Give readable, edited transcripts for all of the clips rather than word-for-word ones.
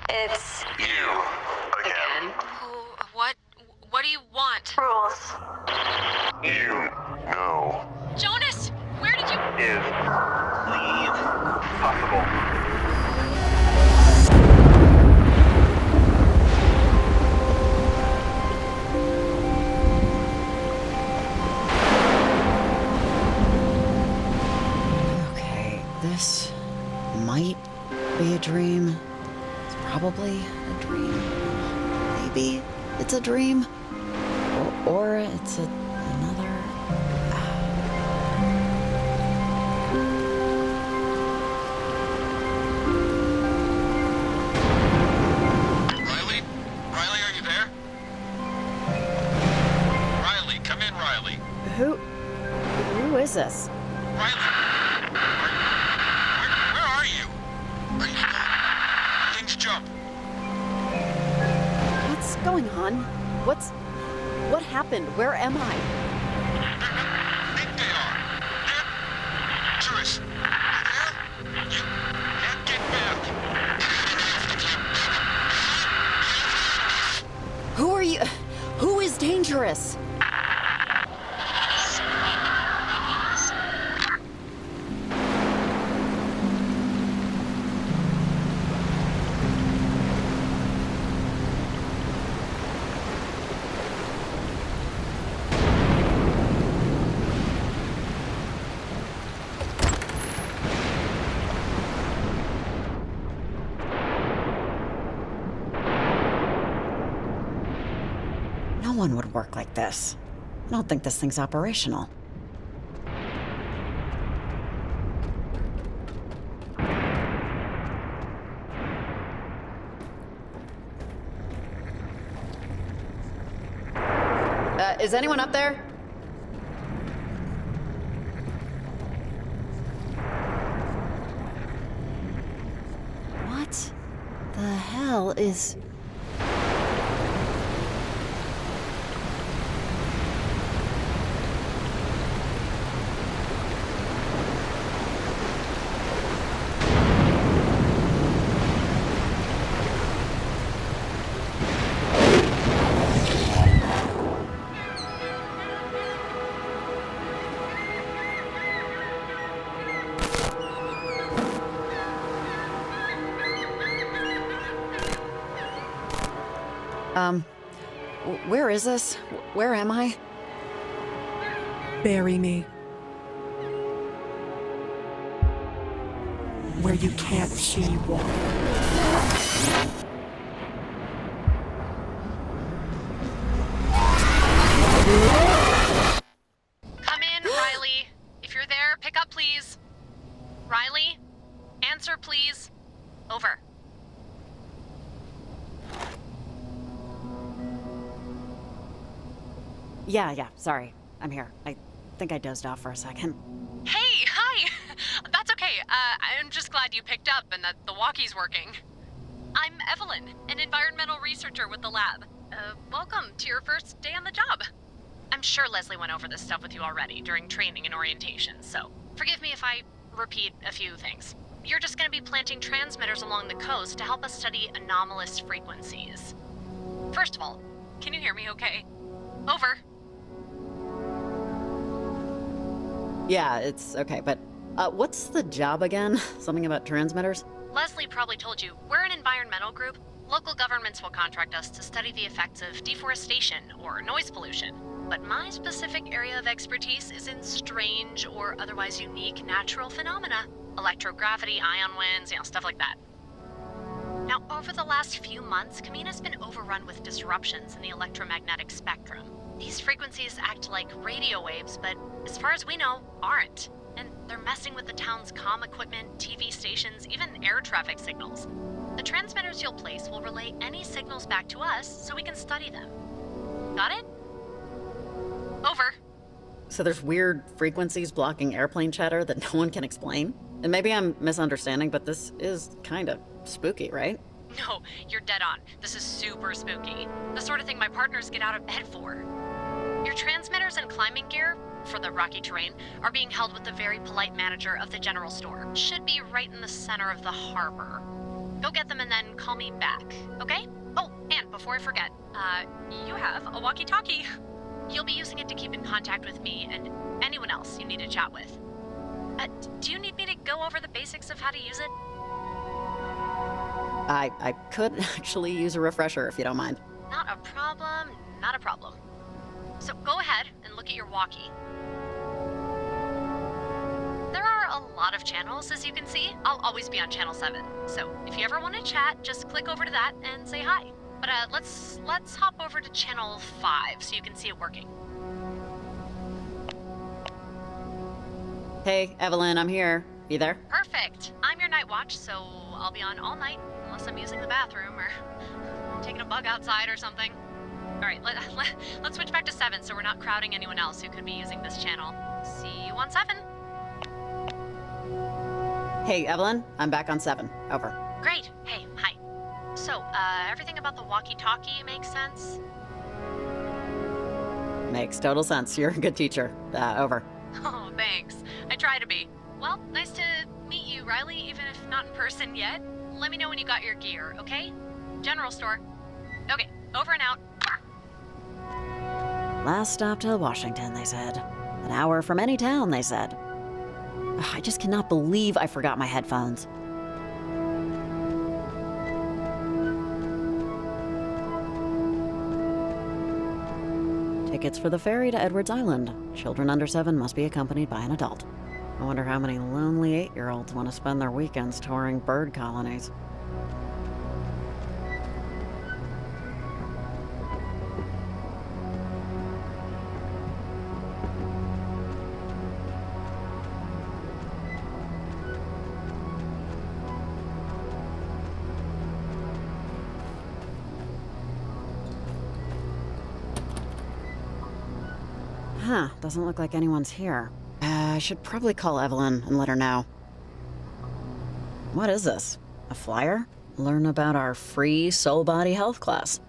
It's you again. What do you want? Rules. You know. Jonas, where did you... Is leave possible? Okay, this might be a dream. It's probably a dream. Maybe it's a dream. Or it's another... Riley? Riley, are you there? Riley, come in, Riley. Who is this? Riley! Where are you? Are you still... Things jump. What's going on? What happened? Where am I? I think they are. They're... Tourists. You there? You can't get back. Who are you? Who is dangerous? No one would work like this. I don't think this thing's operational. Is anyone up there? What the hell is... Where is this? Where am I? Bury me. Where you can't see water. Come in, Riley. If you're there, pick up, please. Riley? Answer, please. Over. Yeah, sorry. I'm here. I think I dozed off for a second. Hey, hi! That's okay. I'm just glad you picked up and that the walkie's working. I'm Evelyn, an environmental researcher with the lab. Welcome to your first day on the job. I'm sure Leslie went over this stuff with you already during training and orientation, so forgive me if I repeat a few things. You're just going to be planting transmitters along the coast to help us study anomalous frequencies. First of all, can you hear me okay? Over. Yeah, it's okay, but what's the job again? Something about transmitters? Leslie probably told you, we're an environmental group. Local governments will contract us to study the effects of deforestation or noise pollution. But my specific area of expertise is in strange or otherwise unique natural phenomena. Electrogravity, ion winds, stuff like that. Now, over the last few months, Camena's been overrun with disruptions in the electromagnetic spectrum. These frequencies act like radio waves, but as far as we know, aren't. And they're messing with the town's comm equipment, TV stations, even air traffic signals. The transmitters you'll place will relay any signals back to us so we can study them. Got it? Over. So there's weird frequencies blocking airplane chatter that no one can explain? And maybe I'm misunderstanding, but this is kind of spooky, right? No, you're dead on. This is super spooky. The sort of thing my partners get out of bed for. Your transmitters and climbing gear, for the rocky terrain, are being held with the very polite manager of the general store. Should be right in the center of the harbor. Go get them and then call me back, okay? Oh, and before I forget, you have a walkie-talkie. You'll be using it to keep in contact with me and anyone else you need to chat with. Do you need me to go over the basics of how to use it? I could actually use a refresher if you don't mind. Not a problem, not a problem. So go ahead and look at your walkie. There are a lot of channels, as you can see. I'll always be on channel 7. So if you ever want to chat, just click over to that and say hi. But let's hop over to channel 5 so you can see it working. Hey, Evelyn, I'm here. You there? Perfect. I'm your night watch, so I'll be on all night unless I'm using the bathroom or taking a bug outside or something. All right, let's switch back to 7 so we're not crowding anyone else who could be using this channel. See you on 7. Hey, Evelyn, I'm back on 7. Over. Great. Hey, hi. So, everything about the walkie-talkie makes sense? Makes total sense. You're a good teacher. Over. Oh, thanks. I try to be. Well, nice to meet you, Riley, even if not in person yet. Let me know when you got your gear, okay? General store. Okay, over and out. Last stop to Washington, they said. An hour from any town, they said. I just cannot believe I forgot my headphones. Tickets for the ferry to Edwards Island. Children under 7 must be accompanied by an adult. I wonder how many lonely 8-year-olds want to spend their weekends touring bird colonies. Huh, doesn't look like anyone's here. I should probably call Evelyn and let her know. What is this? A flyer? Learn about our free soul-body health class.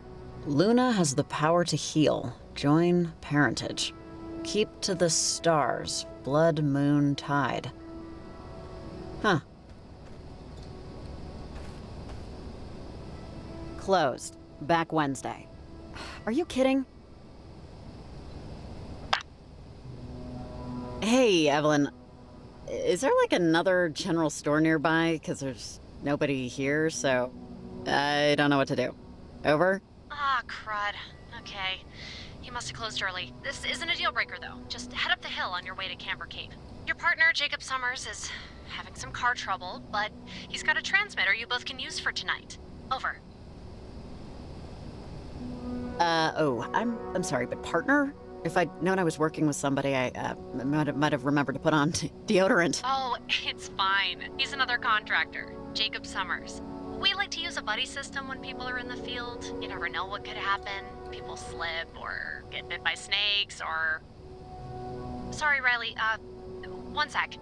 Luna has the power to heal. Join parentage. Keep to the stars. Blood, moon, tide. Huh. Closed. Back Wednesday. Are you kidding? Hey, Evelyn. Is there like another general store nearby? Because there's nobody here, so I don't know what to do. Over? Ah, crud. Okay. You must have closed early. This isn't a deal breaker, though. Just head up the hill on your way to Camber Cape. Your partner, Jacob Summers, is having some car trouble, but he's got a transmitter you both can use for tonight. Over. I'm sorry, but partner? If I'd known I was working with somebody, I might have remembered to put on deodorant. Oh, it's fine. He's another contractor, Jacob Summers. We like to use a buddy system when people are in the field. You never know what could happen. People slip or get bit by snakes or... Sorry, Riley, one sec.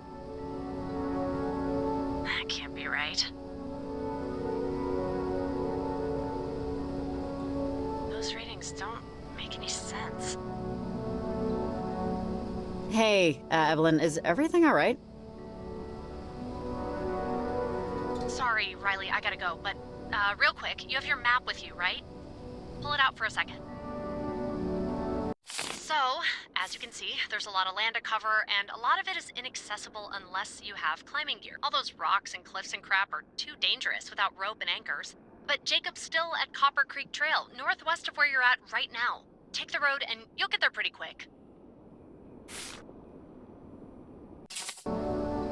That can't be right. Those readings don't make any sense. Hey, Evelyn, is everything all right? Sorry, Riley, I gotta go, but, real quick, you have your map with you, right? Pull it out for a second. So, as you can see, there's a lot of land to cover, and a lot of it is inaccessible unless you have climbing gear. All those rocks and cliffs and crap are too dangerous without rope and anchors. But Jacob's still at Copper Creek Trail, northwest of where you're at right now. Take the road, and you'll get there pretty quick.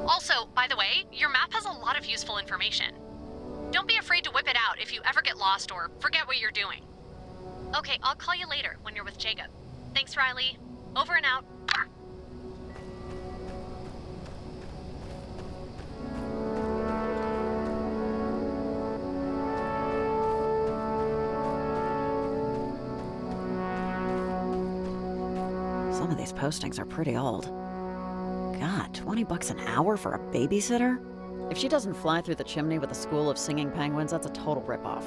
Also, by the way, your map has a lot of useful information. Don't be afraid to whip it out if you ever get lost or forget what you're doing. Okay, I'll call you later when you're with Jacob. Thanks, Riley. Over and out. Some of these postings are pretty old. God, $20 an hour for a babysitter? If she doesn't fly through the chimney with a school of singing penguins, that's a total ripoff.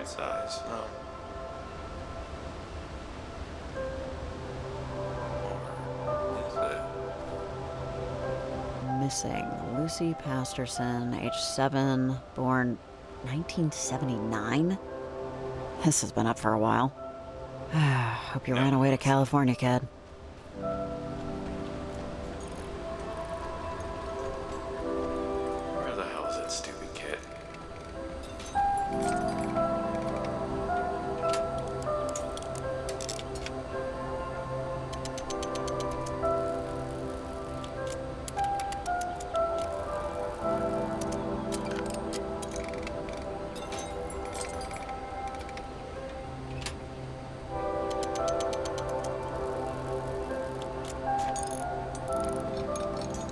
Size, no. Or is it? Missing Lucy Pasterson, age 7, born 1979? This has been up for a while. Hope you ran away to California, kid. Where the hell is that stupid kid?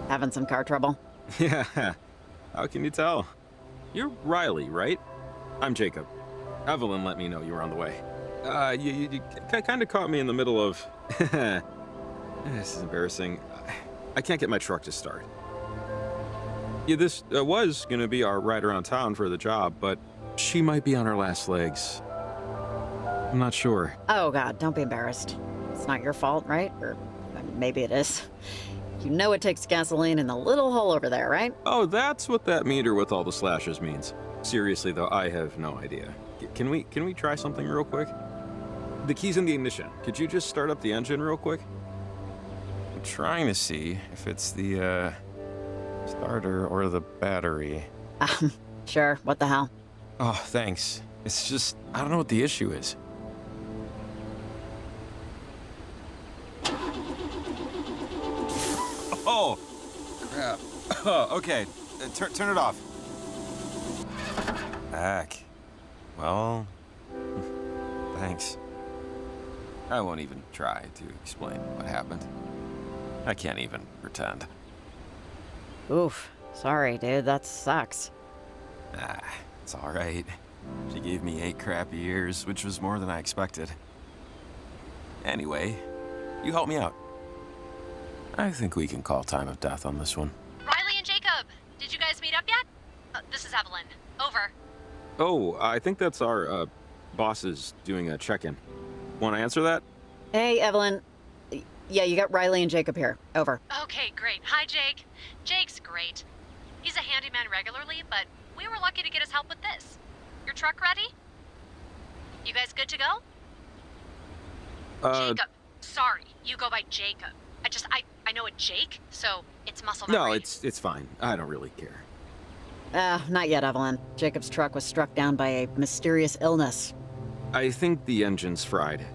Having some car trouble? Yeah, how can you tell? You're Riley, right? I'm Jacob. Evelyn let me know you were on the way. You kind of caught me in the middle of... This is embarrassing. I can't get my truck to start. Yeah, this was gonna be our ride around town for the job, but she might be on her last legs. I'm not sure. Oh God, don't be embarrassed. It's not your fault, right? Or maybe it is. You know it takes gasoline in the little hole over there, right? Oh, that's what that meter with all the slashes means. Seriously though, I have no idea. Can we try something real quick? The key's in the ignition. Could you just start up the engine real quick? I'm trying to see if it's the, starter or the battery. Sure, what the hell? Oh, thanks. It's just, I don't know what the issue is. Oh, crap. Okay, turn it off. Back. Well, thanks. I won't even try to explain what happened. I can't even pretend. Oof, sorry, dude, that sucks. Ah, it's all right. She gave me 8 crappy years, which was more than I expected. Anyway, you helped me out. I think we can call time of death on this one. Riley and Jacob, did you guys meet up yet? This is Evelyn. Over. Oh, I think that's our, bosses doing a check-in. Want to answer that? Hey, Evelyn. Yeah, you got Riley and Jacob here. Over. Okay, great. Hi, Jake. Jake's great. He's a handyman regularly, but we were lucky to get his help with this. Your truck ready? You guys good to go? Jacob. Sorry, you go by Jacob. I know a Jake, so it's muscle memory. No, it's fine. I don't really care. Not yet, Evelyn. Jacob's truck was struck down by a mysterious illness. I think the engine's fried.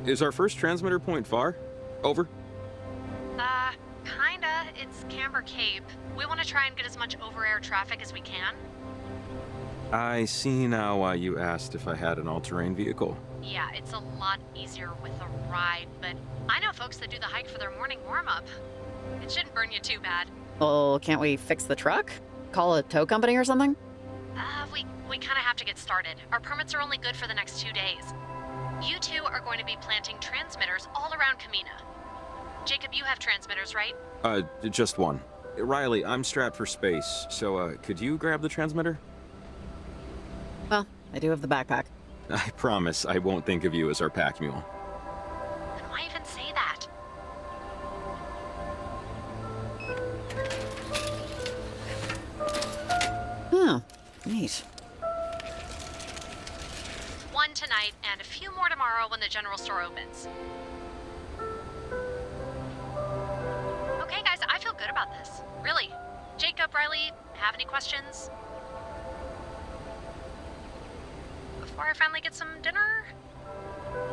Is our first transmitter point far? Over? Kinda. It's Camber Cape. We want to try and get as much over-air traffic as we can. I see now why you asked if I had an all-terrain vehicle. Yeah, it's a lot easier with a ride, but I know folks that do the hike for their morning warm-up. It shouldn't burn you too bad. Well, can't we fix the truck? Call a tow company or something? We kind of have to get started. Our permits are only good for the next 2 days. You two are going to be planting transmitters all around Camena. Jacob, you have transmitters, right? Just one. Riley, I'm strapped for space, so, could you grab the transmitter? Well, I do have the backpack. I promise I won't think of you as our pack mule. Then why even say that? Huh, neat. 1 tonight and a few more tomorrow when the general store opens. Okay, guys, I feel good about this. Really. Jacob, Riley, have any questions? Before I finally get some dinner?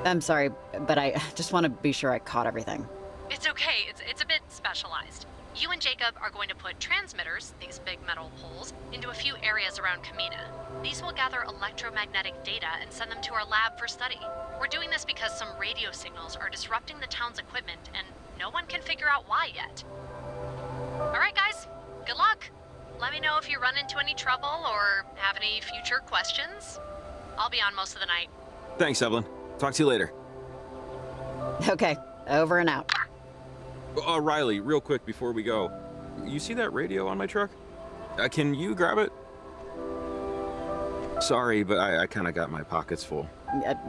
I'm sorry, but I just want to be sure I caught everything. It's okay. It's a bit specialized. You and Jacob are going to put transmitters, these big metal poles, into a few areas around Camena. These will gather electromagnetic data and send them to our lab for study. We're doing this because some radio signals are disrupting the town's equipment, and no one can figure out why yet. All right, guys. Good luck. Let me know if you run into any trouble or have any future questions. I'll be on most of the night. Thanks, Evelyn. Talk to you later. Okay, over and out. Riley, real quick before we go. You see that radio on my truck? Can you grab it? Sorry, but I kind of got my pockets full.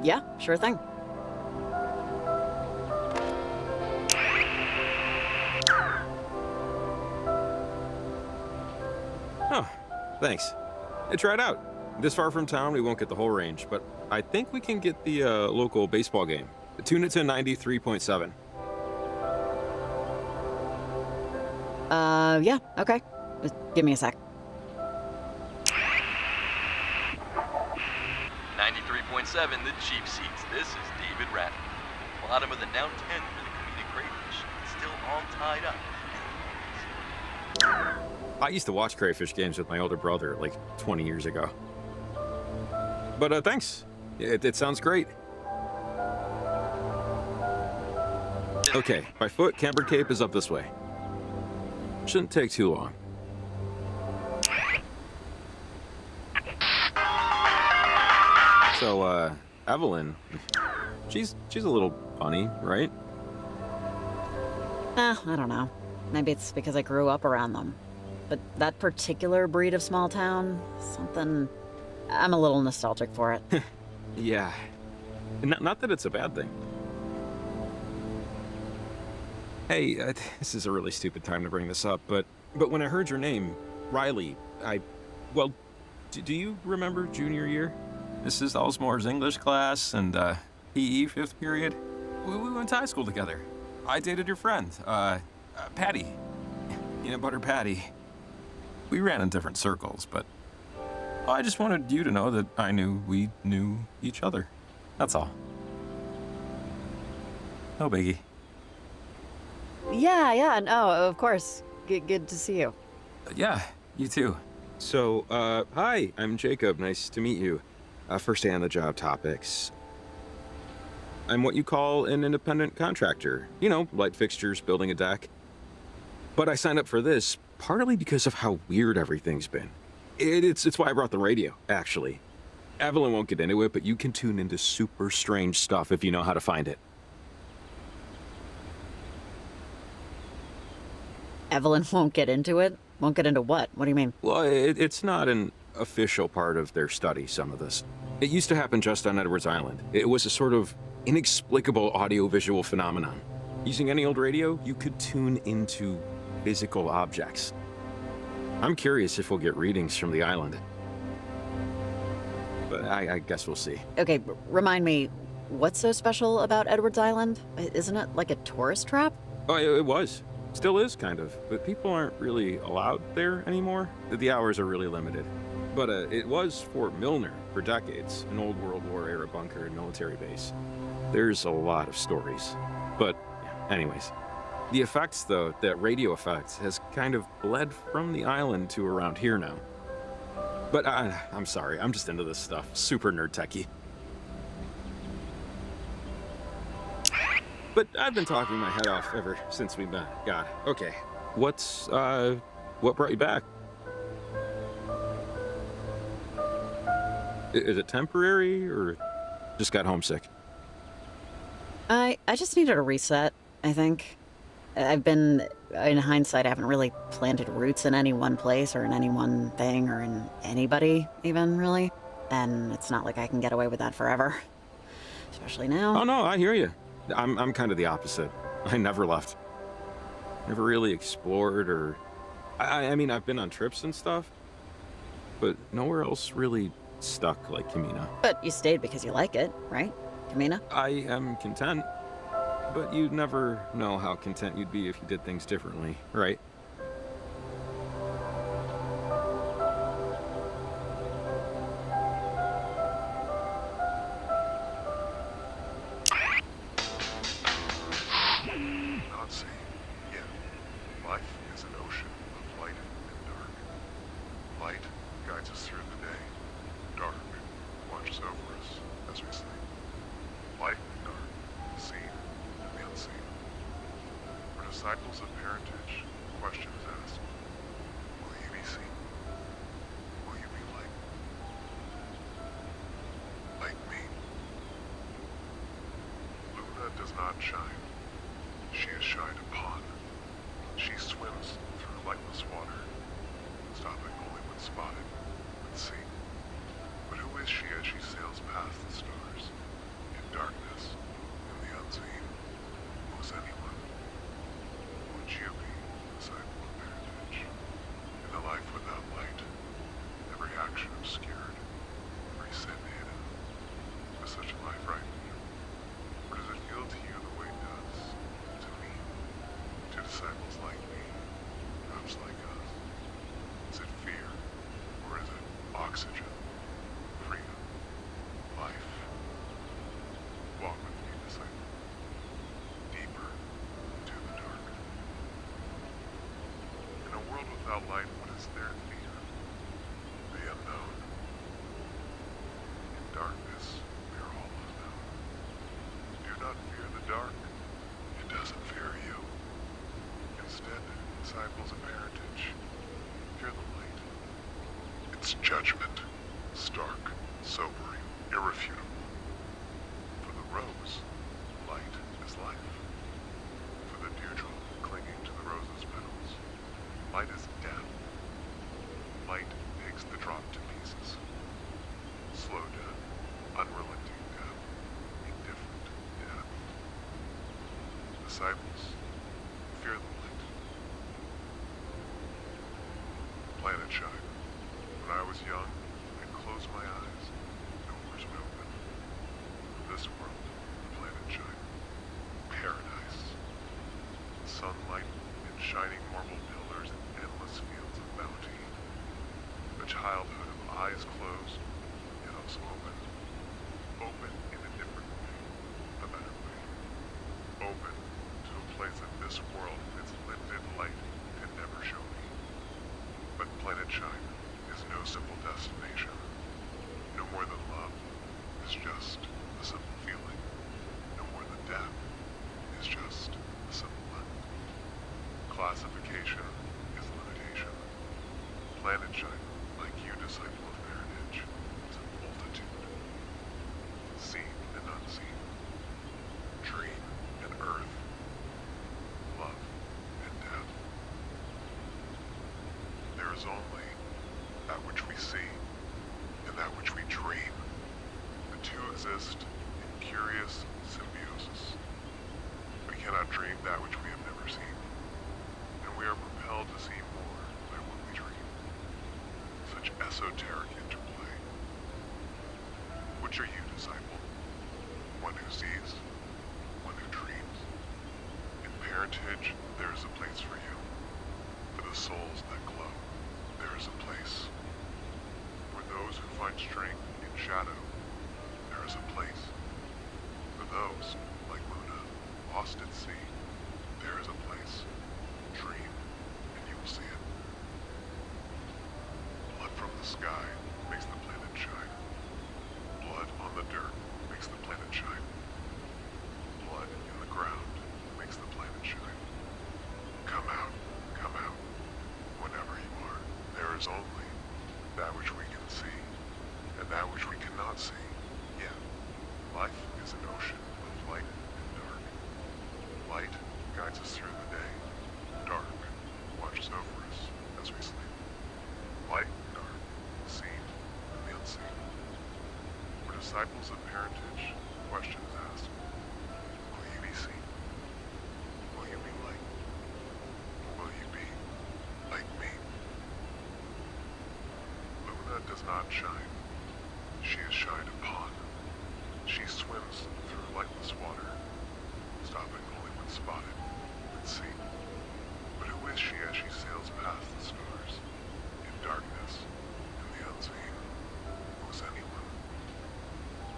Yeah, sure thing. Oh, thanks. Try it out. This far from town, we won't get the whole range, but I think we can get the local baseball game. Tune it to 93.7. Yeah, okay. Just give me a sec. 93.7, the cheap seats. This is David Ratton. Bottom of the down 10 for the comedic crayfish. Still all tied up. I used to watch crayfish games with my older brother like 20 years ago. But thanks. It sounds great. Okay, by foot, Camber Cape is up this way. Shouldn't take too long. So, Evelyn, she's a little funny, right? I don't know. Maybe it's because I grew up around them. But that particular breed of small town, something... I'm a little nostalgic for it. Yeah. Not that it's a bad thing. Hey, this is a really stupid time to bring this up, but when I heard your name, Riley, well, do you remember junior year? Mrs. Elsmore's English class and PE 5th period. We went to high school together. I dated your friend, Patty. Peanut Butter Patty. We ran in different circles, but I just wanted you to know that I knew we knew each other. That's all. No biggie. Yeah, no, of course. Good to see you. Yeah, you too. So, hi, I'm Jacob. Nice to meet you. First day on the job topics. I'm what you call an independent contractor. You know, light fixtures, building a deck. But I signed up for this partly because of how weird everything's been. It's why I brought the radio, actually. Evelyn won't get into it, but you can tune into super strange stuff if you know how to find it. Evelyn won't get into it? Won't get into what? What do you mean? Well, it's not an official part of their study, some of this. It used to happen just on Edwards Island. It was a sort of inexplicable audio-visual phenomenon. Using any old radio, you could tune into physical objects. I'm curious if we'll get readings from the island. But I guess we'll see. Okay, remind me, what's so special about Edwards Island? Isn't it like a tourist trap? Oh, it was. Still is, kind of. But people aren't really allowed there anymore. The hours are really limited. But it was Fort Milner for decades, an old World War era bunker and military base. There's a lot of stories. But anyways, the effects, though, that radio effect, has kind of bled from the island to around here now. But I'm sorry, I'm just into this stuff. Super nerd techie. But I've been talking my head off ever since we met. God, okay. What brought you back? Is it temporary, or just got homesick? I just needed a reset, I think. In hindsight, I haven't really planted roots in any one place or in any one thing or in anybody even, really. And it's not like I can get away with that forever. Especially now. Oh no, I hear you. I'm kind of the opposite. I never left. Never really explored or... I mean, I've been on trips and stuff, but nowhere else really stuck like Camena. But you stayed because you like it, right, Camena? I am content, but you'd never know how content you'd be if you did things differently, right? Not saying yet. Life is an ocean of light and dark. Light guides us through the day. Dark watches over us as we sleep. Light and dark, the seen and the unseen. For disciples of parentage, the question is asked, will you be seen? Will you be like? Like me? Luna does not shine. She is shined upon. She swims through lightless water, stopping only when spotted, when seen. But who is she as she sails past the stars, in darkness, in the unseen? Who is anyone? Would you be a disciple of parentage? In a life without light, every action obscured, every sin hidden. Does such a life frighten you? Or does it feel to you the way it does to me? To disciples like me, perhaps like us? Is it fear, or is it oxygen, freedom, life? Walk with me, disciple, deeper into the dark. In a world without light, what is there to fear? The unknown. In darkness, we are all unknown. Do not fear the dark. It doesn't fear you. Instead, disciples of parentage, fear the light. Its judgment, stark, sobering, irrefutable. For the rose, light is life. For the dewdrop clinging to the rose's petals, light is death. Light takes the drop to pieces. Slow death, unrelenting. disciples fear the light. Planet Shine. When I was young, I'd close my eyes, doors would open. This world, Planet Shine. Paradise. Sunlight and shining marble pillars and endless fields of bounty. A childhood of eyes closed, yet also open. Open in a different way, a better way. Open to a place that this world and its limited light can never show me. But Planet Shine is no simple destination. No more than love is just a simple feeling. No more than death is just a simple end. Classification is limitation. Planet Shine, like you, disciple of parentage, is a multitude. Seen and unseen. Dream and earth. Love and death. There is only that which we see and that which we dream. The two exist in curious symbiosis. We cannot dream that which we have never seen, and we are propelled to see more by what we dream. Such esoteric interplay. Which are you, disciple? One who sees, one who dreams. In parentage, there is a place for you. For the souls that glow, there is a place. For those who find strength in shadow, there is a place. For those, like Luna, lost at sea, there is a place. Dream, and you will see it. Blood from the sky makes the planet shine. Blood on the dirt makes the planet shine. Blood in the ground makes the planet shine. Come out, whenever you are. There is only that which we can see, and that which we cannot see. Yeah, life is an ocean of light and dark. Light guides us through the day. Dark watches over us as we sleep. Light and dark, seen and the unseen. For disciples of parentage, the question is asked, will you be seen? Will you be light? Or will you be like me? Luna does not shine. She is shined upon. She swims through lightless water, stopping only when spotted at sea. But who is she as she sails past the stars, in darkness, in the unseen? Who is anyone?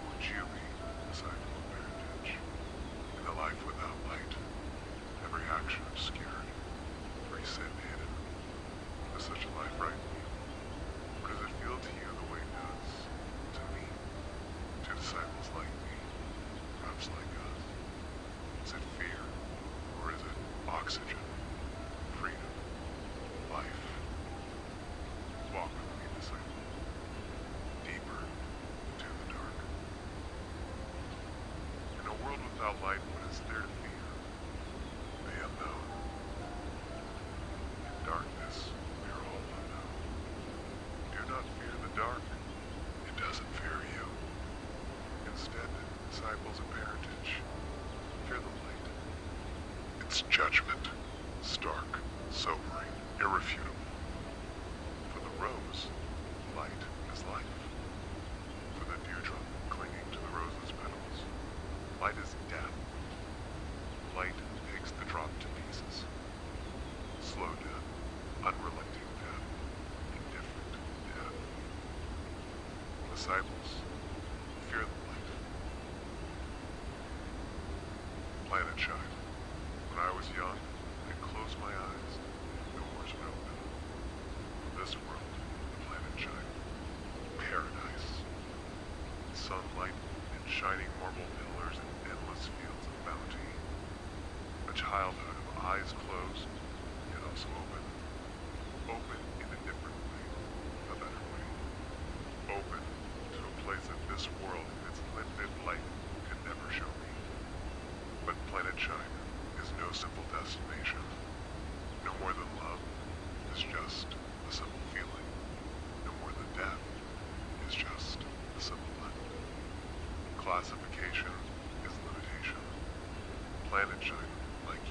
Would you be disciple of parentage? In a life without light, every action obscured, every sin hidden. Is such a life right in you? Or does it feel to you the way it does to me? To disciples like me, perhaps like us? Is it fear, or is it oxygen, freedom, life? Walk with me, disciple, deeper into the dark. In a world without light, what is there to fear? The unknown. In darkness, we are all unknown. Do not fear the dark. It doesn't fear you. Instead, disciples of parentage, fear the light. Its judgment, stark, sobering, irrefutable. For the rose, light is life. For the dewdrop clinging to the rose's petals, light is death. Light takes the drop to pieces. Slow death, unrelenting death, indifferent death. Disciples, fear the light. Planet Shine. When I was young, I'd close my eyes, doors would open. This world, Planet Shine. Paradise. Sunlight and shining marble pillars and endless fields of bounty. A childhood of eyes closed, yet also open. Open in a different way, a better way. Open to a place that this world and its limited light could never show me. But Planet Shine is no simple destination. No more than love is just a simple feeling. No more than death is just a simple end. Classification is limitation. Planet Shine, like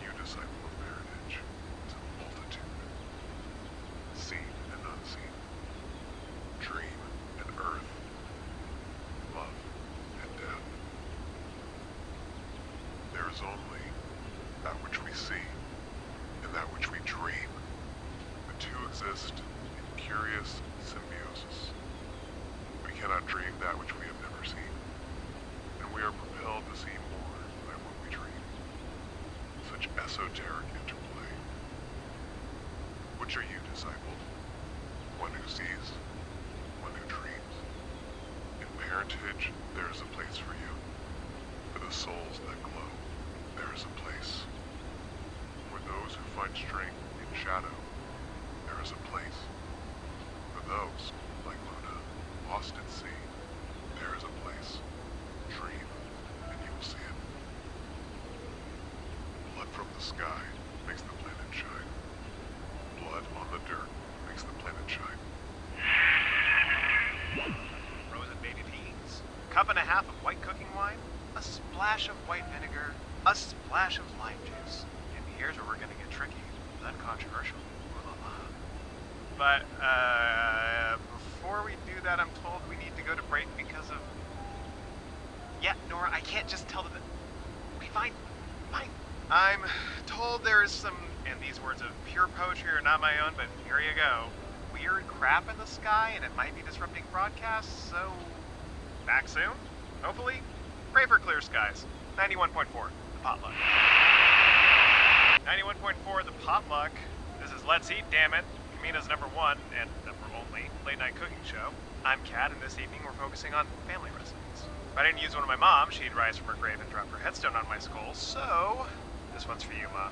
exist in curious symbiosis. We cannot dream that which we have never seen, and we are propelled to see more by what we dream. Such esoteric interplay. Which are you, disciple? One who sees, one who dreams. In parentage, there is a place for you. For the souls that glow, there is a place. For those who find strength in shadow, there is a place. For those, like Luna, lost at sea, there is a place. Dream, and you will see it. Blood from the sky makes the planet shine. Blood on the dirt makes the planet shine. Frozen baby peas, cup and a half of white cooking wine, a splash of white vinegar, a splash of lime juice. And here's where we're gonna get tricky, then controversial. But, before we do that, I'm told we need to go to break because of... Yeah, Nora, I can't just tell them that... Okay, fine. I'm told there is some, and these words of pure poetry are not my own, but here you go. Weird crap in the sky, and it might be disrupting broadcasts, so... Back soon? Hopefully? Pray for clear skies. 91.4, the potluck. 91.4, the potluck. This is Let's Eat, damn it. Camena's #1, and number only, late night cooking show. I'm Kat, and this evening we're focusing on family recipes. If I didn't use one of my moms, she'd rise from her grave and drop her headstone on my skull, so... This one's for you, Mom.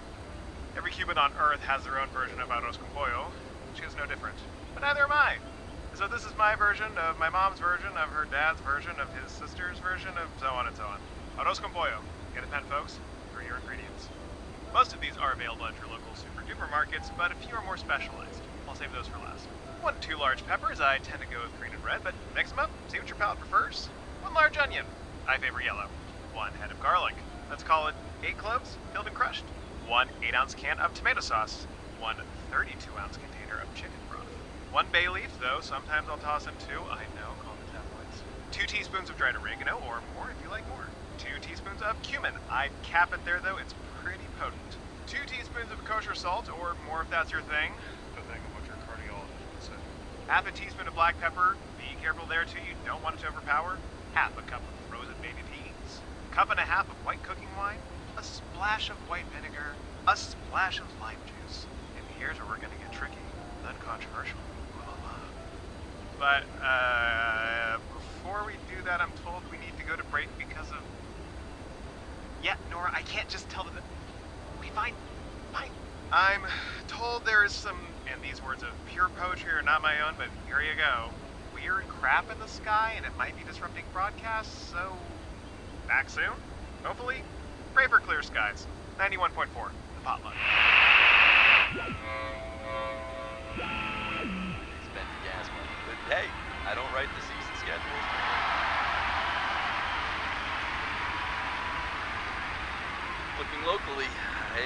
Every Cuban on Earth has their own version of arroz con pollo. She is no different. But neither am I. So this is my version of my mom's version of her dad's version of his sister's version of so on and so on. Arroz con pollo. Get a pen, folks, for your ingredients. Most of these are available at your local super duper markets, but a few are more specialized. I'll save those for last. 1 2 large peppers. I tend to go with green and red, but mix them up. See what your palate prefers. 1 large onion. I favor yellow. 1 head of garlic. Let's call it 8 cloves, peeled and crushed. 1 8-ounce can of tomato sauce. 1 32-ounce container of chicken broth. 1 bay leaf, though sometimes I'll toss in 2. I know, call the tabloids. 2 teaspoons of dried oregano, or more if you like more. 2 teaspoons of cumin. I'd cap it there, though. It's pretty potent. 2 teaspoons of kosher salt, or more if that's your thing. Depending on what your cardiologist would say. Half a teaspoon of black pepper. Be careful there, too. You don't want it to overpower. Half a cup of frozen baby peas. Cup and a half of white cooking wine. A splash of white vinegar. A splash of lime juice. And here's where we're gonna get tricky, then controversial. But, before we do that, I'm told we need to go to break because of... Yeah, Nora, I can't just tell them that... Okay, fine. I'm told there is some, and these words of pure poetry are not my own, but here you go. Weird crap in the sky, and it might be disrupting broadcasts, so... Back soon? Hopefully? Pray for clear skies. 91.4, the potluck. Spend gas money, but hey, I don't write the season schedule. Looking locally,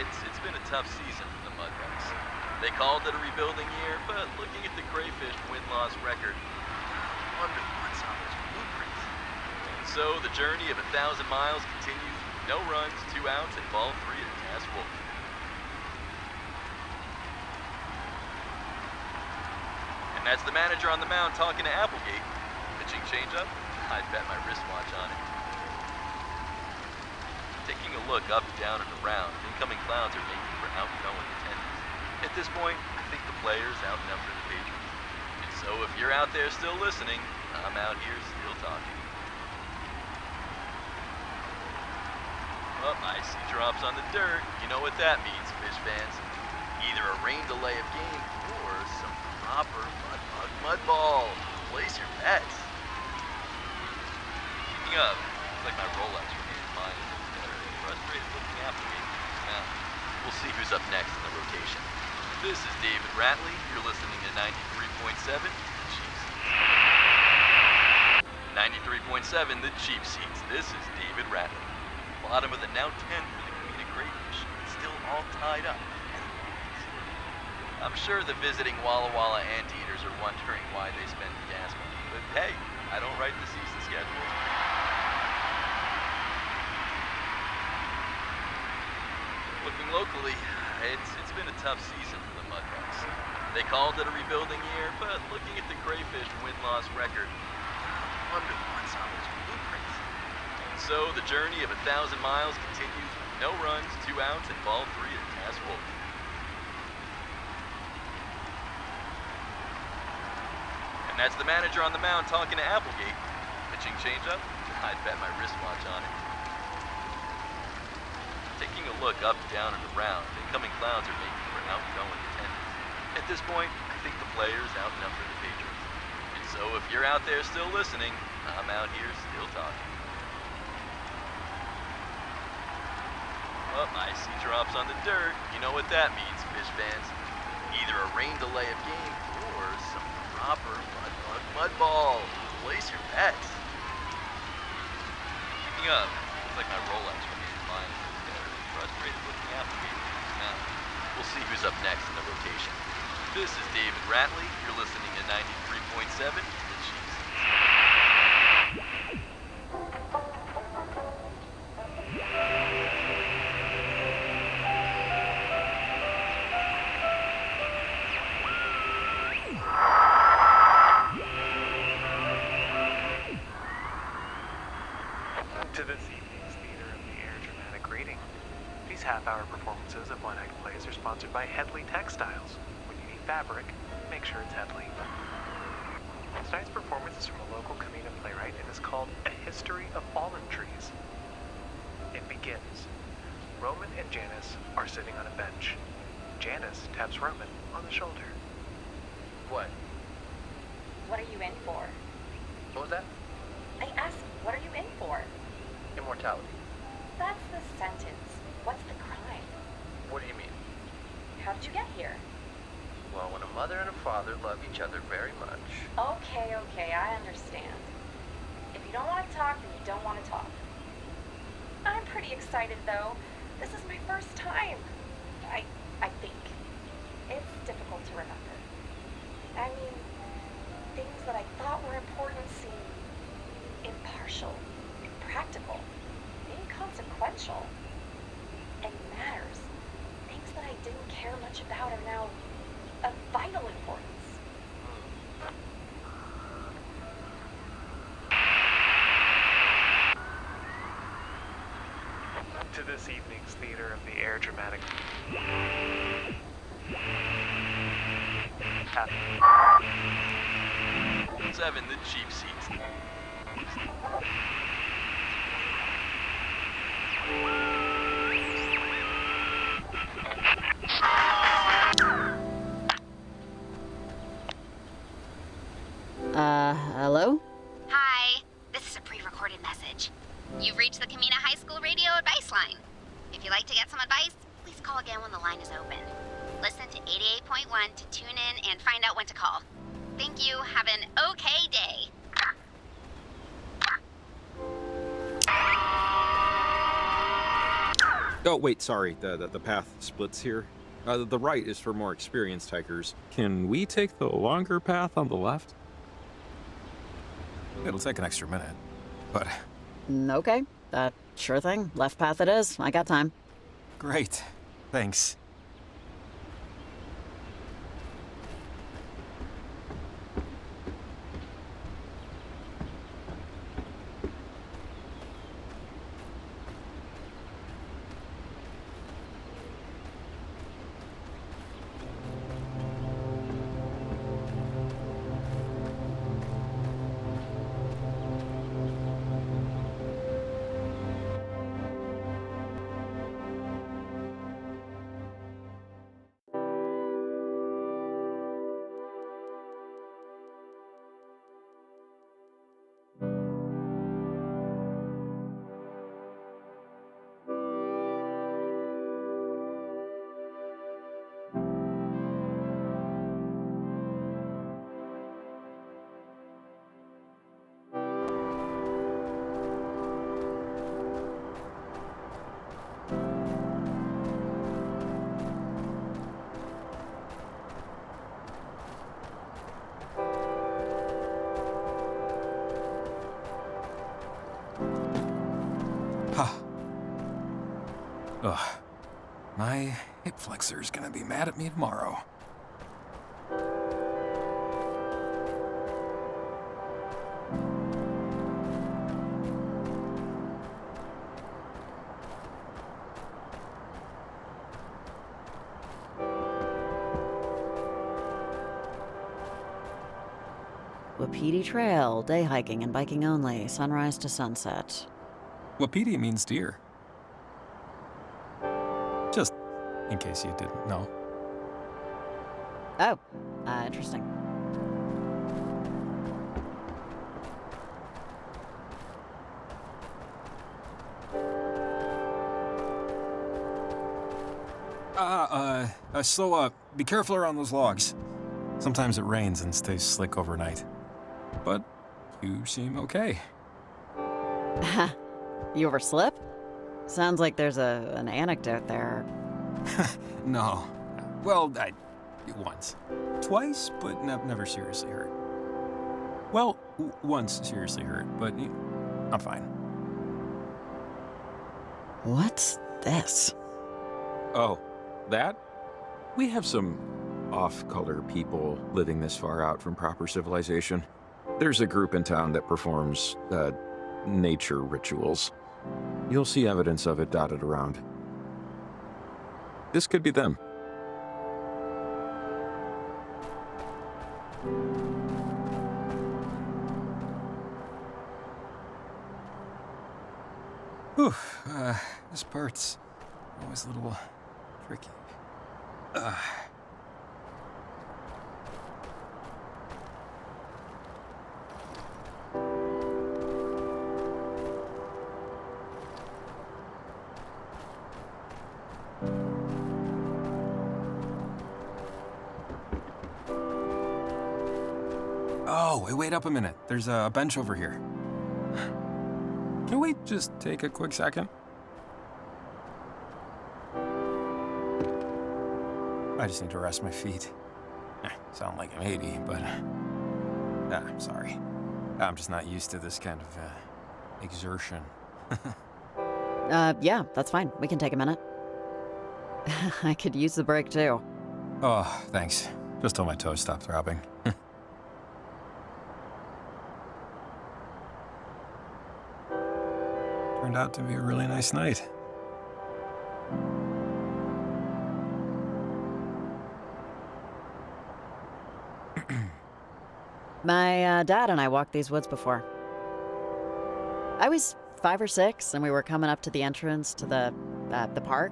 it's been a tough season for the Mudbucks. They called it a rebuilding year, but looking at the Crayfish win-loss record, I wonder what's on those blueprints. And so the journey of 1,000 miles continues with no runs, 2 outs, and ball 3 at Cass Wolf. And that's the manager on the mound talking to Applegate. Pitching changeup? I'd bet my wristwatch on it. Taking a look up, down, and around, incoming clouds are making for outgoing attendance. At this point, I think the players outnumber the Patriots. And so if you're out there still listening, I'm out here still talking. Oh, I see drops on the dirt. You know what that means, Fish fans. Either a rain delay of game or some proper mud ball. Place your bets. Keeping up, it's like my Rolex remains mine. Frustrated looking Applegate. Now, we'll see who's up next in the rotation. This is David Ratley. You're listening to 93.7 The Cheap Seats. 93.7 The Cheap Seats. This is David Ratley. Bottom of the now 10 for the Camena Crayfish. It's still all tied up. I'm sure the visiting Walla Walla anteaters are wondering why they spend gas money. But hey, I don't write the season schedule. Looking locally, it's been a tough season for the Mudbucks. They called it a rebuilding year, but looking at the crayfish win-loss record, I wonder what's on those blueprints. And so the journey of 1,000 miles continues with no runs, 2 outs, and ball 3 at Task Wolf. And that's the manager on the mound talking to Applegate. Pitching changeup? I'd bet my wristwatch on it. Taking a look up, down, and around, incoming clouds are making for outgoing attendance. At this point, I think the players outnumber the Patriots. And so if you're out there still listening, I'm out here still talking. Well, I see drops on the dirt. You know what that means, fish fans. Either a rain delay of game or some proper mud ball. Place your bets. Keeping up. Looks like my Rolex remains fine. Frustrated looking out the game now. We'll see who's up next in the rotation. This is David Ratley. You're listening to 93.7 The Chiefs. To this evening's Theater of the Air dramatic reading. These half-hour performances of one-act plays are sponsored by Headley Textiles. When you need fabric, make sure it's Headley. Tonight's performance is from a local Camena playwright and is called A History of Almond Trees. It begins. Roman and Janice are sitting on a bench. Janice taps Roman on the shoulder. What? What are you in for? What was that? I asked, what are you in for? Immortality. That's the sentence. What's the crime? What do you mean? How did you get here? Well, when a mother and a father love each other very much. Okay, I understand. If you don't want to talk, then you don't want to talk. I'm pretty excited, though. This is my first time. I think. It's difficult to remember. I mean, things that I thought were important seem impartial, impractical, inconsequential, and matters. Things that I didn't care much about are now of vital importance. To this evening's Theater of the Air dramatic. 7, the cheap seats. Hello? Hi, this is a pre-recorded message. You've reached the Camena High School radio advice line. If you'd like to get some advice, please call again when the line is open. Listen to 88.1 to tune in and find out when to call. Thank you. Have an okay day. Oh, wait, sorry. The path splits here. The right is for more experienced hikers. Can we take the longer path on the left? It'll take an extra minute, but... Okay. Sure thing. Left path it is. I got time. Great. Thanks. gonna be mad at me tomorrow. Wapiti Trail, day hiking and biking only, sunrise to sunset. Wapiti means deer. Just in case you didn't know. Oh, interesting. So, be careful around those logs. Sometimes it rains and stays slick overnight. But you seem okay. You ever slip? Sounds like there's an anecdote there. No. Well, once. Twice, but never seriously hurt. Well, once seriously hurt, but I'm fine. What's this? Oh, that? We have some off-color people living this far out from proper civilization. There's a group in town that performs, nature rituals. You'll see evidence of it dotted around. This could be them. Whew, this part's always a little tricky. Oh, wait up a minute. There's a bench over here. Can we just take a quick second? I just need to rest my feet. Sound like I'm 80, but... I'm sorry. I'm just not used to this kind of, exertion. Yeah, that's fine. We can take a minute. I could use the break, too. Oh, thanks. Just till my toes stop throbbing. Turned out to be a really nice night. My dad and I walked these woods before. I was 5 or 6, and we were coming up to the entrance to the park,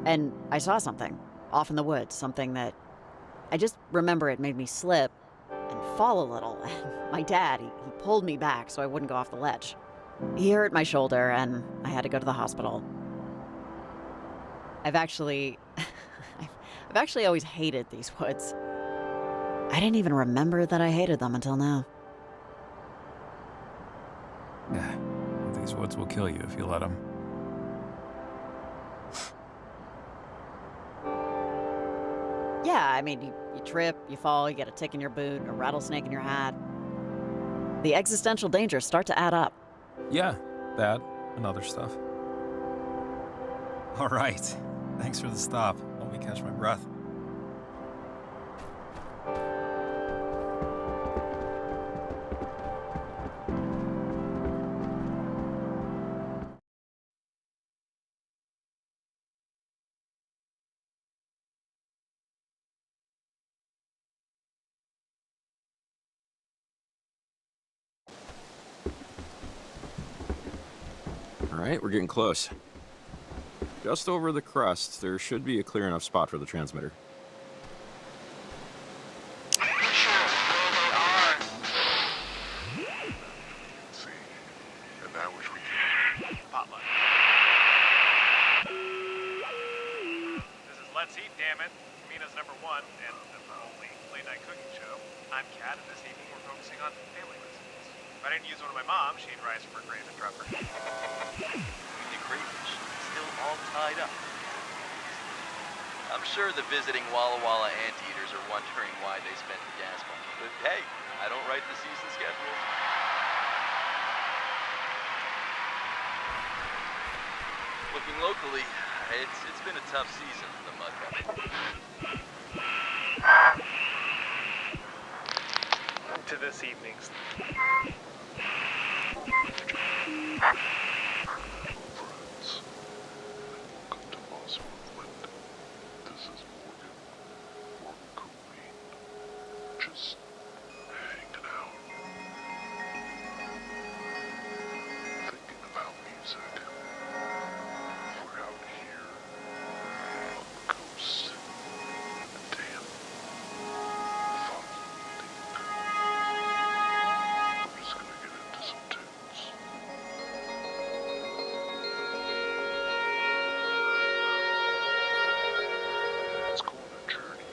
and I saw something off in the woods, something that I just remember it made me slip and fall a little. And my dad, he pulled me back so I wouldn't go off the ledge. He hurt my shoulder, and I had to go to the hospital. I've actually always hated these woods. I didn't even remember that I hated them until now. Yeah, these woods will kill you if you let them. Yeah, I mean, you trip, you fall, you get a tick in your boot, a rattlesnake in your hat. The existential dangers start to add up. Yeah, that and other stuff. All right. Thanks for the stop. Let me catch my breath. All right, we're getting close. Just over the crust, there should be a clear enough spot for the transmitter. See, and now which we can. Potluck. This is Let's Eat, damn it. Camena's #1 and the only late-night cooking show. I'm Kat, and this evening we're focusing on family recipes. If I didn't use one of my mom, she'd rice for gravy and drop her. The crayfish still all tied up. I'm sure the visiting Walla Walla anteaters are wondering why they spent the gas money. But hey, I don't write the season schedule. Looking locally, It's been a tough season for the Mudbucks. To this evening's. Friends, welcome to Moss Movement. This is Morgan Cooley. Just hanging out. Thinking about music. We're out here on the coast. Damn. Foggy evening. We're just gonna get into some tunes. Let's go on a journey.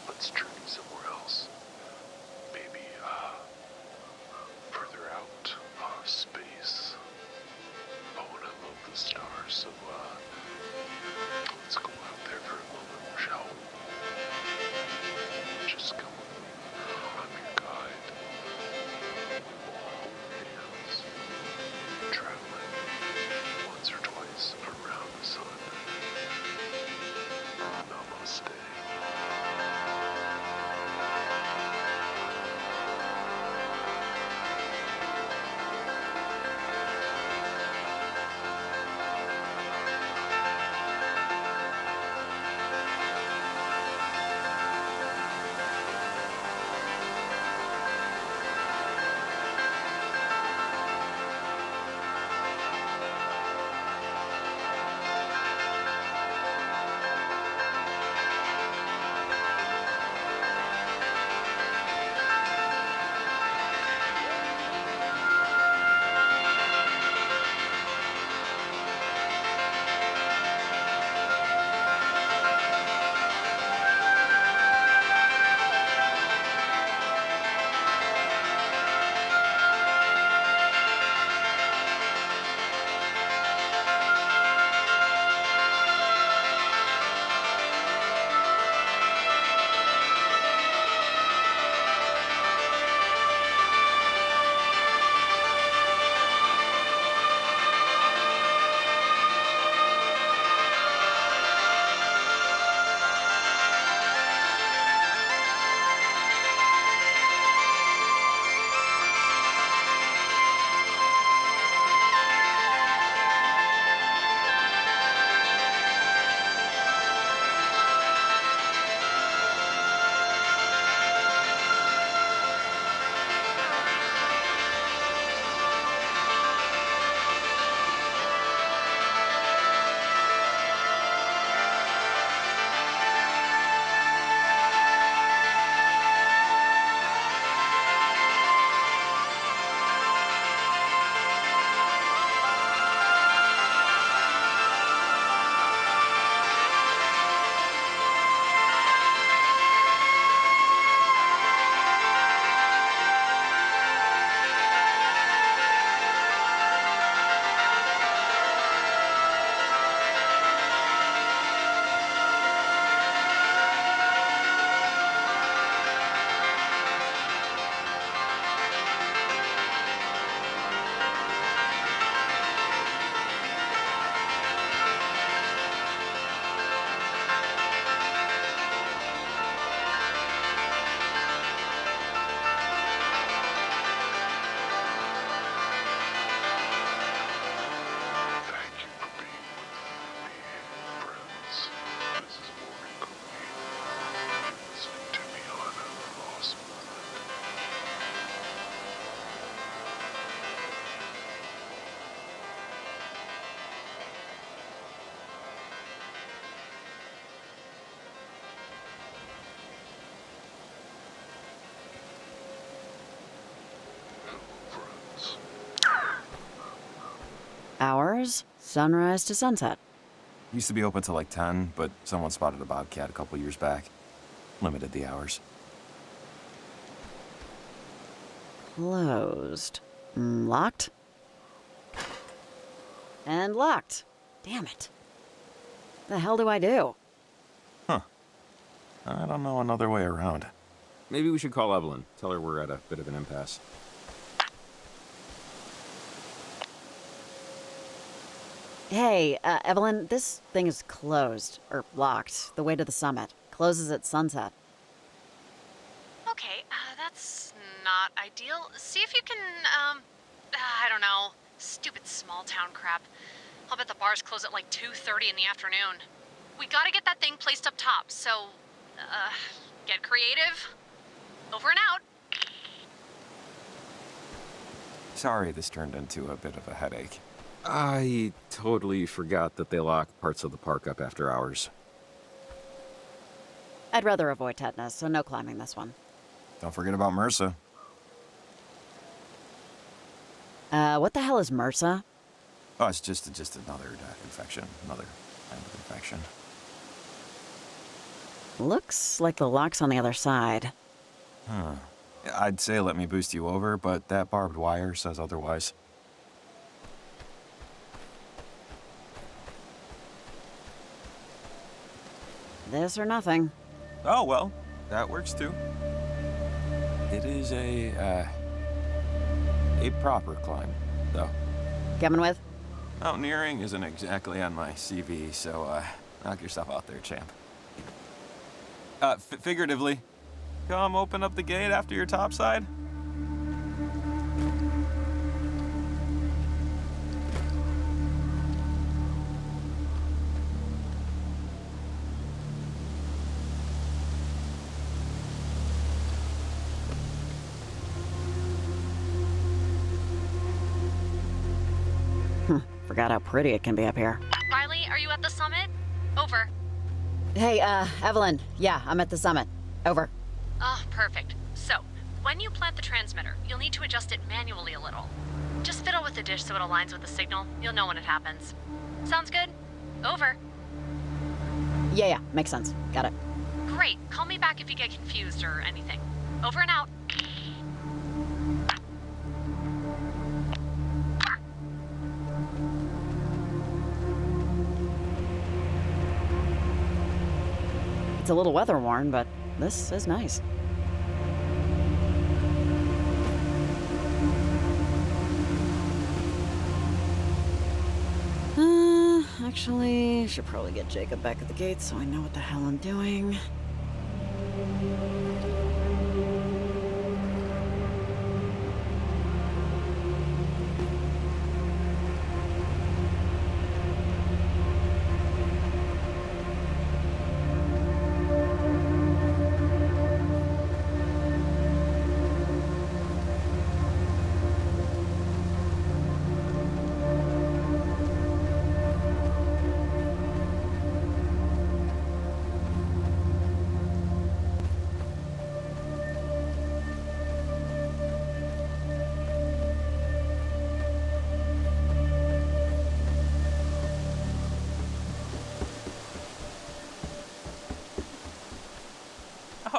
Let's try. hours, sunrise to sunset. Used to be open till like 10, but someone spotted a bobcat a couple years back. Limited the hours. Closed. Locked? And locked. Damn it. The hell do I do? Huh. I don't know another way around. Maybe we should call Evelyn. Tell her we're at a bit of an impasse. Hey, Evelyn, this thing is closed. Or locked. The way to the summit. Closes at sunset. Okay, that's not ideal. See if you can, I don't know, stupid small town crap. I'll bet the bars close at like 2:30 in the afternoon. We gotta get that thing placed up top, so, get creative. Over and out. Sorry this turned into a bit of a headache. I totally forgot that they lock parts of the park up after hours. I'd rather avoid tetanus, so no climbing this one. Don't forget about MRSA. What the hell is MRSA? Oh, it's just another infection. Another kind of infection. Looks like the lock's on the other side. Huh. I'd say let me boost you over, but that barbed wire says otherwise. This or nothing. Oh, well, that works too. It is a proper climb, though. Coming with? Mountaineering isn't exactly on my CV, so, knock yourself out there, champ. Figuratively. Come open up the gate after your topside? Forgot how pretty it can be up here. Riley, are you at the summit? Over. Hey, Evelyn. Yeah, I'm at the summit. Over. Oh, perfect. So, when you plant the transmitter, you'll need to adjust it manually a little. Just fiddle with the dish so it aligns with the signal. You'll know when it happens. Sounds good? Over. Yeah, makes sense. Got it. Great. Call me back if you get confused or anything. Over and out. It's a little weather worn, but this is nice. Actually, should probably get Jacob back at the gate so I know what the hell I'm doing.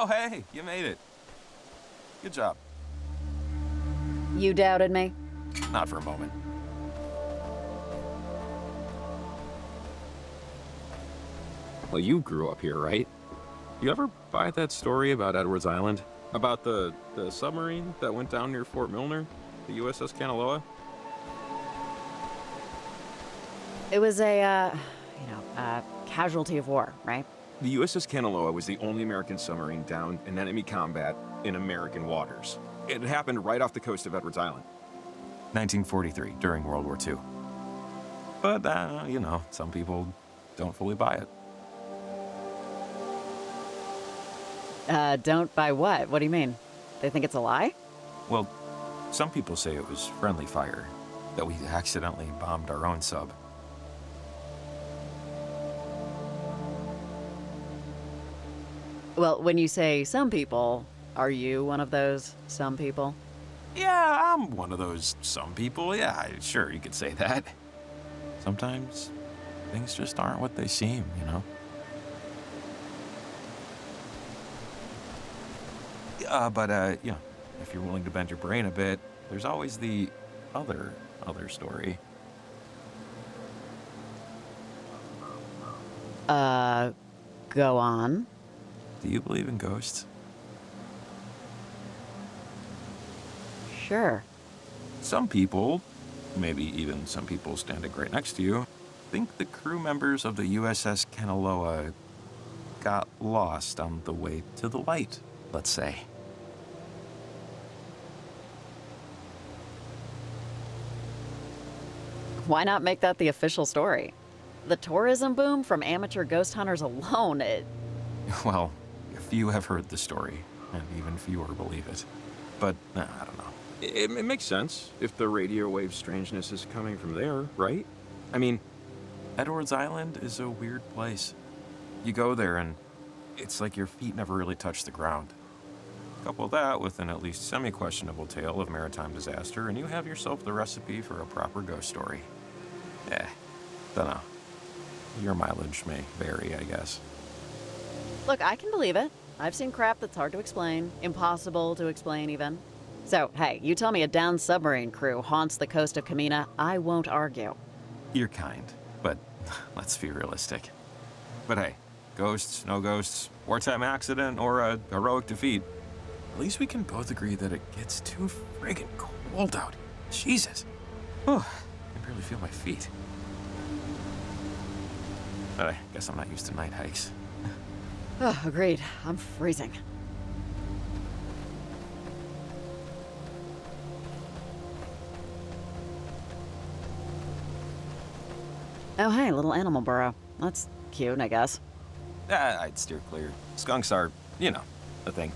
Oh, hey, you made it. Good job. You doubted me? Not for a moment. Well, you grew up here, right? You ever buy that story about Edwards Island? About the submarine that went down near Fort Milner? The USS Kanaloa? It was a, casualty of war, right? The USS Kanaloa was the only American submarine down in enemy combat in American waters. It happened right off the coast of Edwards Island. 1943, during World War II. But, some people don't fully buy it. Don't buy what? What do you mean? They think it's a lie? Well, some people say it was friendly fire, that we accidentally bombed our own sub. Well, when you say some people, are you one of those some people? Yeah, I'm one of those some people. Yeah, sure, you could say that. sometimes things just aren't what they seem, you know? You know, if you're willing to bend your brain a bit, there's always the other story. Go on. Do you believe in ghosts? Sure. Some people, maybe even some people standing right next to you, think the crew members of the USS Kanaloa got lost on the way to the light, let's say. Why not make that the official story? The tourism boom from amateur ghost hunters alone, Well, few have heard the story, and even fewer believe it. But, I don't know. It makes sense if the radio wave strangeness is coming from there, right? I mean, Edwards Island is a weird place. You go there and it's like your feet never really touch the ground. Couple that with an at least semi-questionable tale of maritime disaster, and you have yourself the recipe for a proper ghost story. Dunno. Your mileage may vary, I guess. Look, I can believe it. I've seen crap that's hard to explain, impossible to explain even. So, hey, you tell me a downed submarine crew haunts the coast of Camena, I won't argue. You're kind, but let's be realistic. But hey, ghosts, no ghosts, wartime accident, or a heroic defeat, at least we can both agree that it gets too friggin' cold out. Jesus. Whew, I can barely feel my feet. But I guess I'm not used to night hikes. Oh, agreed. I'm freezing. Oh, hey, little animal burrow. That's cute, I guess. I'd steer clear. Skunks are, you know, a thing.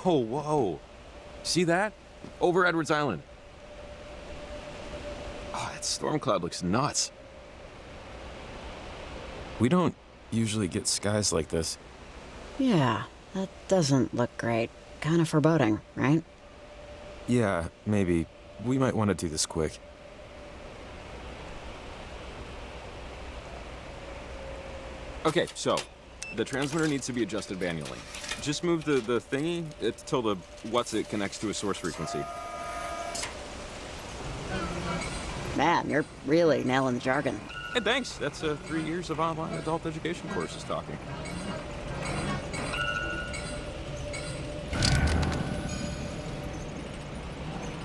oh, whoa. See that? Over Edwards Island. Oh, that storm cloud looks nuts. We don't usually get skies like this. Yeah, that doesn't look great. Kind of foreboding, right? Yeah, maybe. We might want to do this quick. Okay, so the transmitter needs to be adjusted manually. Just move the thingy till the what's-it connects to a source frequency. Man, you're really nailing the jargon. Hey, thanks. That's 3 years of online adult education courses talking.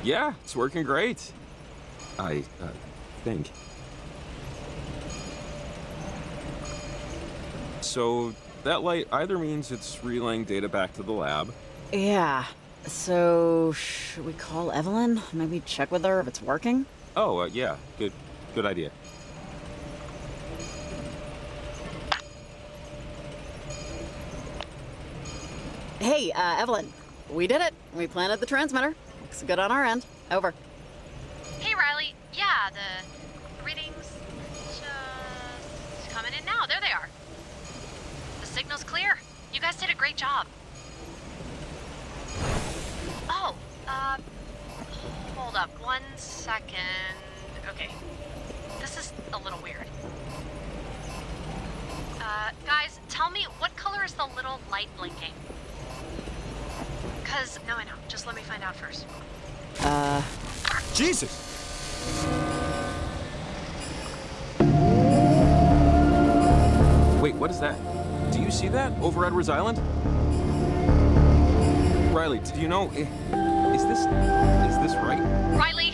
Yeah, it's working great. I think. So that light either means it's relaying data back to the lab. Yeah. So, should we call Evelyn? Maybe check with her if it's working? Oh, yeah. Good idea. Hey, Evelyn. We did it. We planted the transmitter. Looks good on our end. Over. Hey, Riley. Yeah, the readings just coming in now. There they are. The signal's clear. You guys did a great job. Oh, hold up 1 second. Okay, this is a little weird. Guys, tell me, what color is the little light blinking? No, I know. Just let me find out first. Jesus! Wait, what is that? Do you see that over Edwards Island? Riley, do you know, is this right? Riley,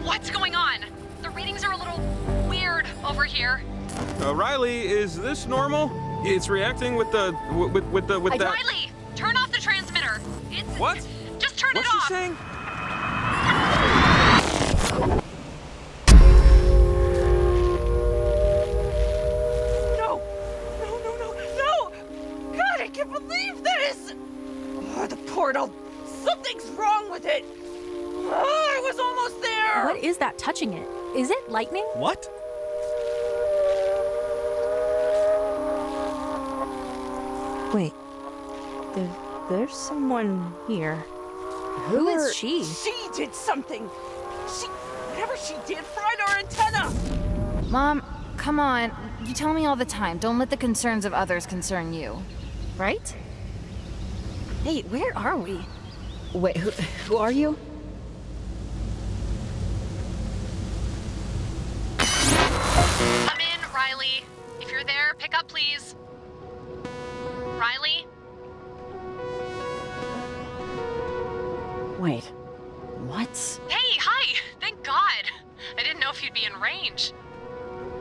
what's going on? The readings are a little weird over here. Riley, is this normal? It's reacting with that. Riley, turn off the transmitter. What? Just turn What's it off. What's she saying? No! God, I can't believe this! Oh, the portal. Something's wrong with it. Oh, I was almost there. What is that touching it? Is it lightning? What? There's someone here. Who is she? She did something! Whatever she did fried our antenna! Mom, come on. You tell me all the time. Don't let the concerns of others concern you. Right? Hey, where are we? Wait, who are you? Come in, Riley. If you're there, pick up, please. Riley? Wait, what? Hey, hi! Thank God! I didn't know if you'd be in range.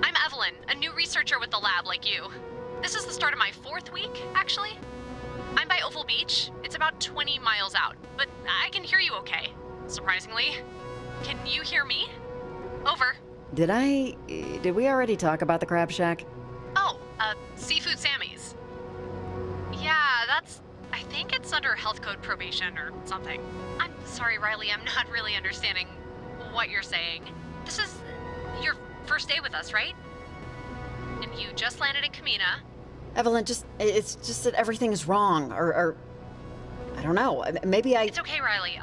I'm Evelyn, a new researcher with the lab like you. This is the start of my 4th week, actually. I'm by Oval Beach. It's about 20 miles out, but I can hear you okay, surprisingly. Can you hear me? Over. Did we already talk about the crab shack? Oh, Seafood Sammy's. Yeah, I think it's under health code probation or something. I'm sorry, Riley, I'm not really understanding what you're saying. This is your first day with us, right? And you just landed in Camena. Evelyn, it's just that everything's wrong, or I don't know, maybe It's okay, Riley,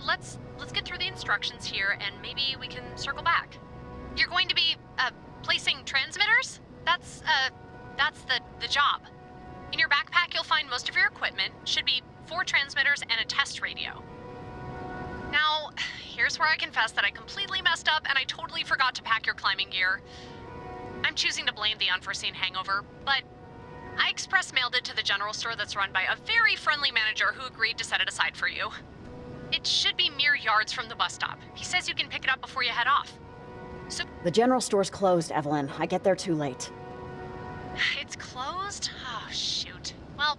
let's get through the instructions here and maybe we can circle back. You're going to be, placing transmitters? That's the job. In your backpack, you'll find most of your equipment. Should be 4 transmitters and a test radio. Now, here's where I confess that I completely messed up and I totally forgot to pack your climbing gear. I'm choosing to blame the unforeseen hangover, but I express mailed it to the general store that's run by a very friendly manager who agreed to set it aside for you. It should be mere yards from the bus stop. He says you can pick it up before you head off. So The general store's closed, Evelyn. I get there too late. it's closed? Oh, shoot. Well,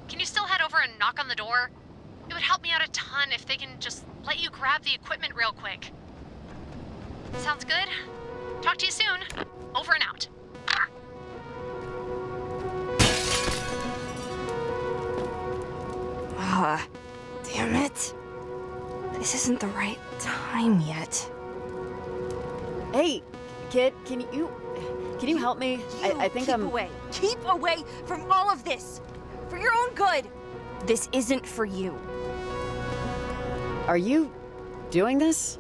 can you still head over and knock on the door? It would help me out a ton if they can just let you grab the equipment real quick. Sounds good? Talk to you soon. Over and out. Ah, damn it. This isn't the right time yet. Hey, kid, can you help me? I think Keep away. Keep away from all of this. For your own good. This isn't for you. Are you doing this?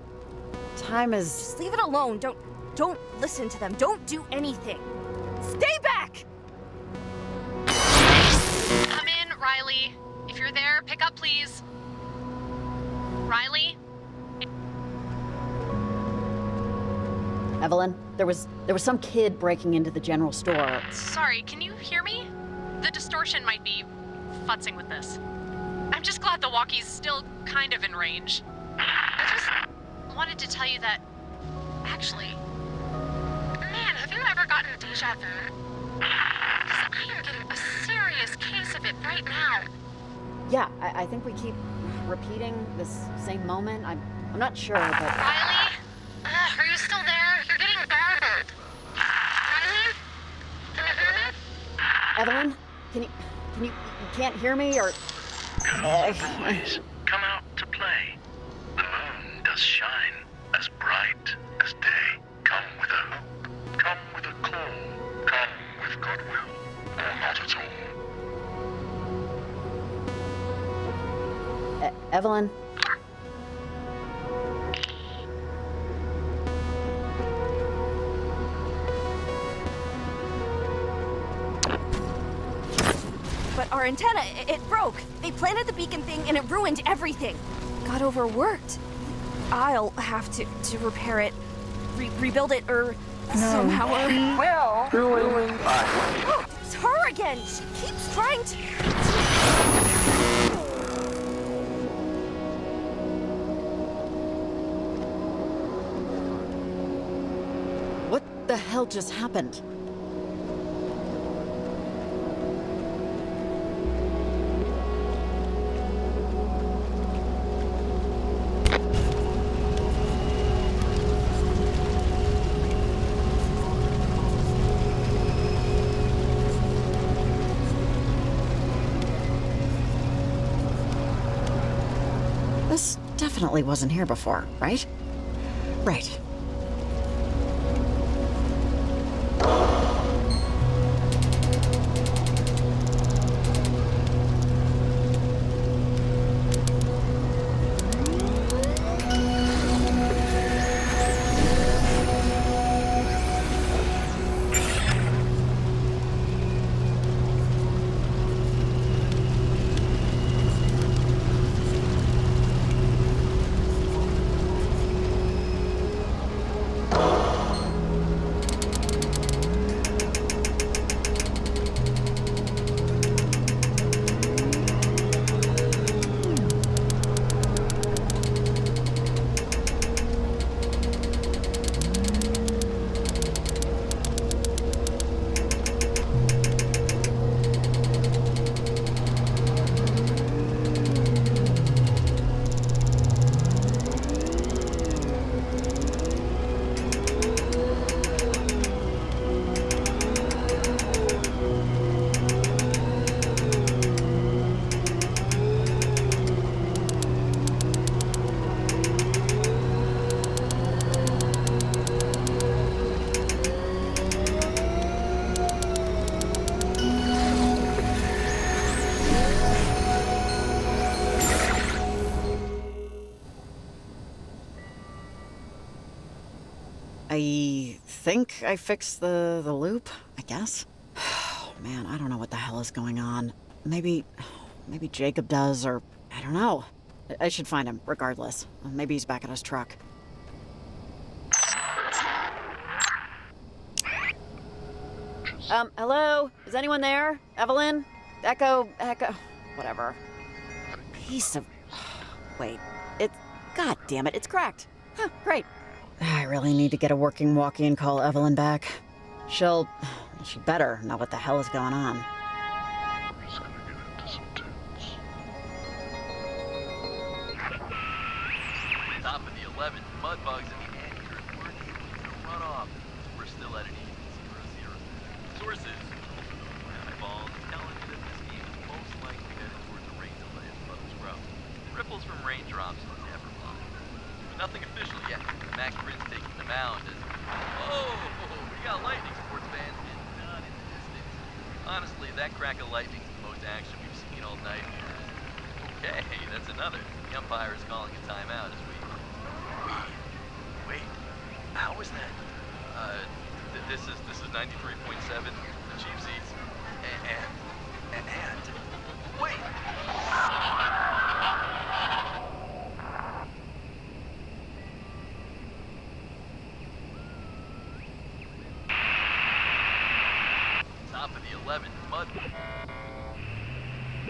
Time is... Just leave it alone. Don't listen to them. Don't do anything. Stay back! Come in, Riley. If you're there, pick up, please. Riley? Evelyn, there was some kid breaking into the general store. Sorry, can you hear me? The distortion might be futzing with this. I'm just glad the walkie's still kind of in range. I just wanted to tell you that, actually, man, have you ever gotten deja vu? 'Cause I am getting a serious case of it right now. Yeah, I think we keep repeating this same moment. I'm not sure, but... Riley? Are you still there? You're getting garbled. Riley? Can you hear me? Evelyn, you can't hear me, or... Come on, boys. Come out to play. The moon does shine as bright as day. Come with a hope. Come with a call. Come with goodwill. Or not at all. Evelyn? But our antenna, it broke. They planted the beacon thing and it ruined everything. Got overworked. I'll have to repair it, rebuild it, or somehow. Well, ruined. Oh, it's her again. She keeps trying to. What the hell just happened? This definitely wasn't here before, right? Right. I think I fixed the loop, I guess. Man, I don't know what the hell is going on. Maybe Jacob does, or I don't know. I should find him, regardless. Maybe he's back at his truck. Hello? Is anyone there? Evelyn? Echo, whatever. Piece of... Wait, God damn it, it's cracked. Huh, great. I really need to get a working walkie and call Evelyn back. She better know what the hell is going on. I'm just gonna get into some tunes. Top of the 11th, mudbugs in the anchor weren't able to run off. We're still at an even 0-0. Sources eyeballs telling me that this game is most likely headed towards a rain delay as puddles grow. Ripples from raindrops never lie. But nothing official yet. Mac Grin's taking the mound as whoa, we got lightning, sports fans, and not in the distance. Honestly, that crack of lightning's the most action we've seen all night. Okay, that's another. The umpire is calling a timeout as we wait. How is that? This is 93.7, the Chief seats, and wait. Top of the 11th, mud.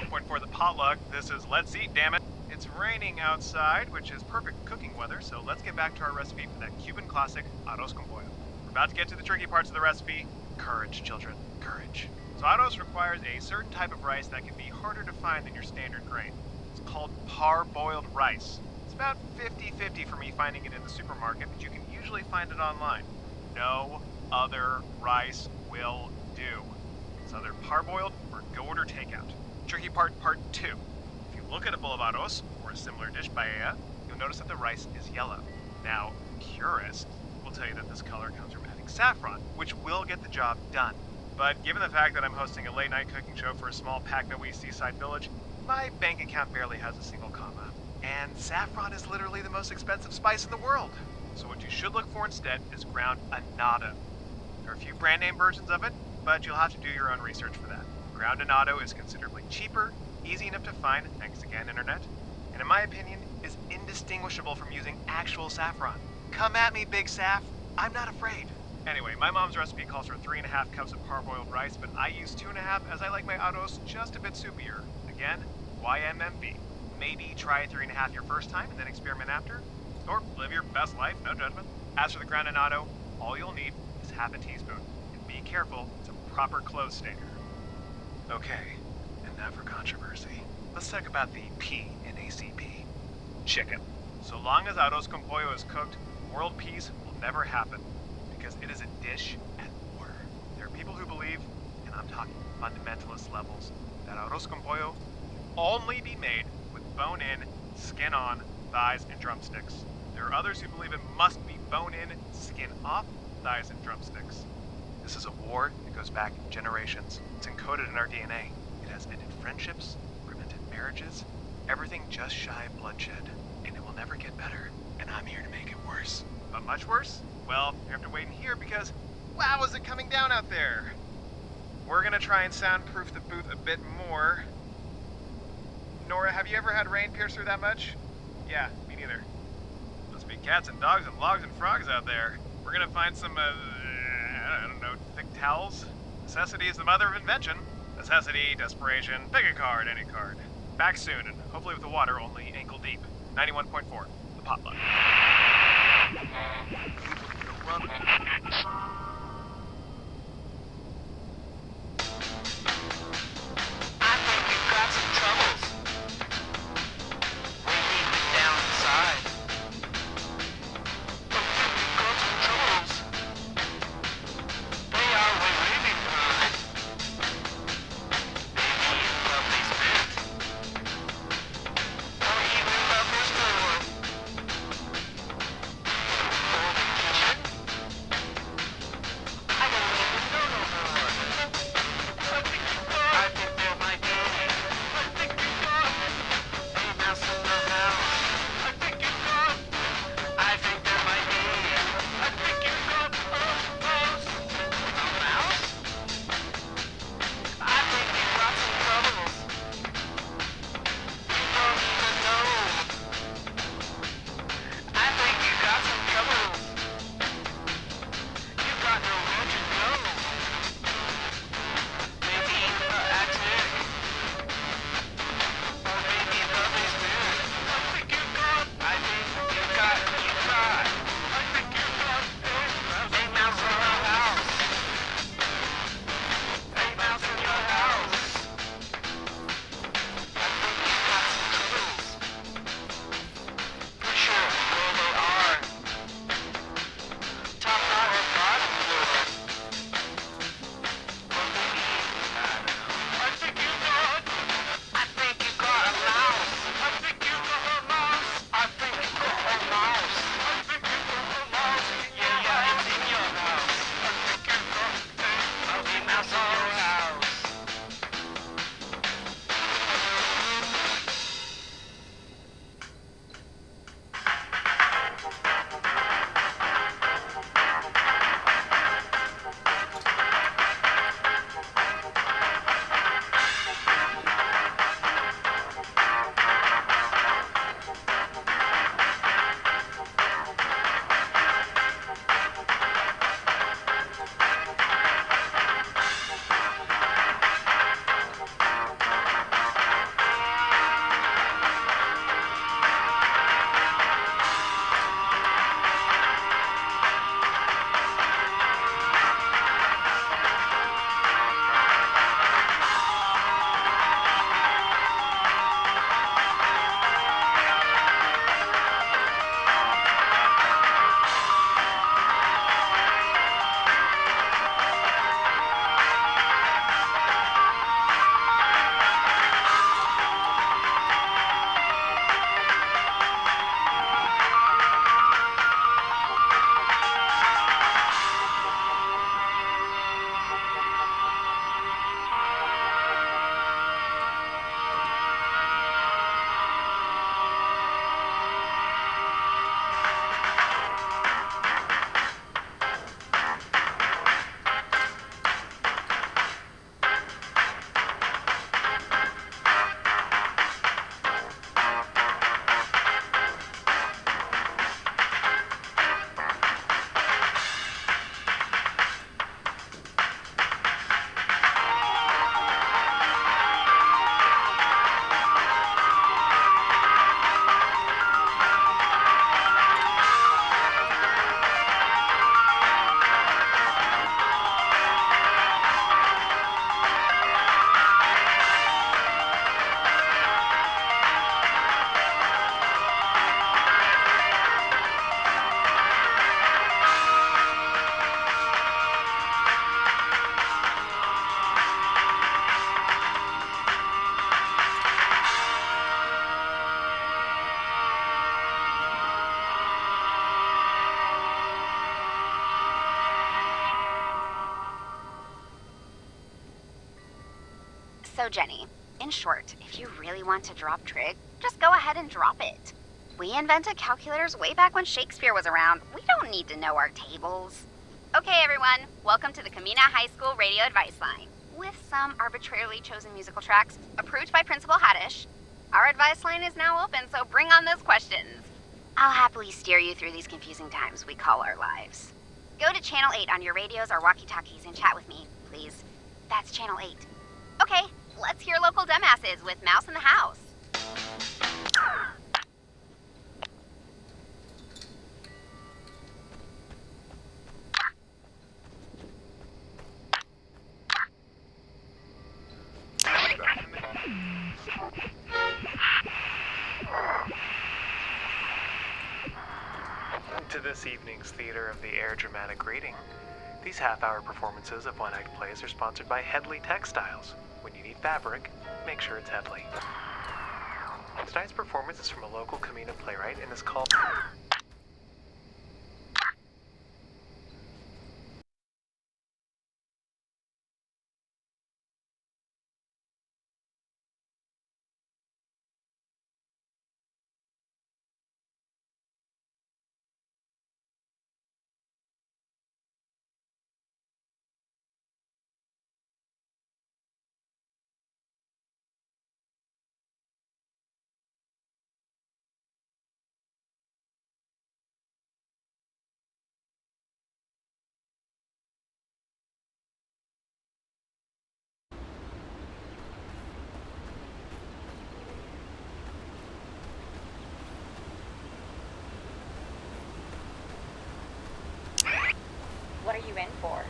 Point for the potluck. This is Let's Eat, damn it. It's raining outside, which is perfect cooking weather, so let's get back to our recipe for that Cuban classic, arroz con pollo. We're about to get to the tricky parts of the recipe. Courage, children, courage. So arroz requires a certain type of rice that can be harder to find than your standard grain. It's called parboiled rice. It's about 50-50 for me finding it in the supermarket, but you can usually find it online. No other rice will do. It's either parboiled or go order takeout. Tricky part 2. If you look at a bowl of arroz, or a similar dish, paella, you'll notice that the rice is yellow. Now, purists will tell you that this color comes from adding saffron, which will get the job done. But given the fact that I'm hosting a late-night cooking show for a small Packnoe seaside village, my bank account barely has a single comma. And saffron is literally the most expensive spice in the world. So what you should look for instead is ground annatto. There are a few brand name versions of it, but you'll have to do your own research for that. Ground annatto is considerably cheaper, easy enough to find, thanks again, internet, and in my opinion, is indistinguishable from using actual saffron. Come at me, Big Saff. I'm not afraid. Anyway, my mom's recipe calls for 3.5 cups of parboiled rice, but I use 2.5 as I like my arroz just a bit soupier. Again, YMMB. Maybe try 3.5 your first time and then experiment after. Or live your best life, no judgment. As for the ground annatto, all you'll need is half a teaspoon. And be careful, it's a proper clothes stainer. Okay, and now for controversy. Let's talk about the P in ACP. Chicken. So long as arroz con pollo is cooked, world peace will never happen, because it is a dish at war. There are people who believe, and I'm talking fundamentalist levels, that arroz con pollo can only be made with bone-in, skin-on, thighs and drumsticks. There are others who believe it must be bone-in, skin-off, thighs and drumsticks. This is a war that goes back generations. It's encoded in our DNA. It has ended friendships, prevented marriages, everything just shy of bloodshed. And it will never get better, and I'm here to make it worse. But much worse? Well, you have to wait in here because, wow, is it coming down out there? We're gonna try and soundproof the booth a bit more. Nora, have you ever had rain pierce through that much? Yeah, me neither. Must be cats and dogs and logs and frogs out there. We're gonna find some, I don't know, thick towels? Necessity is the mother of invention. Necessity, desperation, pick a card, any card. Back soon, and hopefully with the water only ankle deep. 91.4, the potluck. I think we've got some troubles. We need them down inside. I think we've got some troubles. Where are we leaving behind? Maybe in lovely spirit. Or even lovely store. Or the kitchen. So, Jenny, in short, if you really want to drop trig, just go ahead and drop it. We invented calculators way back when Shakespeare was around. We don't need to know our tables. Okay, everyone, welcome to the Camena High School Radio Advice Line. With some arbitrarily chosen musical tracks, approved by Principal Haddish. Our advice line is now open, so bring on those questions. I'll happily steer you through these confusing times we call our lives. Go to Channel 8 on your radios or walkie-talkies and chat with me, please. That's Channel 8. Okay, let's hear local dumbasses with Mouse in the House. To this evening's Theater of the Air dramatic reading. These half-hour performances of one-act plays are sponsored by Headley Textiles. When you need fabric, make sure it's Headley. Tonight's performance is from a local Camena playwright and is called... What are you in for?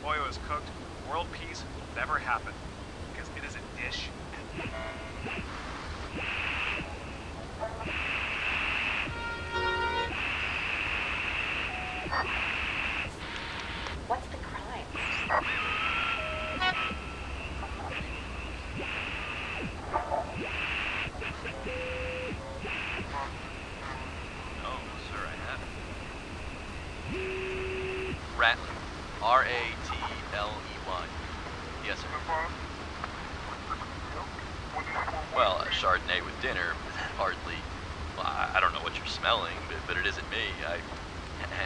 Boy was cooked, world peace will never happen, because it is a dish. What's the crime? Ratley. R-A-T-L-E-Y. Yes, sir. Well, a Chardonnay with dinner, hardly. Well, I don't know what you're smelling, but it isn't me.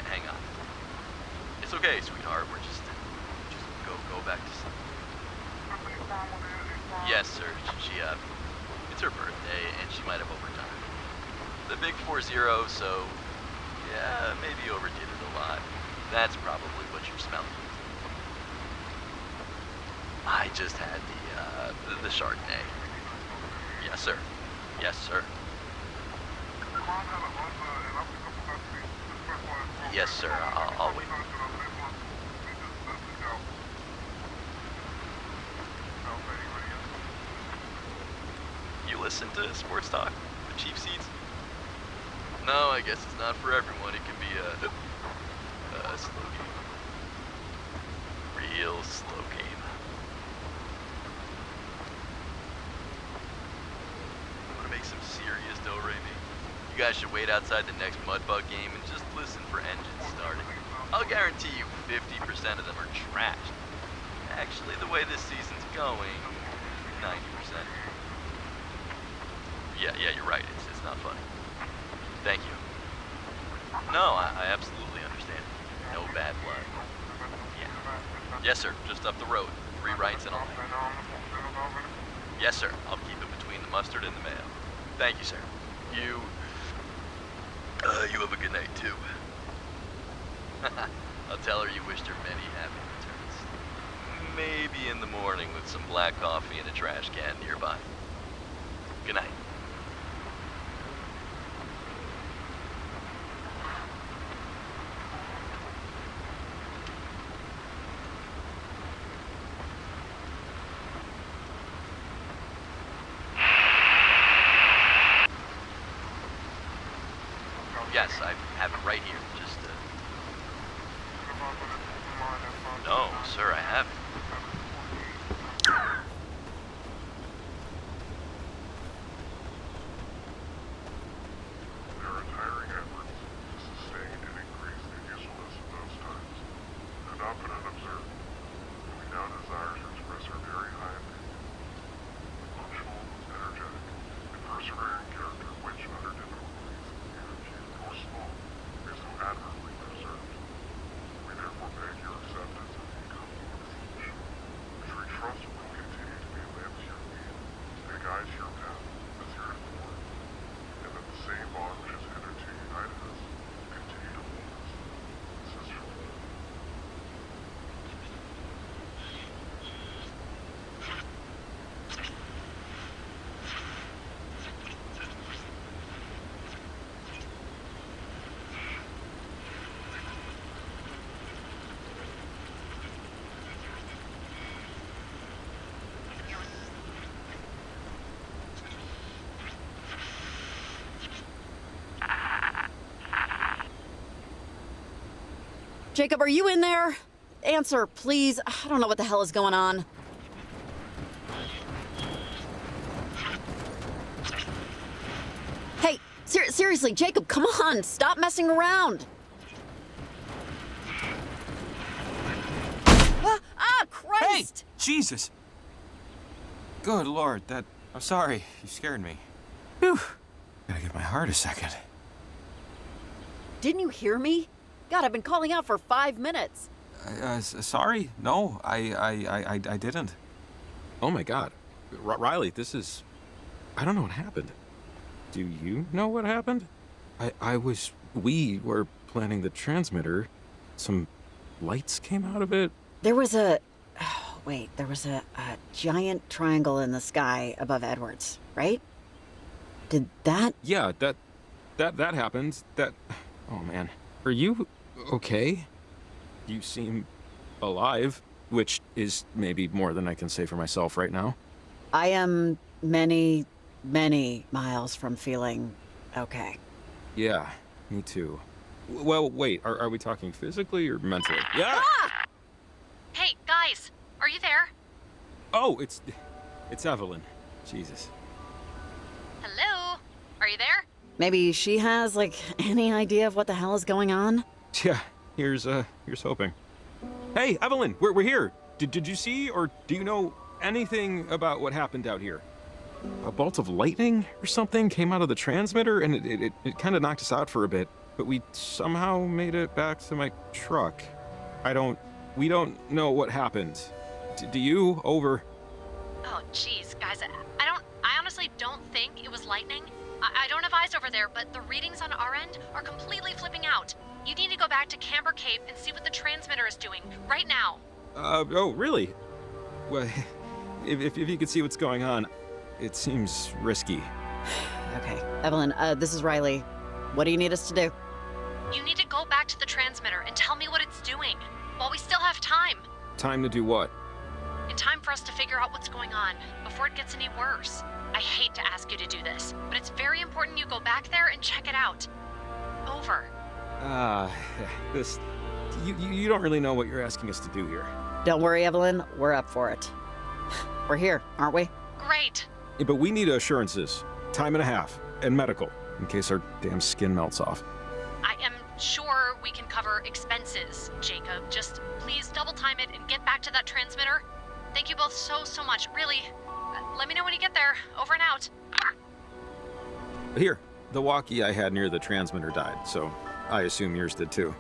Hang on. It's okay, sweetheart. We're just go back to sleep. Yes, sir. It's her birthday, and she might have overtime. The big 4-0, so yeah, maybe overdid it a lot. That's probably what you're smelling. I just had the Chardonnay. Yes, sir. Yes, sir. Yes, sir. I'll wait. You listen to Sports Talk with cheap seats? No, I guess it's not for everyone. It can be a slow game. Real slow game. I'm gonna make some serious do-re-mi. You guys should wait outside the next Mudbug game and just listen for engines starting. I'll guarantee you 50% of them are trashed. Actually, the way this season's going, 90%. Yeah, you're right. It's not funny. Thank you. No, I absolutely understand. No bad blood. Yeah. Yes, sir. Just up the road. 3 rights and a left. Yes, sir. I'll keep it between the mustard and the mayo. Thank you, sir. You have a good night, too. I'll tell her you wished her many happy returns. Maybe in the morning with some black coffee and a trash can nearby. Good night. Yes, I have it right here. Just, No, sir, I haven't. There are tiring efforts to sustain and increase Jacob, are you in there? Answer, please. I don't know what the hell is going on. Hey, seriously, Jacob, come on. Stop messing around. Christ! Hey, Jesus. Good Lord, I'm sorry. You scared me. Whew. Gotta give my heart a second. Didn't you hear me? God, I've been calling out for 5 minutes. Sorry? No, I didn't. Oh my God. Riley, I don't know what happened. Do you know what happened? We were planning the transmitter. Some lights came out of it. There was a giant triangle in the sky above Edwards, right? Did that? Yeah, that happened. Oh man. Are you okay? You seem alive, which is maybe more than I can say for myself right now. I am many, many miles from feeling okay. Yeah, me too. Well, wait, are we talking physically or mentally? Yeah! Ah! Hey, guys, are you there? Oh, it's Evelyn. Jesus. Hello? Are you there? Maybe she has, any idea of what the hell is going on? Yeah, here's hoping. Hey, Evelyn, we're here. Did you see or do you know anything about what happened out here? A bolt of lightning or something came out of the transmitter and it kind of knocked us out for a bit, but we somehow made it back to my truck. We don't know what happened. Do you? Over. Oh, jeez, guys, I honestly don't think it was lightning. I don't have eyes over there, but the readings on our end are completely flipping out. You need to go back to Camber Cave and see what the transmitter is doing, right now. Oh, really? Well, if you could see what's going on, it seems risky. Okay, Evelyn, this is Riley. What do you need us to do? You need to go back to the transmitter and tell me what it's doing, while we still have time. Time to do what? In time for us to figure out what's going on, before it gets any worse. I hate to ask you to do this, but it's very important you go back there and check it out. Over. You don't really know what you're asking us to do here. Don't worry, Evelyn. We're up for it. We're here, aren't we? Great. Yeah, but we need assurances. Time and a half. And medical, in case our damn skin melts off. I am sure we can cover expenses, Jacob. Just please double time it and get back to that transmitter. Thank you both so much. Really. Let me know when you get there. Over and out. Here, the walkie I had near the transmitter died, so I assume yours did too.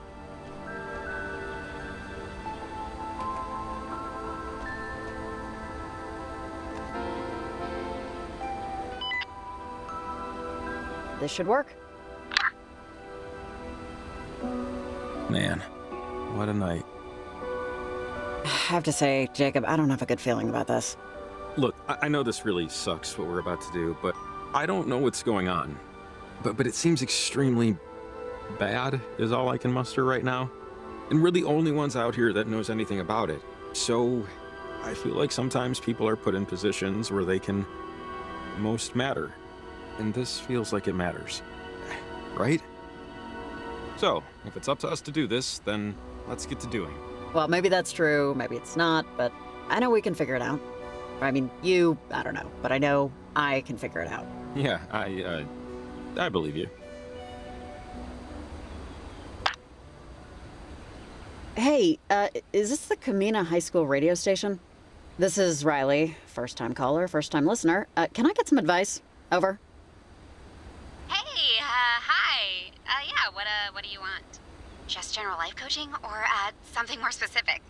This should work. Man, what a night. I have to say, Jacob, I don't have a good feeling about this. Look, I know this really sucks what we're about to do, but I don't know what's going on. But it seems extremely bad is all I can muster right now. And we're the only ones out here that knows anything about it. So I feel like sometimes people are put in positions where they can most matter. And this feels like it matters. Right? So, if it's up to us to do this, then let's get to doing. Well, maybe that's true, maybe it's not, but I know we can figure it out. I mean, I don't know, but I know I can figure it out. Yeah, I believe you. Hey, is this the Camena High School radio station? This is Riley, first-time caller, first-time listener. Can I get some advice? Over. Hey, hi. Yeah, what do you want? Just general life coaching or, something more specific?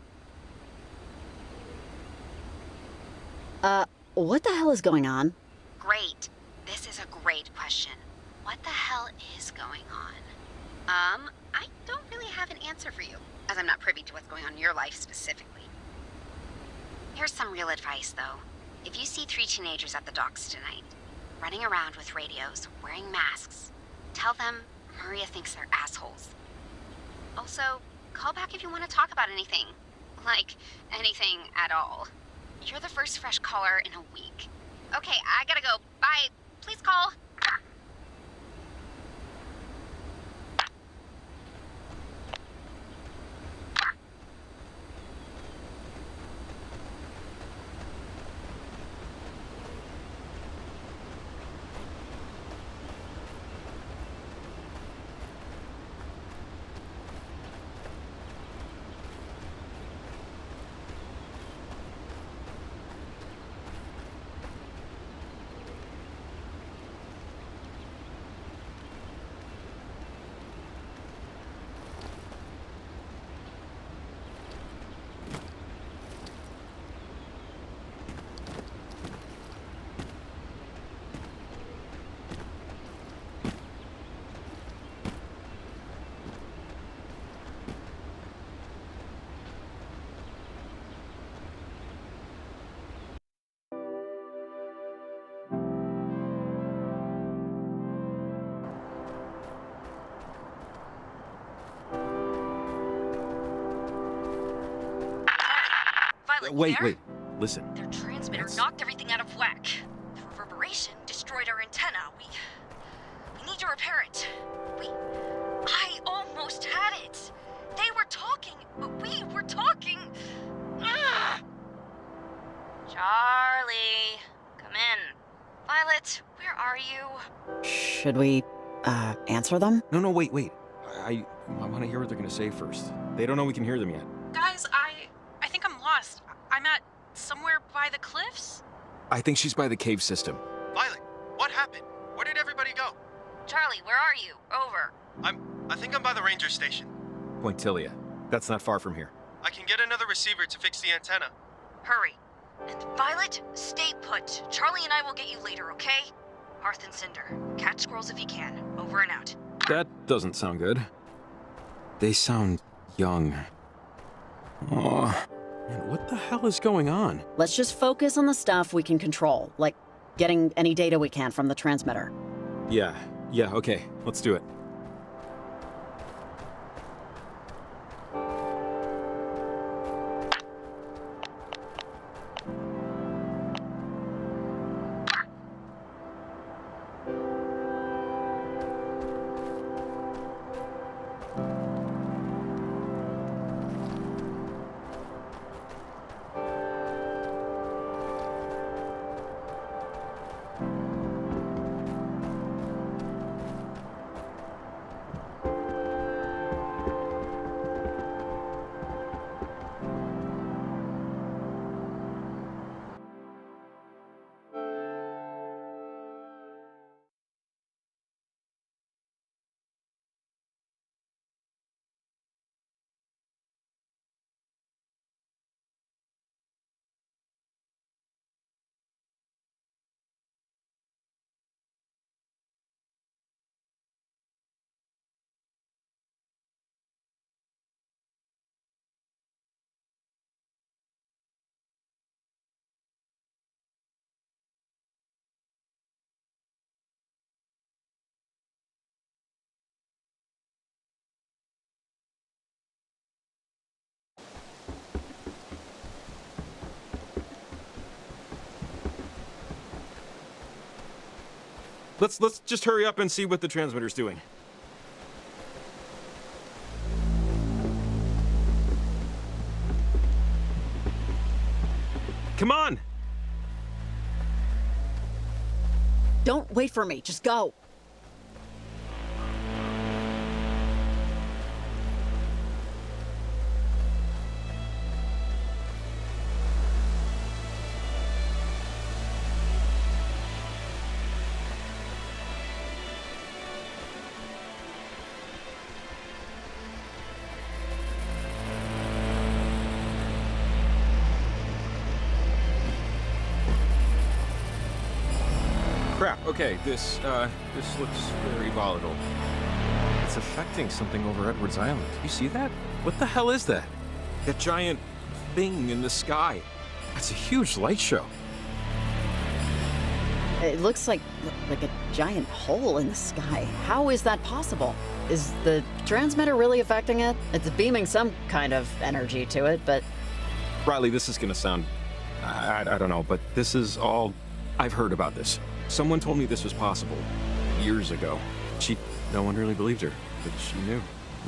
What the hell is going on? Great. This is a great question. What the hell is going on? I don't really have an answer for you, as I'm not privy to what's going on in your life specifically. Here's some real advice, though. If you see 3 teenagers at the docks tonight, running around with radios, wearing masks, tell them Maria thinks they're assholes. Also, call back if you want to talk about anything. Like, anything at all. You're the first fresh caller in a week. Okay, I gotta go. Bye. Please call. Violet, Wait, there? wait. Listen. Their transmitter knocked everything out of whack. The reverberation destroyed our antenna. We need to repair it. I almost had it. They were talking. We were talking. Ugh. Charlie, come in. Violet, where are you? Should we, answer them? No, wait. I want to hear what they're going to say first. They don't know we can hear them yet. Guys, I think I'm lost. I'm at somewhere by the cliffs? I think she's by the cave system. Violet, what happened? Where did everybody go? Charlie, where are you? Over. I think I'm by the ranger station. Point Tillia. That's not far from here. I can get another receiver to fix the antenna. Hurry. And Violet, stay put. Charlie and I will get you later, okay? Hearth and Cinder. Catch squirrels if you can. Over and out. That doesn't sound good. They sound young. Oh, man, what the hell is going on? Let's just focus on the stuff we can control, like getting any data we can from the transmitter. Yeah, okay. Let's do it. Let's just hurry up and see what the transmitter's doing. Come on! Don't wait for me, just go. Crap, okay, this looks very volatile. It's affecting something over Edwards Island. You see that? What the hell is that? That giant thing in the sky. That's a huge light show. It looks like a giant hole in the sky. How is that possible? Is the transmitter really affecting it? It's beaming some kind of energy to it, but... Riley, this is gonna sound... I don't know, but this is all... I've heard about this. Someone told me this was possible years ago. No one really believed her, but she knew.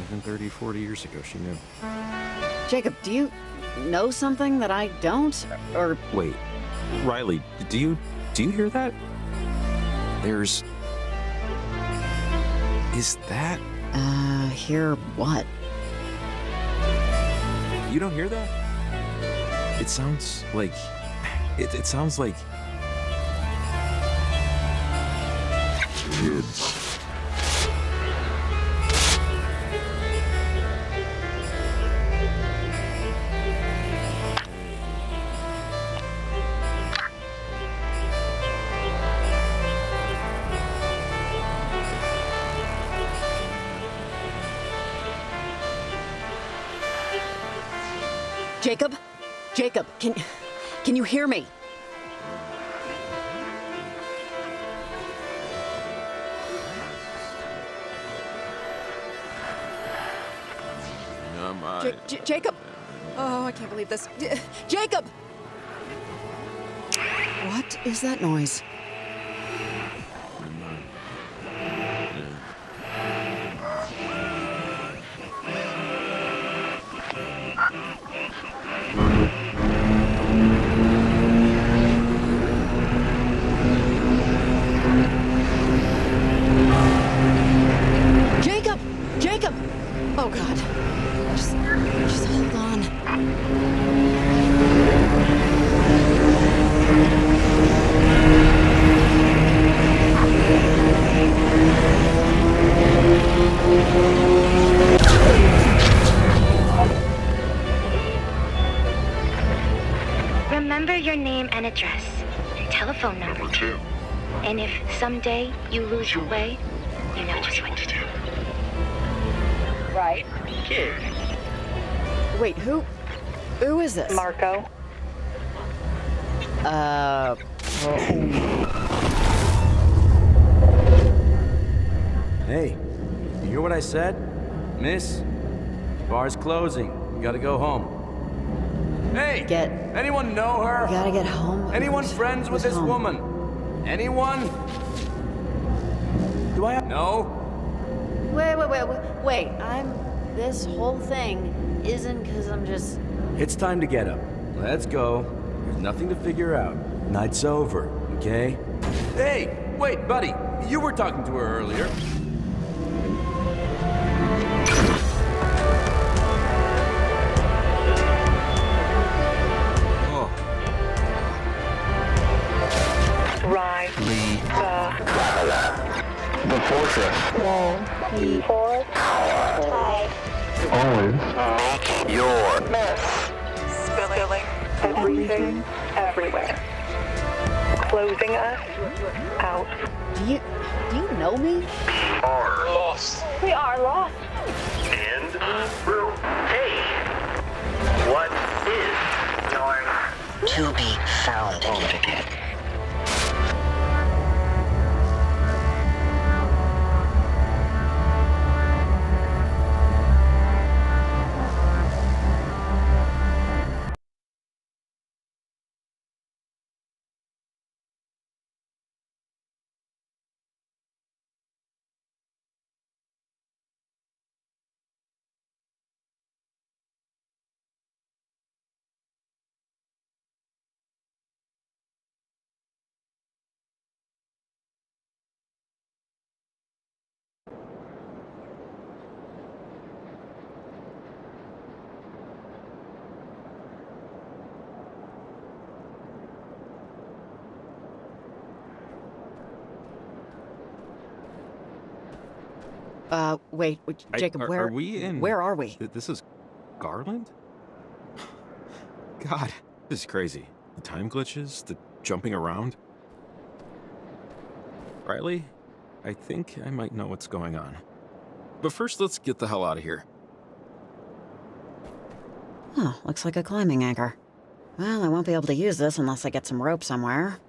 Even 30, 40 years ago, she knew. Jacob, do you know something that I don't? Or... Wait, Riley, do you hear that? There's... Is that... hear what? You don't hear that? It sounds like... It sounds like... Kids. Jacob, can you hear me? Jacob! Oh, I can't believe this. Jacob! What is that noise? Jacob! Jacob! Oh, God. Just hold on. Remember your name and address, and telephone number. Number 2. And if someday you lose your way, you know just what to do. Right. Kid. Wait, who is this? Marco. Hey, you hear what I said? Miss, bar's closing. You gotta go home. Hey! Anyone know her? You gotta get home. Anyone friends with this woman? Anyone? Do I have... No? Wait. This whole thing isn't because I'm just... It's time to get up. Let's go. There's nothing to figure out. Night's over, okay? Hey! Wait, buddy. You were talking to her earlier. Riley. The fortress. Always Make your mess. Spilling everything everywhere. Closing us out. Do you know me? are lost. We are lost. And through. Hey, what is your To be found certificate. Wait, Jacob, are we in... Where are we? This is Garland? God, this is crazy. The time glitches, the jumping around. Riley, I think I might know what's going on. But first, let's get the hell out of here. Oh, looks like a climbing anchor. Well, I won't be able to use this unless I get some rope somewhere.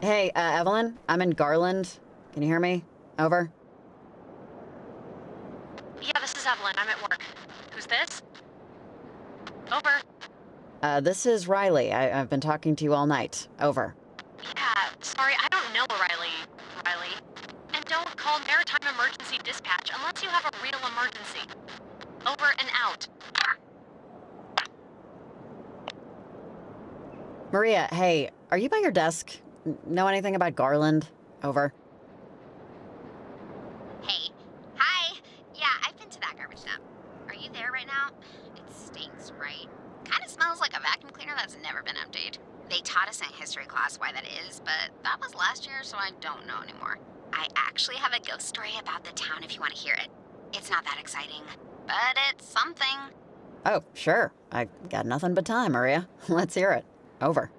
Hey, Evelyn, I'm in Garland. Can you hear me? Over. Yeah, this is Evelyn. I'm at work. Who's this? Over. This is Riley. I've been talking to you all night. Over. Yeah, sorry, I don't know Riley. And don't call Maritime Emergency Dispatch unless you have a real emergency. Over and out. Maria, hey, are you by your desk? Know anything about Garland? Over. Hey. Hi. Yeah, I've been to that garbage dump. Are you there right now? It stinks, right? Kind of smells like a vacuum cleaner that's never been emptied. They taught us in history class why that is, but that was last year, so I don't know anymore. I actually have a ghost story about the town if you want to hear it. It's not that exciting, but it's something. Oh, sure. I got nothing but time, Maria. Let's hear it. Over.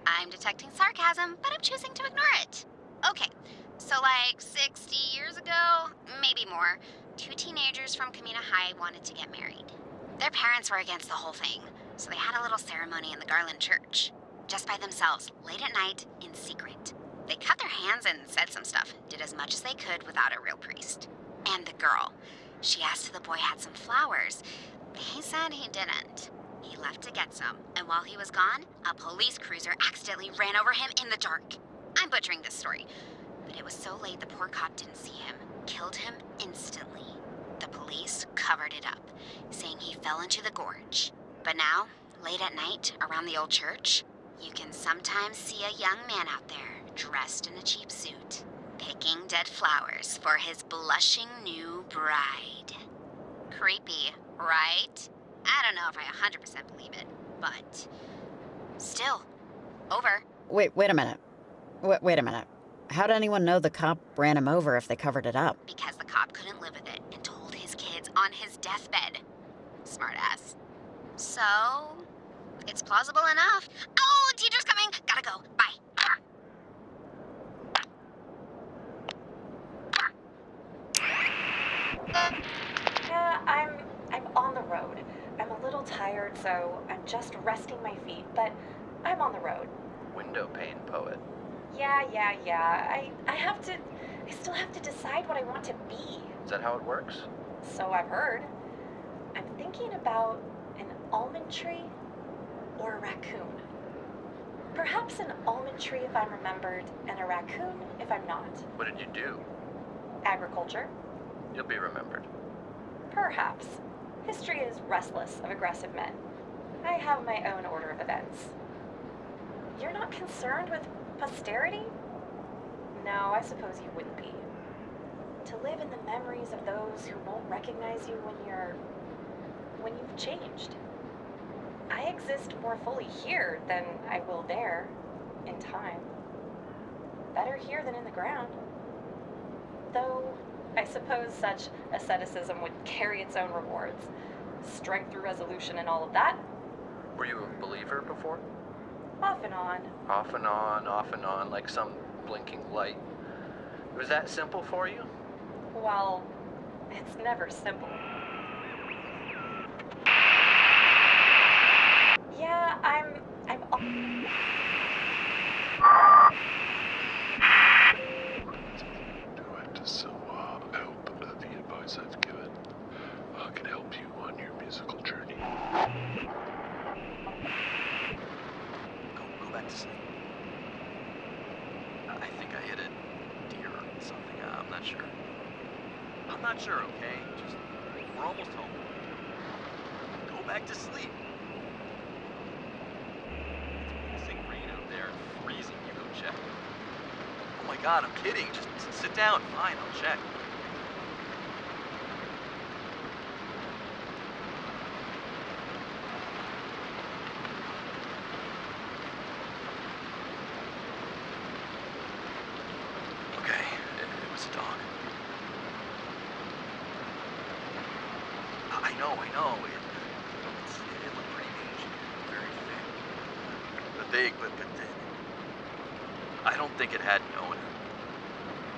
I'm detecting sarcasm, but I'm choosing to ignore it. Okay, so like 60 years ago, maybe more, 2 teenagers from Camena High wanted to get married. Their parents were against the whole thing, so they had a little ceremony in the Garland church. Just by themselves, late at night, in secret. They cut their hands and said some stuff, did as much as they could without a real priest. And the girl, She asked if the boy had some flowers. He said he didn't. He left to get some, and while he was gone, a police cruiser accidentally ran over him in the dark. I'm butchering this story, but it was so late the poor cop didn't see him. Killed him instantly. The police covered it up, saying he fell into the gorge. But now, late at night, around the old church, you can sometimes see a young man out there, dressed in a cheap suit, picking dead flowers for his blushing new bride. Creepy, right? I don't know if I 100% believe it, but still, over. Wait a minute. Wait a minute. How'd anyone know the cop ran him over if they covered it up? Because the cop couldn't live with it and told his kids on his deathbed. Smartass. So, it's plausible enough. Oh, teacher's coming. Gotta go. Bye. Yeah, I'm on the road. I'm a little tired, so I'm just resting my feet, but I'm on the road. Window pane poet. Yeah. I still have to decide what I want to be. Is that how it works? So I've heard. I'm thinking about an almond tree or a raccoon. Perhaps an almond tree if I'm remembered, and a raccoon if I'm not. What did you do? Agriculture? You'll be remembered. Perhaps. History is restless of aggressive men. I have my own order of events. You're not concerned with posterity? No, I suppose you wouldn't be. To live in the memories of those who won't recognize you when you've changed. I exist more fully here than I will there, in time. Better here than in the ground. Though, I suppose such asceticism would carry its own rewards. Strength through resolution and all of that. Were you a believer before? Off and on. Off and on, like some blinking light. Was that simple for you? Well, it's never simple. Yeah, I'm So, I hope the advice I've given can help you on your musical journey. Go back to sleep. I think I hit a deer or something. I'm not sure. Okay? Just, we're almost home. Go back to sleep. It's pissing rain out there and freezing. You go check. Oh my god, I'm kidding. Just sit down. Fine, I'll check. Okay, it was a dog. I know. It looked pretty mangy, very thick. Big, but I don't think it had no owner.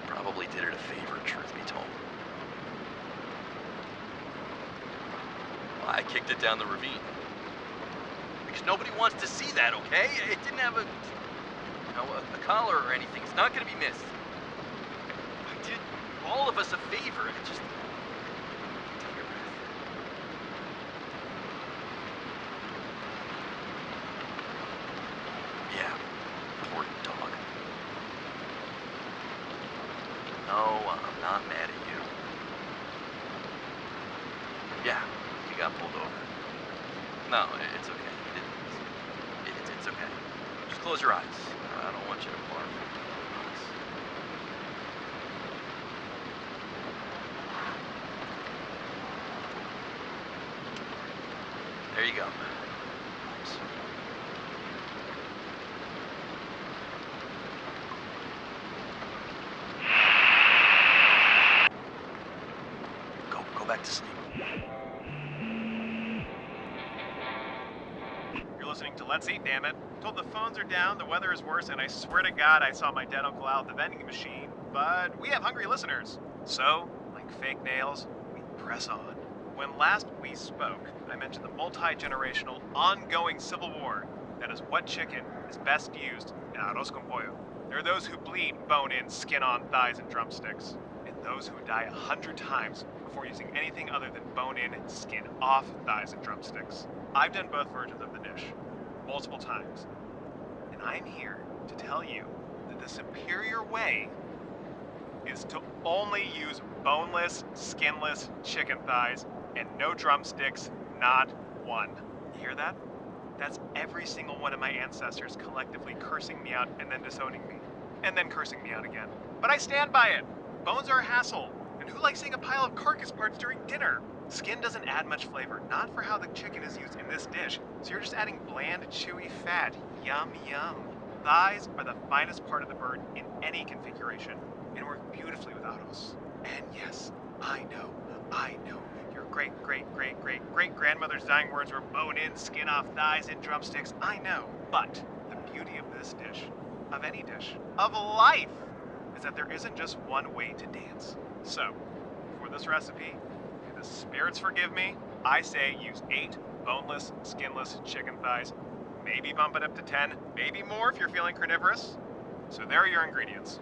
Probably did it a favor, truth be told. I kicked it down the ravine. Because nobody wants to see that, okay? It didn't have a collar or anything. It's not gonna be missed. I did all of us a favor. It just... Take a breath. Yeah, poor dog. No, I'm not mad at you. Yeah, he got pulled over. No, it's okay. It's okay. Just close your eyes. I don't want you to barf. Please. There you go. Oops. Go back to sleep. You're listening to Let's Eat, damn it. Told the phones are down, the weather is worse, and I swear to God I saw my dead uncle out at the vending machine. But we have hungry listeners. So, like fake nails, we press on. When last we spoke, I mentioned the multi-generational, ongoing civil war that is what chicken is best used in arroz con pollo. There are those who bleed bone in, skin on thighs, and drumsticks. And those who die 100 times before using anything other than bone-in, skin-off thighs and drumsticks. I've done both versions of the dish, multiple times. And I'm here to tell you that the superior way is to only use boneless, skinless chicken thighs and no drumsticks, not one. You hear that? That's every single one of my ancestors collectively cursing me out and then disowning me. And then cursing me out again. But I stand by it. Bones are a hassle. And who likes seeing a pile of carcass parts during dinner? Skin doesn't add much flavor, not for how the chicken is used in this dish. So you're just adding bland, chewy fat. Yum, yum. Thighs are the finest part of the bird in any configuration and work beautifully with autos. And yes, I know. Your great-great-great-great-great-grandmother's dying words were bone-in, skin-off thighs and drumsticks. I know. But the beauty of this dish, of any dish, of life, is that there isn't just one way to dance. So, for this recipe, and the spirits forgive me, I say use 8 boneless, skinless chicken thighs. Maybe bump it up to 10, maybe more if you're feeling carnivorous. So there are your ingredients.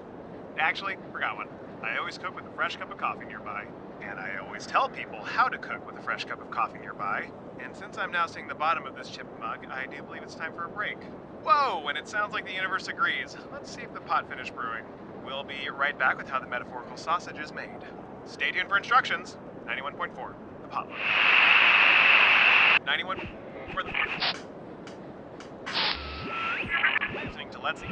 Actually, forgot one. I always cook with a fresh cup of coffee nearby. And I always tell people how to cook with a fresh cup of coffee nearby. And since I'm now seeing the bottom of this chipped mug, I do believe it's time for a break. Whoa, and it sounds like the universe agrees. Let's see if the pot finished brewing. We'll be right back with how the metaphorical sausage is made. Stay tuned for instructions. 91.4, the pot. 91 for the... Listening to Let's Eat.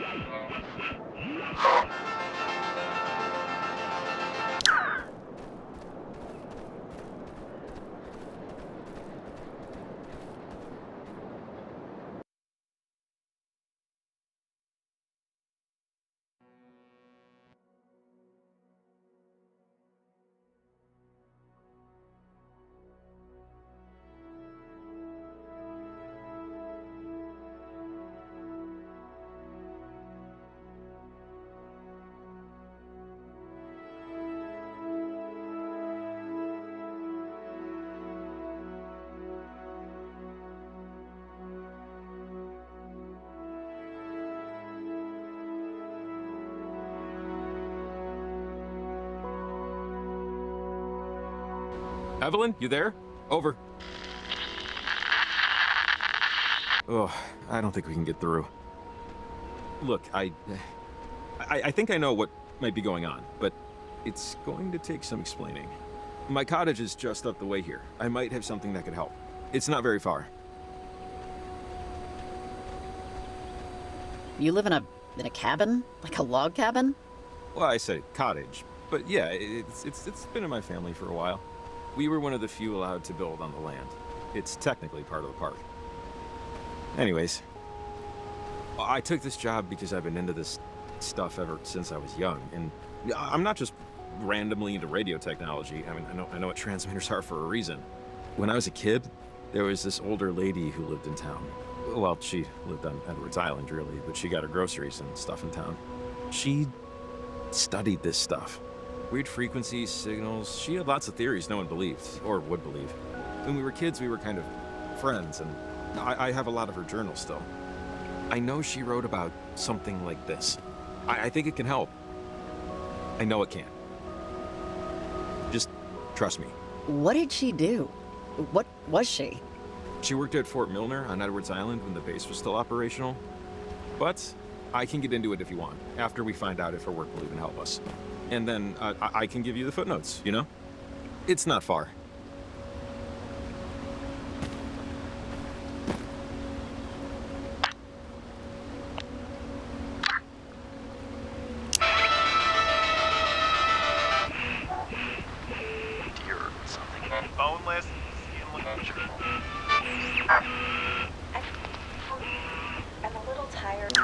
Evelyn, you there? Over. Oh, I don't think we can get through. Look, I think I know what might be going on, but it's going to take some explaining. My cottage is just up the way here. I might have something that could help. It's not very far. You live in a cabin? Like a log cabin? Well, I say cottage, but yeah, it's been in my family for a while. We were one of the few allowed to build on the land. It's technically part of the park. Anyways, I took this job because I've been into this stuff ever since I was young, and I'm not just randomly into radio technology. I mean, I know what transmitters are for a reason. When I was a kid, there was this older lady who lived in town. Well, she lived on Edwards Island, really, but she got her groceries and stuff in town. She studied this stuff. Weird frequencies, signals. She had lots of theories no one believed, or would believe. When we were kids, we were kind of friends, and I have a lot of her journals still. I know she wrote about something like this. I think it can help. I know it can. Just trust me. What did she do? What was she? She worked at Fort Milner on Edwards Island when the base was still operational. But I can get into it if you want, after we find out if her work will even help us. And then I can give you the footnotes, you know? It's not far. Boneless, skinless. I'm a little tired.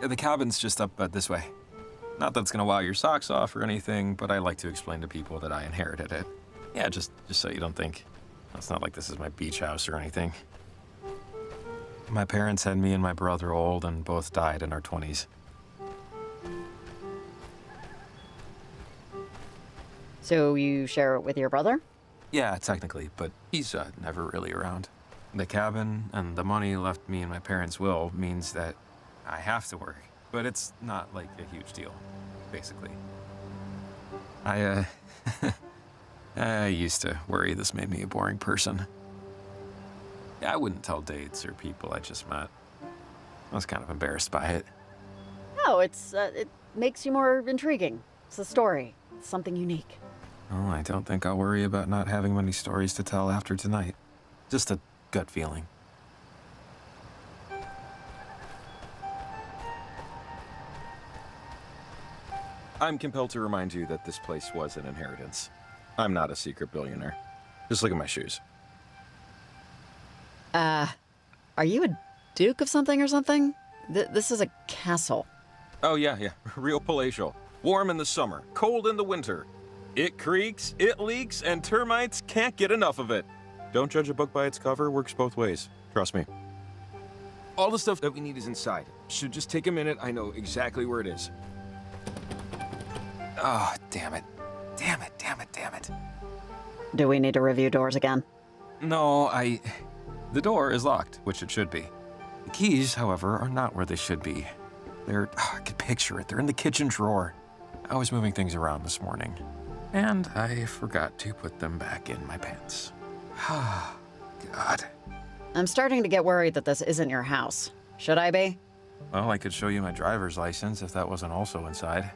The cabin's just up this way. Not that it's gonna wow your socks off or anything, but I like to explain to people that I inherited it. Yeah, just so you don't think. It's not like this is my beach house or anything. My parents had me and my brother old and both died in our 20s. So you share it with your brother? Yeah, technically, but he's never really around. The cabin and the money left me in my parents' will means that I have to work, but it's not like a huge deal, basically. I used to worry this made me a boring person. I wouldn't tell dates or people I just met. I was kind of embarrassed by it. No, it makes you more intriguing. It's a story. It's something unique. Oh, I don't think I'll worry about not having many stories to tell after tonight. Just a gut feeling. I'm compelled to remind you that this place was an inheritance. I'm not a secret billionaire. Just look at my shoes. Are you a duke of something or something? This is a castle. Oh, yeah. Real palatial. Warm in the summer, cold in the winter. It creaks, it leaks, and termites can't get enough of it. Don't judge a book by its cover, works both ways. Trust me. All the stuff that we need is inside. Should just take a minute, I know exactly where it is. Oh, damn it. Do we need to review doors again? No, The door is locked, which it should be. The keys, however, are not where they should be. I could picture it. They're in the kitchen drawer. I was moving things around this morning, and I forgot to put them back in my pants. God. I'm starting to get worried that this isn't your house. Should I be? Well, I could show you my driver's license if that wasn't also inside.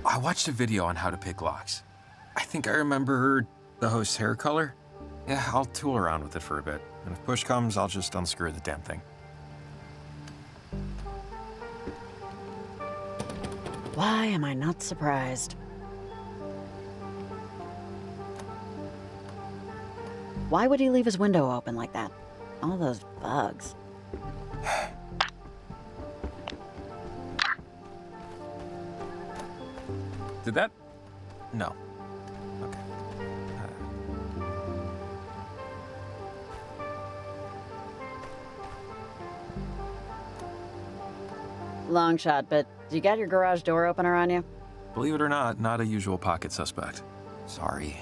I watched a video on how to pick locks. I think I remember the host's hair color. Yeah, I'll tool around with it for a bit, and if push comes, I'll just unscrew the damn thing. Why am I not surprised? Why would he leave his window open like that? All those bugs. Did that? No. Okay. Long shot, but do you got your garage door opener on you? Believe it or not a usual pocket suspect. Sorry.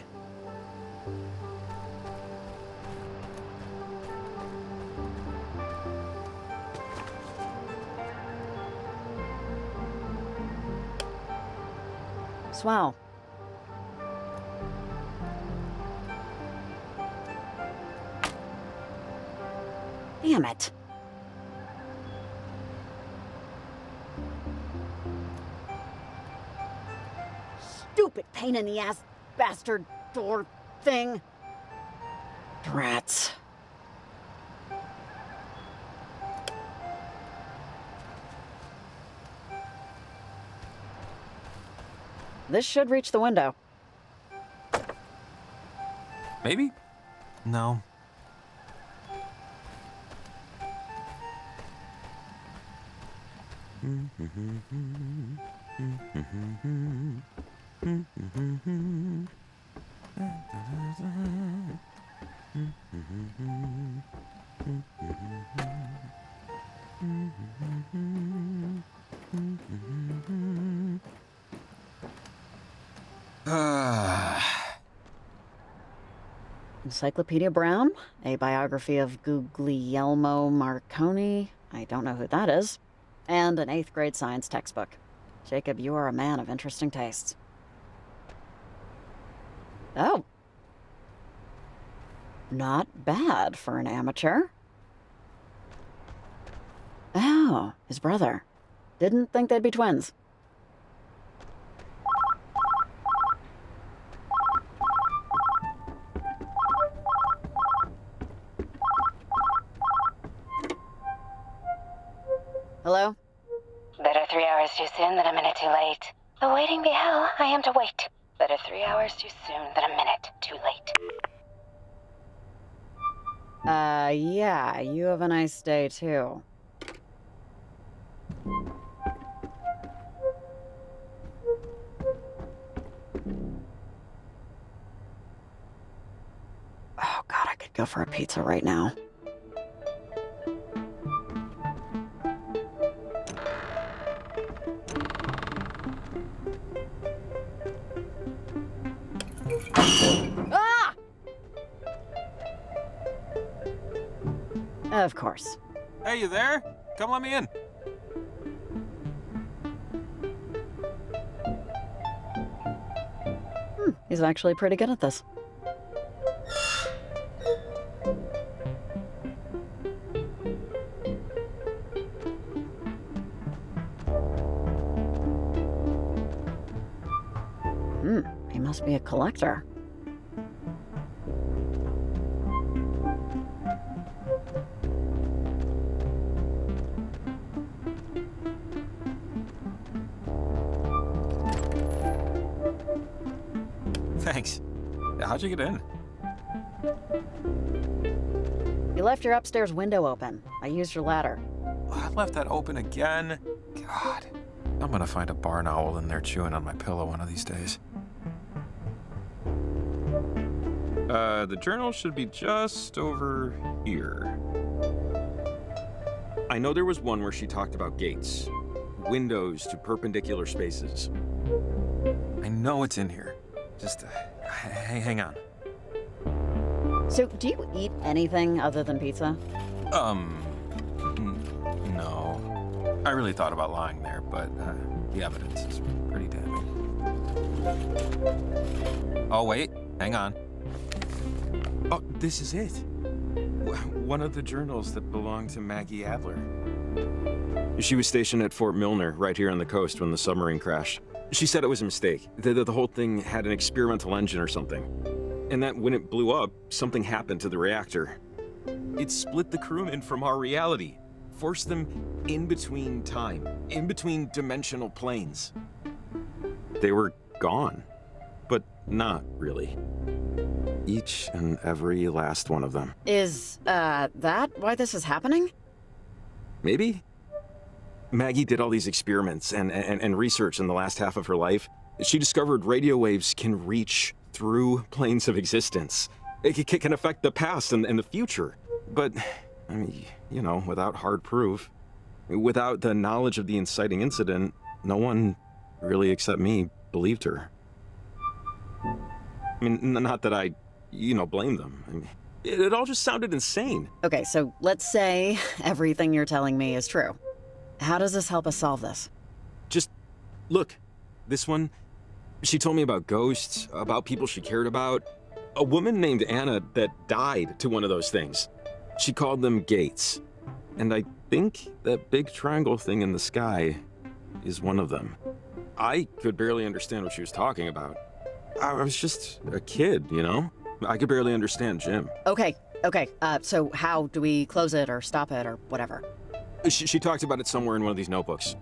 Swell. Damn it. Stupid pain in the ass bastard door thing. Rats. This should reach the window. Maybe? No. Encyclopedia Brown, a biography of Guglielmo Marconi, I don't know who that is, and an 8th grade science textbook. Jacob, you are a man of interesting tastes. Oh. Not bad for an amateur. Oh, his brother. Didn't think they'd be twins. Hello? Better 3 hours too soon than a minute too late. Though waiting be hell, I am to wait. Better 3 hours too soon than a minute too late. Yeah, you have a nice day too. for a pizza right now. Ah! Of course. Hey, you there? Come let me in. He's actually pretty good at this. He must be a collector. Thanks. How'd you get in? You left your upstairs window open. I used your ladder. I left that open again. God. I'm gonna find a barn owl in there chewing on my pillow one of these days. The journal should be just over here. I know there was one where she talked about gates, windows to perpendicular spaces. I know it's in here. Just hang on. So, do you eat anything other than pizza? No. I really thought about lying there, but the evidence is pretty damning. Oh, wait. Hang on. Oh, this is it. One of the journals that belonged to Maggie Adler. She was stationed at Fort Milner, right here on the coast, when the submarine crashed. She said it was a mistake, that the whole thing had an experimental engine or something. And that when it blew up, something happened to the reactor. It split the crewmen from our reality, forced them in between time, in between dimensional planes. They were gone, but not really. Each and every last one of them. Is, that why this is happening? Maybe? Maggie did all these experiments and research in the last half of her life. She discovered radio waves can reach through planes of existence. It can affect the past and the future. But, I mean, you know, without hard proof, without the knowledge of the inciting incident, no one, really except me, believed her. I mean, not that I, blame them. I mean, it all just sounded insane. Okay, so let's say everything you're telling me is true. How does this help us solve this? Just, look, this one, she told me about ghosts, about people she cared about. A woman named Anna that died to one of those things. She called them gates. And I think that big triangle thing in the sky is one of them. I could barely understand what she was talking about. I was just a kid, I could barely understand Jim. Okay, so how do we close it or stop it or whatever? She talked about it somewhere in one of these notebooks.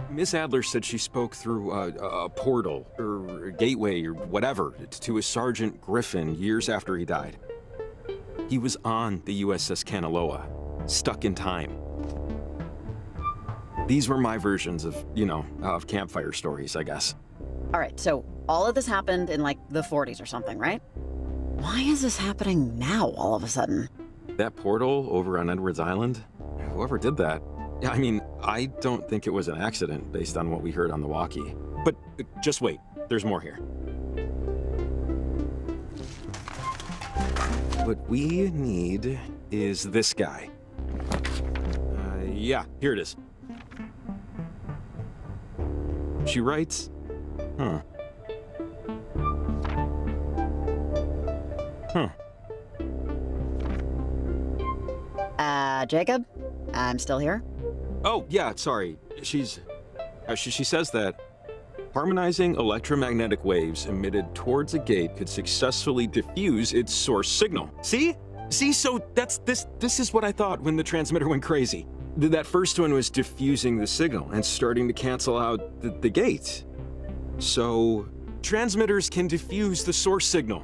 Miss Adler said she spoke through a portal, or a gateway, or whatever, to a Sergeant Griffin years after he died. He was on the USS Kanaloa, stuck in time. These were my versions of campfire stories, I guess. All right, so all of this happened in, the 40s or something, right? Why is this happening now, all of a sudden? That portal over on Edwards Island? Whoever did that, I don't think it was an accident based on what we heard on the walkie. But just wait, there's more here. What we need is this guy. Yeah, here it is. She writes, Jacob? I'm still here? Oh, yeah, sorry. She says that harmonizing electromagnetic waves emitted towards a gate could successfully diffuse its source signal. See, so this is what I thought when the transmitter went crazy. That first one was diffusing the signal and starting to cancel out the gate. So, transmitters can diffuse the source signal.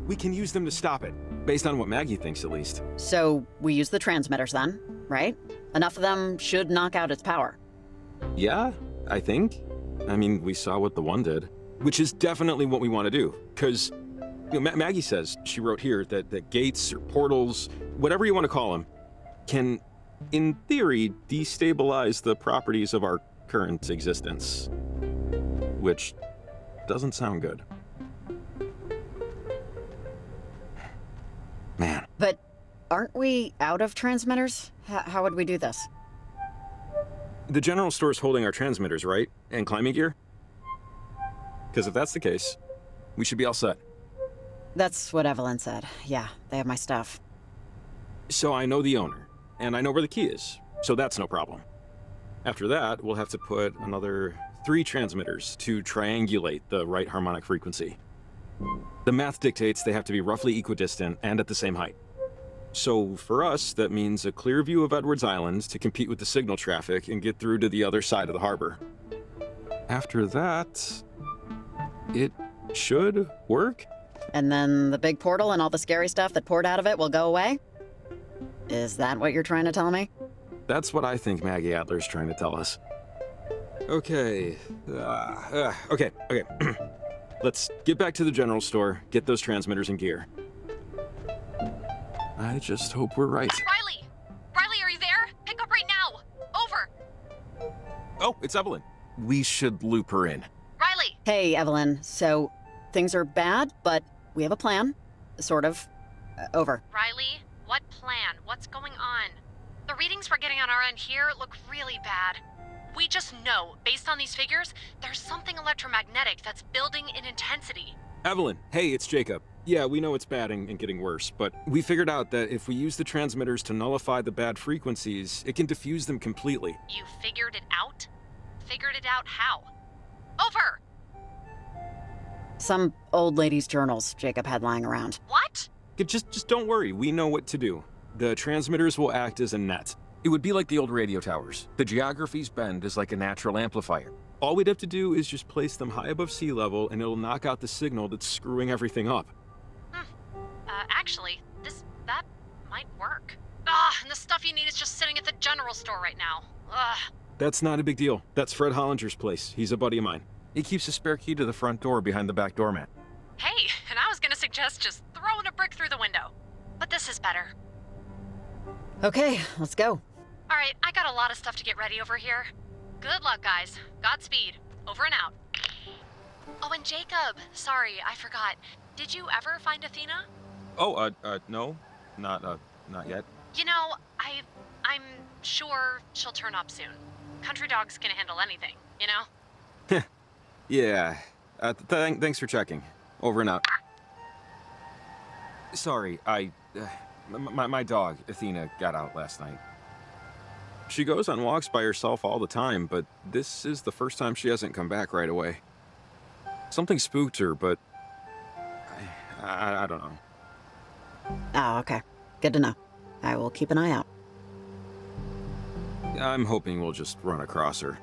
We can use them to stop it, based on what Maggie thinks at least. So, we use the transmitters then, right? Enough of them should knock out its power. Yeah, I think. We saw what the one did. Which is definitely what we want to do, because Maggie says, she wrote here, that gates or portals, whatever you want to call them, can, in theory, destabilize the properties of our current existence. Which doesn't sound good. Man. But aren't we out of transmitters? How would we do this? The general store's holding our transmitters, right? And climbing gear? Because if that's the case, we should be all set. That's what Evelyn said. Yeah, they have my stuff. So I know the owner, and I know where the key is, so that's no problem. After that, we'll have to put another 3 transmitters to triangulate the right harmonic frequency. The math dictates they have to be roughly equidistant and at the same height. So for us, that means a clear view of Edwards Island to compete with the signal traffic and get through to the other side of the harbor. After that, it should work. And then the big portal and all the scary stuff that poured out of it will go away? Is that what you're trying to tell me? That's what I think Maggie Adler's trying to tell us. Okay. Okay. Let's get back to the general store, get those transmitters in gear. I just hope we're right. Riley! Riley, are you there? Pick up right now! Over! Oh, it's Evelyn. We should loop her in. Riley! Hey, Evelyn. So, things are bad, but we have a plan. Sort of. Over. Riley, what plan? What's going on? The readings we're getting on our end here look really bad. We just know, based on these figures, there's something electromagnetic that's building in intensity. Evelyn, hey, it's Jacob. Yeah, we know it's bad and getting worse, but we figured out that if we use the transmitters to nullify the bad frequencies, it can diffuse them completely. You figured it out? Figured it out how? Over! Some old lady's journals Jacob had lying around. What? Just don't worry, we know what to do. The transmitters will act as a net. It would be like the old radio towers. The geography's bend is like a natural amplifier. All we'd have to do is just place them high above sea level and it'll knock out the signal that's screwing everything up. Actually, that might work. And the stuff you need is just sitting at the general store right now. That's not a big deal. That's Fred Hollinger's place. He's a buddy of mine. He keeps a spare key to the front door behind the back doormat. Hey, and I was gonna suggest just throwing a brick through the window. But this is better. Okay, let's go. Alright, I got a lot of stuff to get ready over here. Good luck, guys. Godspeed. Over and out. Oh, and Jacob, sorry, I forgot. Did you ever find Athena? Oh, no. Not yet. You know, I'm sure she'll turn up soon. Country dog's can handle anything, you know? Yeah. Thanks for checking. Over and out. Sorry, my dog, Athena, got out last night. She goes on walks by herself all the time, but this is the first time she hasn't come back right away. Something spooked her, but I don't know. Oh, okay. Good to know. I will keep an eye out. I'm hoping we'll just run across her.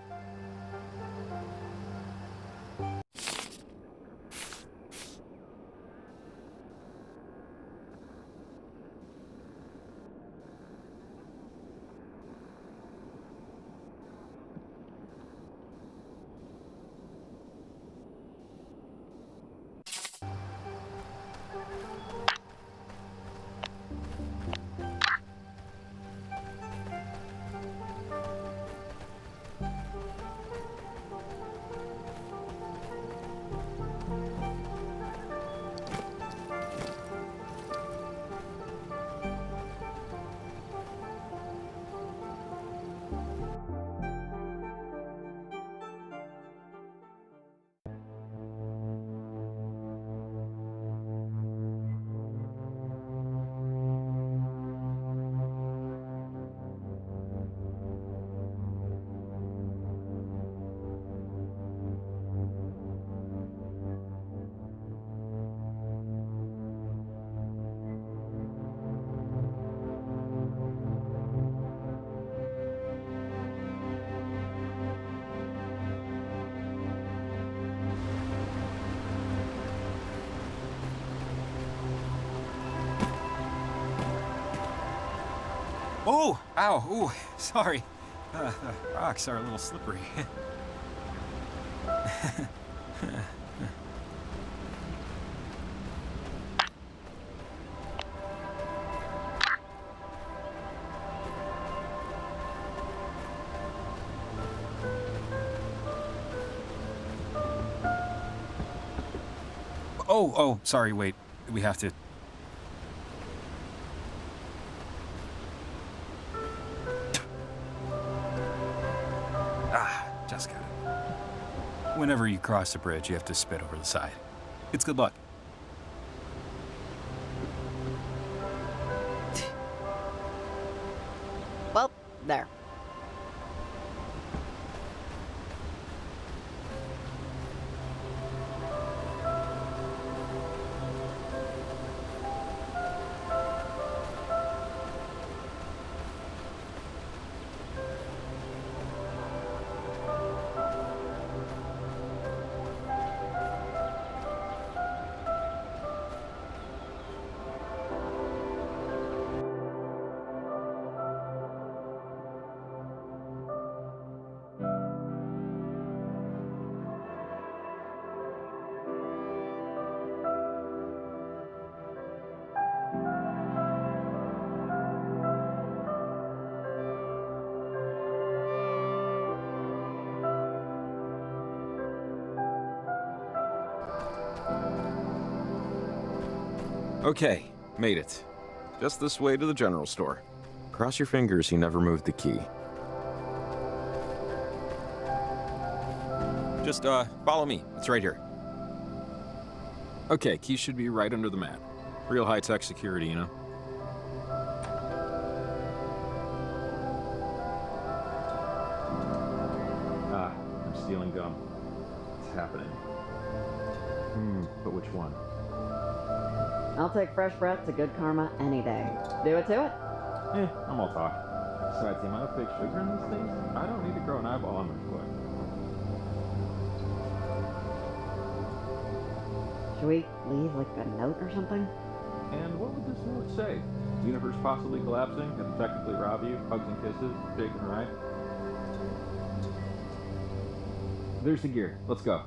Oh, ow, ooh, sorry. The rocks are a little slippery. Oh, sorry, wait. We have to... Just got it. Whenever you cross the bridge, you have to spit over the side. It's good luck. Well, there. Okay, made it. Just this way to the general store. Cross your fingers he never moved the key. Just, follow me. It's right here. Okay, key should be right under the mat. Real high-tech security, you know? I'm stealing gum. It's happening. But which one? I'll take fresh breath to good karma any day. Do it to it? I'm all talk. Besides, the amount of fake sugar in these things, I don't need to grow an eyeball on my foot. Should we leave, like, a note or something? And what would this note say? Universe possibly collapsing, and effectively rob you, hugs and kisses, Jake and Ryan? There's the gear. Let's go.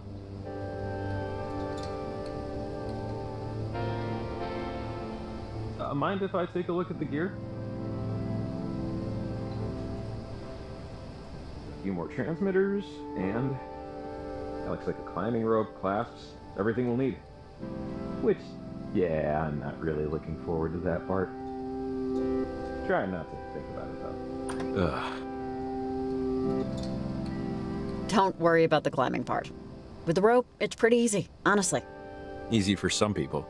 Mind if I take a look at the gear? A few more transmitters, and that looks like a climbing rope, clasps, everything we'll need. Which, yeah, I'm not really looking forward to that part. Try not to think about it, though. Don't worry about the climbing part. With the rope, it's pretty easy, honestly. Easy for some people.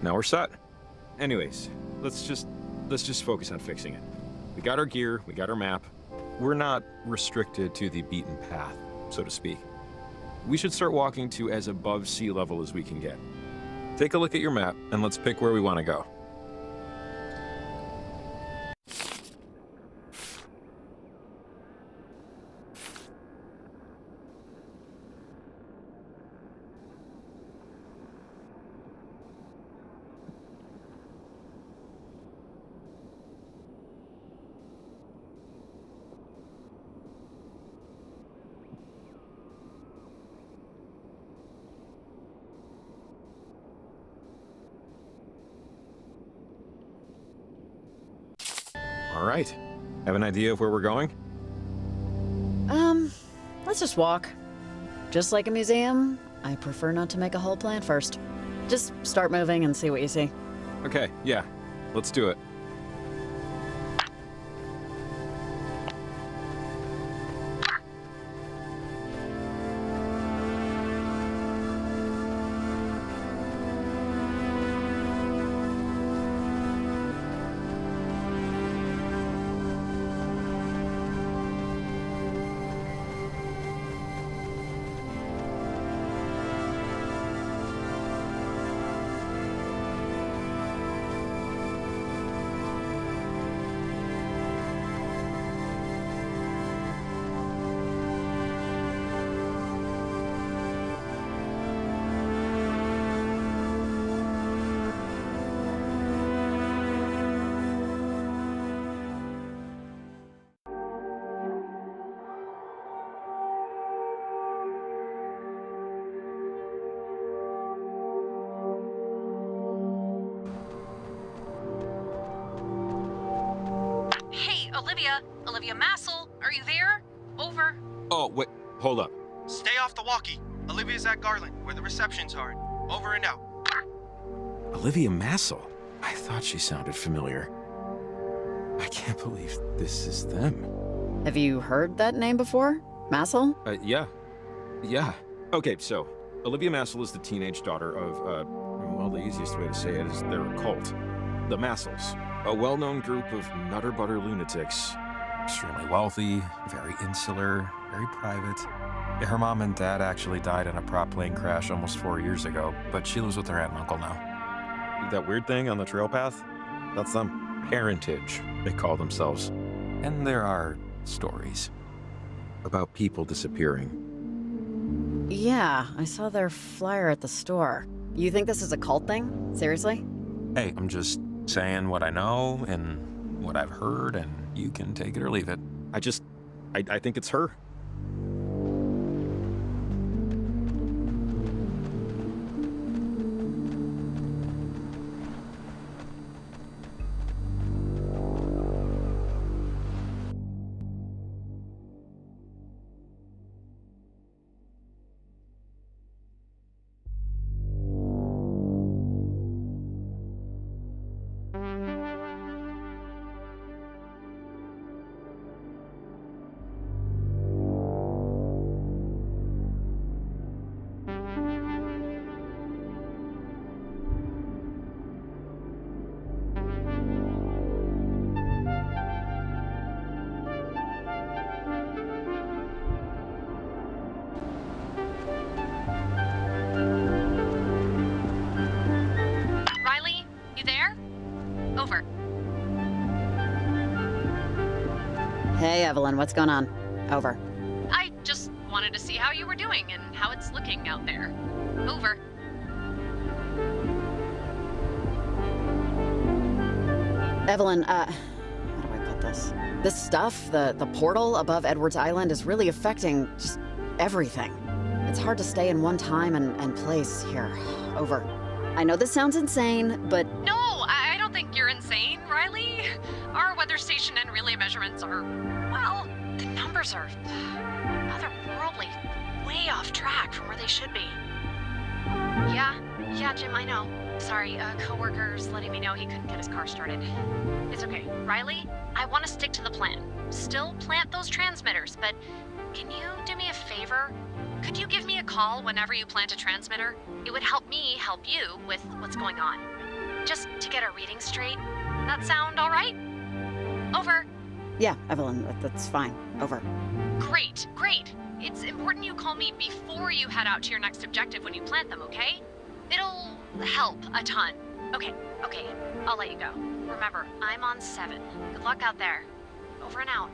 Now we're set. Anyways, let's just focus on fixing it. We got our gear, we got our map. We're not restricted to the beaten path, so to speak. We should start walking to as above sea level as we can get. Take a look at your map, and let's pick where we want to go. All right. Have an idea of where we're going? Let's just walk. Just like a museum, I prefer not to make a whole plan first. Just start moving and see what you see. Okay, yeah. Let's do it. Olivia Massel, are you there? Over. Oh, wait, hold up. Stay off the walkie. Olivia's at Garland, where the receptions are. Over and out. Olivia Massel. I thought she sounded familiar. I can't believe this is them. Have you heard that name before? Massel? Yeah. Okay, so, Olivia Massel is the teenage daughter of, well, the easiest way to say it is they're a cult. The Massels. A well-known group of nutter-butter lunatics. Extremely wealthy, very insular, very private. Yeah, her mom and dad actually died in a prop plane crash almost 4 years ago, but she lives with her aunt and uncle now. That weird thing on the trail path? That's them. Parentage, they call themselves. And there are stories. About people disappearing. Yeah, I saw their flyer at the store. You think this is a cult thing? Seriously? Hey, I'm just saying what I know and what I've heard, and you can take it or leave it. I think it's her. Hey, Evelyn, what's going on? Over. I just wanted to see how you were doing and how it's looking out there. Over. Evelyn, how do I put this? This stuff, the portal above Edwards Island is really affecting just everything. It's hard to stay in one time and place here. Over. I know this sounds insane, but... No, I don't think you're insane, Riley. Our weather station and relay measurements are, well, the numbers are otherworldly, way off track from where they should be. Yeah, Jim, I know. Sorry, a coworker's letting me know he couldn't get his car started. It's okay. Riley, I want to stick to the plan. Still plant those transmitters, but can you do me a favor? Could you give me a call whenever you plant a transmitter? It would help me help you with what's going on. Just to get our readings straight. That sound all right? Over. Yeah, Evelyn, that's fine. Over. Great. It's important you call me before you head out to your next objective when you plant them, okay? It'll help a ton. Okay, I'll let you go. Remember, I'm on 7. Good luck out there. Over and out.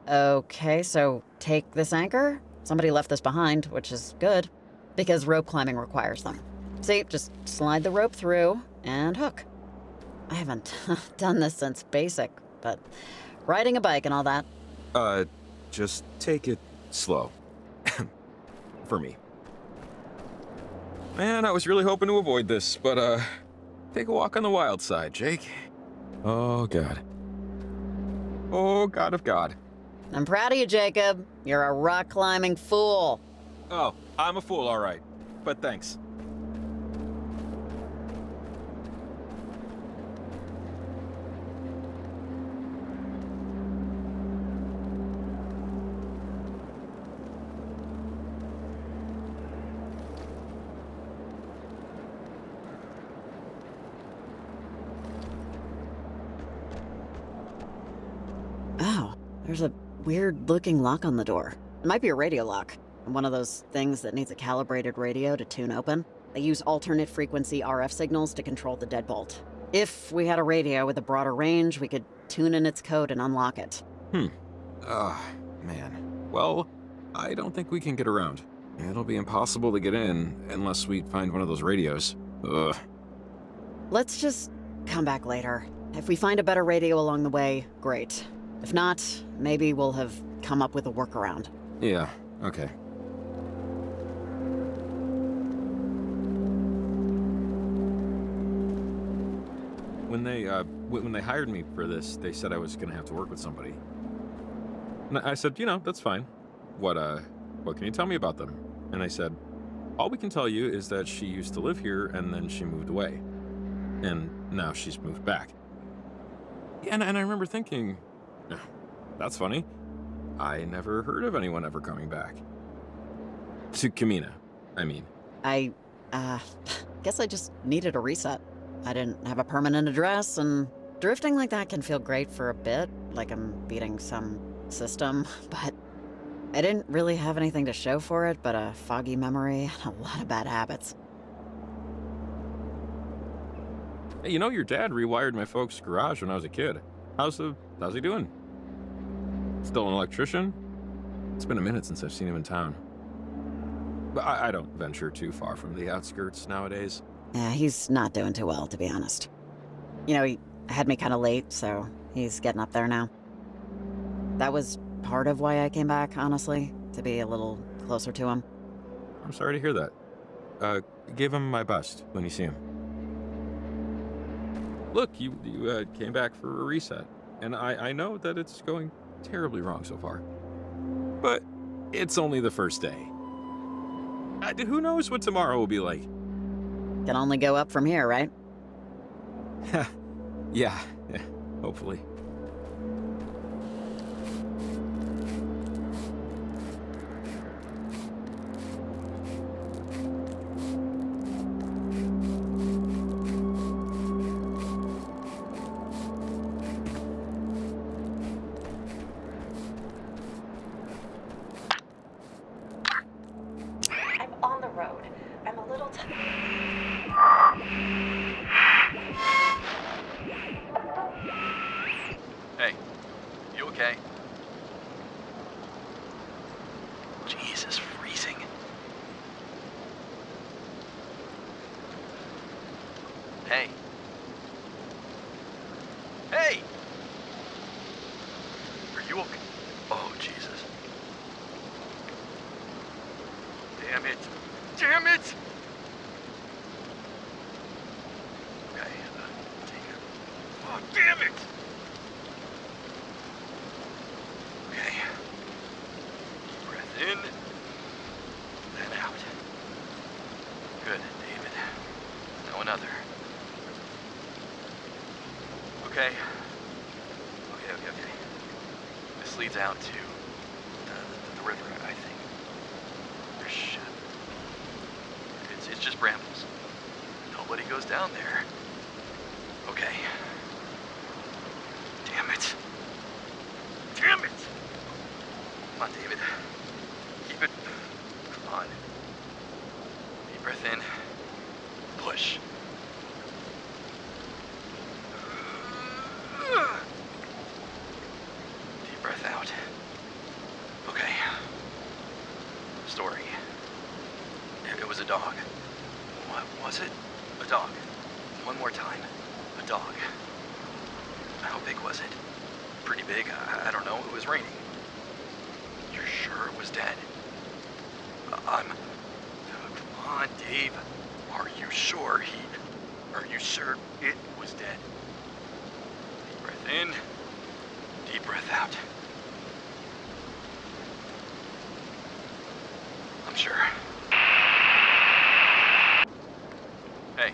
Okay, so take this anchor. Somebody left this behind, which is good, because rope climbing requires them. See, just slide the rope through and hook. I haven't done this since basic, but riding a bike and all that. Just take it slow. For me. Man, I was really hoping to avoid this, but, take a walk on the wild side, Jake. Oh, God. Oh, God of God. I'm proud of you, Jacob. You're a rock climbing fool. Oh, I'm a fool, all right. But thanks. Oh, there's a weird-looking lock on the door. It might be a radio lock. One of those things that needs a calibrated radio to tune open. They use alternate frequency RF signals to control the deadbolt. If we had a radio with a broader range, we could tune in its code and unlock it. Man. Well, I don't think we can get around. It'll be impossible to get in unless we find one of those radios. Ugh. Let's just come back later. If we find a better radio along the way, great. If not, maybe we'll have come up with a workaround. Yeah, okay. When they hired me for this, they said I was gonna have to work with somebody. And I said, that's fine. What can you tell me about them? And they said, all we can tell you is that she used to live here and then she moved away. And now she's moved back. And I remember thinking, that's funny. I never heard of anyone ever coming back. To Camena, I mean. I guess I just needed a reset. I didn't have a permanent address, and drifting like that can feel great for a bit, like I'm beating some system, but I didn't really have anything to show for it but a foggy memory and a lot of bad habits. Hey, your dad rewired my folks' garage when I was a kid. How's he doing? Still an electrician? It's been a minute since I've seen him in town. But I don't venture too far from the outskirts nowadays. Yeah, he's not doing too well, to be honest. He had me kind of late, so he's getting up there now. That was part of why I came back, honestly, to be a little closer to him. I'm sorry to hear that. Give him my best when you see him. Look, you came back for a reset, and I know that it's going terribly wrong so far. But it's only the first day. Who knows what tomorrow will be like? Can only go up from here, right? Yeah, hopefully. I'm on the road. I'm a little Hey, you okay? Jesus, freezing. Hey. Hey! Are you okay? Oh, Jesus. Damn it. Damn it! Okay, take it. Oh, damn it! Okay. Breath in, then out. Good, David. Now another. Okay. Okay. This leads out to the river, I think. There's shit. It's just brambles. Nobody goes down there. Okay. Damn it. Damn it! Come on, David. Keep it. Come on. Deep breath in. Push. Deep breath out. Okay. Story. It was a dog. What was it? A dog. One more time. A dog. How big was it? Pretty big. I don't know. It was raining. You're sure it was dead? Come on, Dave. Are you sure it was dead? Deep breath in. Deep breath out. I'm sure. Hey.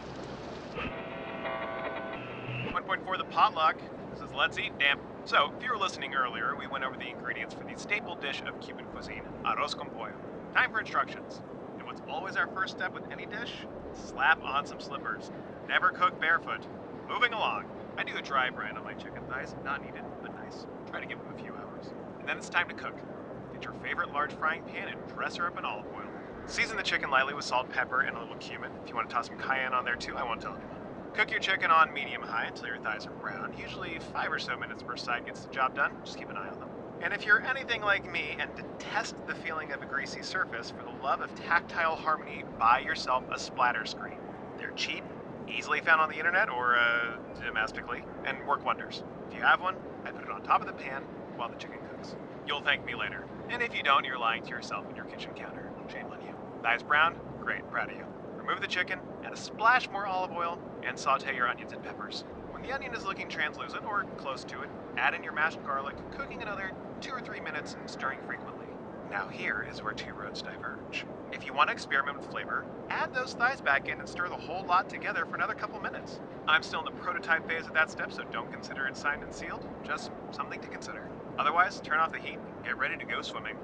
1.4 the potluck. This is Let's Eat, damn. So, if you were listening earlier, we went over the ingredients for the staple dish of Cuban cuisine, arroz con pollo. Time for instructions. And what's always our first step with any dish? Slap on some slippers. Never cook barefoot. Moving along. I do a dry brine on my chicken thighs. Not needed, but nice. Try to give them a few hours. And then it's time to cook. Get your favorite large frying pan and dress her up in olive oil. Season the chicken lightly with salt, pepper, and a little cumin. If you want to toss some cayenne on there too, I won't tell anyone. Cook your chicken on medium-high until your thighs are brown. Usually 5 or so minutes per side gets the job done. Just keep an eye on them. And if you're anything like me and detest the feeling of a greasy surface, for the love of tactile harmony, buy yourself a splatter screen. They're cheap, easily found on the internet or domestically, and work wonders. If you have one, I put it on top of the pan while the chicken cooks. You'll thank me later. And if you don't, you're lying to yourself and your kitchen counter. Shame on you. Thighs brown? Great, proud of you. Remove the chicken, add a splash more olive oil, and saute your onions and peppers. When the onion is looking translucent or close to it, add in your mashed garlic, cooking another 2 or 3 minutes and stirring frequently. Now here is where two roads diverge. If you want to experiment with flavor, add those thighs back in and stir the whole lot together for another couple minutes. I'm still in the prototype phase of that step, so don't consider it signed and sealed, just something to consider. Otherwise, turn off the heat, get ready to go swimming.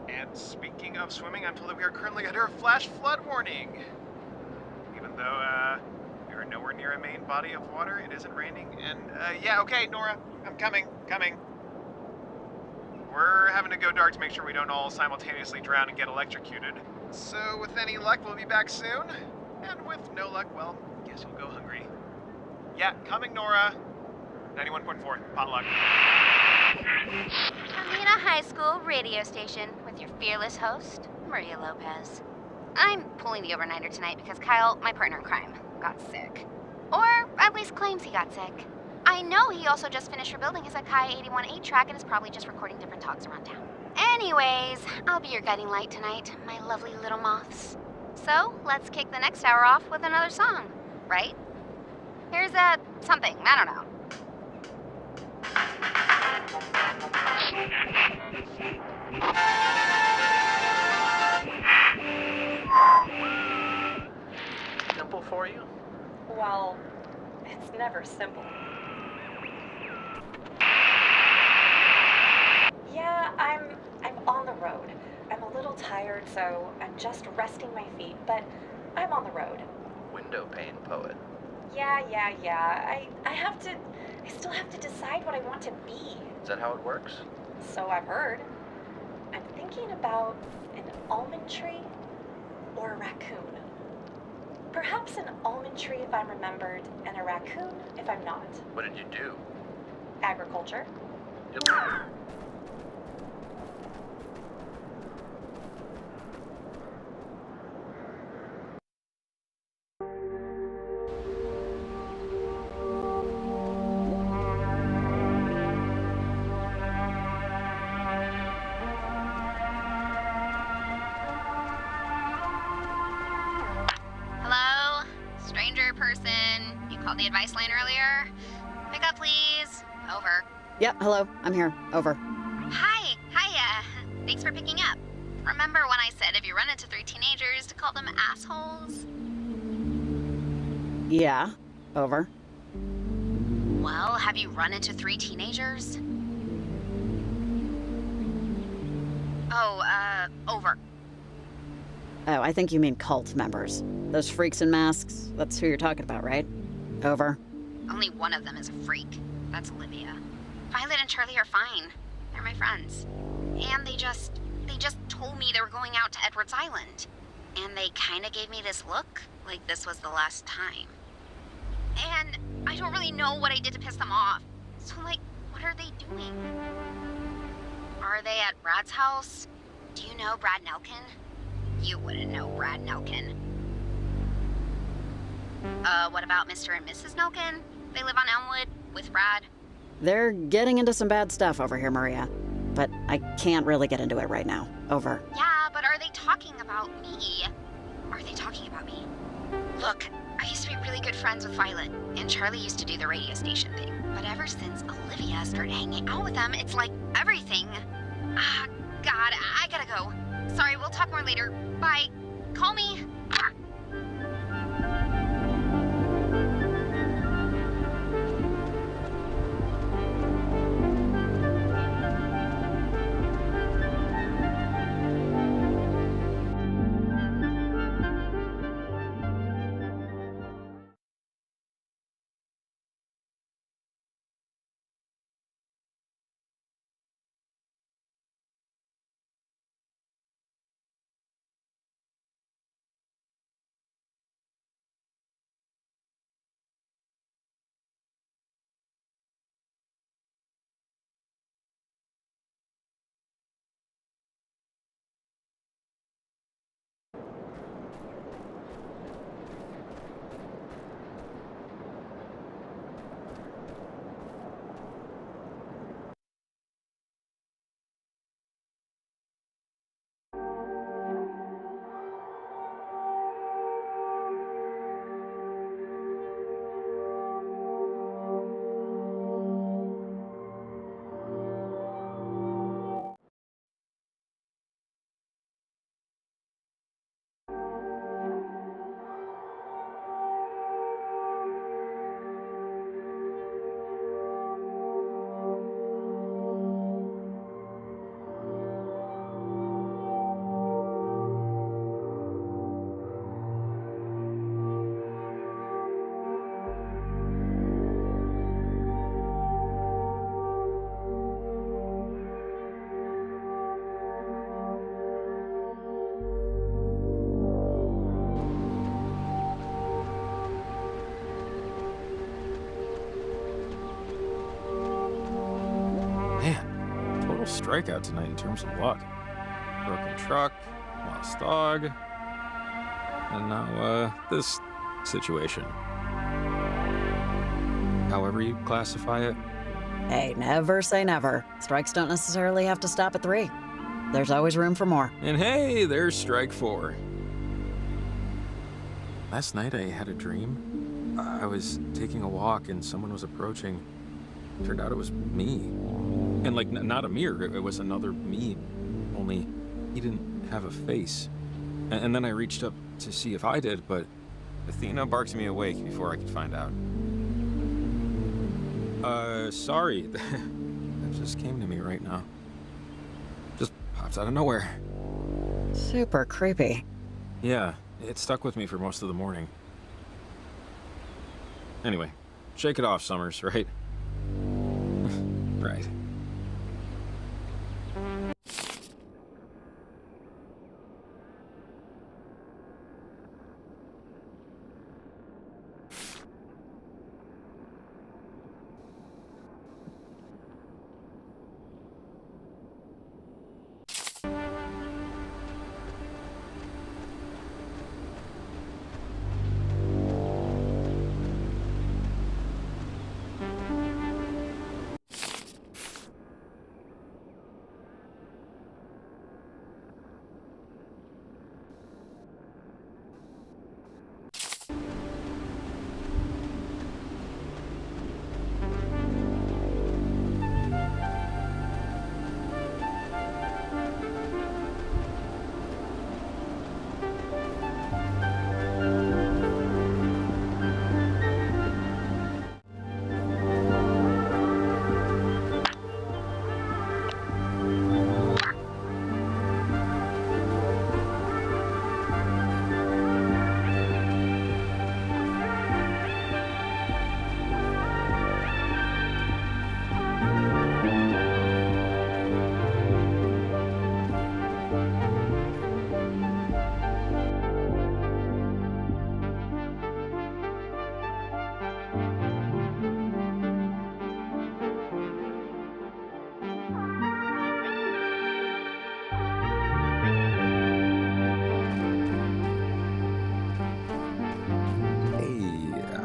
And speaking of swimming, I'm told that we are currently under a flash flood warning. Even though, we are nowhere near a main body of water, it isn't raining, and, yeah, okay, Nora, I'm coming. We're having to go dark to make sure we don't all simultaneously drown and get electrocuted. So with any luck, we'll be back soon. And with no luck, well, guess you'll go hungry. Yeah, coming, Nora. 91.4, potluck. Camena High School radio station with your fearless host, Maria Lopez. I'm pulling the overnighter tonight because Kyle, my partner in crime, got sick. Or at least claims he got sick. I know he also just finished rebuilding his Akai 81 8-track and is probably just recording different talks around town. Anyways, I'll be your guiding light tonight, my lovely little moths. So, let's kick the next hour off with another song, right? Here's something, I don't know. Simple for you? Well, it's never simple. Yeah, I'm on the road. I'm a little tired, so I'm just resting my feet, but I'm on the road. Window pane poet. Yeah. I still have to decide what I want to be. Is that how it works? So I've heard. I'm thinking about an almond tree or a raccoon. Perhaps an almond tree if I'm remembered, and a raccoon if I'm not. What did you do? Agriculture. Yep. Hello? Stranger person. You called the advice line earlier? Pick up, please. Over. Yep, hello. I'm here. Over. Hi. Hiya. Thanks for picking up. Remember when I said if you run into 3 teenagers to call them assholes? Yeah. Over. Well, have you run into 3 teenagers? Oh, over. Oh, I think you mean cult members. Those freaks in masks. That's who you're talking about, right? Over. Only one of them is a freak. That's Olivia. Violet and Charlie are fine. They're my friends. And they just told me they were going out to Edwards Island. And they kinda gave me this look, like this was the last time. And I don't really know what I did to piss them off. So, like, what are they doing? Are they at Brad's house? Do you know Brad Nelkin? You wouldn't know Brad Nelkin. What about Mr. and Mrs. Nelkin? They live on Elmwood with Brad. They're getting into some bad stuff over here, Maria. But I can't really get into it right now. Over. Yeah, but are they talking about me? Are they talking about me? Look, I used to be really good friends with Violet, and Charlie used to do the radio station thing. But ever since Olivia started hanging out with them, it's like everything. Ah, God, I gotta go. Sorry, we'll talk more later. Bye. Call me. strikeout tonight in terms of luck. Broken truck, lost dog, and now, this situation. However you classify it. Hey, never say never. Strikes don't necessarily have to stop at 3. There's always room for more. And hey, there's strike 4. Last night I had a dream. I was taking a walk and someone was approaching. Turned out it was me. And like, not a mirror, it was another me. Only he didn't have a face. And then I reached up to see if I did, but Athena barked me awake before I could find out. Sorry. That just came to me right now. Just pops out of nowhere. Super creepy. Yeah, it stuck with me for most of the morning. Anyway, shake it off, Summers, right? Right.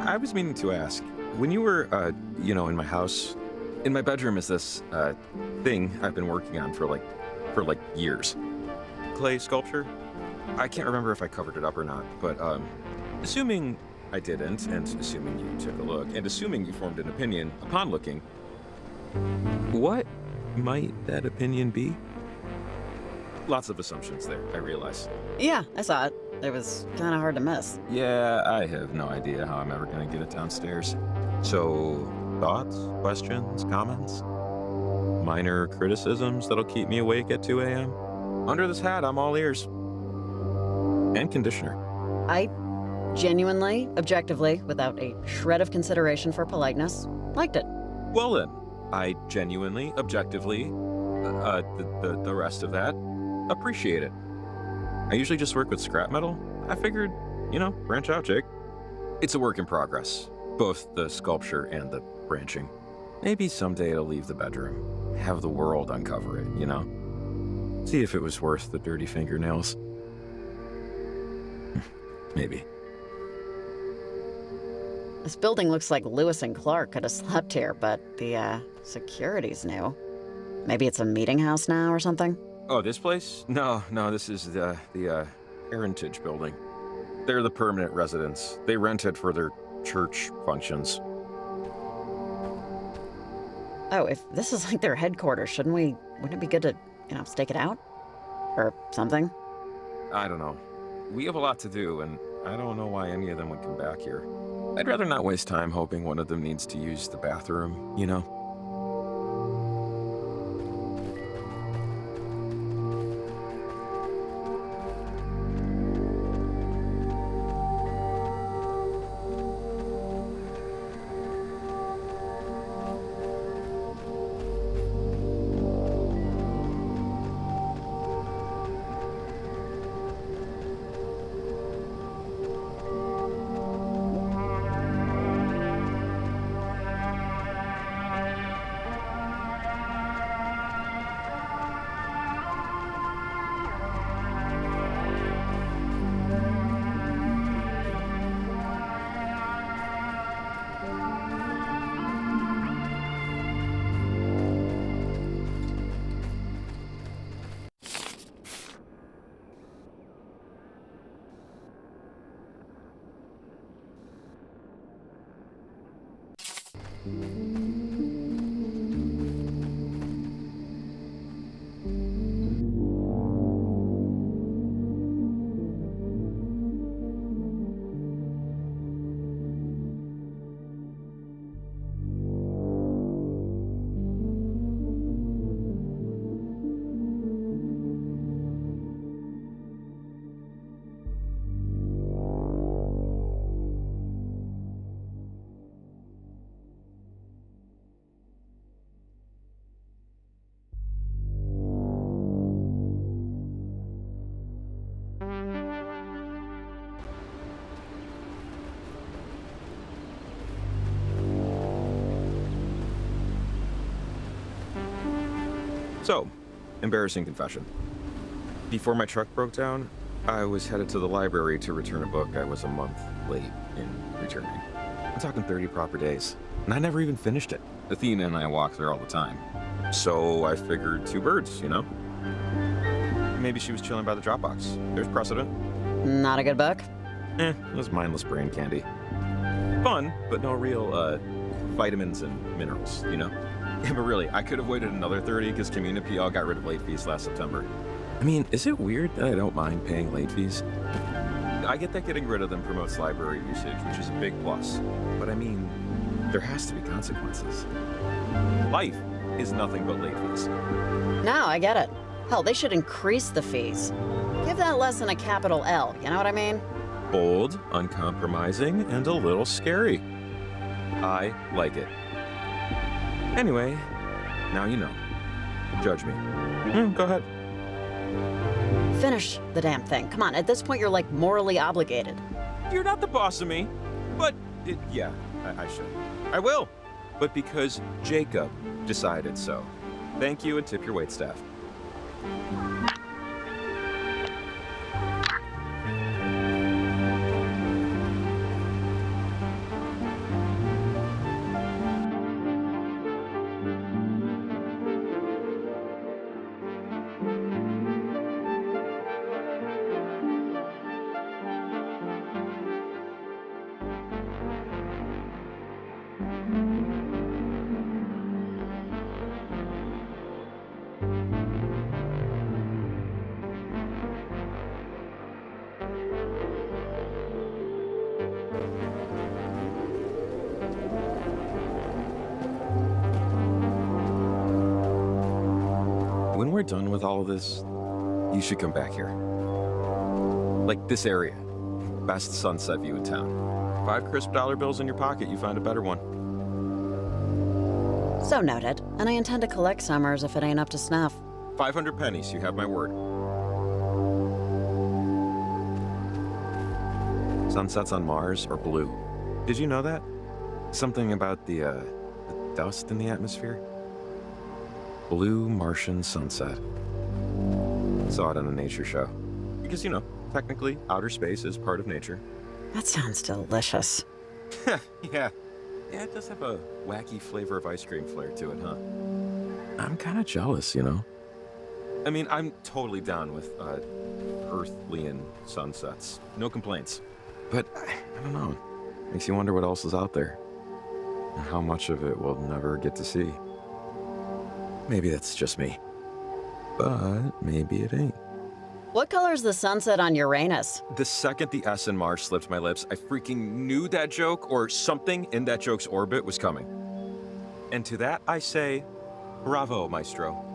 I was meaning to ask, when you were, in my house, in my bedroom is this, thing I've been working on for years. Clay sculpture? I can't remember if I covered it up or not, but, assuming I didn't, and assuming you took a look, and assuming you formed an opinion upon looking, what might that opinion be? Lots of assumptions there, I realize. Yeah, I saw it. It was kind of hard to miss. Yeah, I have no idea how I'm ever gonna get it downstairs. So, thoughts, questions, comments? Minor criticisms that'll keep me awake at 2 a.m.? Under this hat, I'm all ears. And conditioner. I genuinely, objectively, without a shred of consideration for politeness, liked it. Well then, I genuinely, objectively, the rest of that, appreciate it. I usually just work with scrap metal. I figured, branch out, Jake. It's a work in progress, both the sculpture and the branching. Maybe someday it'll leave the bedroom, have the world uncover it, See if it was worth the dirty fingernails. Maybe. This building looks like Lewis and Clark could have slept here, but the security's new. Maybe it's a meeting house now or something? Oh, this place? No, this is the Heritage building. They're the permanent residents. They rent it for their church functions. Oh, if this is like their headquarters, wouldn't it be good to, stake it out? Or something? I don't know. We have a lot to do, and I don't know why any of them would come back here. I'd rather not waste time hoping one of them needs to use the bathroom, So, embarrassing confession. Before my truck broke down, I was headed to the library to return a book I was a month late in returning. I'm talking 30 proper days, and I never even finished it. Athena and I walk there all the time. So I figured 2 birds, you know? Maybe she was chilling by the Dropbox. There's precedent. Not a good book? It was mindless brain candy. Fun, but no real, vitamins and minerals, you know? Yeah, but really, I could have waited another 30 because Camena PL got rid of late fees last September. I mean, is it weird that I don't mind paying late fees? I get that getting rid of them promotes library usage, which is a big plus. But I mean, there has to be consequences. Life is nothing but late fees. No, I get it. Hell, they should increase the fees. Give that lesson a capital L, you know what I mean? Bold, uncompromising, and a little scary. I like it. Anyway, now you know. Judge me. Go ahead. Finish the damn thing. Come on, at this point you're like morally obligated. You're not the boss of me. But, yeah, I should. I will. But because Jacob decided so. Thank you and tip your waitstaff. When we're done with all of this, you should come back here. Like this area. Best sunset view in town. 5 crisp dollar bills in your pocket, you find a better one. So noted, and I intend to collect summers if it ain't up to snuff. 500 pennies, you have my word. Sunsets on Mars are blue. Did you know that? Something about the dust in the atmosphere? Blue Martian sunset. Saw it on a nature show. Because, you know, technically, outer space is part of nature. That sounds delicious. Yeah. Yeah, it does have a wacky flavor of ice cream flair to it, huh? I'm kind of jealous, you know? I mean, I'm totally down with, Earthlian sunsets. No complaints. But, I don't know. Makes you wonder what else is out there. And how much of it we'll never get to see. Maybe that's just me. But maybe it ain't. What color's the sunset on Uranus? The second the S in Mars slipped my lips, I freaking knew that joke or something in that joke's orbit was coming. And to that I say, bravo, maestro.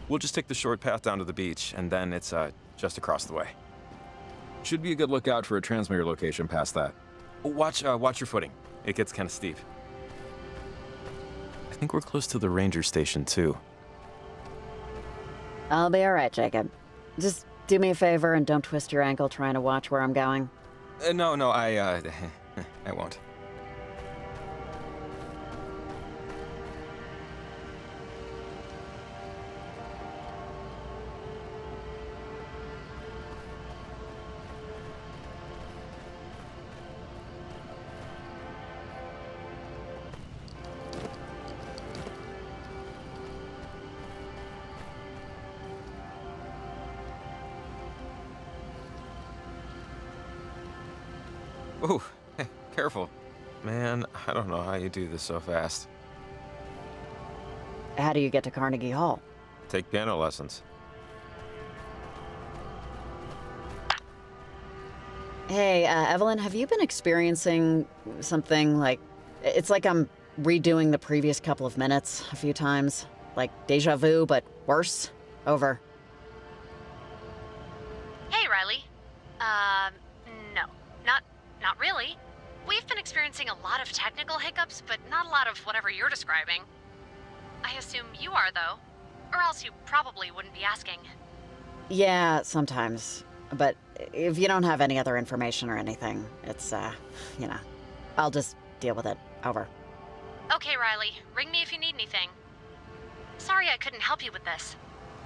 We'll just take the short path down to the beach, and then it's, just across the way. Should be a good lookout for a transmitter location past that. Watch your footing. It gets kind of steep. I think we're close to the ranger station, too. I'll be all right, Jacob. Just do me a favor and don't twist your ankle trying to watch where I'm going. No, I won't. Ooh, careful. Man, I don't know how you do this so fast. How do you get to Carnegie Hall? Take piano lessons. Hey, Evelyn, have you been experiencing something like... It's like I'm redoing the previous couple of minutes a few times. Like deja vu, but worse. Over. Hey, Riley. No. Not really. We've been experiencing a lot of technical hiccups, but not a lot of whatever you're describing. I assume you are, though. Or else you probably wouldn't be asking. Yeah, sometimes. But if you don't have any other information or anything, it's, you know, I'll just deal with it. Over. Okay, Riley. Ring me if you need anything. Sorry I couldn't help you with this.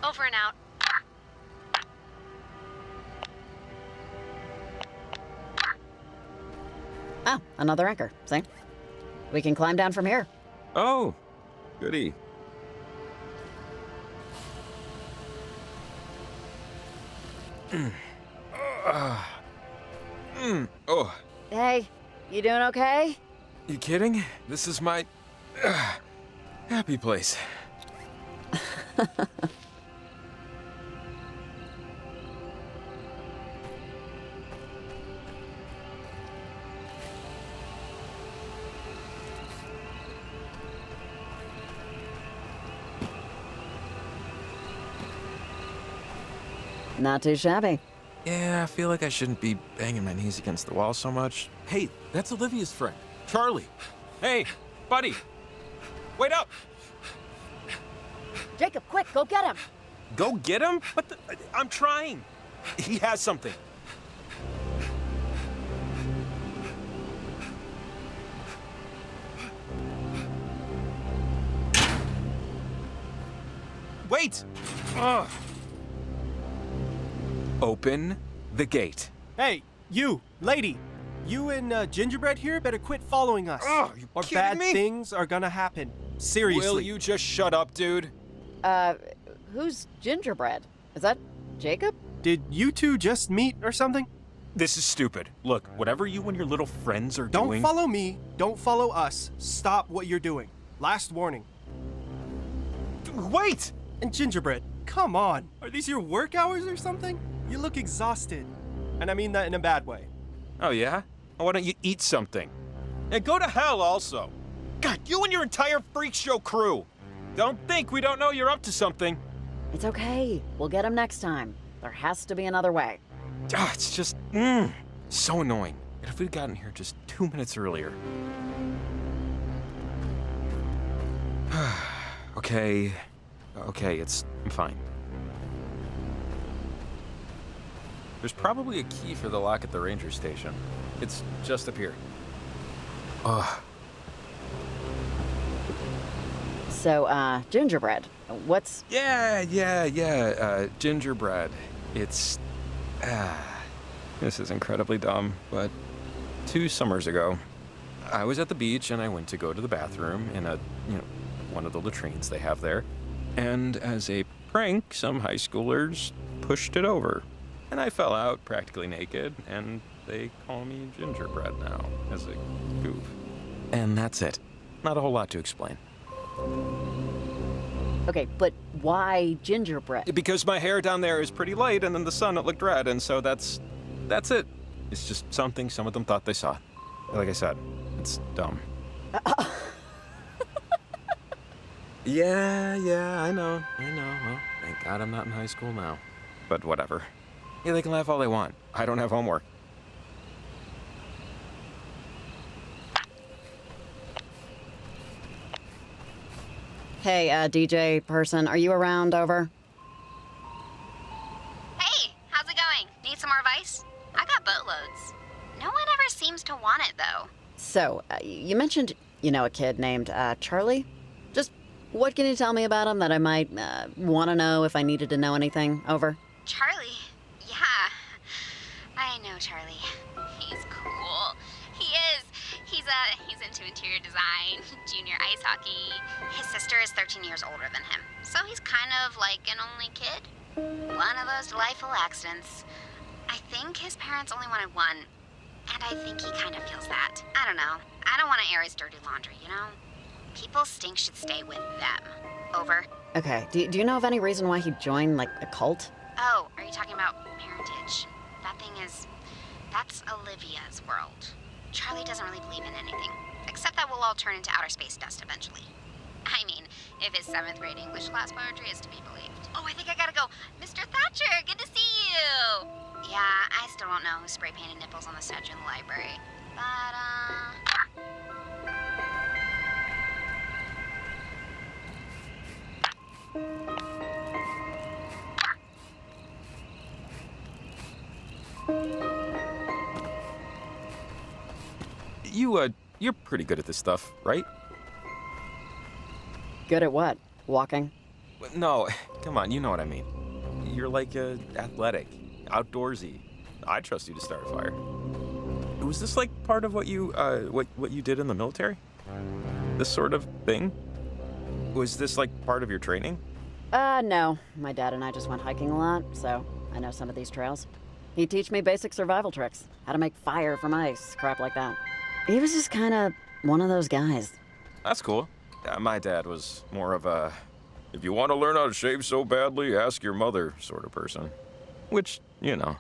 Over and out. Oh, another anchor. See? We can climb down from here. Oh, goody. Oh. Hey, you doing okay? You kidding? This is my happy place. Not too shabby. Yeah, I feel like I shouldn't be banging my knees against the wall so much. Hey, that's Olivia's friend, Charlie. Hey, buddy. Wait up! Jacob, quick, go get him! Go get him? I'm trying. He has something. Wait! Ugh. Open the gate. Hey, you, lady. You and Gingerbread here better quit following us. Are you or kidding bad me? things are gonna happen. Seriously. Will you just shut up, dude? Who's Gingerbread? Is that Jacob? Did you two just meet or something? This is stupid. Look, whatever you and your little friends are Don't doing... follow me. Don't follow us. Stop what you're doing. Last warning. Wait! And Gingerbread, come on. Are these your work hours or something? You look exhausted. And I mean that in a bad way. Oh, yeah? Why don't you eat something? And go to hell also. God, you and your entire freak show crew. Don't think we don't know you're up to something. It's okay. We'll get him next time. There has to be another way. It's just, so annoying. And if we'd gotten here just 2 minutes earlier. Okay, I'm fine. There's probably a key for the lock at the ranger station. It's just up here. Ugh. So, Gingerbread, what's... Yeah, Gingerbread. It's, this is incredibly dumb, but 2 summers ago, I was at the beach and I went to go to the bathroom in one of the latrines they have there. And as a prank, some high schoolers pushed it over. And I fell out practically naked, and they call me Gingerbread now, as a goof. And that's it. Not a whole lot to explain. Okay, but why Gingerbread? Because my hair down there is pretty light, and in the sun it looked red, and so that's it. It's just something some of them thought they saw. Like I said, it's dumb. Yeah, I know. Well, thank God I'm not in high school now. But whatever. Yeah, they can laugh all they want. I don't have homework. Hey, DJ person, are you around? Over? Hey, how's it going? Need some more advice? I got boatloads. No one ever seems to want it, though. So, you mentioned, a kid named, Charlie? Just, what can you tell me about him that I might, want to know if I needed to know anything? Over? Charlie? Yeah. I know Charlie. He's cool. He is. He's into interior design, junior ice hockey. His sister is 13 years older than him, so he's kind of like an only kid. One of those delightful accidents. I think his parents only wanted one. And I think he kind of feels that. I don't know. I don't want to air his dirty laundry, you know? People's stink should stay with them. Over. Okay, do you know of any reason why he joined, like, a cult? Oh, are you talking about parentage? That thing is... That's Olivia's world. Charlie doesn't really believe in anything, except that we'll all turn into outer space dust eventually. I mean, if his 7th grade English class poetry is to be believed. Oh, I think I gotta go. Mr. Thatcher, good to see you! Yeah, I still don't know who spray painted nipples on the statue in the library. But, You're pretty good at this stuff, right? Good at what? Walking? No, come on, you know what I mean. You're like athletic, outdoorsy. I trust you to start a fire. Was this like part of what you what you did in the military? This sort of thing? Was this like part of your training? No. My dad and I just went hiking a lot, so I know some of these trails. He'd teach me basic survival tricks, how to make fire from ice, crap like that. He was just kind of one of those guys. That's cool. My dad was more of a, if you want to learn how to shave so badly, ask your mother sort of person. Which, you know,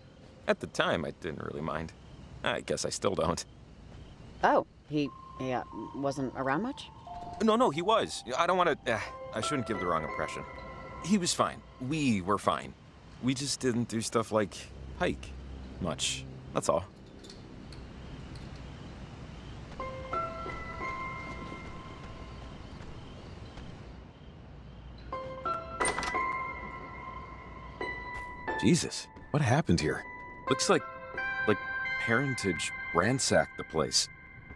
at the time I didn't really mind. I guess I still don't. Oh, he wasn't around much? No, he was. I don't want to, I shouldn't give the wrong impression. He was fine. We were fine. We just didn't do stuff like hike much. That's all. Jesus, what happened here? Looks like parentage ransacked the place.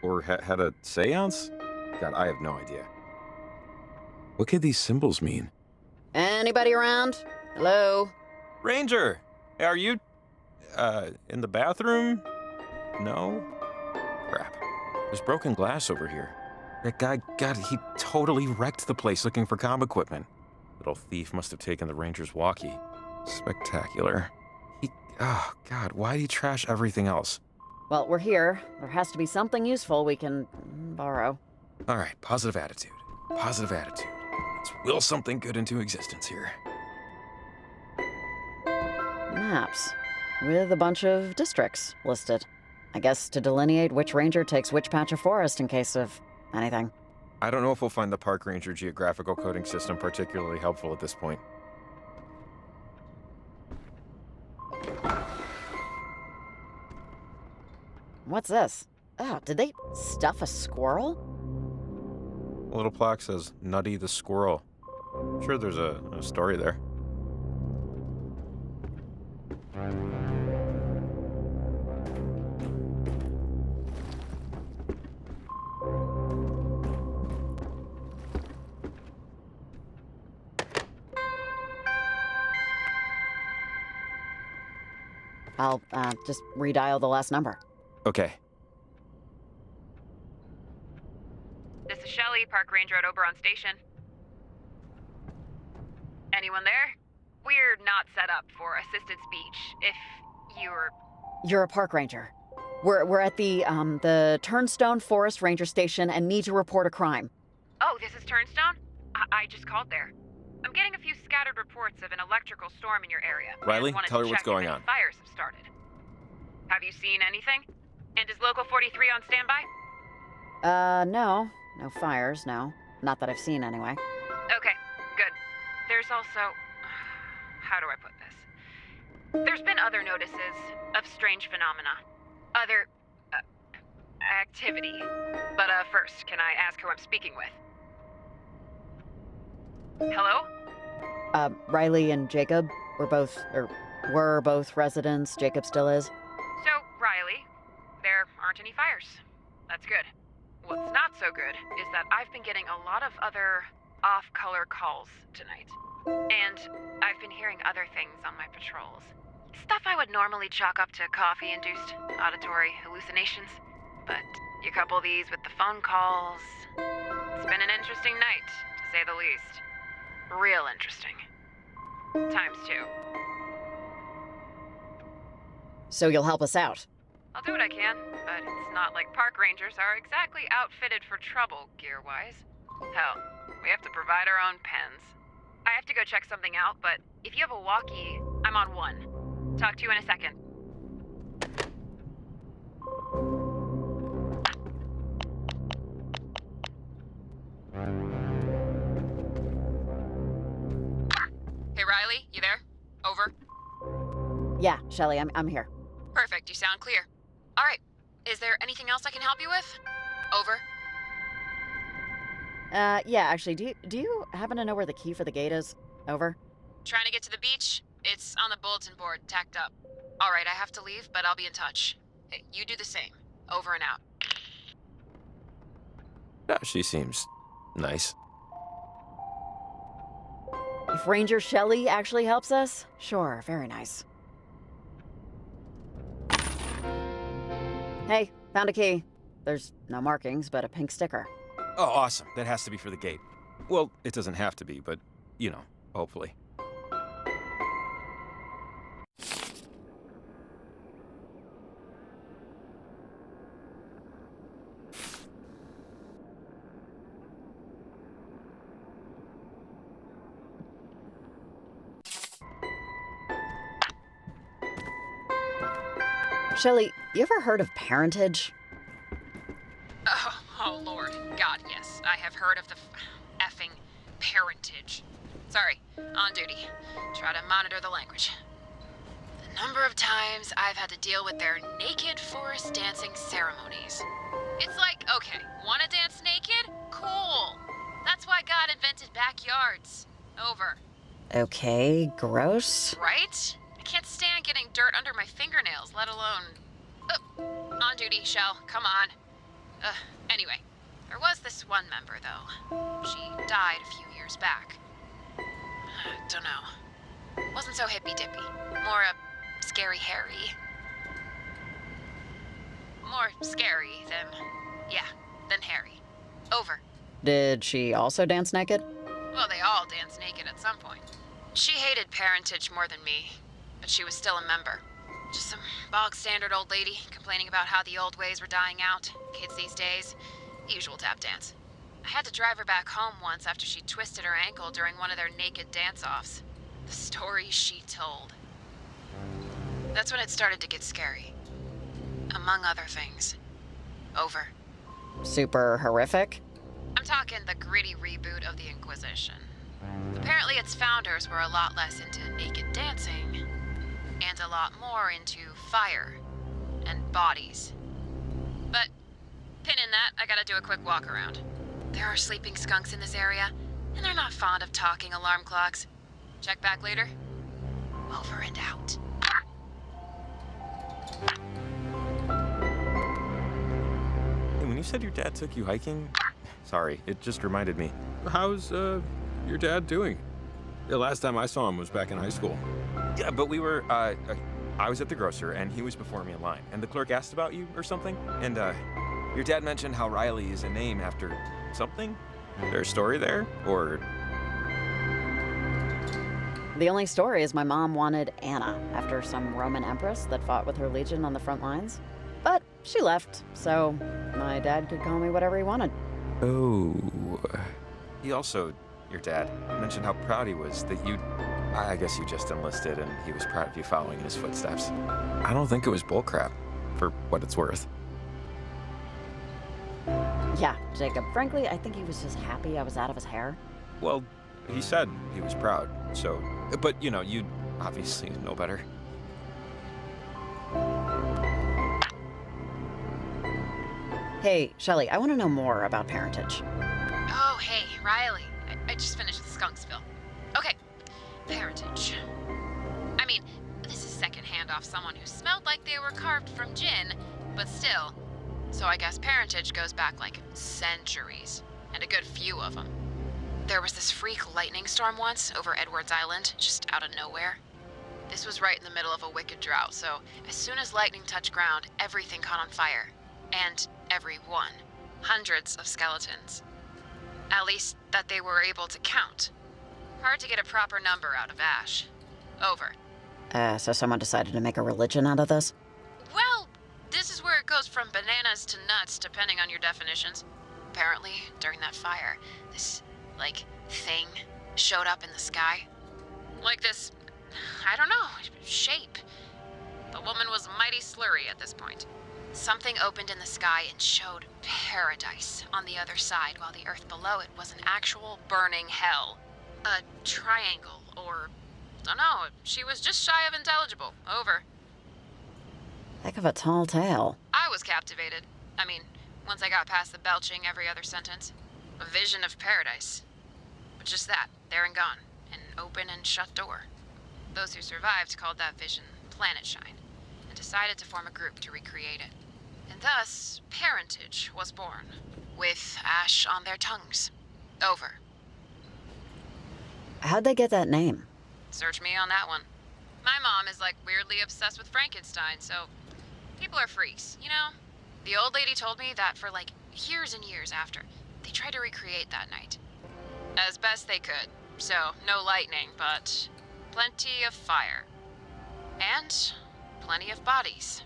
Or had a seance? God, I have no idea. What could these symbols mean? Anybody around? Hello? Ranger! Are you, in the bathroom? No? Crap. There's broken glass over here. That guy, God, he totally wrecked the place looking for comm equipment. Little thief must have taken the Ranger's walkie. Spectacular. Oh, God, why did he trash everything else? Well, we're here. There has to be something useful we can borrow. All right, positive attitude. Positive attitude. Let's will something good into existence here. Maps. With a bunch of districts listed. I guess to delineate which ranger takes which patch of forest in case of anything. I don't know if we'll find the park ranger geographical coding system particularly helpful at this point. What's this? Oh, did they stuff a squirrel? A little plaque says, Nutty the Squirrel. I'm sure there's a story there. I'll, just redial the last number. Okay. This is Shelley, Park Ranger at Oberon Station. Anyone there? We're not set up for assisted speech. If you're... You're a park ranger. We're at the Turnstone Forest Ranger Station and need to report a crime. Oh, this is Turnstone? I just called there. I'm getting a few scattered reports of an electrical storm in your area. Riley, tell her what's going on. Fires have started. Have you seen anything? And is Local 43 on standby? No. No fires, no. Not that I've seen, anyway. Okay, good. There's also... How do I put this? There's been other notices of strange phenomena. Other... activity. But, first, can I ask who I'm speaking with? Hello? Riley and Jacob were both residents. Jacob still is. So, Riley, there aren't any fires. That's good. What's not so good is that I've been getting a lot of other off-color calls tonight. And I've been hearing other things on my patrols. Stuff I would normally chalk up to coffee-induced auditory hallucinations. But you couple these with the phone calls. It's been an interesting night, to say the least. Real interesting. Times 2. So you'll help us out? I'll do what I can, but it's not like park rangers are exactly outfitted for trouble, gear-wise. Hell, we have to provide our own pens. I have to go check something out, but if you have a walkie, I'm on 1. Talk to you in a second. Hey, Riley, you there? Over. Yeah, Shelly, I'm here. Perfect, you sound clear. All right, is there anything else I can help you with? Over. Yeah, actually, do you happen to know where the key for the gate is? Over. Trying to get to the beach? It's on the bulletin board, tacked up. All right, I have to leave, but I'll be in touch. Hey, you do the same. Over and out. Yeah, she seems nice. If Ranger Shelly actually helps us, sure, very nice. Hey, found a key. There's no markings, but a pink sticker. Oh, awesome. That has to be for the gate. Well, it doesn't have to be, but, you know, hopefully. Shelly, you ever heard of parentage? Oh, Lord. God, yes. I have heard of the effing parentage. Sorry, on duty. Try to monitor the language. The number of times I've had to deal with their naked forest dancing ceremonies. It's like, okay, wanna dance naked? Cool. That's why God invented backyards. Over. Okay, gross. Right? I can't stand getting dirt under my fingernails, let alone... on duty, Shell. Come on. Anyway, there was this one member, though. She died a few years back. Don't know. Wasn't so hippy-dippy. More scary Harry. More scary than Harry. Over. Did she also dance naked? Well, they all dance naked at some point. She hated parentage more than me, but she was still a member. Just some bog-standard old lady complaining about how the old ways were dying out. Kids these days. Usual tap dance. I had to drive her back home once after she twisted her ankle during one of their naked dance-offs. The stories she told. That's when it started to get scary. Among other things. Over. Super horrific? I'm talking the gritty reboot of the Inquisition. Apparently its founders were a lot less into naked dancing, and a lot more into fire and bodies. But, pin in that, I gotta do a quick walk around. There are sleeping skunks in this area, and they're not fond of talking alarm clocks. Check back later. Over and out. Hey, when you said your dad took you hiking, sorry, it just reminded me. How's, your dad doing? The last time I saw him was back in high school. Yeah, but we were, I was at the grocer, and he was before me in line, and the clerk asked about you or something, and, your dad mentioned how Riley is a name after something? There's a story there, or...? The only story is my mom wanted Anna after some Roman empress that fought with her legion on the front lines. But she left, so my dad could call me whatever he wanted. Oh. He also, your dad, mentioned how proud he was that you... I guess you just enlisted and he was proud of you following in his footsteps. I don't think it was bullcrap, for what it's worth. Yeah, Jacob, frankly, I think he was just happy I was out of his hair. Well, he said he was proud, so... But, you know, you obviously know better. Hey, Shelly, I want to know more about parentage. Oh, hey, Riley. I just finished the skunk spill. Okay, parentage. I mean, this is secondhand off someone who smelled like they were carved from gin, but still. So I guess parentage goes back like centuries, and a good few of them. There was this freak lightning storm once over Edwards Island, just out of nowhere. This was right in the middle of a wicked drought, so as soon as lightning touched ground, everything caught on fire. And everyone. Hundreds of skeletons. At least that they were able to count. Hard to get a proper number out of ash. Over. So someone decided to make a religion out of this? Well, This is where it goes from bananas to nuts, depending on your definitions. Apparently, during that fire, this, thing showed up in the sky. Like this, I don't know, shape. The woman was mighty slurry at this point. Something opened in the sky and showed paradise on the other side, while the earth below it was an actual burning hell. A triangle, or... dunno, she was just shy of intelligible. Over. Heck of a tall tale. I was captivated. I mean, once I got past the belching every other sentence. A vision of paradise. But just that, there and gone. An open and shut door. Those who survived called that vision Planet Shine, and decided to form a group to recreate it. And thus, parentage was born, with ash on their tongues. Over. How'd they get that name? Search me on that one. My mom is weirdly obsessed with Frankenstein, so people are freaks, you know? The old lady told me that for years and years after, they tried to recreate that night. As best they could. So, no lightning, but plenty of fire. And plenty of bodies.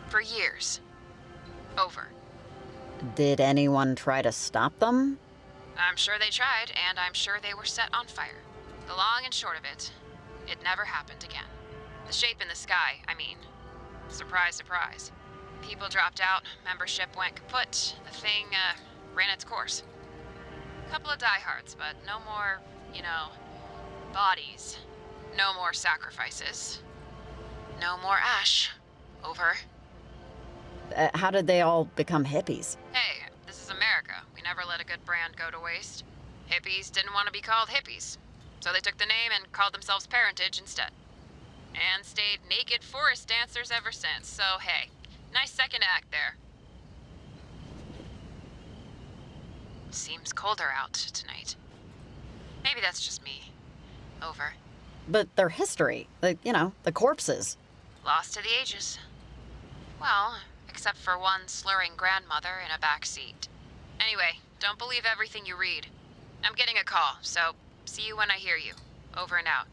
For years. Over. Did anyone try to stop them? I'm sure they tried, and I'm sure they were set on fire. The long and short of it, it never happened again. The shape in the sky, I mean. Surprise, surprise. People dropped out, membership went kaput, the thing, ran its course. Couple of diehards, but no more, bodies. No more sacrifices. No more ash. Over. How did they all become hippies? Hey, this is America. We never let a good brand go to waste. Hippies didn't want to be called hippies, so they took the name and called themselves Parentage instead. And stayed naked forest dancers ever since, so hey, nice second act there. Seems colder out tonight. Maybe that's just me. Over. But their history, the corpses. Lost to the ages. Well, except for one slurring grandmother in a back seat. Anyway, don't believe everything you read. I'm getting a call, so see you when I hear you. Over and out.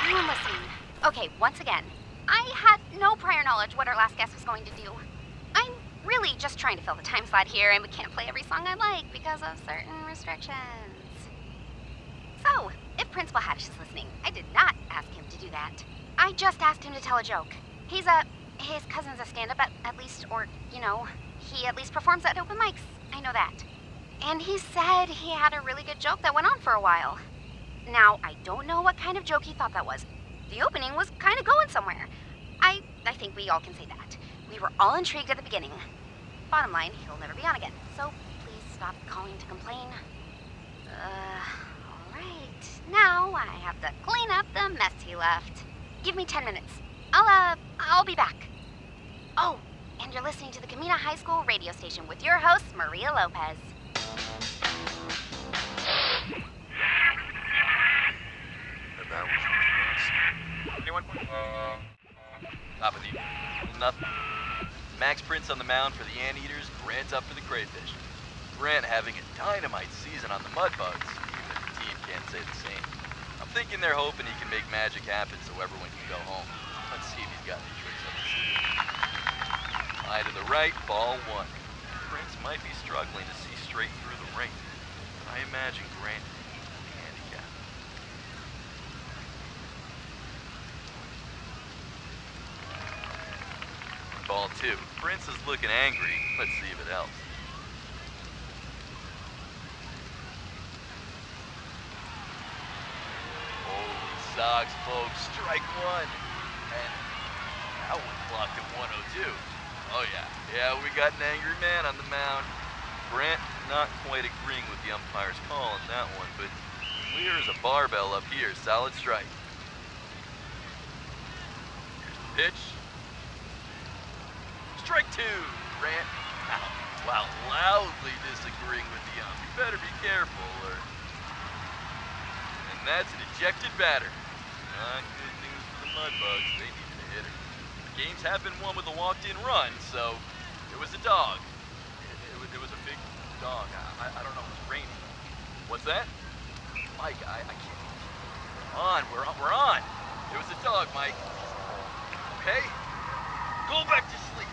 Anyone listening? Okay, once again, I had no prior knowledge what our last guest was going to do. I'm really just trying to fill the time slot here, and we can't play every song I like because of certain restrictions. So, if Principal Haddish is listening, I did not ask him to do that. I just asked him to tell a joke. His cousin's a stand-up at least, or, he at least performs at open mics. I know that. And he said he had a really good joke that went on for a while. Now, I don't know what kind of joke he thought that was. The opening was kind of going somewhere. I think we all can say that. We were all intrigued at the beginning. Bottom line, he'll never be on again. So please stop calling to complain. Alright. Now I have to clean up the mess he left. Give me 10 minutes. I'll be back. Oh, and you're listening to the Camena High School radio station with your host, Maria Lopez. And that was Anyone? Top of the nothing. Max Prince on the mound for the Anteaters, Grant up for the Crayfish. Grant having a dynamite season on the Mudbugs, even if the team can't say the same. I'm thinking they're hoping he can make magic happen so everyone can go home. Let's see if he's got any tricks up his sleeve. High to the right, ball one. Prince might be struggling to see straight through the ring. I imagine Grant is the handicap. Ball two. Prince is looking angry. Let's see if it helps. Holy socks, folks. Strike one. And that one clocked at 102. Oh yeah. Yeah, we got an angry man on the mound. Grant not quite agreeing with the umpire's call on that one, but clear as a barbell up here. Solid strike. Here's the pitch. Strike two, Grant. Wow, loudly disagree. ring with the ump. You better be careful, or... And that's an ejected batter. Not good news for the Mudbugs. They needed a hitter. The games have been won with a walked-in run, so it was a dog. It was a big dog. I don't know. It was raining. What's that? Mike, I can't. Come on, we're on. It was a dog, Mike. Okay? Go back to sleep.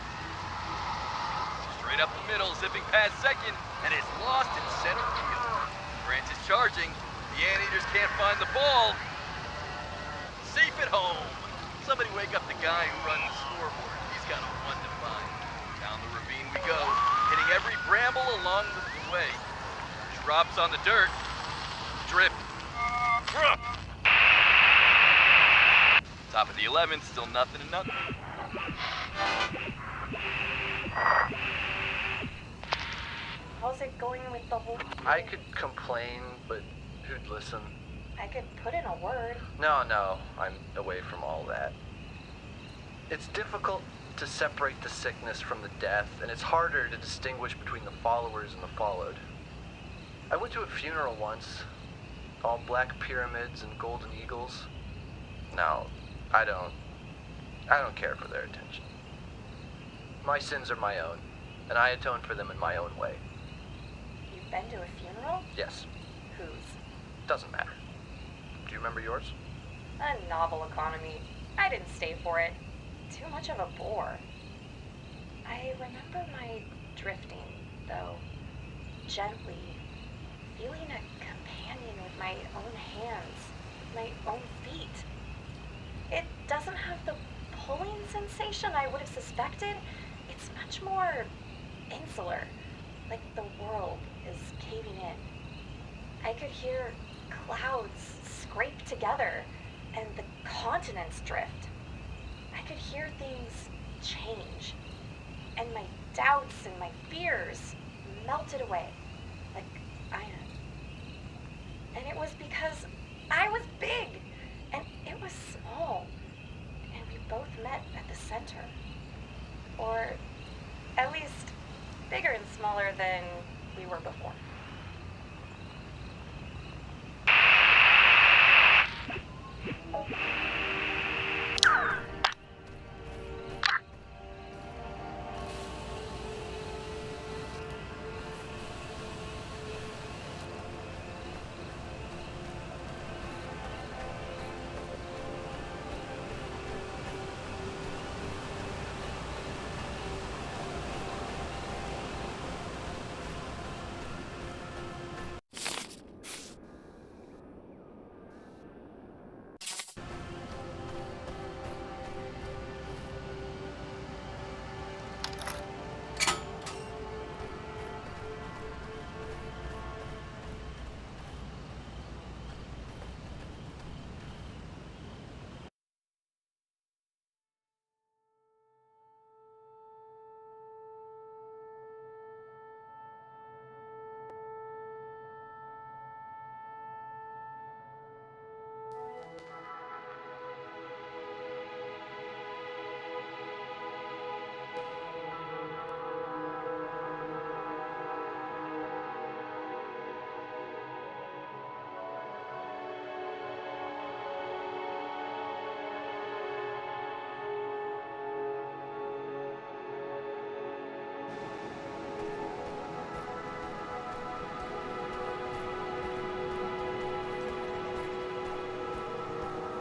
Straight up the middle, zipping past second, and it's lost in center field. Grant is charging. The Anteaters can't find the ball. Safe at home. Somebody wake up the guy who runs the scoreboard. He's got a one to find. Down the ravine we go, hitting every bramble along the way. Drops on the dirt. Drip. Top of the 11th, still nothing and nothing. How's it going with the whole... I could complain, but who'd listen? I could put in a word. No, I'm away from all that. It's difficult to separate the sickness from the death, and it's harder to distinguish between the followers and the followed. I went to a funeral once, all black pyramids and golden eagles. No, I don't care for their attention. My sins are my own, and I atone for them in my own way. You've been to a funeral? Yes. Whose? Doesn't matter. Do you remember yours? A novel economy. I didn't stay for it. Too much of a bore. I remember my drifting, though. Gently. Feeling a companion with my own hands. My own feet. It doesn't have the pulling sensation I would have suspected. It's much more insular. Like the world is caving in. I could hear clouds scrape together and the continents drift. I could hear things change, and my doubts and my fears melted away like iron. And it was because I was big, and it was small, and we both met at the center. Or at least bigger and smaller than we were before.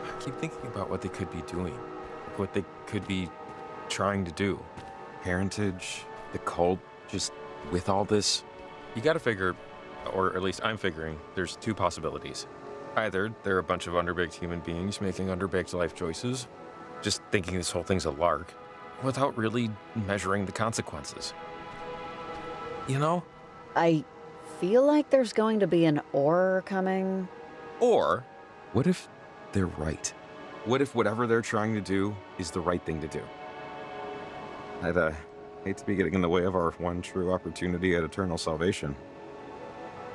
I keep thinking about what they could be doing, what they could be trying to do. Parentage, the cult, just with all this. You gotta figure, or at least I'm figuring, there's two possibilities. Either they're a bunch of underbaked human beings making underbaked life choices, just thinking this whole thing's a lark, without really measuring the consequences. You know? I feel like there's going to be an or coming. Or, what if they're right? What if whatever they're trying to do is the right thing to do? I'd hate to be getting in the way of our one true opportunity at eternal salvation.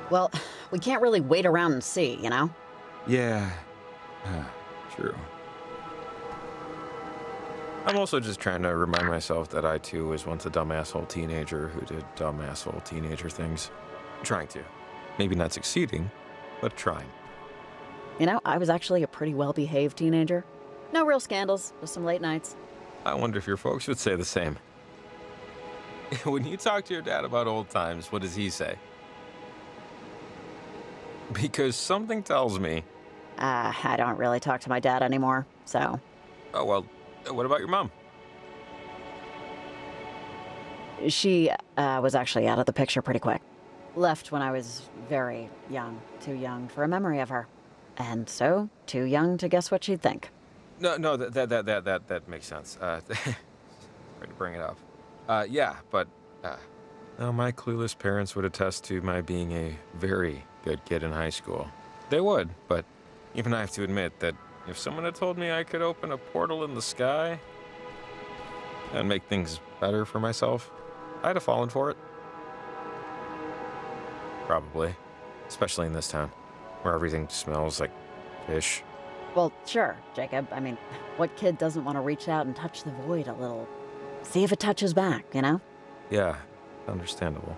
Well, we can't really wait around and see, you know? Yeah, true. I'm also just trying to remind myself that I too was once a dumb asshole teenager who did dumb asshole teenager things. Trying to. Maybe not succeeding, but trying. You know, I was actually a pretty well-behaved teenager. No real scandals, just some late nights. I wonder if your folks would say the same. When you talk to your dad about old times, what does he say? Because something tells me... I don't really talk to my dad anymore, so... Oh, well, what about your mom? She was actually out of the picture pretty quick. Left when I was very young. Too young for a memory of her. And so, too young to guess what she'd think. No, that makes sense. Sorry to bring it up. Yeah, but... no, my clueless parents would attest to my being a very good kid in high school. They would, but even I have to admit that if someone had told me I could open a portal in the sky and make things better for myself, I'd have fallen for it. Probably. Especially in this town, where everything smells like fish. Well, sure, Jacob. I mean, what kid doesn't want to reach out and touch the void a little? See if it touches back, you know? Yeah, understandable.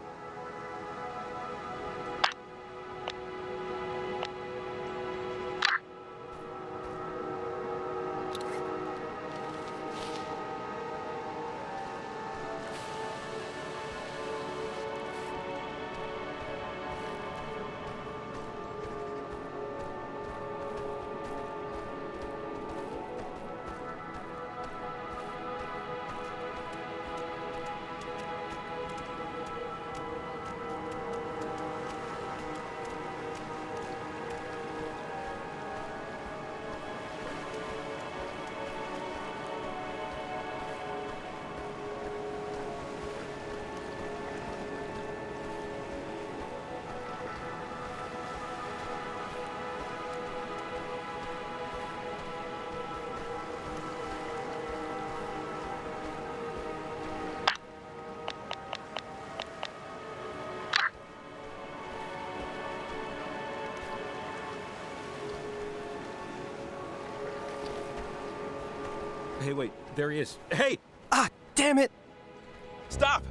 Hey, wait, there he is. Hey! Ah, damn it! Stop!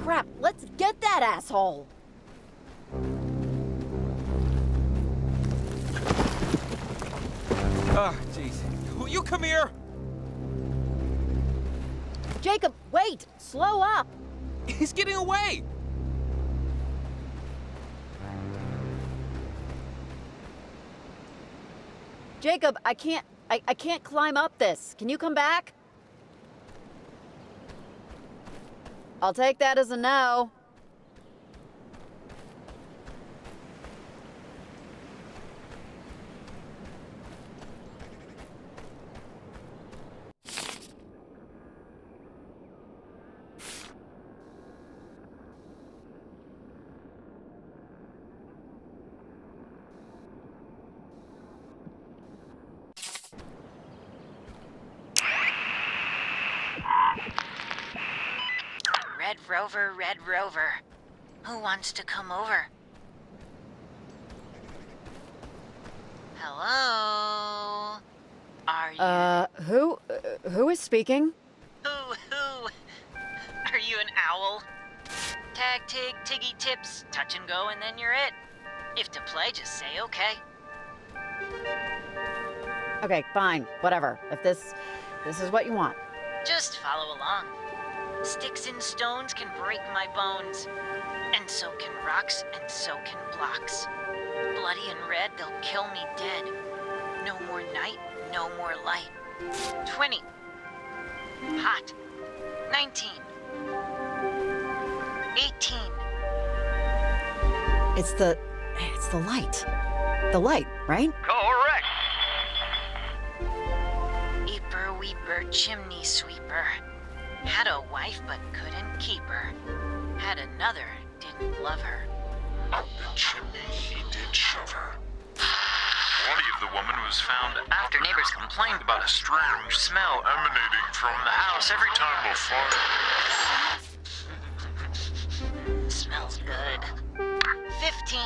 Crap, let's get that asshole! Ah, jeez. Will you come here? Jacob, wait! Slow up! He's getting away! Jacob, I can't climb up this. Can you come back? I'll take that as a no. Red Rover. Who wants to come over? Hello? Are you... Who is speaking? Who? Are you an owl? Tag, tig, tiggy, tips, touch and go, and then you're it. If to play, just say okay. Okay, fine, whatever. If this is what you want. Just follow along. Sticks and stones can break my bones, and so can rocks, and so can blocks. Bloody and red, they'll kill me dead. No more night, no more light. 20. Hot. 19. 18. It's the light. The light, right? Correct. Eeper weeper chimney sweeper. Had a wife but couldn't keep her. Had another, didn't love her. Up the chimney he did shove her. Body of the woman was found after neighbors complained about a strange smell emanating from the house every time a fire. Smells good. 15.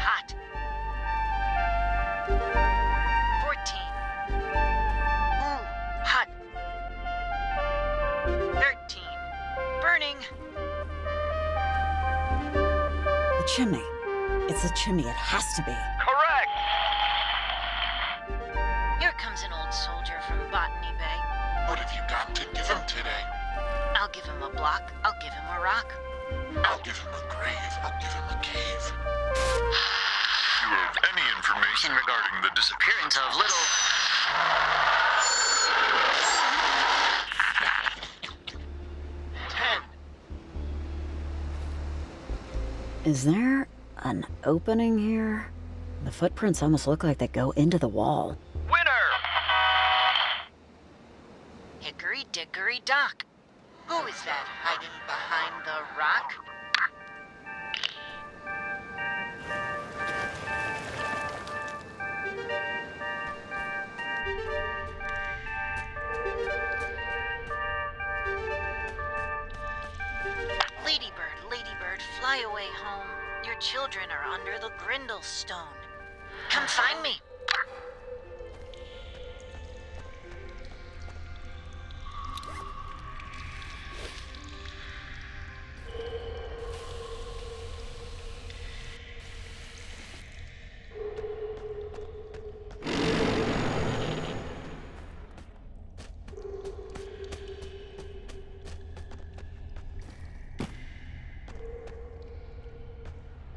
Hot. 14. Ooh, hot. 13. Burning. chimney. It's a chimney. It has to be. Correct! Here comes an old soldier from Botany Bay. What have you got to give him today? I'll give him a block. I'll give him a rock. I'll give him a grave. I'll give him a cave. If you have any information regarding the disappearance of little... Is there an opening here? The footprints almost look like they go into the wall. Hickory dickory dock. Who is that hiding behind the rock? Ladybird, ladybird, fly away home. Your children are under the grindle stone. Come find me.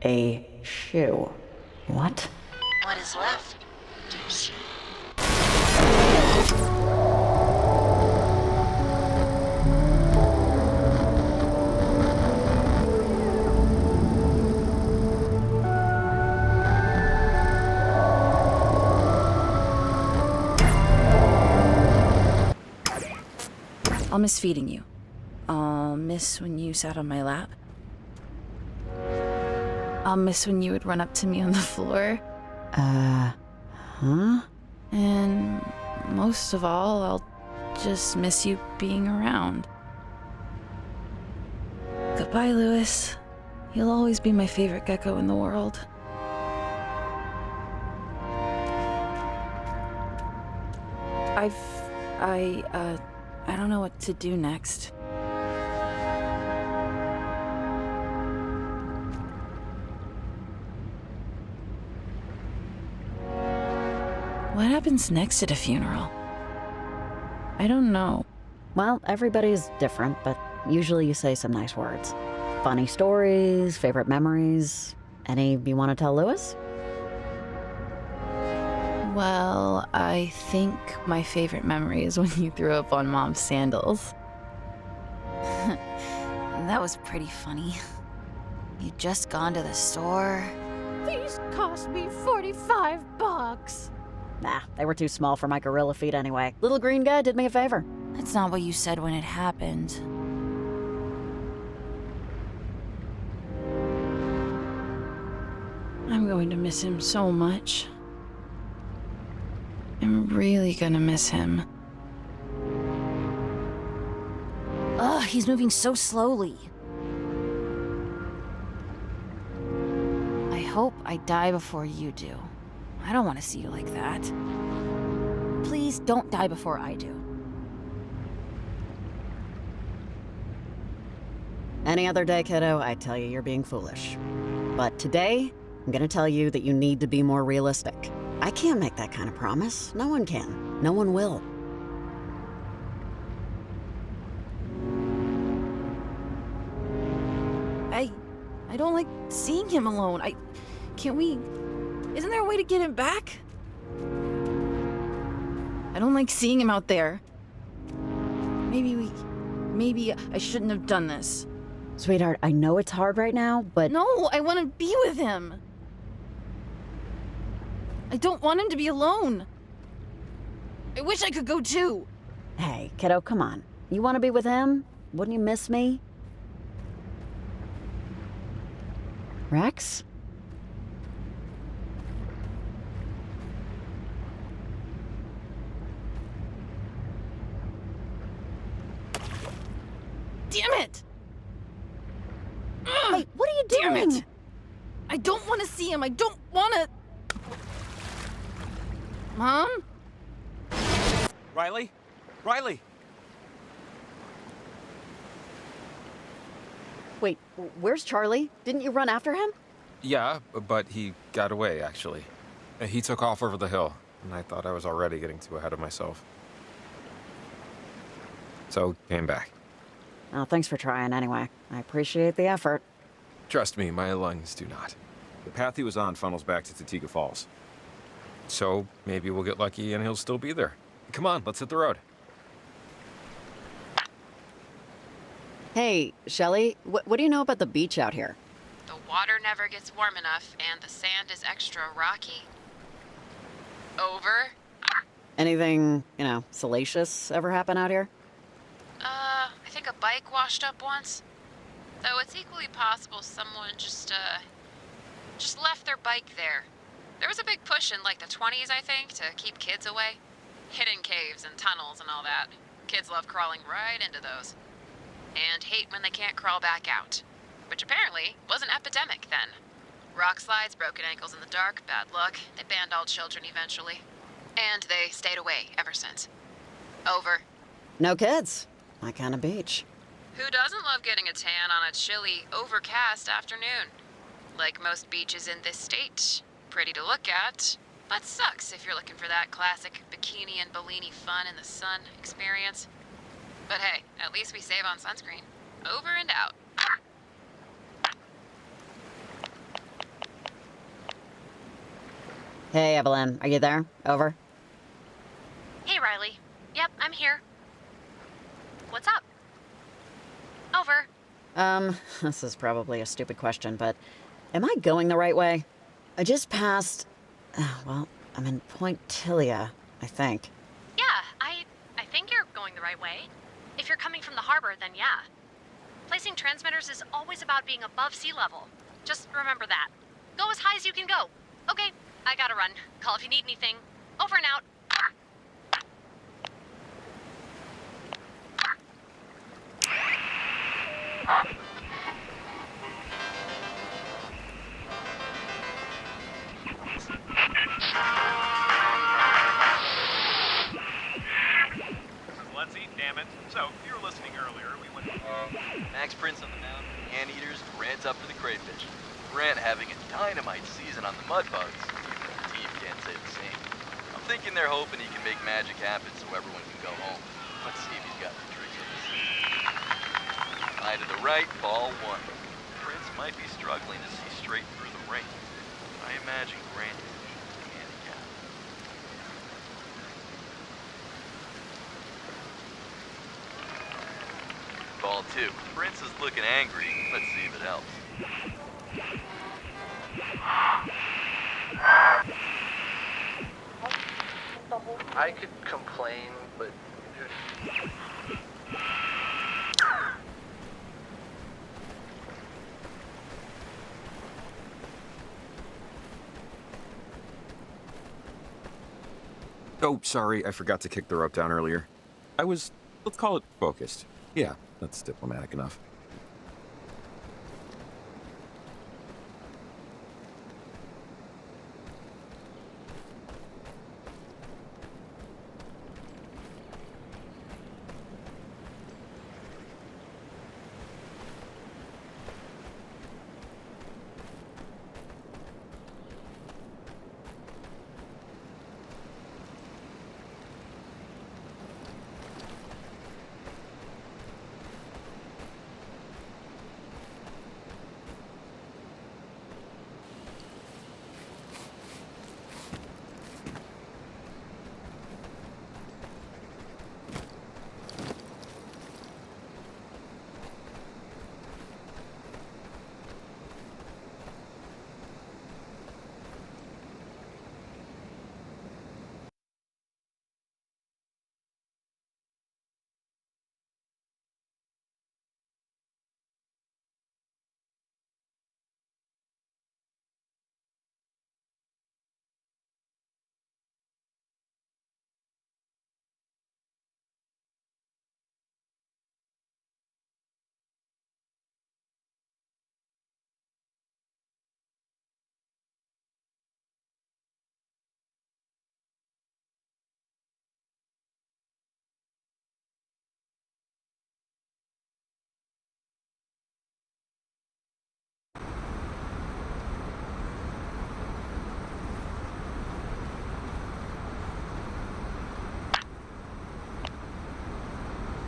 A shoe. What? What is left? Do you see? I'll miss feeding you. I'll miss when you sat on my lap. I'll miss when you would run up to me on the floor. Huh? And most of all, I'll just miss you being around. Goodbye, Lewis. You'll always be my favorite gecko in the world. I don't know what to do next. What happens next at a funeral? I don't know. Well, everybody's different, but usually you say some nice words. Funny stories, favorite memories. Any you want to tell Lewis? Well, I think my favorite memory is when you threw up on Mom's sandals. That was pretty funny. You'd just gone to the store. These cost me $45. Nah, they were too small for my gorilla feet anyway. Little green guy did me a favor. That's not what you said when it happened. I'm going to miss him so much. I'm really gonna miss him. Ugh, he's moving so slowly. I hope I die before you do. I don't want to see you like that. Please don't die before I do. Any other day, kiddo, I'd tell you you're being foolish. But today, I'm gonna tell you that you need to be more realistic. I can't make that kind of promise. No one can. No one will. I don't like seeing him alone. Isn't there a way to get him back? I don't like seeing him out there. Maybe I shouldn't have done this. Sweetheart, I know it's hard right now, but... No, I want to be with him. I don't want him to be alone. I wish I could go too. Hey, kiddo, come on. You want to be with him? Wouldn't you miss me? Rex? Damn it! Hey, what are you doing? Damn it! I don't want to see him. I don't want to... Mom? Riley? Riley! Wait, where's Charlie? Didn't you run after him? Yeah, but he got away, actually. He took off over the hill, and I thought I was already getting too ahead of myself. So, came back. Well, thanks for trying anyway. I appreciate the effort. Trust me, my lungs do not. The path he was on funnels back to Tootega Falls. So, maybe we'll get lucky and he'll still be there. Come on, let's hit the road. Hey, Shelly, what do you know about the beach out here? The water never gets warm enough, and the sand is extra rocky. Over. Anything, salacious ever happen out here? I think a bike washed up once. Though it's equally possible someone just left their bike there. There was a big push in, like, the 20s, I think, to keep kids away. Hidden caves and tunnels and all that. Kids love crawling right into those. And hate when they can't crawl back out. Which apparently was an epidemic then. Rock slides, broken ankles in the dark, bad luck. They banned all children eventually. And they stayed away ever since. Over. No kids. My kind of beach. Who doesn't love getting a tan on a chilly, overcast afternoon? Like most beaches in this state. Pretty to look at, but sucks if you're looking for that classic bikini and Bellini fun in the sun experience. But hey, at least we save on sunscreen. Over and out. Hey, Evelyn, are you there? Over. Hey, Riley. Yep, I'm here. What's up? Over. This is probably a stupid question, but am I going the right way? I just passed... well, I'm in Point Tillia, I think. Yeah, I think you're going the right way. If you're coming from the harbor, then yeah. Placing transmitters is always about being above sea level. Just remember that. Go as high as you can go. Okay, I gotta run. Call if you need anything. Over and out. Let's eat, damn it. So, if you were listening earlier, we went... Max Prince on the mound, anteaters, Grant's up for the crayfish. Grant having a dynamite season on the mud bugs. Even the team can't say the same. I'm thinking they're hoping he can make magic happen so everyone can go home. Let's see if he's got the tricks up his sleeve. Eye to the right, ball one. Prince might be struggling to see straight through the rain. I imagine Grant is equally handicapped. Ball two. Prince is looking angry. Let's see if it helps. I could complain, but... Oh, sorry, I forgot to kick the rope down earlier. I was, let's call it focused. Yeah, that's diplomatic enough.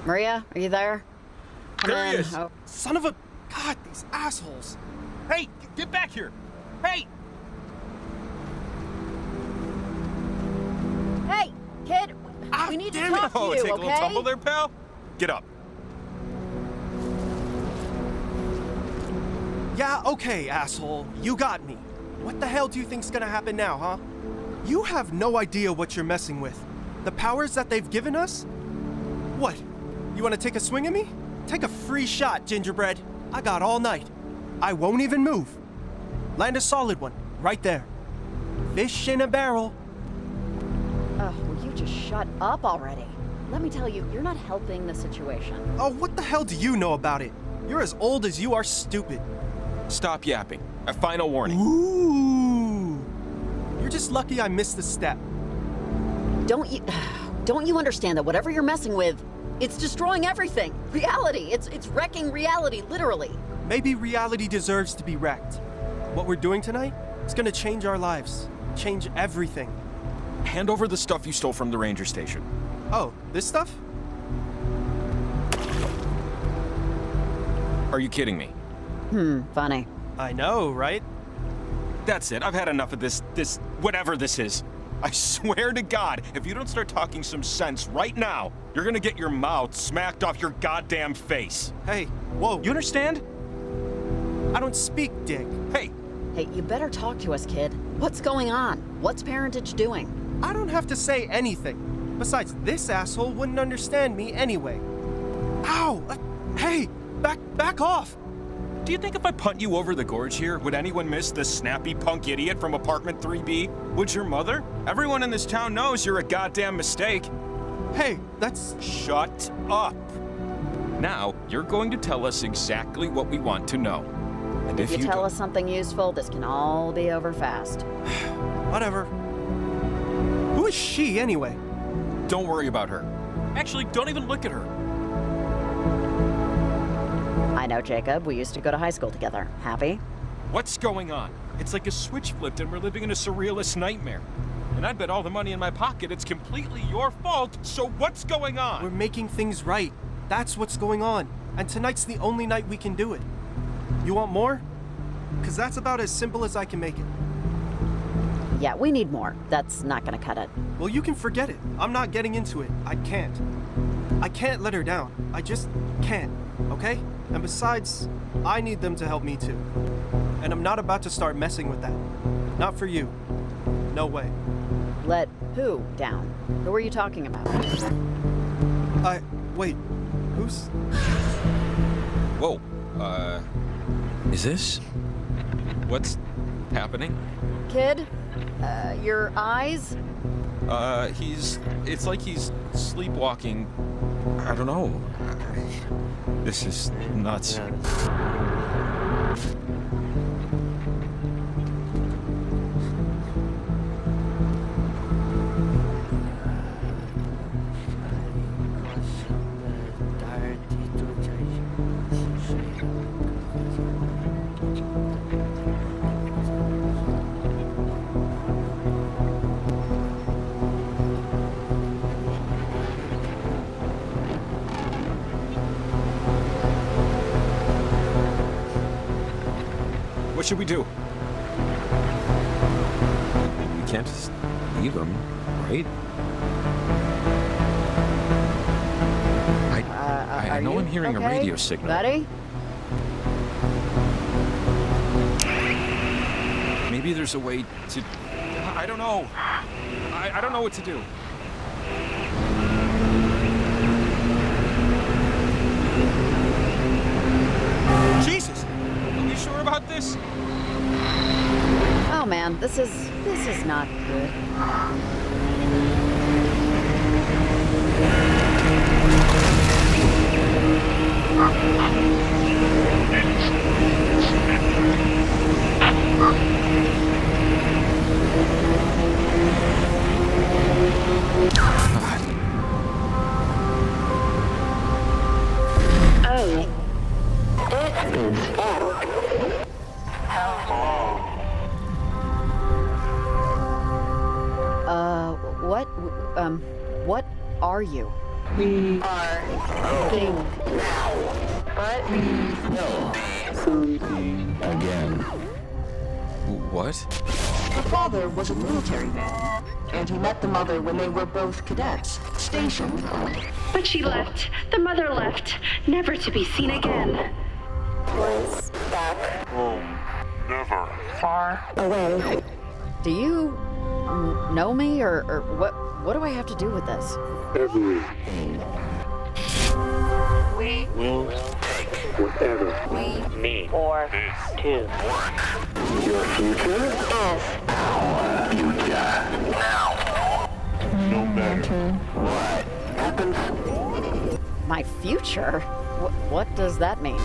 Maria, are you there? Come There he in. is. Oh. Son of a... God, these assholes. Hey, get back here! Hey! Hey, kid, we need to damn it. talk to Oh, you, take a okay? little tumble there, pal? Get up. Yeah, okay, asshole. You got me. What the hell do you think's gonna happen now, huh? You have no idea what you're messing with. The powers that they've given us? What? You wanna take a swing at me? Take a free shot, gingerbread. I got all night. I won't even move. Land a solid one, right there. Fish in a barrel. Will you just shut up already? Let me tell you, you're not helping the situation. Oh, what the hell do you know about it? You're as old as you are stupid. Stop yapping. A final warning. Ooh. You're just lucky I missed the step. Don't you understand that whatever you're messing with, it's destroying everything? Reality. It's wrecking reality, literally. Maybe reality deserves to be wrecked. What we're doing tonight, it's gonna change our lives. Change everything. Hand over the stuff you stole from the ranger station. Oh, this stuff? Are you kidding me? Funny. I know, right? That's it. I've had enough of this whatever this is. I swear to God, if you don't start talking some sense right now, you're gonna get your mouth smacked off your goddamn face. Hey, whoa. You understand? I don't speak, Dick. Hey. Hey, you better talk to us, kid. What's going on? What's parentage doing? I don't have to say anything. Besides, this asshole wouldn't understand me anyway. Ow! Hey! Back off! Do you think if I punt you over the gorge here, would anyone miss the snappy punk idiot from apartment 3B? Would your mother? Everyone in this town knows you're a goddamn mistake. Hey, that's... Shut up. Now, you're going to tell us exactly what we want to know. And If you tell us something useful, this can all be over fast. Whatever. Who is she, anyway? Don't worry about her. Actually, don't even look at her. I know, Jacob. We used to go to high school together. Happy? What's going on? It's like a switch flipped and we're living in a surrealist nightmare. And I bet all the money in my pocket it's completely your fault, so what's going on? We're making things right. That's what's going on. And tonight's the only night we can do it. You want more? Because that's about as simple as I can make it. Yeah, we need more. That's not gonna cut it. Well, you can forget it. I'm not getting into it. I can't. I can't let her down. I just can't, okay? And besides, I need them to help me too. And I'm not about to start messing with that. Not for you. No way. Let who down? Who are you talking about? Wait. Who's... Whoa. Is this... What's happening? Kid? Your eyes? It's like he's sleepwalking. I don't know. This is nuts. What should we do? We can't just leave him, right? I know I'm hearing a radio signal. Buddy? Maybe there's a way to... I don't know. I don't know what to do. Jesus! Are we sure about this? Oh man, this is not good. Oh. Distance out. Hello. We are hoping now, but we know something again. What? The father was a military man, and he met the mother when they were both cadets, stationed. But she left. The mother left, never to be seen again. Was back home. Never. Far away. Do you know me, or what do I have to do with this? Everything. We will take whatever we need for this to work. Your future is our future. Now. No matter what happens. My future? What does that mean?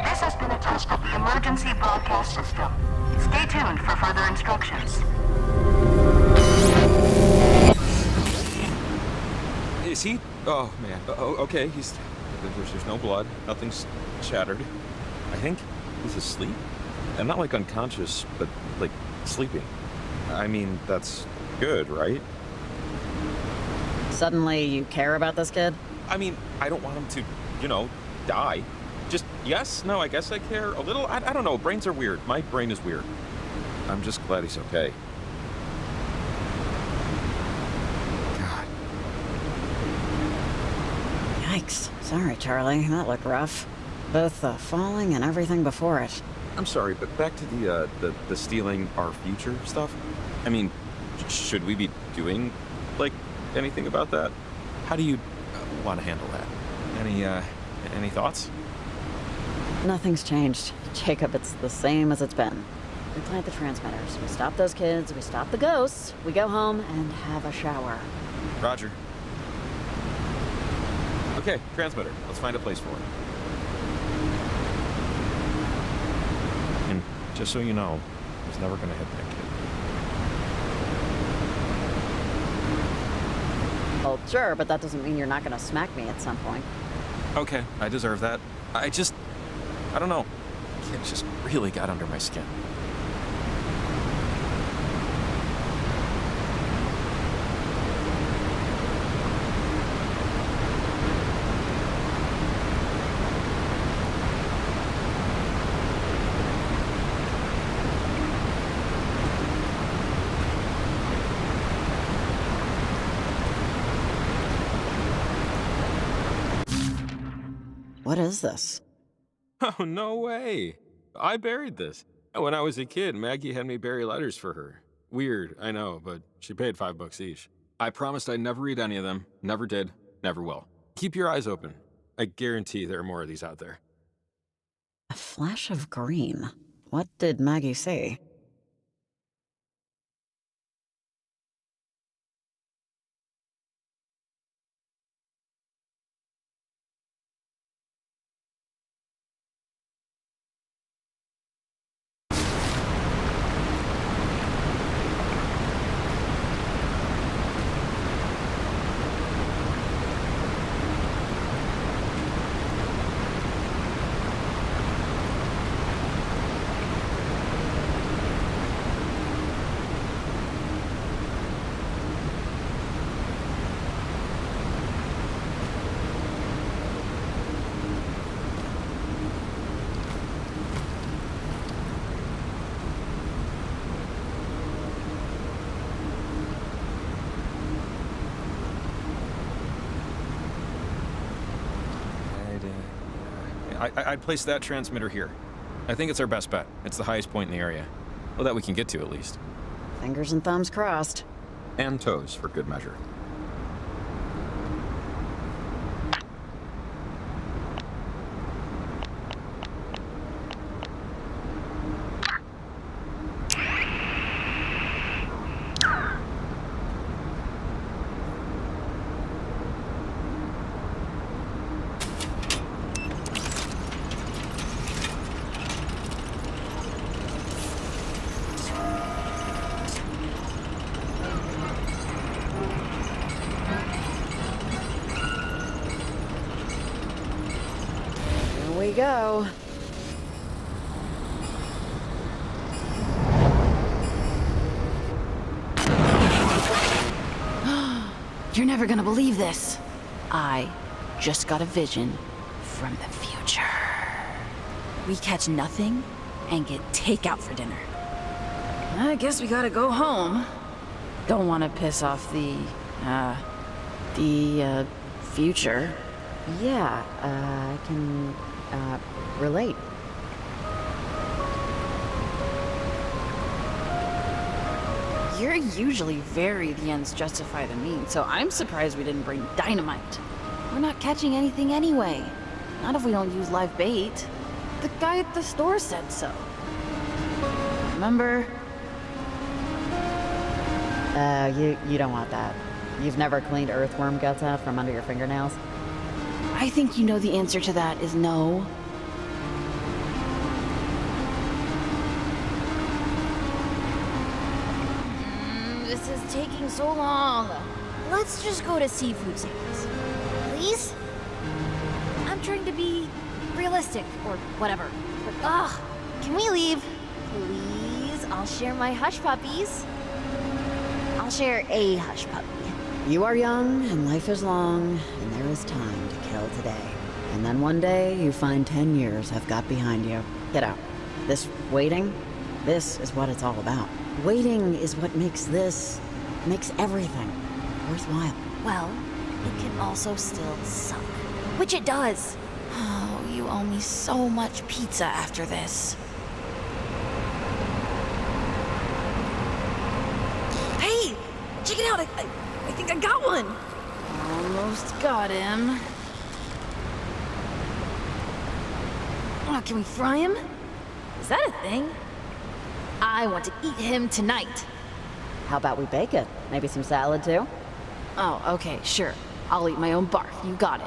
This has been a test of the emergency broadcast system. Stay tuned for further instructions. Is he? Oh, man. Okay, there's no blood. Nothing's shattered. I think he's asleep. And not like unconscious, but like sleeping. I mean, that's good, right? Suddenly you care about this kid? I mean, I don't want him to, die. Just, yes, no, I guess I care a little. I don't know, brains are weird. My brain is weird. I'm just glad he's okay. God. Yikes. Sorry, Charlie. That looked rough. Both the falling and everything before it. I'm sorry, but back to the stealing our future stuff. I mean, should we be doing, like, anything about that? How do you want to handle that? Any thoughts? Nothing's changed. Jacob, it's the same as it's been. We plant the transmitters. We stop those kids. We stop the ghosts. We go home and have a shower. Roger. Okay, transmitter. Let's find a place for it. And just so you know, I was never gonna hit that kid. Well, sure, but that doesn't mean you're not gonna smack me at some point. Okay, I deserve that. I don't know. Kid just really got under my skin. What is this? Oh, no way. I buried this. When I was a kid, Maggie had me bury letters for her. Weird, I know, but she paid $5 each. I promised I'd never read any of them. Never did. Never will. Keep your eyes open. I guarantee there are more of these out there. A flash of green. What did Maggie say? I'd place that transmitter here. I think it's our best bet. It's the highest point in the area. Well, that we can get to, at least. Fingers and thumbs crossed. And toes, for good measure. Go. You're never gonna believe this. I just got a vision from the future. We catch nothing and get takeout for dinner. I guess we gotta go home. Don't want to piss off the future. Yeah, I can, relate. You're usually very the ends justify the means, so I'm surprised we didn't bring dynamite. We're not catching anything anyway. Not if we don't use live bait. The guy at the store said so. Remember? You don't want that. You've never cleaned earthworm guts out from under your fingernails? I think you know the answer to that is no. This is taking so long. Let's just go to seafood sales. Please? I'm trying to be realistic, or whatever. But, can we leave? Please? I'll share my hush puppies. I'll share a hush puppy. You are young, and life is long, and there is time to kill today. And then one day, you find 10 years have got behind you. Get out. This waiting, this is what it's all about. Waiting is what makes everything worthwhile. Well, it can also still suck. Which it does. Oh, you owe me so much pizza after this. Hey! Check it out! I think I got one! Almost got him. Oh, can we fry him? Is that a thing? I want to eat him tonight. How about we bake it? Maybe some salad too? Oh, okay, sure. I'll eat my own barf. You got it.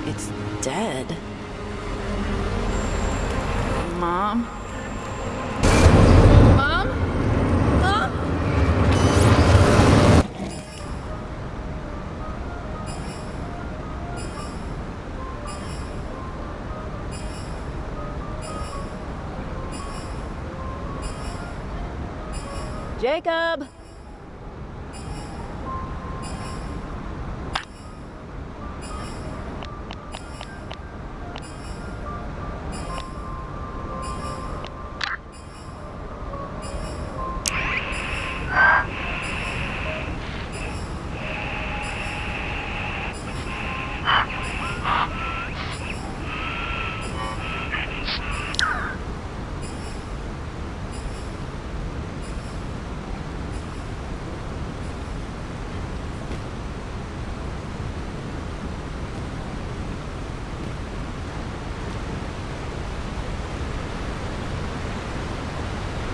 It's dead. Mom? Mom? Mom? Jacob!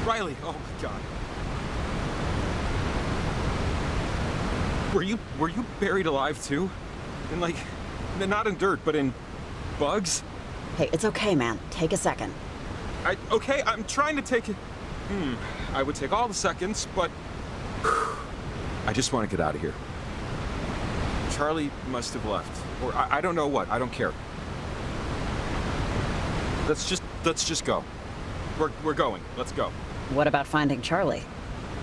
Riley, oh my God. Were you buried alive too? In not in dirt, but in bugs? Hey, it's okay, man. Take a second. Okay, I'm trying to take it. I would take all the seconds, but I just want to get out of here. Charlie must have left, or I don't know what. I don't care. Let's just go. We're going. Let's go. What about finding Charlie?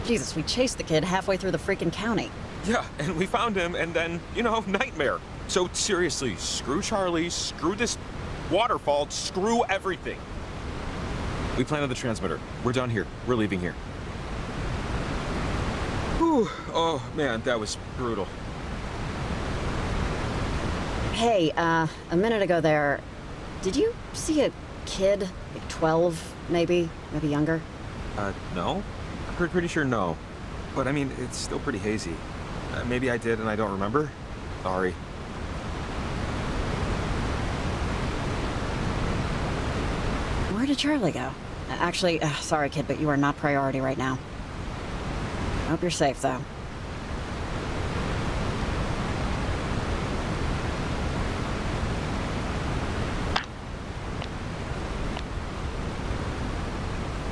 Jesus, we chased the kid halfway through the freaking county. Yeah, and we found him, and then, nightmare. So seriously, screw Charlie, screw this waterfall, screw everything. We planted the transmitter. We're done here. We're leaving here. Whew. Oh, man, that was brutal. Hey, a minute ago there, did you see a kid, like 12, maybe younger? No? I'm pretty sure no. But I mean, it's still pretty hazy. Maybe I did and I don't remember. Sorry. Where did Charlie go? Actually, sorry kid, but you are not priority right now. Hope you're safe though.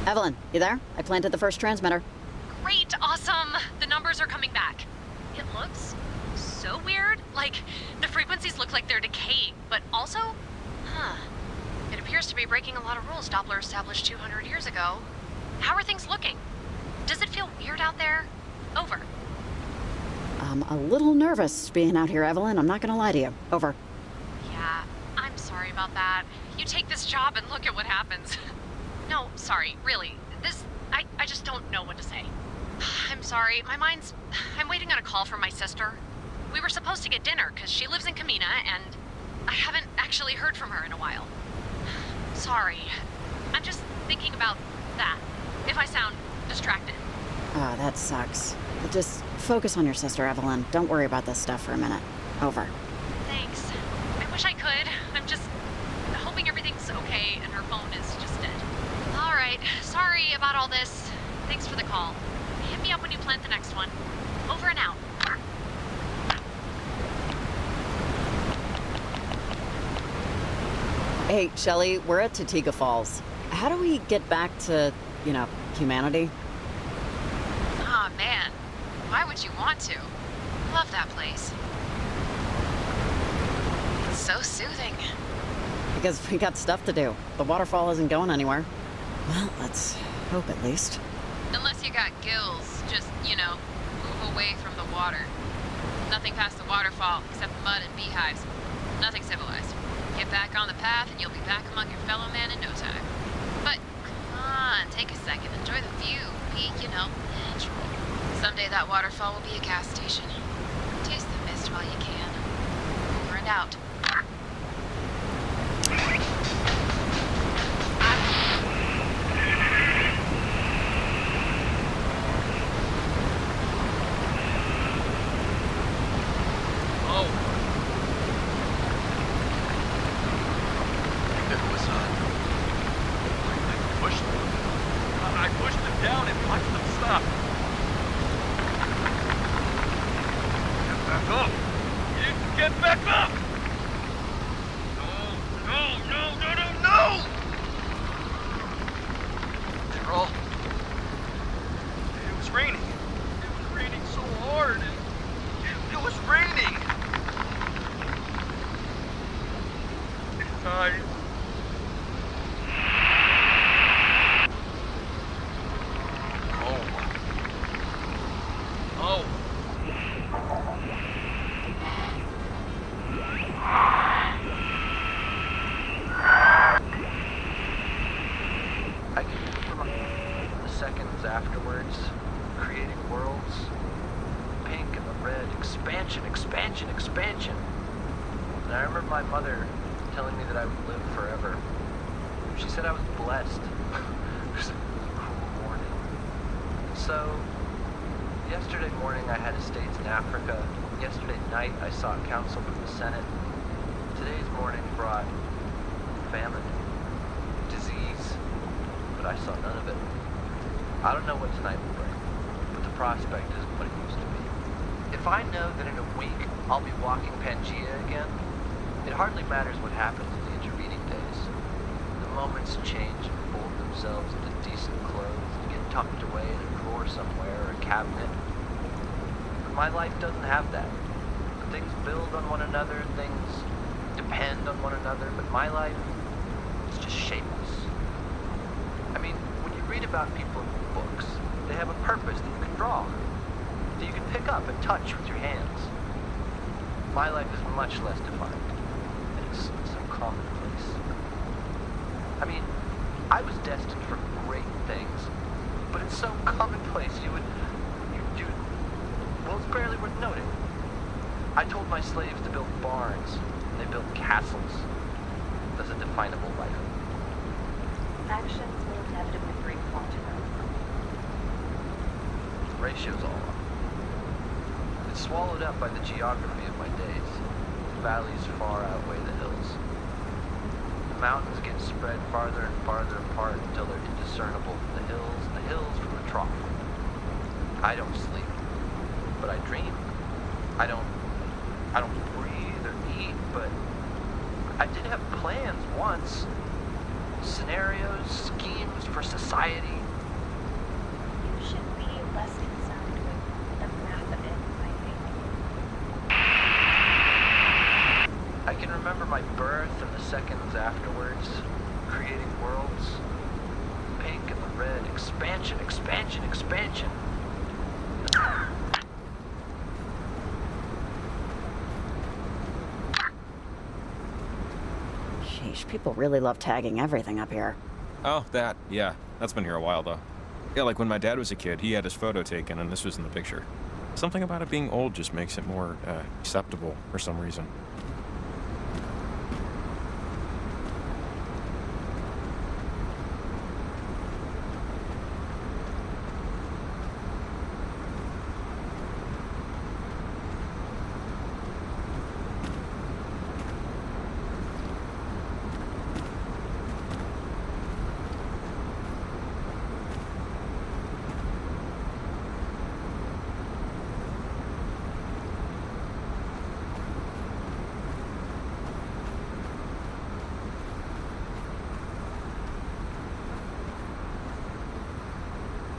Evelyn, you there? I planted the first transmitter. Great, awesome. The numbers are coming back. It looks so weird. Like, the frequencies look like they're decaying, but also, it appears to be breaking a lot of rules Doppler established 200 years ago. How are things looking? Does it feel weird out there? I'm a little nervous being out here, Evelyn. I'm not gonna lie to you. Over. Yeah, I'm sorry about that. You take this job and look at what happens. No, sorry, really. I just don't know what to say. I'm sorry, I'm waiting on a call from my sister. We were supposed to get dinner because she lives in Camena and I haven't actually heard from her in a while. Sorry. I'm just thinking about that. If I sound distracted. Oh, that sucks. Just focus on your sister, Evelyn. Don't worry about this stuff for a minute. Over. Thanks. I wish I could. I'm just hoping everything's okay and her phone is just dead. All right. Sorry about all this. Thanks for the call. Hit me up when you plant the next one. Over and out. Hey, Shelly, we're at Tootega Falls. How do we get back to, humanity? Aw, man. Why would you want to? Love that place. It's so soothing. Because we got stuff to do. The waterfall isn't going anywhere. Well, let's hope at least. Unless you got gills, just, move away from the water. Nothing past the waterfall except mud and beehives. Nothing civilized. Get back on the path and you'll be back among your fellow man in no time. But, come on, take a second, enjoy the view. Be, natural. Someday that waterfall will be a gas station. Taste the mist while you can. Over and out. Expansion. And I remember my mother telling me that I would live forever. She said I was blessed. It was a cool morning. So, yesterday morning I had estates in Africa. Yesterday night I sought counsel from the Senate. Today's morning brought famine, disease, but I saw none of it. I don't know what tonight will bring, but the prospect isn't what it used to be. If I know that in a week I'll be walking Pangea again, it hardly matters what happens in the intervening days. The moments change and fold themselves into decent clothes and get tucked away in a drawer somewhere or a cabinet. But my life doesn't have that. Things build on one another, things depend on one another, but my life, it's just shapeless. I mean, when you read about people in books, they have a purpose that you can draw, that you can pick up and touch with your hands. My life is much less defined, and it's so commonplace. I mean, I was destined for great things, but it's so commonplace well, it's barely worth noting. I told my slaves to build barns, and they built castles. That's a definable life. Actions will inevitably bring consequences. The ratio's all off. It's swallowed up by the geography of my days. The valleys far outweigh the hills. The mountains get spread farther and farther apart until they're indiscernible from the hills from the trough. I don't sleep, but I dream. I don't breathe or eat, but I did have plans once. Scenarios, schemes for society. You should be less concerned with the math of it, I think. I can remember my birth and the seconds afterwards, creating worlds. Pink and the red, expansion, expansion, expansion. Sheesh, people really love tagging everything up here. Oh, that. Yeah. That's been here a while, though. Yeah, like when my dad was a kid, he had his photo taken, and this was in the picture. Something about it being old just makes it more, acceptable for some reason.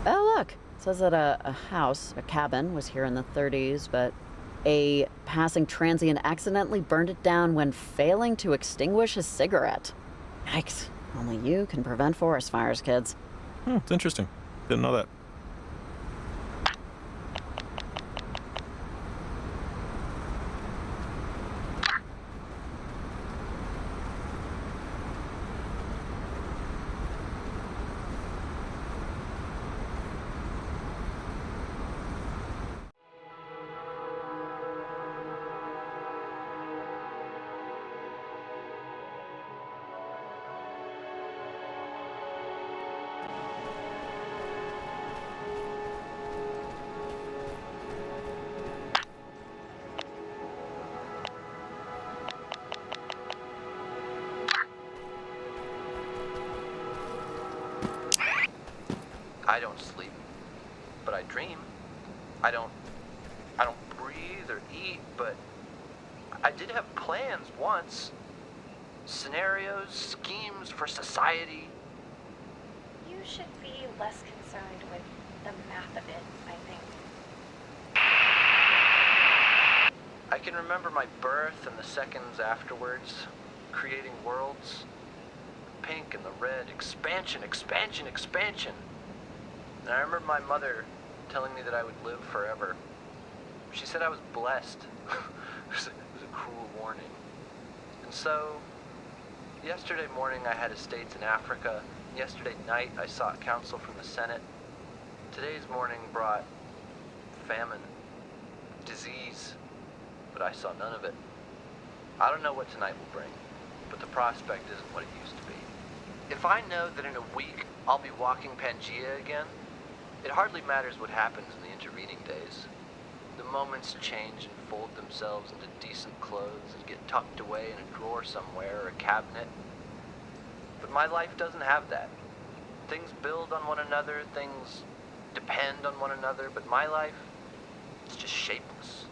Oh, look. It says that a house, a cabin, was here in the 30s, but a passing transient accidentally burned it down when failing to extinguish a cigarette. Yikes. Only you can prevent forest fires, kids. It's interesting. Didn't know that. I don't sleep, but I dream. I don't breathe or eat, but I did have plans once. Scenarios, schemes for society. You should be less concerned with the math of it, I think. I can remember my birth and the seconds afterwards, creating worlds. The pink and the red, expansion, expansion, expansion. And I remember my mother telling me that I would live forever. She said I was blessed. It was a cruel warning. And so, yesterday morning I had estates in Africa. Yesterday night I sought counsel from the Senate. Today's morning brought famine, disease, but I saw none of it. I don't know what tonight will bring, but the prospect isn't what it used to be. If I know that in a week I'll be walking Pangea again, it hardly matters what happens in the intervening days. The moments change and fold themselves into decent clothes and get tucked away in a drawer somewhere or a cabinet. But my life doesn't have that. Things build on one another, things depend on one another, but my life, it's just shapeless.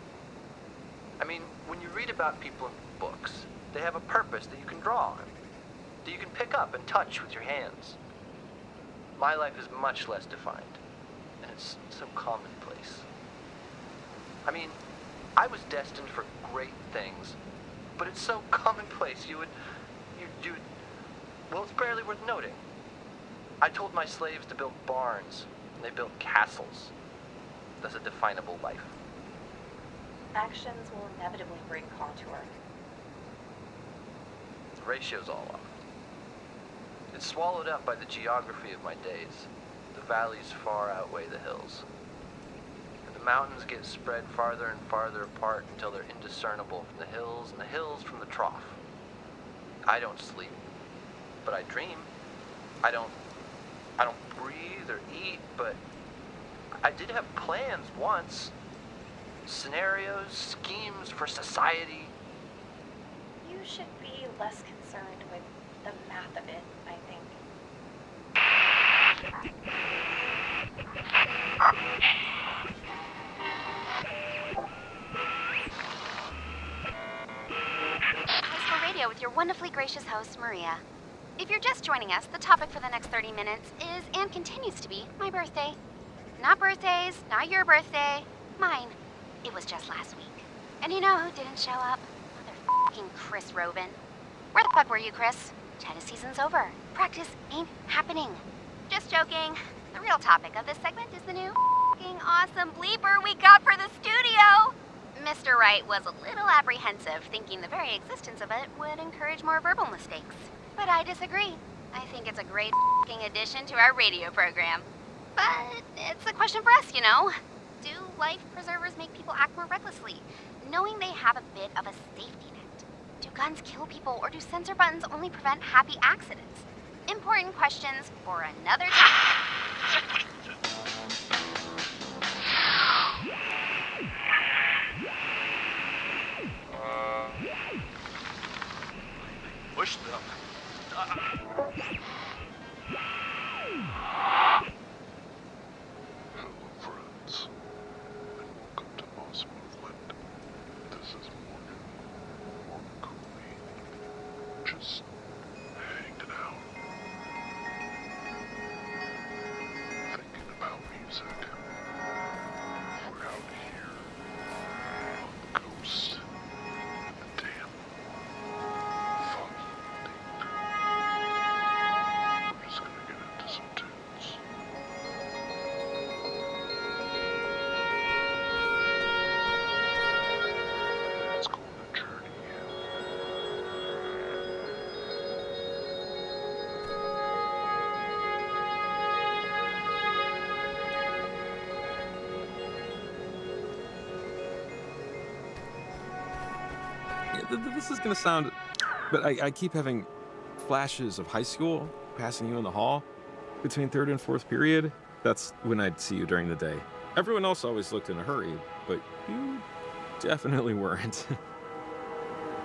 I mean, when you read about people in books, they have a purpose that you can draw on, that you can pick up and touch with your hands. My life is much less defined. And it's so commonplace. I mean, I was destined for great things, but it's so commonplace well, it's barely worth noting. I told my slaves to build barns, and they built castles. That's a definable life. Actions will inevitably bring contour. The ratio's all off. It's swallowed up by the geography of my days. The valleys far outweigh the hills. And the mountains get spread farther and farther apart until they're indiscernible from the hills and the hills from the trough. I don't sleep, but I dream. I don't breathe or eat, but I did have plans once. Scenarios, schemes for society. You should be less concerned with the math of it, I think. High School Radio with your wonderfully gracious host, Maria. If you're just joining us, the topic for the next 30 minutes is, and continues to be, my birthday. Not birthdays, not your birthday, mine. It was just last week. And you know who didn't show up? Motherfucking Chris Robin. Where the fuck were you, Chris? Tennis season's over. Practice ain't happening. Just joking. The real topic of this segment is the new fucking awesome bleeper we got for the studio. Mr. Wright was a little apprehensive, thinking the very existence of it would encourage more verbal mistakes. But I disagree. I think it's a great f***ing addition to our radio program. But it's a question for us, you know. Do life preservers make people act more recklessly, knowing they have a bit of a safety net? Do guns kill people, or do sensor buttons only prevent happy accidents? Important questions for another time. Push them. Hello, friends, and welcome to Moss Movement. This is Morgan, or Cooley, just hanging out, thinking about music. We're out here on the coast, in the damn foggy deep. We're just gonna get into some tunes. Let's go on a journey. This is gonna sound, but I keep having flashes of high school, passing you in the hall between third and fourth period. That's when I'd see you during the day. Everyone else always looked in a hurry, but you definitely weren't.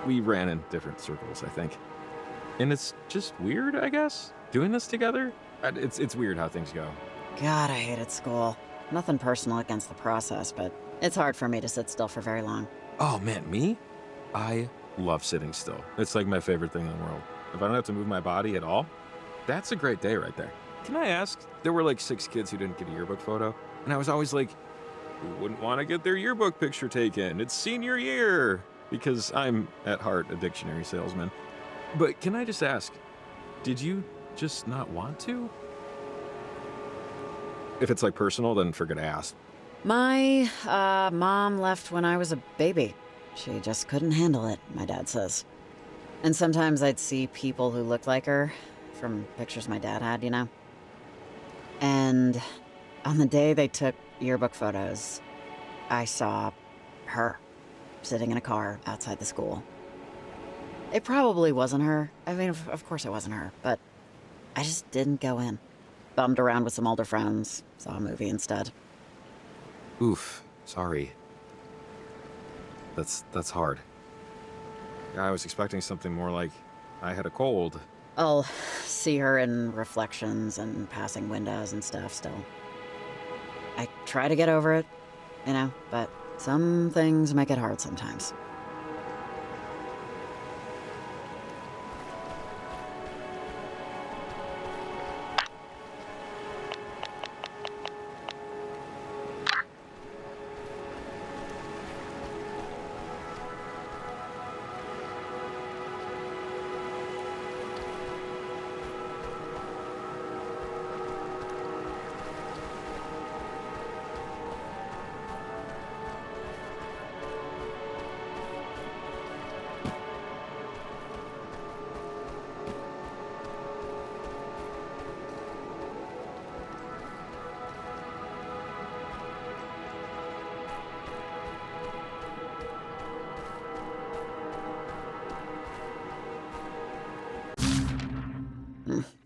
We ran in different circles, I think. And it's just weird, I guess, doing this together. It's weird how things go. God, I hated school. Nothing personal against the process, but it's hard for me to sit still for very long. Oh man, me? I love sitting still. It's like my favorite thing in the world. If I don't have to move my body at all, that's a great day right there. Can I ask? There were like 6 kids who didn't get a yearbook photo, and I was always like, who wouldn't want to get their yearbook picture taken? It's senior year! Because I'm, at heart, a dictionary salesman. But can I just ask, did you just not want to? If it's like personal, then forget to ask. My mom left when I was a baby. She just couldn't handle it, my dad says. And sometimes I'd see people who looked like her from pictures my dad had, you know? And on the day they took yearbook photos, I saw her sitting in a car outside the school. It probably wasn't her. I mean, of course it wasn't her, but I just didn't go in. Bummed around with some older friends, saw a movie instead. Oof, sorry. That's hard. I was expecting something more like, I had a cold. I'll see her in reflections and passing windows and stuff still. I try to get over it, you know, but some things make it hard sometimes.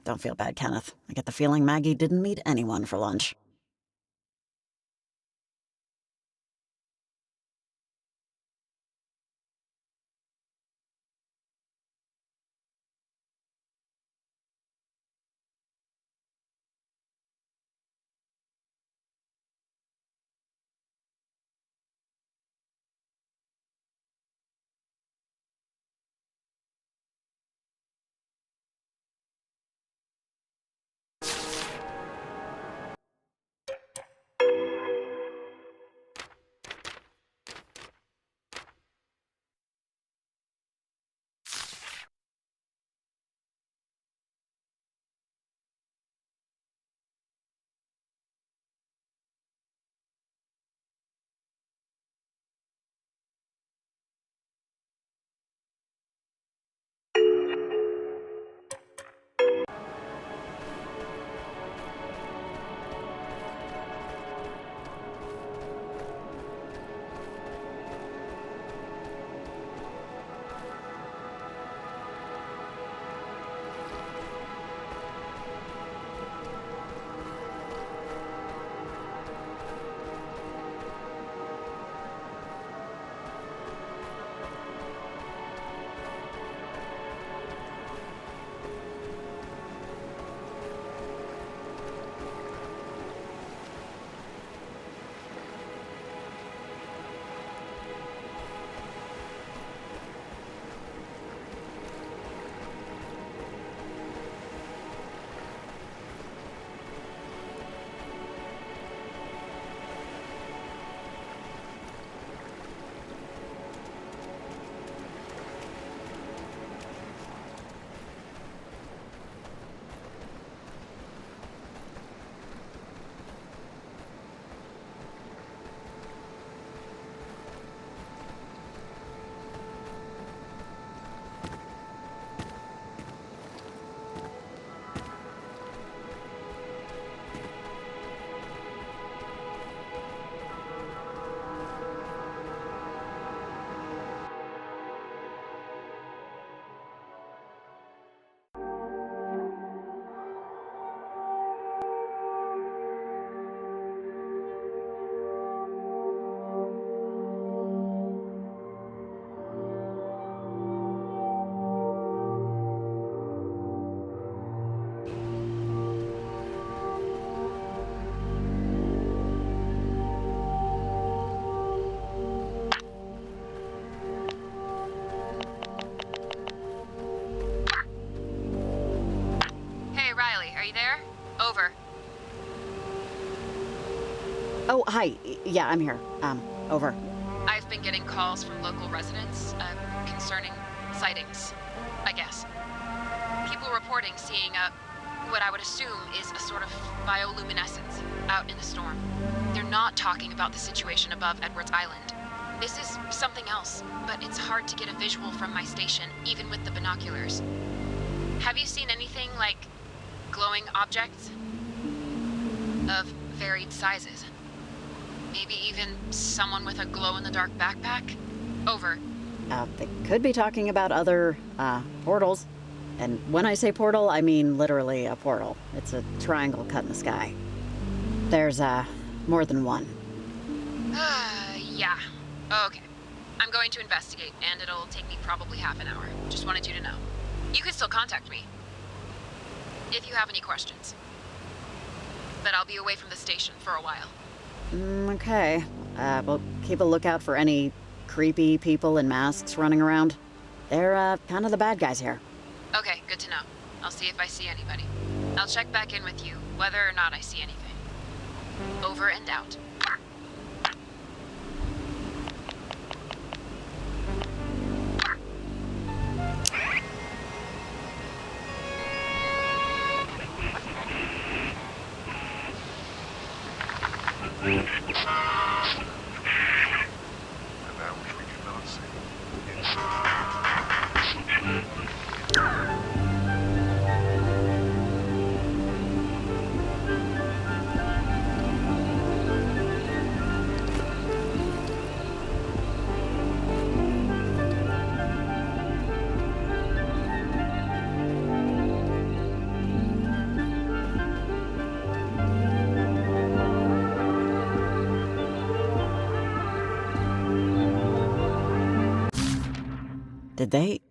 Don't feel bad, Kenneth. I get the feeling Maggie didn't meet anyone for lunch. hi. Yeah, I'm here. Over. I've been getting calls from local residents concerning sightings, I guess. People reporting seeing what I would assume is a sort of bioluminescence out in the storm. They're not talking about the situation above Edwards Island. This is something else, but it's hard to get a visual from my station, even with the binoculars. Have you seen anything like glowing objects of varied sizes? Maybe even someone with a glow-in-the-dark backpack? Over. They could be talking about other, portals. And when I say portal, I mean literally a portal. It's a triangle cut in the sky. There's, more than one. Yeah. Okay. I'm going to investigate, and it'll take me probably half an hour. Just wanted you to know. You can still contact me if you have any questions. But I'll be away from the station for a while. Okay. Well, keep a lookout for any creepy people in masks running around. They're, kind of the bad guys here. Okay, good to know. I'll see if I see anybody. I'll check back in with you, whether or not I see anything. Over and out. And that which we cannot see. Did they?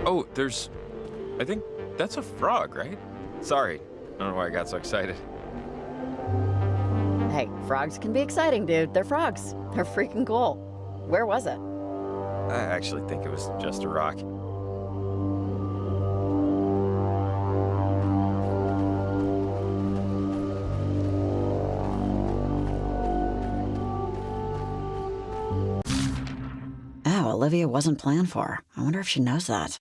Oh, I think that's a frog, right? Sorry, I don't know why I got so excited. Hey, frogs can be exciting, dude. They're frogs. They're freaking cool. Where was it? I actually think it was just a rock. Oh, Olivia wasn't planned for. I wonder if she knows that.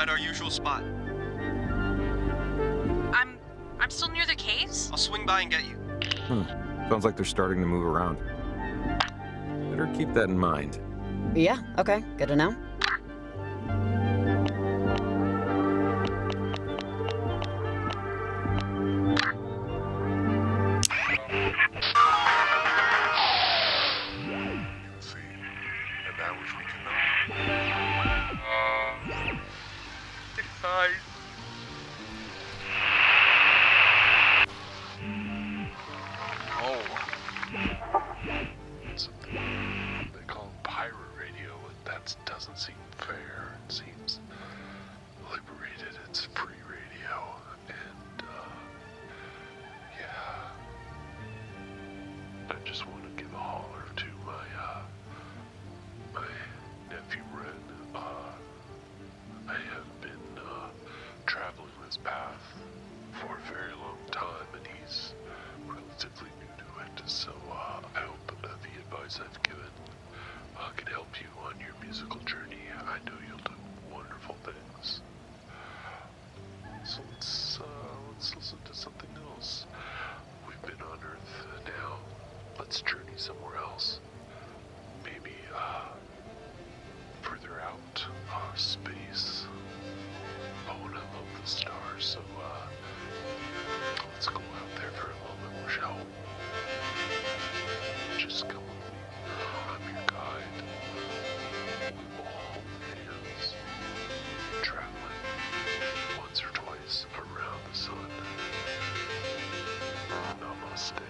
at our usual spot. I'm still near the caves? I'll swing by and get you. Sounds like they're starting to move around. Better keep that in mind. Yeah, okay, good to know. Doesn't seem fair. It seems liberated. It's free radio. And, yeah. I just want to give a holler to my nephew Ren. I have been, traveling this path for a very long time, and he's relatively new to it. So, I hope the advice I've given can help you on your musical journey. I know you'll do wonderful things. So let's listen to something else. We've been on Earth now. Let's journey somewhere else. Maybe further out, space. Oh, and I love the stars. So let's go out there for a moment, shall we? Just come with me. I'm your guide. We will hold hands, traveling once or twice around the sun. Namaste.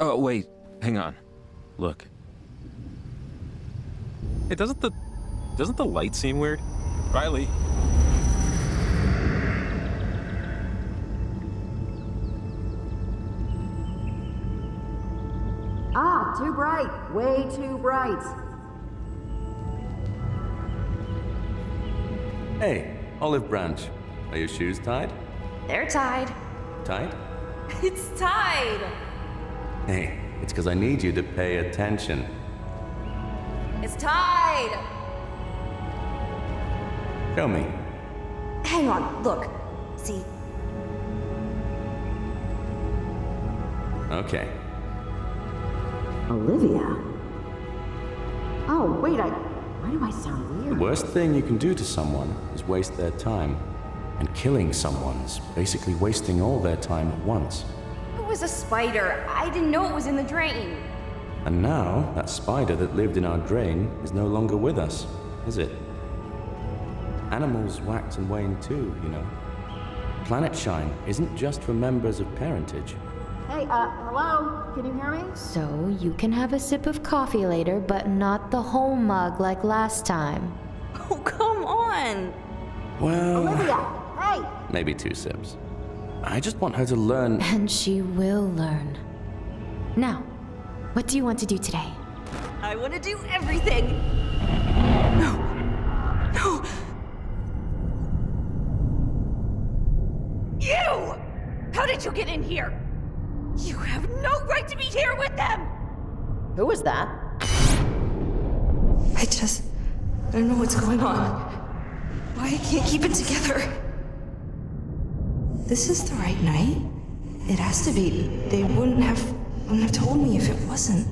Oh, wait. Hang on. Look. Hey, doesn't the light seem weird? Riley. Ah, too bright. Way too bright. Hey, Olive Branch. Are your shoes tied? They're tied. Tied? It's tied. Hey, it's because I need you to pay attention. It's tied. Show me. Hang on, look. See? Okay. Olivia? Oh, wait, why do I sound weird? The worst thing you can do to someone is waste their time. And killing someone's basically wasting all their time at once. It was a spider. I didn't know it was in the drain. And now, that spider that lived in our drain is no longer with us, is it? Animals wax and wane too, you know. Planet Shine isn't just for members of parentage. Hey, hello? Can you hear me? So you can have a sip of coffee later, but not the whole mug like last time. Oh, come on! Well... Olivia, hey! Maybe 2 sips. I just want her to learn... And she will learn. Now, what do you want to do today? I want to do everything! No! No! You! How did you get in here? You have no right to be here with them! Who was that? I don't know what's going on. Why I can't keep it together. This is the right night? It has to be. They wouldn't have told me if it wasn't.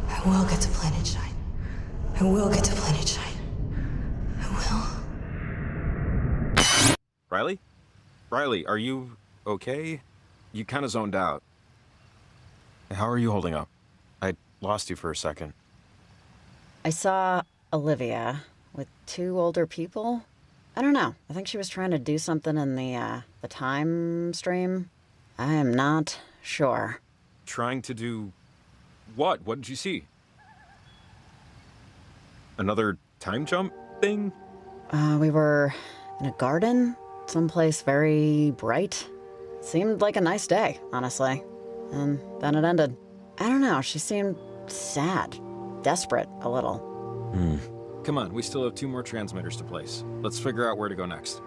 I will get to Planet Shine. I will get to Planet Shine. I will. Riley? Riley, are you okay? You kind of zoned out. How are you holding up? I lost you for a second. I saw Olivia with 2 older people. I don't know. I think she was trying to do something in the time stream. I am not sure. Trying to do what? What did you see? Another time jump thing? We were in a garden. someplace very bright. Seemed like a nice day, honestly. And then it ended. I don't know, she seemed sad, desperate a little. Come on, we still have 2 more transmitters to place. Let's figure out where to go next.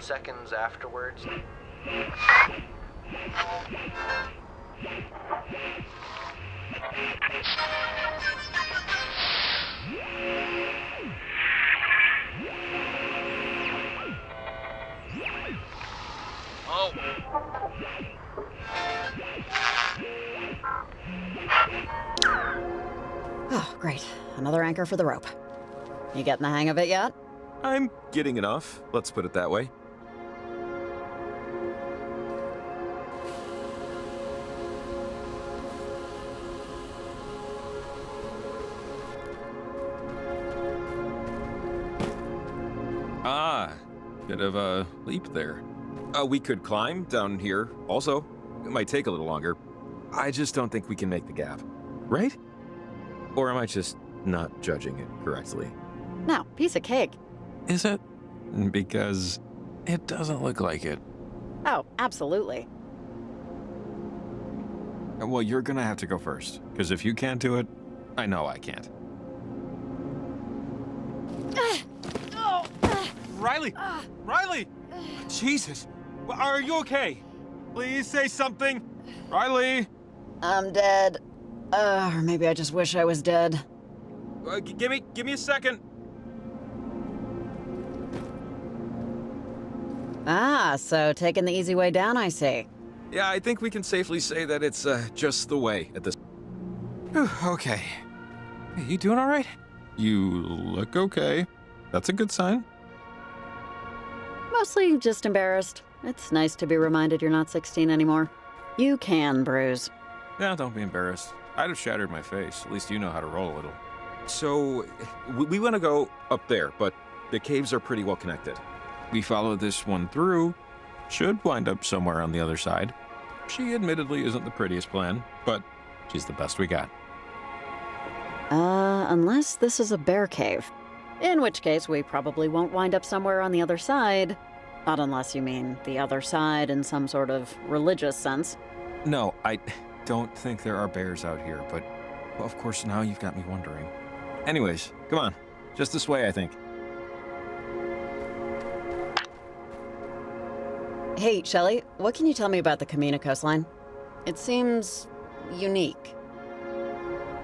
Seconds afterwards. Oh. Oh, great. Another anchor for the rope. You getting the hang of it yet? I'm getting enough, let's put it that way. Bit of a leap there. We could climb down here also. It might take a little longer. I just don't think we can make the gap. Right? Or am I just not judging it correctly? No, piece of cake. Is it? Because it doesn't look like it. Oh, absolutely. Well, you're gonna have to go first, because if you can't do it, I know I can't. Riley! Riley! Jesus! Are you okay? Please say something. Riley! I'm dead. Or maybe I just wish I was dead. Give me a second. Ah, so taking the easy way down, I see. Yeah, I think we can safely say that it's just the way at this. Okay. Hey, you doing all right? You look okay. That's a good sign. Mostly just embarrassed. It's nice to be reminded you're not 16 anymore. You can bruise. Yeah, don't be embarrassed. I'd have shattered my face. At least you know how to roll a little. So, we want to go up there, but the caves are pretty well connected. We follow this one through. Should wind up somewhere on the other side. She admittedly isn't the prettiest plan, but she's the best we got. Unless this is a bear cave. In which case, we probably won't wind up somewhere on the other side. Not unless you mean the other side in some sort of religious sense. No, I don't think there are bears out here, but well, of course now you've got me wondering. Anyways, come on. Just this way, I think. Hey, Shelley, what can you tell me about the Camena coastline? It seems unique.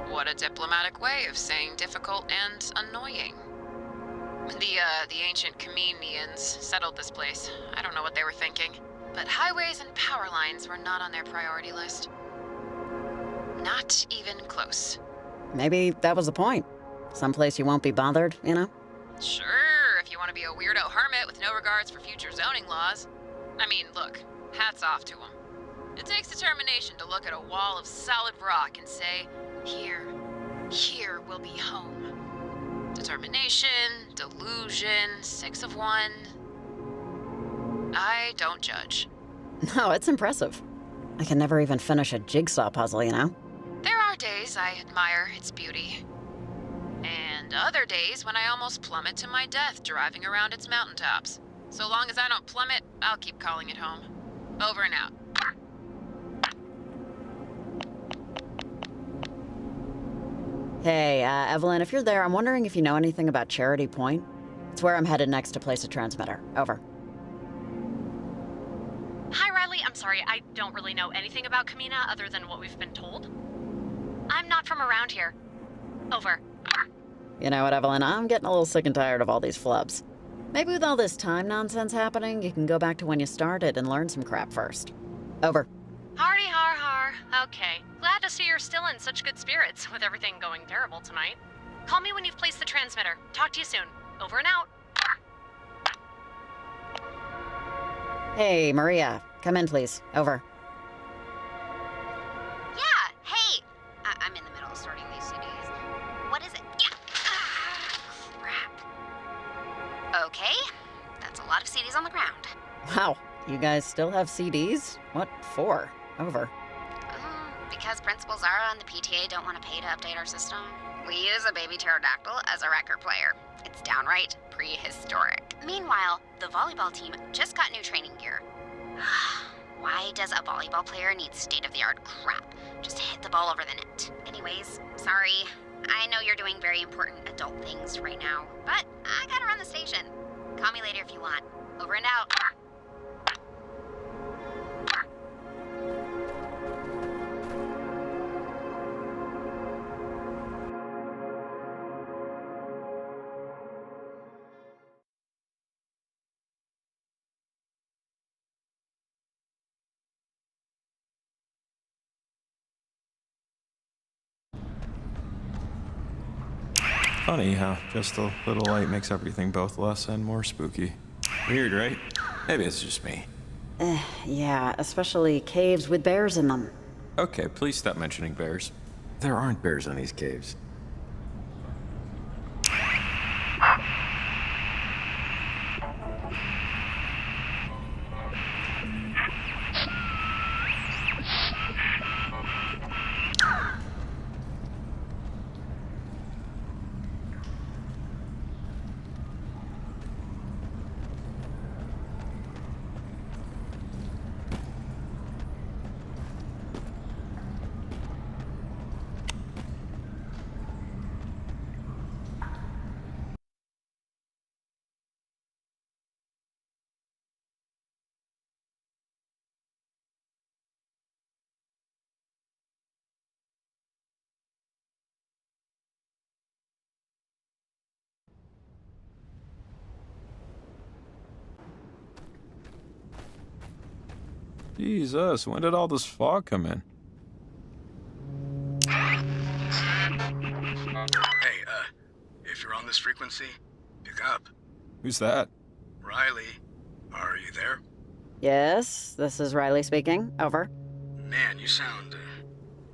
What a diplomatic way of saying difficult and annoying. The ancient Camenians settled this place. I don't know what they were thinking, but highways and power lines were not on their priority list. Not even close. Maybe that was the point. Someplace you won't be bothered, you know? Sure, if you want to be a weirdo hermit with no regards for future zoning laws. I mean, look, hats off to them. It takes determination to look at a wall of solid rock and say, here, Here will be home. Determination, delusion, 6 of 1. I don't judge. No, it's impressive. I can never even finish a jigsaw puzzle, you know? There are days I admire its beauty. And other days when I almost plummet to my death driving around its mountaintops. So long as I don't plummet, I'll keep calling it home. Over and out. Hey, Evelyn, if you're there, I'm wondering if you know anything about Charity Point. It's where I'm headed next to place a transmitter. Over. Hi, Riley. I'm sorry, I don't really know anything about Camena other than what we've been told. I'm not from around here. Over. You know what, Evelyn? I'm getting a little sick and tired of all these flubs. Maybe with all this time nonsense happening, you can go back to when you started and learn some crap first. Over. Hardy har har. Okay. Glad to see you're still in such good spirits with everything going terrible tonight. Call me when you've placed the transmitter. Talk to you soon. Over and out. Hey, Maria. Come in, please. Over. Yeah, hey! I'm in the middle of sorting these CDs. What is it? Yeah! Crap. Okay, that's a lot of CDs on the ground. Wow, you guys still have CDs? What for? Over. Because Principal Zara and the PTA don't want to pay to update our system. We use a baby pterodactyl as a record player. It's downright prehistoric. Meanwhile, the volleyball team just got new training gear. Why does a volleyball player need state-of-the-art crap? Just hit the ball over the net. Anyways, sorry. I know you're doing very important adult things right now, but I gotta run the station. Call me later if you want. Over and out. Funny how just a little light makes everything both less and more spooky. Weird, right? Maybe it's just me. Yeah, especially caves with bears in them. Okay, please stop mentioning bears. There aren't bears in these caves. Jesus, when did all this fog come in? Hey, if you're on this frequency, pick up. Who's that? Riley, are you there? Yes, this is Riley speaking. Over. Man, you sound,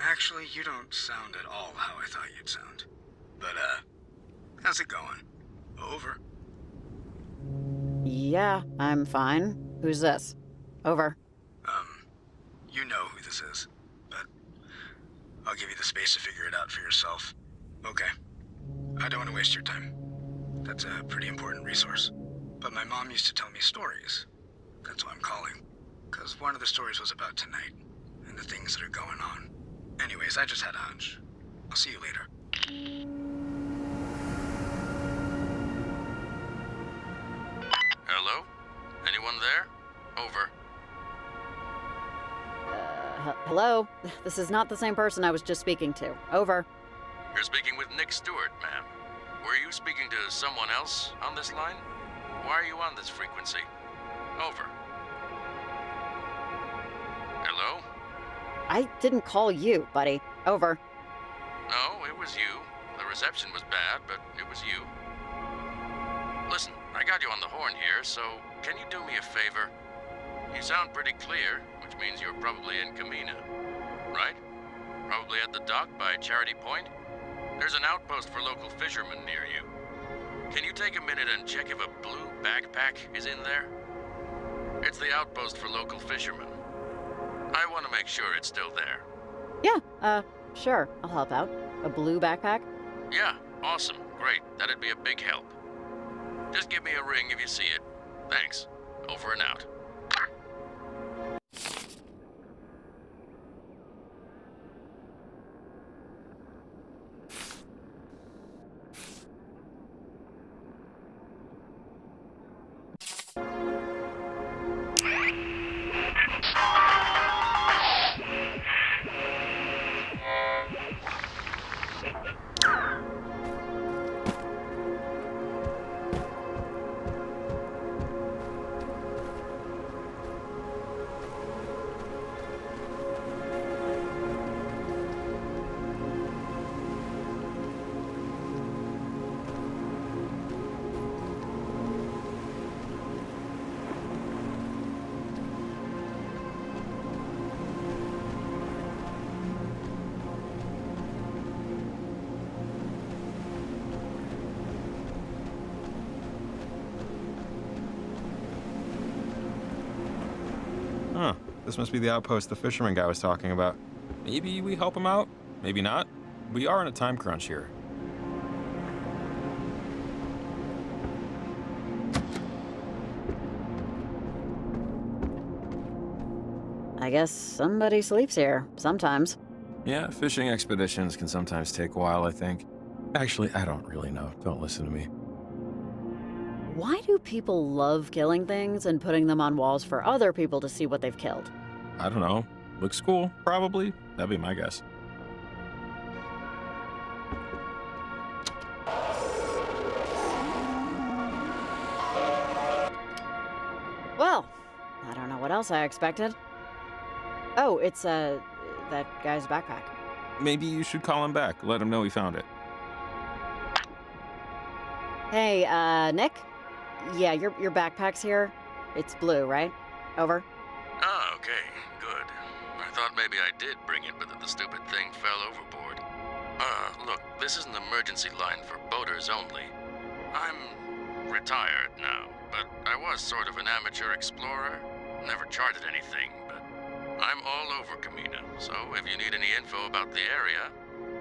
actually, you don't sound at all how I thought you'd sound. But, how's it going? Over. Yeah, I'm fine. Who's this? Over. You know who this is, but I'll give you the space to figure it out for yourself. Okay. I don't want to waste your time. That's a pretty important resource. But my mom used to tell me stories. That's why I'm calling. Because one of the stories was about tonight, and the things that are going on. Anyways, I just had a hunch. I'll see you later. Hello? Anyone there? Over. Hello? This is not the same person I was just speaking to. Over. You're speaking with Nick Stewart, ma'am. Were you speaking to someone else on this line? Why are you on this frequency? Over. Hello? I didn't call you, buddy. Over. No, it was you. The reception was bad, but it was you. Listen, I got you on the horn here, so can you do me a favor? You sound pretty clear, which means you're probably in Camena, right? Probably at the dock by Charity Point? There's an outpost for local fishermen near you. Can you take a minute and check if a blue backpack is in there? It's the outpost for local fishermen. I want to make sure it's still there. Yeah, sure, I'll help out. A blue backpack? Yeah, awesome, great. That'd be a big help. Just give me a ring if you see it. Thanks. Over and out. Huh. This must be the outpost the fisherman guy was talking about. Maybe we help him out? Maybe not. We are in a time crunch here. I guess somebody sleeps here, sometimes. Yeah, fishing expeditions can sometimes take a while, I think. Actually, I don't really know. Don't listen to me. Why do people love killing things and putting them on walls for other people to see what they've killed? I don't know. Looks cool, probably. That'd be my guess. Well, I don't know what else I expected. Oh, it's, that guy's backpack. Maybe you should call him back. Let him know we found it. Hey, Nick? Yeah, your backpack's here. It's blue, right? Over. Ah, okay, good. I thought maybe I did bring it, but that the stupid thing fell overboard. Look, this is an emergency line for boaters only. I'm retired now, but I was sort of an amateur explorer. Never charted anything, but I'm all over Camena, so if you need any info about the area,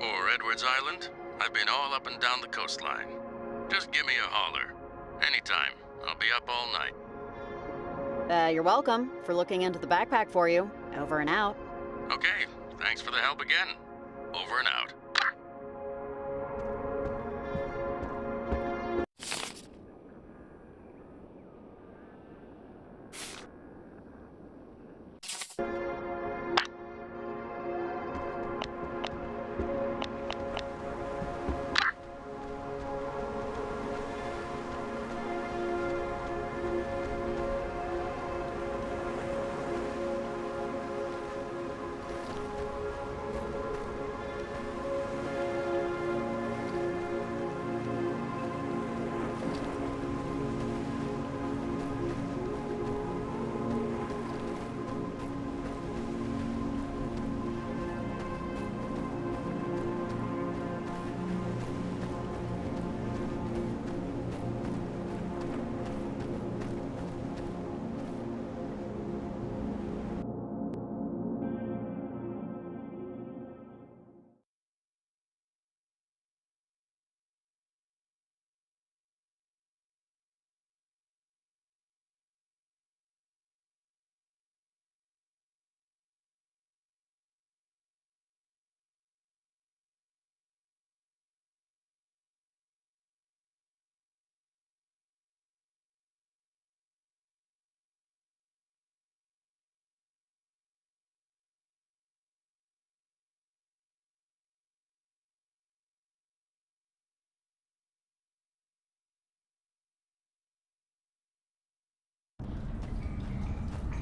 or Edwards Island, I've been all up and down the coastline. Just give me a holler. Anytime. I'll be up all night. You're welcome for looking into the backpack for you. Over and out. Okay, thanks for the help again. Over and out.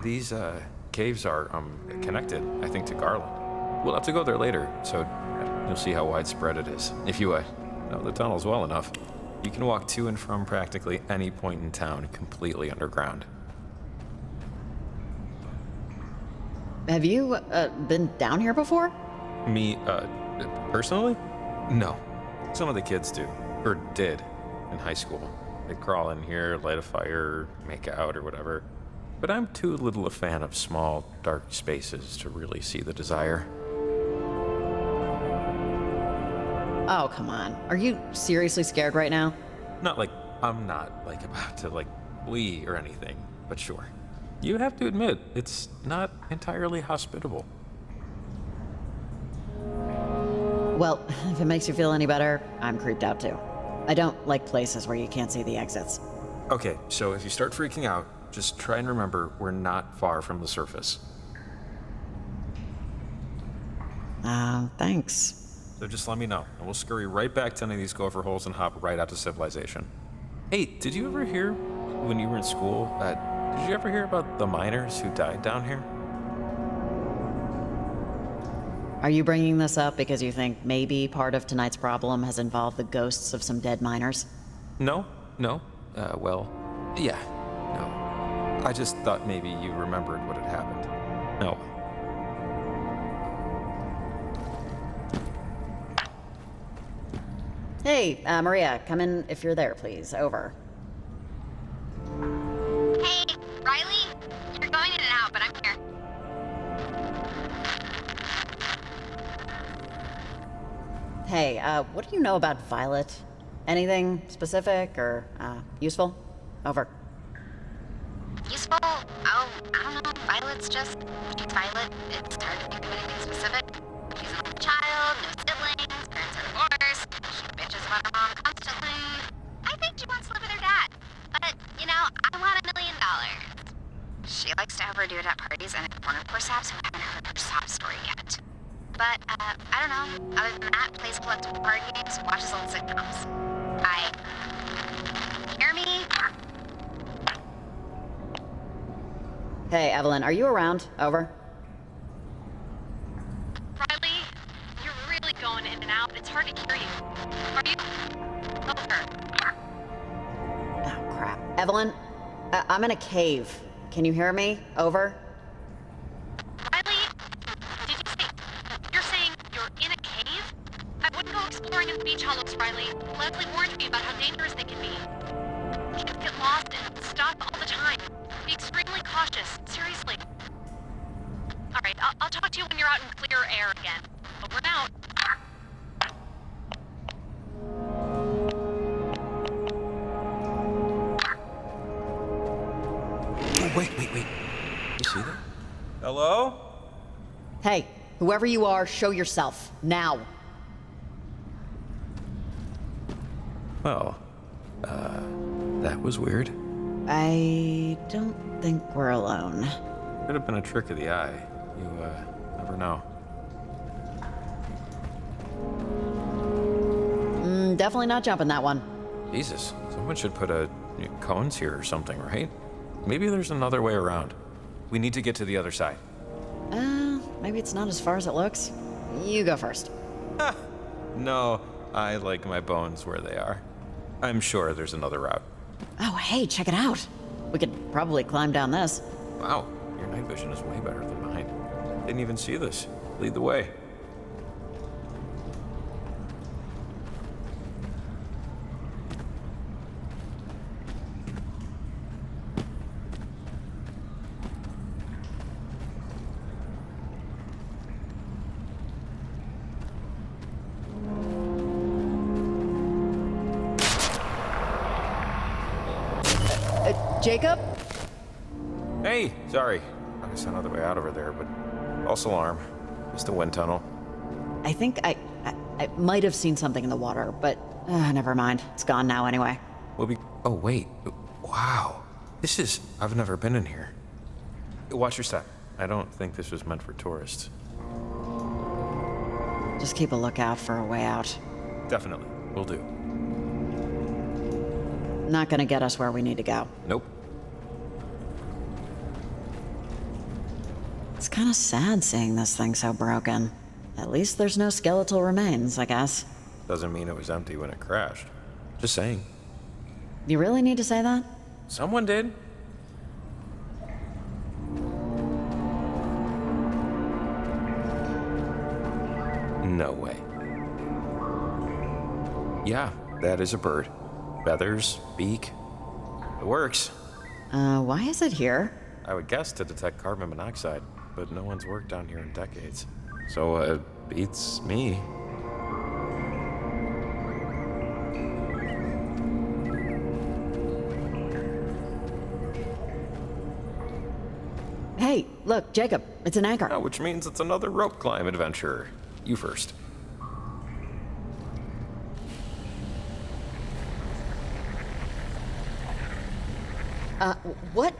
These, caves are, connected, I think, to Garland. We'll have to go there later, so you'll see how widespread it is. If you, know the tunnels well enough, you can walk to and from practically any point in town completely underground. Have you, been down here before? Me, personally? No. Some of the kids do, or did, in high school. They'd crawl in here, light a fire, make out, or whatever. But I'm too little a fan of small, dark spaces to really see the desire. Oh, come on. Are you seriously scared right now? Not like I'm not, like, about to, like, flee or anything, but sure. You have to admit, it's not entirely hospitable. Well, if it makes you feel any better, I'm creeped out too. I don't like places where you can't see the exits. Okay, so if you start freaking out, just try and remember we're not far from the surface. Thanks. So just let me know, and we'll scurry right back to any of these gopher holes and hop right out to civilization. Hey, did you ever hear, when you were in school, did you ever hear about the miners who died down here? Are you bringing this up because you think maybe part of tonight's problem has involved the ghosts of some dead miners? No. Well, yeah, no. I just thought maybe you remembered what had happened. No. Hey, Maria, come in if you're there, please. Over. Hey, Riley? You're going in and out, but I'm here. Hey, what do you know about Violet? Anything specific or, useful? Over. Useful? Oh, I don't know. Violet's just... She's Violet. It's hard to think of anything specific. She's an only child, no siblings, parents are divorced. She bitches about her mom constantly. I think she wants to live with her dad. But, you know, I want $1 million. She likes to have her do it at parties and at corner poor saps who haven't heard her sob story yet. But, I don't know. Other than that, plays collectible card games, watches old sitcoms. Hear me? Hey, Evelyn, are you around? Over. Riley, you're really going in and out. It's hard to hear you. Are you? Over. Oh, crap. Evelyn, I'm in a cave. Can you hear me? Over. Riley, did you say... You're saying you're in a cave? I wouldn't go exploring in the beach hollows, Riley. Leslie warned me about how dangerous they can be. Kids get lost and stop all the time. Be extremely cautious. Seriously. Alright, I'll talk to you when you're out in clear air again. Over and out. Oh, wait. You see that? Hello? Hey, whoever you are, show yourself. Now. Well, that was weird. I don't think we're alone. Could have been a trick of the eye. You, never know. Definitely not jumping that one. Jesus, someone should put cones here or something, right? Maybe there's another way around. We need to get to the other side. Maybe it's not as far as it looks. You go first. No, I like my bones where they are. I'm sure there's another route. Oh, hey, check it out. We could probably climb down this. Wow, your night vision is way better than mine. Didn't even see this. Lead the way. Jacob? Hey, sorry. I guess another way out over there, but false alarm. Just a wind tunnel. I think I might have seen something in the water, but never mind. It's gone now anyway. Oh, wait. Wow. I've never been in here. Watch your step. I don't think this was meant for tourists. Just keep a lookout for a way out. Definitely. Will do. Not gonna get us where we need to go. Nope. It's kind of sad seeing this thing so broken. At least there's no skeletal remains, I guess. Doesn't mean it was empty when it crashed. Just saying. You really need to say that? Someone did. No way. Yeah, that is a bird. Feathers, beak. It works. Why is it here? I would guess to detect carbon monoxide, but no one's worked down here in decades. So, it beats me. Hey, look, Jacob, it's an anchor. Oh, which means it's another rope climb adventure. You first. What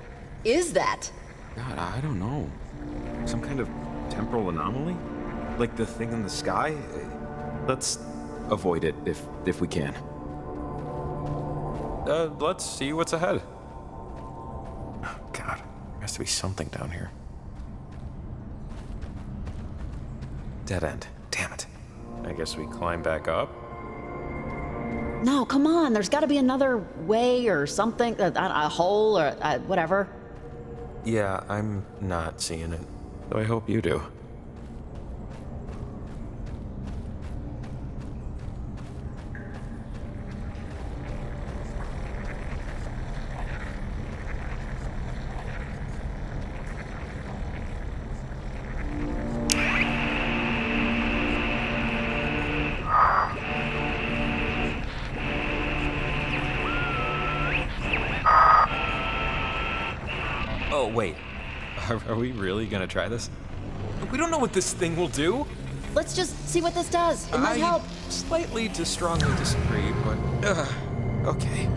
is that? God, I don't know. Some kind of temporal anomaly? Like the thing in the sky? Let's avoid it if we can. Let's see what's ahead. Oh, God, there has to be something down here. Dead end. Damn it. I guess we climb back up. No, come on. There's got to be another way or something. A hole or whatever. Yeah, I'm not seeing it. Though I hope you do. Oh, wait. Are we really gonna try this? We don't know what this thing will do. Let's just see what this does. It might help. Slightly to strongly disagree, but okay.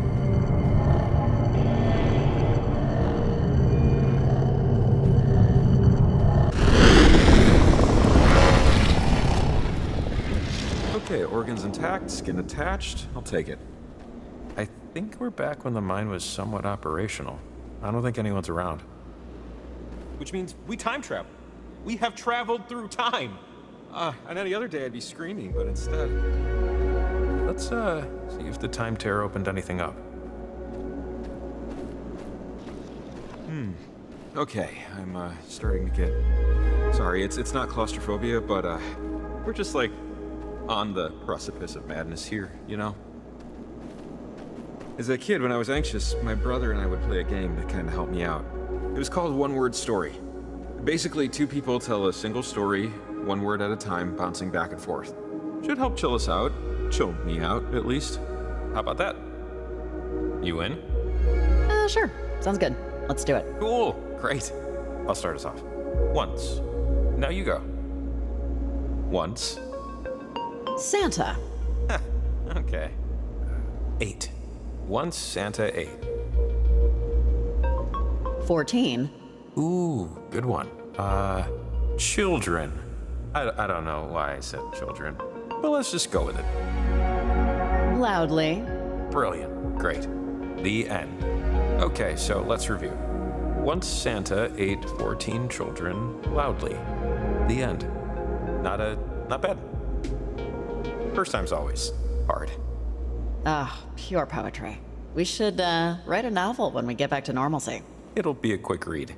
Okay, organs intact, skin attached. I'll take it. I think we're back when the mine was somewhat operational. I don't think anyone's around. Which means we time travel. We have traveled through time. On any other day I'd be screaming, but instead... Let's, see if the time tear opened anything up. Okay, I'm, starting to get... Sorry, it's not claustrophobia, but, we're just, like, on the precipice of madness here, you know? As a kid, when I was anxious, my brother and I would play a game that kind of helped me out. It was called One Word Story. Basically, two people tell a single story, one word at a time, bouncing back and forth. Should help chill us out. Chill me out, at least. How about that? You in? Sure. Sounds good. Let's do it. Cool. Great. I'll start us off. Once. Now you go. Once. Santa. Okay. 8. Once Santa ate. 14. Ooh, good one. Children. I don't know why I said children, but let's just go with it. Loudly. Brilliant. Great. The end. Okay, so let's review. Once Santa ate 14 children loudly. The end. Not bad. First time's always hard. Pure poetry. We should write a novel when we get back to normalcy. It'll be a quick read.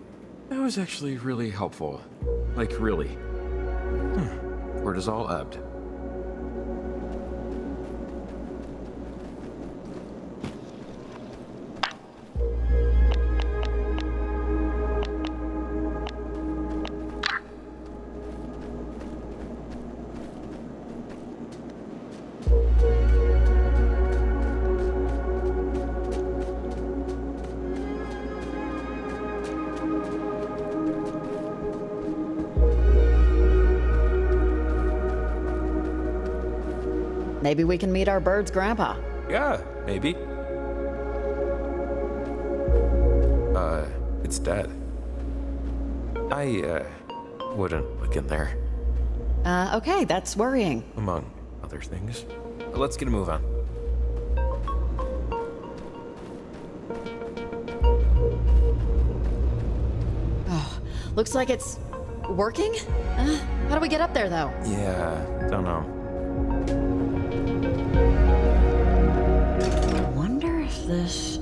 That was actually really helpful. Like, really. Cortisol ebbed. Maybe we can meet our bird's grandpa. Yeah, maybe. It's dead. I, wouldn't look in there. Okay, that's worrying. Among other things. Let's get a move on. Oh, looks like it's working? How do we get up there, though? Yeah, don't know. Wonder if this...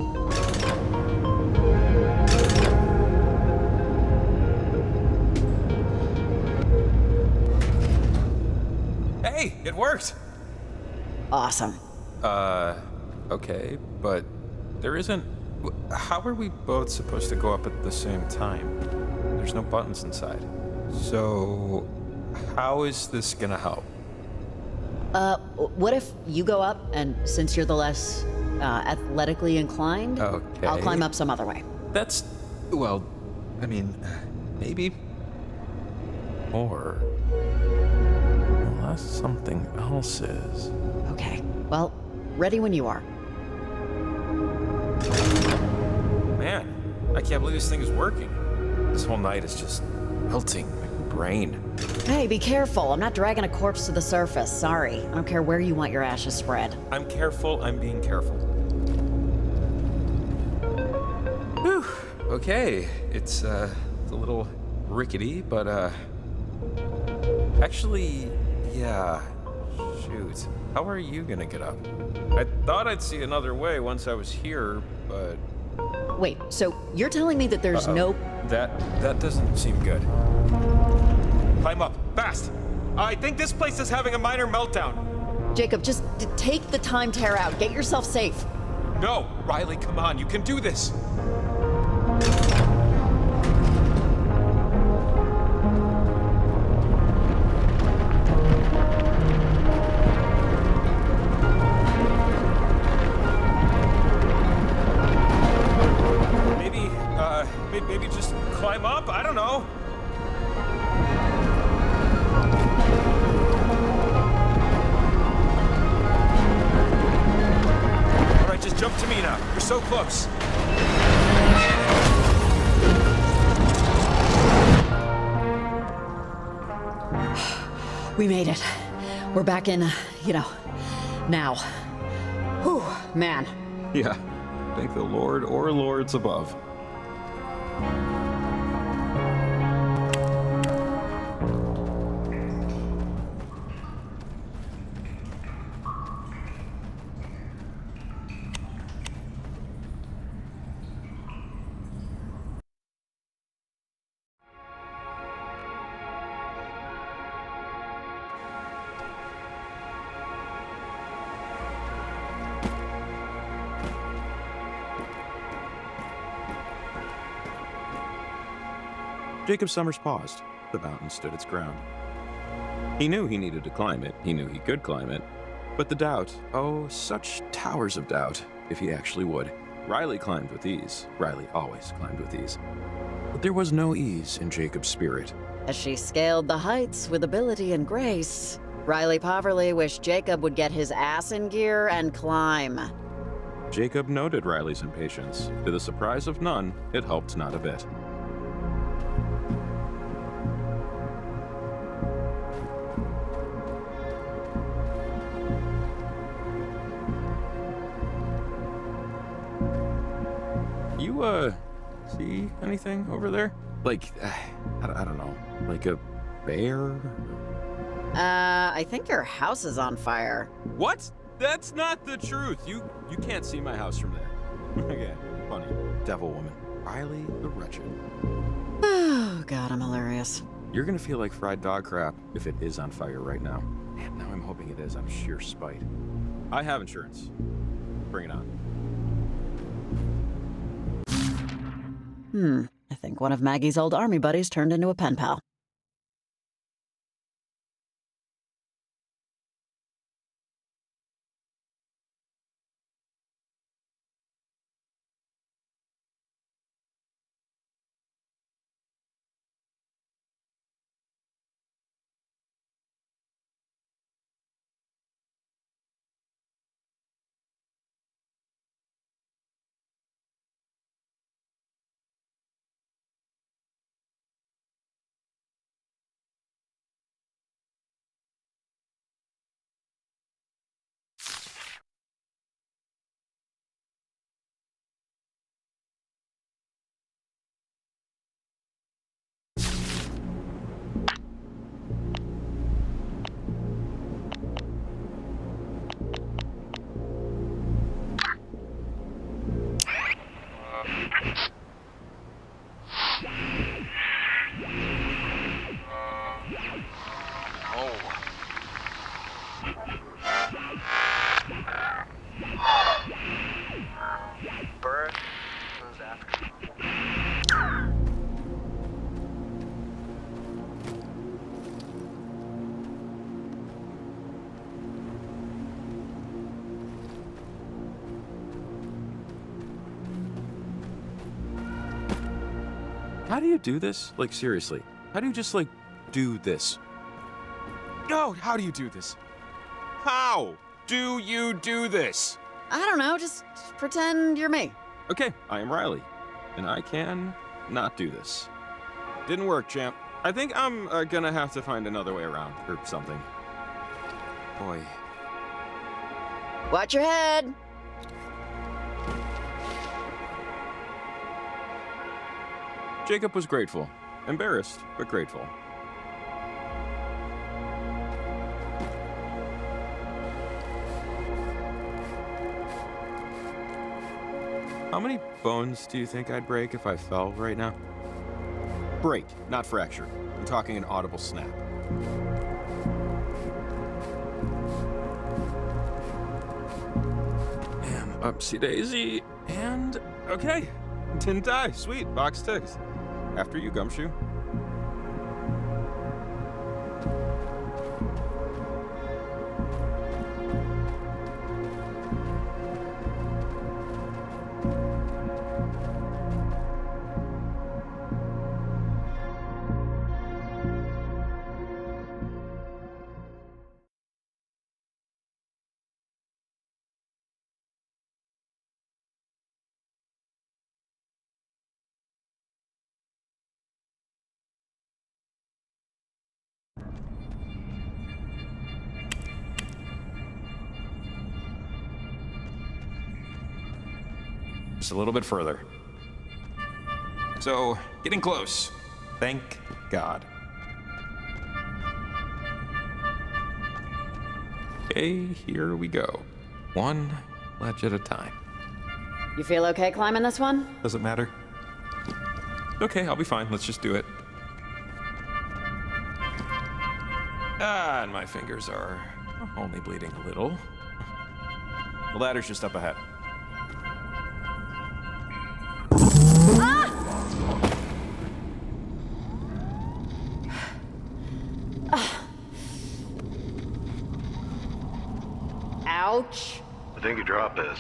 Hey, it worked! Awesome. Okay, but there isn't... How are we both supposed to go up at the same time? There's no buttons inside. So, how is this gonna help? What if you go up, and since you're the less, athletically inclined, Okay. I'll climb up some other way. That's... well, I mean, maybe... Or... unless something else is... Okay, well, ready when you are. Man, I can't believe this thing is working. This whole night is just melting my brain. Hey, be careful. I'm not dragging a corpse to the surface. Sorry. I don't care where you want your ashes spread. I'm careful. I'm being careful. Whew. Okay. It's a little rickety, but, actually, yeah. Shoot. How are you gonna get up? I thought I'd see another way once I was here, but... Wait, so you're telling me that there's no... That doesn't seem good. Climb up, fast! I think this place is having a minor meltdown. Jacob, just take the time tear out. Get yourself safe. No, Riley, come on, you can do this. Maybe just climb up? I don't know. All right, just jump to me now. You're so close. We made it. We're back in, now. Whew, man. Yeah, thank the Lord or Lords above. Jacob Summers paused. The mountain stood its ground. He knew he needed to climb it. He knew he could climb it. But the doubt, oh, such towers of doubt, if he actually would. Riley climbed with ease. Riley always climbed with ease. But there was no ease in Jacob's spirit. As she scaled the heights with ability and grace, Riley Poverly wished Jacob would get his ass in gear and climb. Jacob noted Riley's impatience. To the surprise of none, it helped not a bit. You, see anything over there? Like, I don't know, like a bear? I think your house is on fire. What? That's not the truth. You can't see my house from there. Okay, funny. Devil woman. Riley the Wretched. Oh, God, I'm hilarious. You're gonna feel like fried dog crap if it is on fire right now. Man, now I'm hoping it is out of sheer spite. I have insurance. Bring it on. I think one of Maggie's old army buddies turned into a pen pal. How do you do this? Like, seriously. How do you just, like, do this? No, how do you do this? How do you do this? I don't know, just pretend you're me. Okay, I am Riley, and I can not do this. Didn't work, champ. I think I'm gonna have to find another way around, or something. Boy. Watch your head. Jacob was grateful. Embarrassed, but grateful. How many bones do you think I'd break if I fell right now? Break, not fracture. I'm talking an audible snap. And upsy daisy, and okay. Didn't die. Sweet, box ticked. After you, Gumshoe. Just a little bit further. So, getting close. Thank God. Okay, here we go. One ledge at a time. You feel okay climbing this one? Does it matter? Okay, I'll be fine. Let's just do it. Ah, and my fingers are only bleeding a little. The ladder's just up ahead. Ouch. I think you drop this.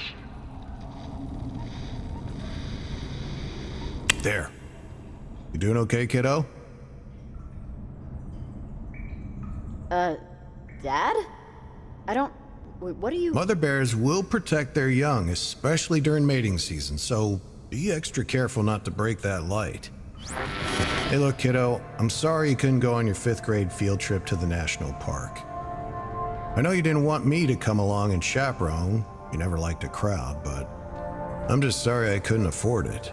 There. You doing okay, kiddo? Dad? I don't... What are you... Mother bears will protect their young, especially during mating season, so be extra careful not to break that light. Hey, look, kiddo, I'm sorry you couldn't go on your 5th grade field trip to the national park. I know you didn't want me to come along and chaperone. You never liked a crowd, but I'm just sorry I couldn't afford it.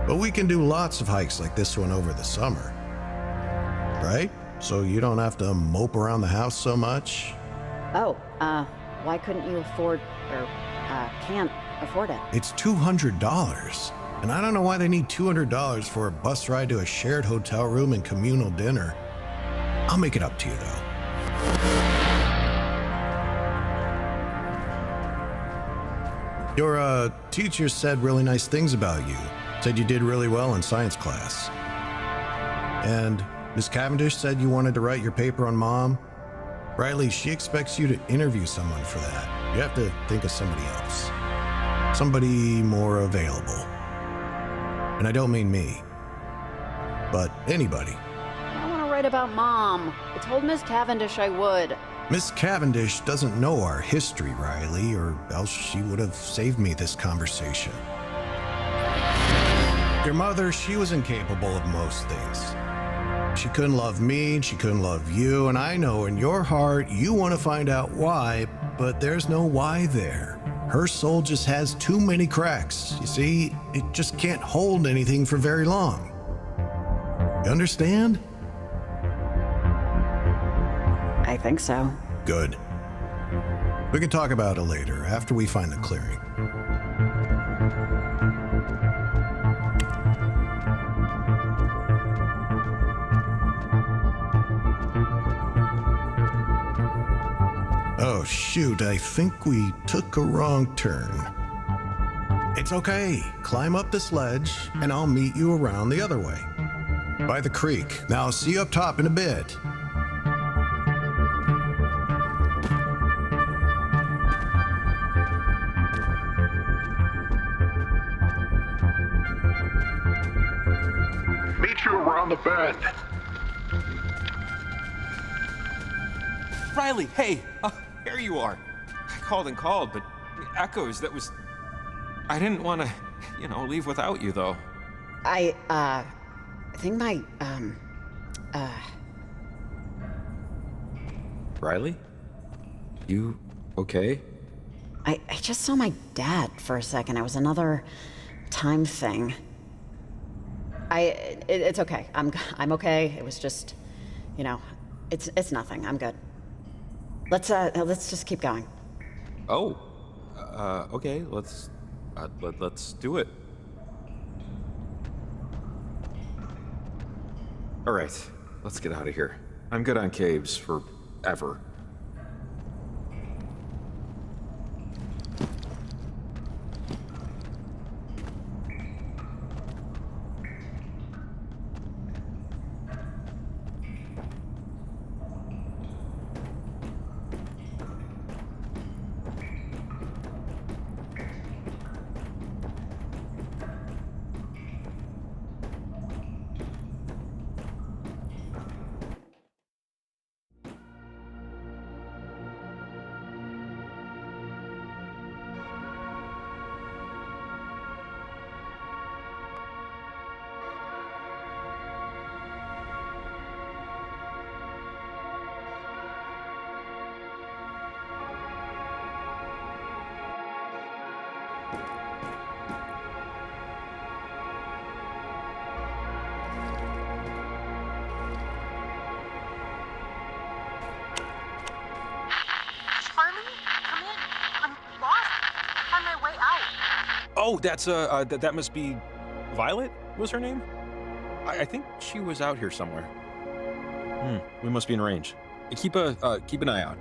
But we can do lots of hikes like this one over the summer. Right? So you don't have to mope around the house so much? Oh, why couldn't you afford, or, can't afford it? It's $200. And I don't know why they need $200 for a bus ride to a shared hotel room and communal dinner. I'll make it up to you, though. Your, teacher said really nice things about you. Said you did really well in science class. And Miss Cavendish said you wanted to write your paper on Mom. Riley, she expects you to interview someone for that. You have to think of somebody else. Somebody more available. And I don't mean me, but anybody. I want to write about Mom. I told Miss Cavendish I would. Miss Cavendish doesn't know our history, Riley, or else she would have saved me this conversation. Your mother, she was incapable of most things. She couldn't love me, and she couldn't love you, and I know in your heart you want to find out why, but there's no why there. Her soul just has too many cracks. You see, it just can't hold anything for very long. You understand? I think so. Good. We can talk about it later, after we find the clearing. Oh shoot, I think we took a wrong turn. It's okay. Climb up this ledge, and I'll meet you around the other way. By the creek. Now, I'll see you up top in a bit. the bed. Riley, hey! Here you are. I called and called, but echoes, that was... I didn't want to, leave without you, though. I think my, Riley? You okay? I just saw my dad for a second. It was another time thing. It's okay. I'm okay. It was just, it's nothing. I'm good. Let's just keep going. Oh, okay. Let's do it. All right, let's get out of here. I'm good on caves forever. Oh, that's, that must be Violet, was her name? I think she was out here somewhere. We must be in range. Keep an eye out.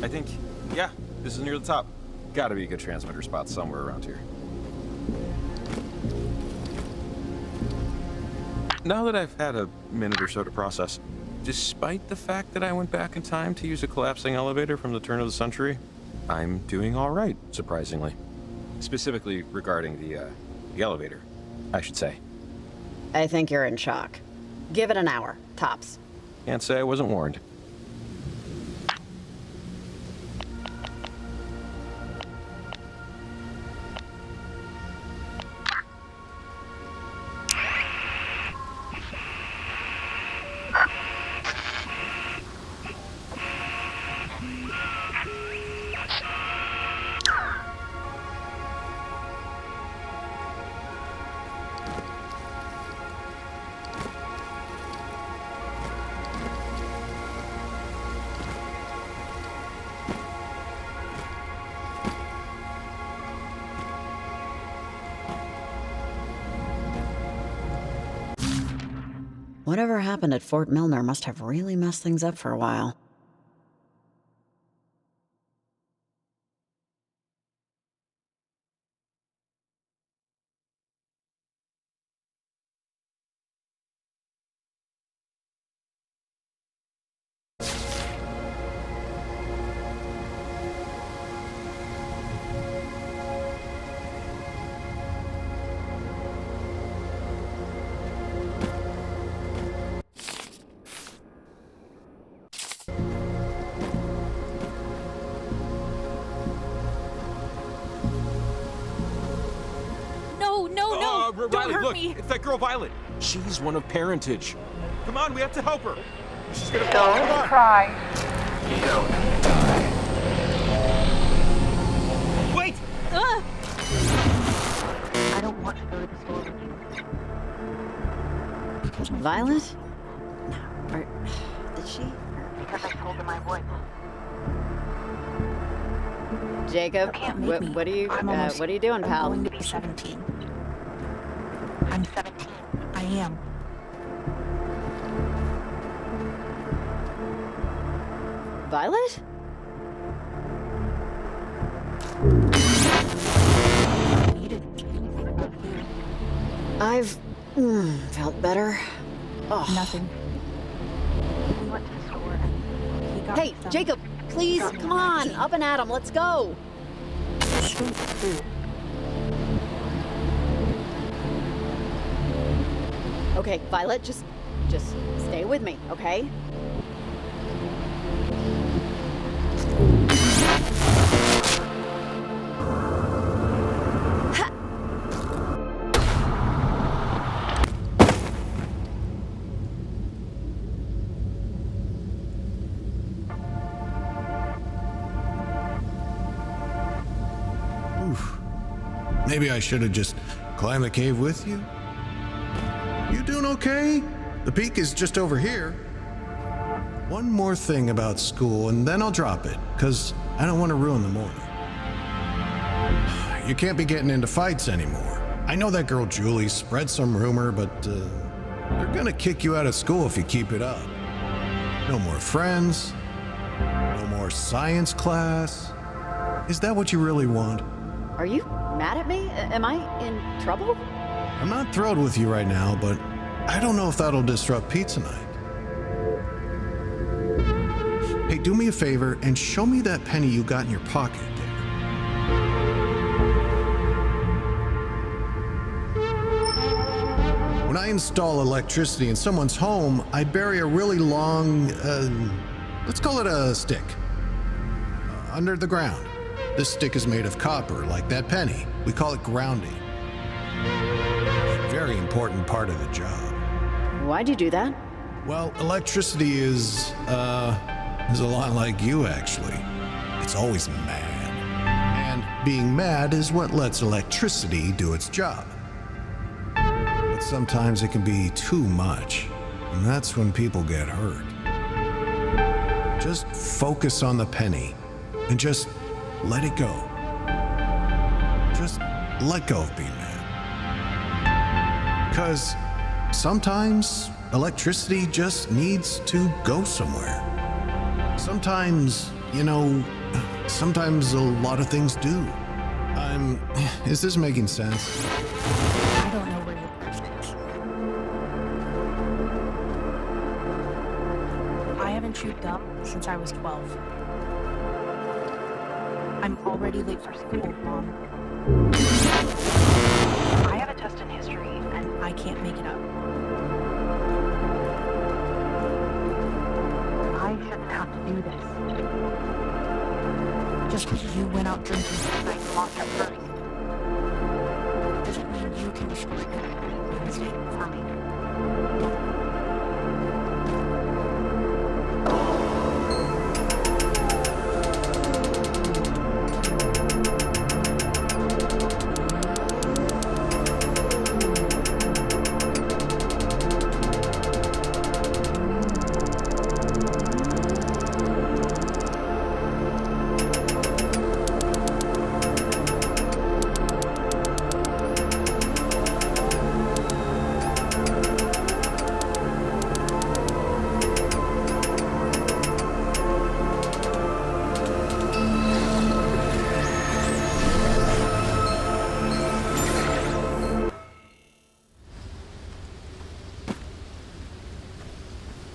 I think, yeah, this is near the top. Gotta be a good transmitter spot somewhere around here. Now that I've had a minute or so to process, despite the fact that I went back in time to use a collapsing elevator from the turn of the century, I'm doing all right, surprisingly. Specifically regarding the elevator, I should say. I think you're in shock. Give it an hour, tops. Can't say I wasn't warned. Whatever happened at Fort Milner must have really messed things up for a while. Don't Riley, hurt look, me. it's that girl Violet. She's one of parentage. Come on, we have to help her. She's gonna fall. Don't Come on. cry. Wait! I don't want to go to the store with you. Violet? No. Or, did she? Because I told them I would. Jacob, You can't make me. what are you I'm doing, pal? I'm going to be 17. I'm 17. I am. Violet? I've felt better. Oh. Nothing. We went to the store and he got Hey, some Jacob, please, come on, up and at 'em, let's go. street food. Okay, Violet, just stay with me, okay? Oof. Maybe I should have just climbed the cave with you. You doing okay? The peak is just over here. One more thing about school, and then I'll drop it, because I don't want to ruin the morning. You can't be getting into fights anymore. I know that girl Julie spread some rumor, but they're gonna kick you out of school if you keep it up. No more friends. No more science class. Is that what you really want? Are you mad at me? Am I in trouble? I'm not thrilled with you right now, but I don't know if that'll disrupt pizza night. Hey, do me a favor and show me that penny you got in your pocket there. When I install electricity in someone's home, I bury a really long, let's call it a stick, under the ground. This stick is made of copper, like that penny. We call it grounding. Very important part of the job. Why'd you do that? Well, electricity is a lot like you, actually. It's always mad. And being mad is what lets electricity do its job. But sometimes it can be too much, and that's when people get hurt. Just focus on the penny, and just let it go. Just let go of being mad. 'Cause sometimes electricity just needs to go somewhere. Sometimes, sometimes a lot of things do. Is this making sense? I don't know where you're from. I haven't chewed gum since I was 12. I'm already late for school, Mom. I have a test in history, and I can't make it up. I shouldn't have to do this. Just because you went out drinking tonight and lost at first doesn't mean you can destroy it. Mistake for me.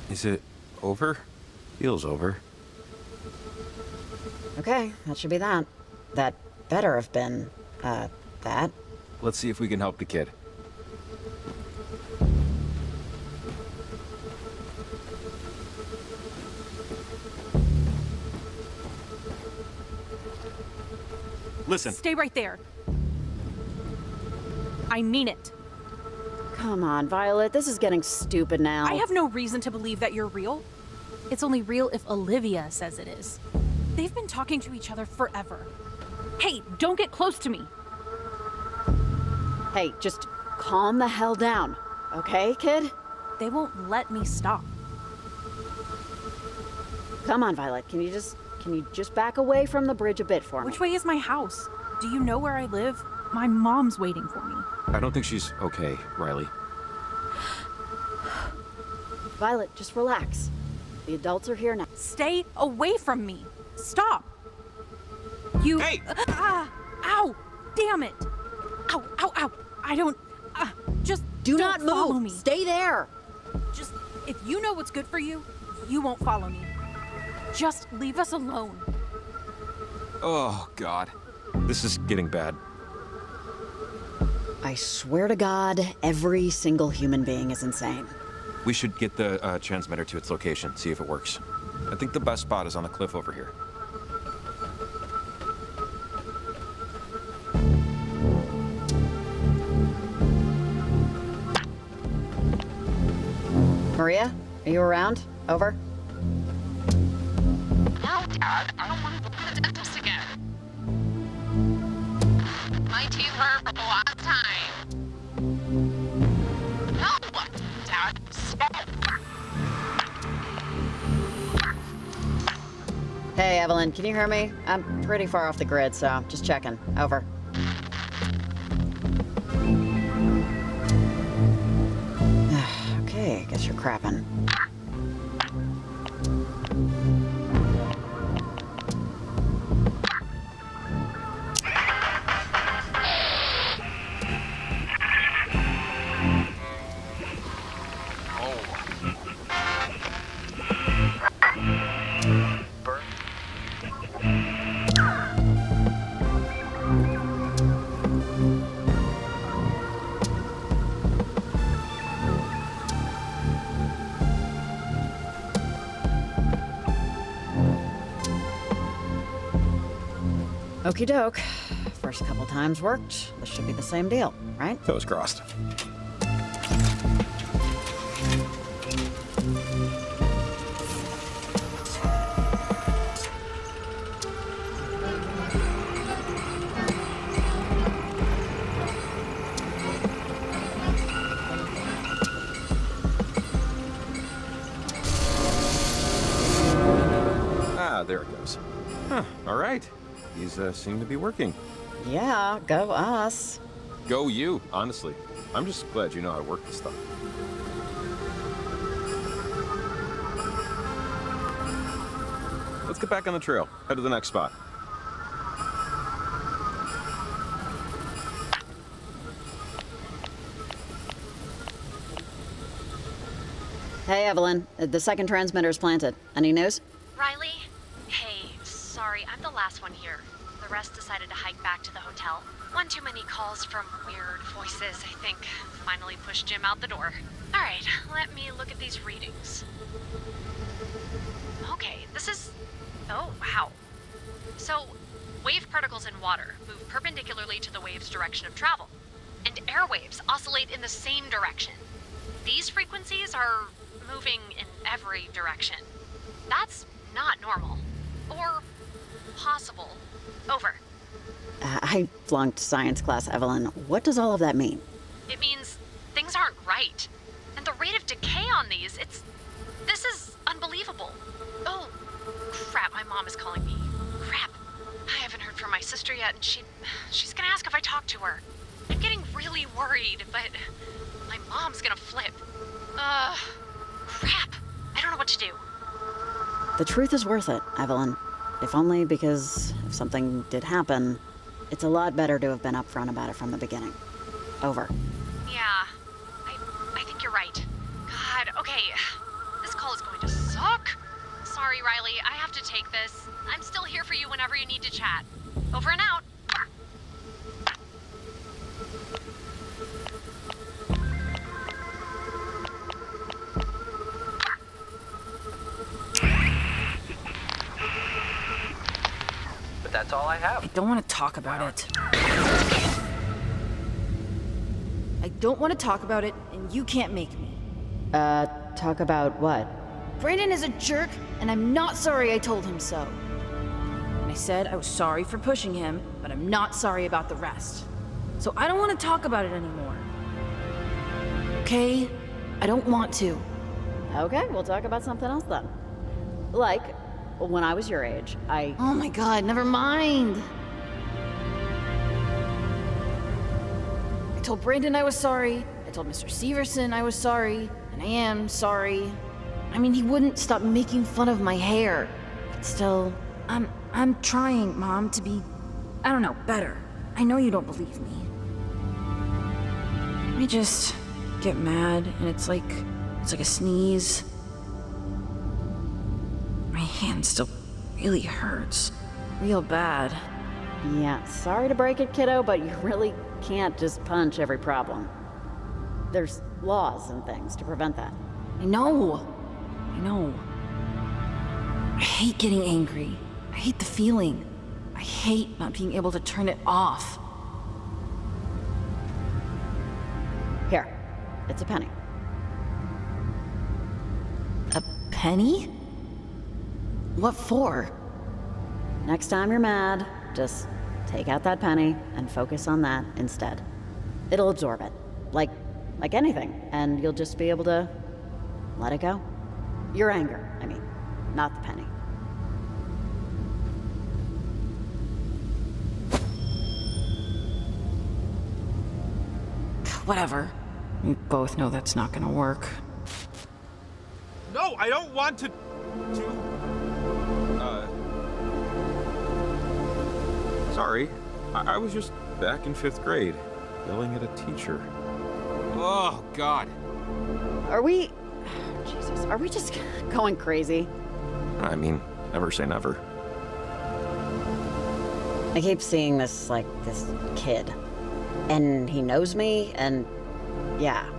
Is it over? Feels over. Okay, that should be that. That better have been, that. Let's see if we can help the kid. Listen. Stay right there. I mean it. Come on, Violet, this is getting stupid now. I have no reason to believe that you're real. It's only real if Olivia says it is. They've been talking to each other forever. Hey, don't get close to me. Hey, just calm the hell down, okay, kid? They won't let me stop. Come on, Violet, can you just back away from the bridge a bit for me? Which way is my house? Do you know where I live? My mom's waiting for me. I don't think she's okay, Riley. Violet, just relax. The adults are here now. Stay away from me. Stop. You... Hey! Ow! Damn it! Ow, ow, ow! I don't... just Do not follow move! me. Stay there! Just, if you know what's good for you, you won't follow me. Just leave us alone. Oh, God. This is getting bad. I swear to God, every single human being is insane. We should get the transmitter to its location, see if it works. I think the best spot is on the cliff over here. Maria, are you around? Over. No, Dad, I don't want to go to the dentist again. My teeth hurt for the last time. No, Dad, stop. Hey, Evelyn, can you hear me? I'm pretty far off the grid, so just checking. Over. Okay, I guess you're crapping. Okie doke. First couple times worked. This should be the same deal, right? Toes crossed. Ah, there it goes. Huh, all right. These seem to be working. Yeah, go us. Go you, honestly. I'm just glad you know how to work this stuff. Let's get back on the trail. Head to the next spot. Hey, Evelyn. The second transmitter's planted. Any news? Riley? Hey, sorry, I'm the last one here. The rest decided to hike back to the hotel. One too many calls from weird voices, I think. Finally pushed Jim out the door. Alright, let me look at these readings. Okay, this is... oh, wow. So, wave particles in water move perpendicularly to the wave's direction of travel. And airwaves oscillate in the same direction. These frequencies are moving in every direction. That's not normal. Or possible. Over. I flunked science class, Evelyn. What does all of that mean? It means things aren't right. And the rate of decay on these, this is unbelievable. Oh, crap, my mom is calling me. Crap. I haven't heard from my sister yet, and she's gonna ask if I talk to her. I'm getting really worried, but my mom's gonna flip. Crap. I don't know what to do. The truth is worth it, Evelyn. If only because if something did happen, it's a lot better to have been upfront about it from the beginning. Over. Yeah, I think you're right. God, okay. This call is going to suck. Sorry, Riley, I have to take this. I'm still here for you whenever you need to chat. Over and out. But that's all I have. I don't want to talk about it. I don't want to talk about it, and you can't make me. Talk about what? Brandon is a jerk, and I'm not sorry I told him so. I said I was sorry for pushing him, but I'm not sorry about the rest. So I don't want to talk about it anymore. Okay? I don't want to. Okay, we'll talk about something else then. Like, when I was your age, Oh my god, never mind. I told Brandon I was sorry. I told Mr. Severson I was sorry. And I am sorry. I mean, he wouldn't stop making fun of my hair. But still, I'm trying, Mom, to be, I don't know, better. I know you don't believe me. I just get mad, and it's like a sneeze. My hand still really hurts. Real bad. Yeah, sorry to break it, kiddo, but you really can't just punch every problem. There's laws and things to prevent that. I know. I hate getting angry. I hate the feeling. I hate not being able to turn it off. Here, it's a penny. A penny? What for? Next time you're mad, just take out that penny and focus on that instead. It'll absorb it, like anything, and you'll just be able to let it go. Your anger, I mean, not the penny. Whatever. We both know that's not gonna work. No, I don't want to... Sorry. I was just back in 5th grade, yelling at a teacher. Oh, God. Are we just going crazy? I mean, never say never. I keep seeing this kid. And he knows me, and yeah.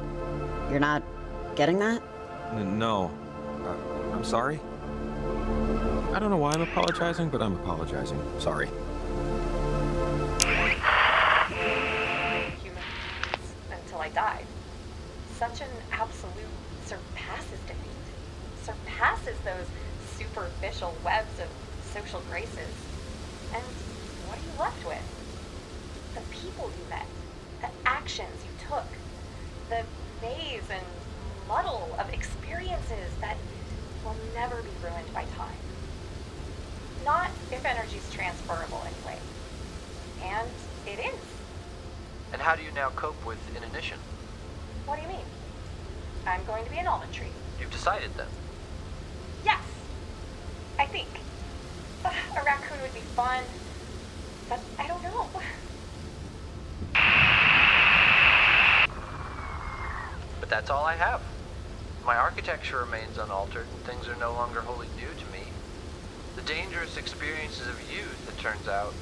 You're not getting that? No. I'm sorry. I don't know why I'm apologizing, but I'm apologizing. Sorry. Humans until I died. Such an absolute surpasses defeat. Surpasses those superficial webs of social graces. And what are you left with? The people you met, the actions you took, the maze and muddle of experiences that will never be ruined by time. Not if energy's transferable anyway. And it is. And how do you now cope with inanition? What do you mean? I'm going to be an almond tree. You've decided then? Yes, I think. A raccoon would be fun, but I don't know. But that's all I have. My architecture remains unaltered, and things are no longer wholly new to me. The dangerous experiences of youth, it turns out,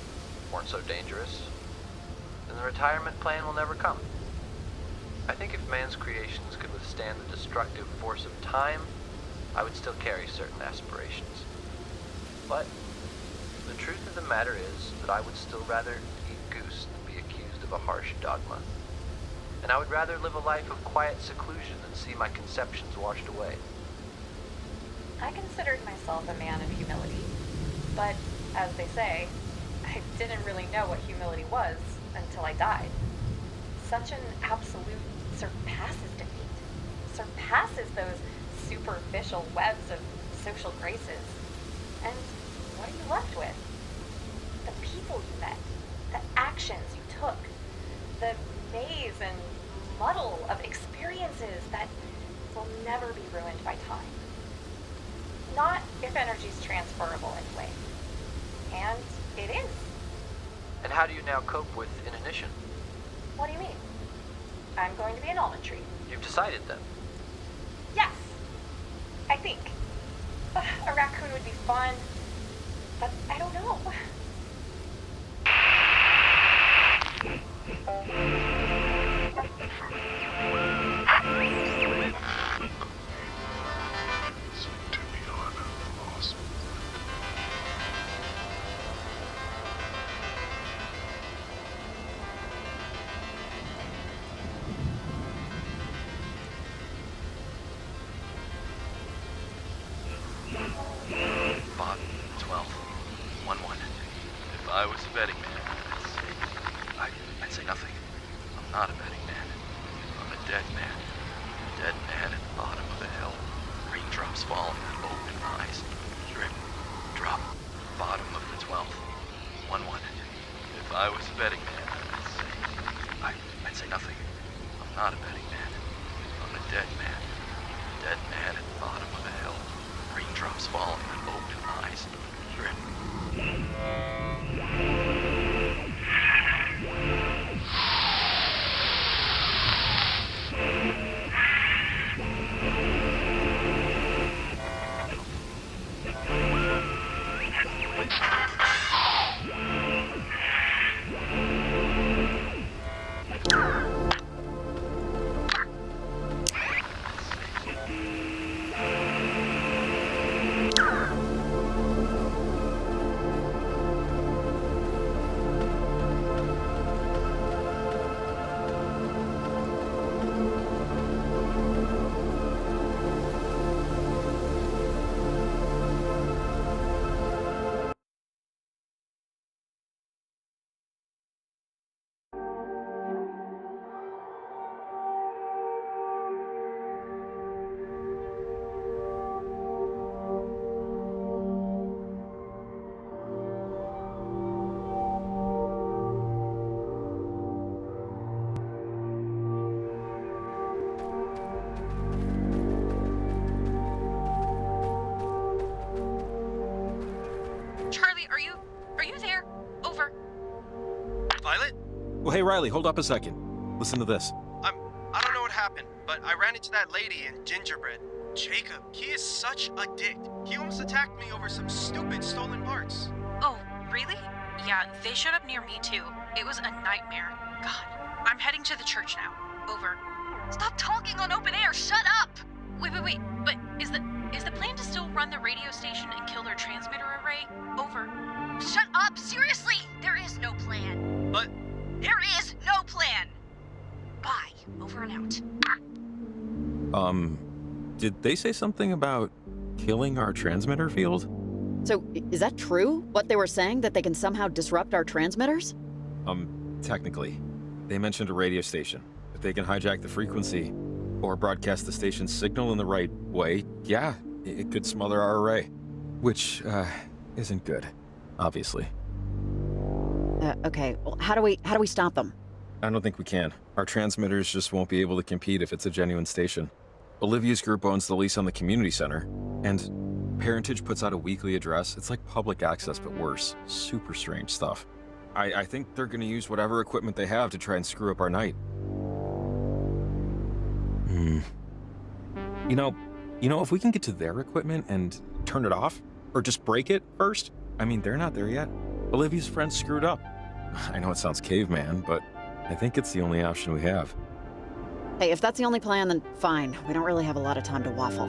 weren't so dangerous. And the retirement plan will never come. I think if man's creations could withstand the destructive force of time, I would still carry certain aspirations. But the truth of the matter is that I would still rather eat goose than be accused of a harsh dogma. And I would rather live a life of quiet seclusion than see my conceptions washed away. I considered myself a man of humility, but as they say, I didn't really know what humility was until I died. Such an absolute surpasses defeat. Surpasses those superficial webs of social graces. And what are you left with? The people you met, the actions you took, the maze and muddle of experiences that will never be ruined by time. Not if energy's transferable anyway. And it is. And how do you now cope with inanition? What do you mean? I'm going to be an almond tree. You've decided then? Yes, I think. A raccoon would be fun, but I don't know. Bob, 12, 1-1. If I was a betting man, I'd say nothing. I'm not a betting man. I'm a dead man. Dead man at the bottom of a hill. Raindrops falling on open eyes. Drip, drop, bottom of the 12th. 1-1. If I was a betting man, I'd say nothing. I'm not a betting man. I'm a dead man. Dead man at the bottom of a hill. Raindrops falling on open eyes. Drip. Well, hey, Riley, hold up a second. Listen to this. I don't know what happened, but I ran into that lady in Gingerbread. Jacob, he is such a dick. He almost attacked me over some stupid stolen parts. Oh, really? Yeah, they showed up near me too. It was a nightmare. God. I'm heading to the church now. Over. Stop talking on open air! Shut up! Wait. But is the plan to still run the radio station and kill their transmitter array? Over. Shut up! Seriously! There is no plan. But... There is no plan! Bye. Over and out. Did they say something about killing our transmitter field? So, is that true? What they were saying? That they can somehow disrupt our transmitters? Technically. They mentioned a radio station. If they can hijack the frequency, or broadcast the station's signal in the right way, yeah, it could smother our array. Which, isn't good, obviously. Okay, well, how do we stop them? I don't think we can. Our transmitters just won't be able to compete if it's a genuine station. Olivia's group owns the lease on the community center, and Parentage puts out a weekly address. It's like public access, but worse. Super strange stuff. I think they're gonna use whatever equipment they have to try and screw up our night. You know, if we can get to their equipment and turn it off, or just break it first, I mean, they're not there yet. Olivia's friends screwed up. I know it sounds caveman, but I think it's the only option we have. Hey, if that's the only plan, then fine. We don't really have a lot of time to waffle.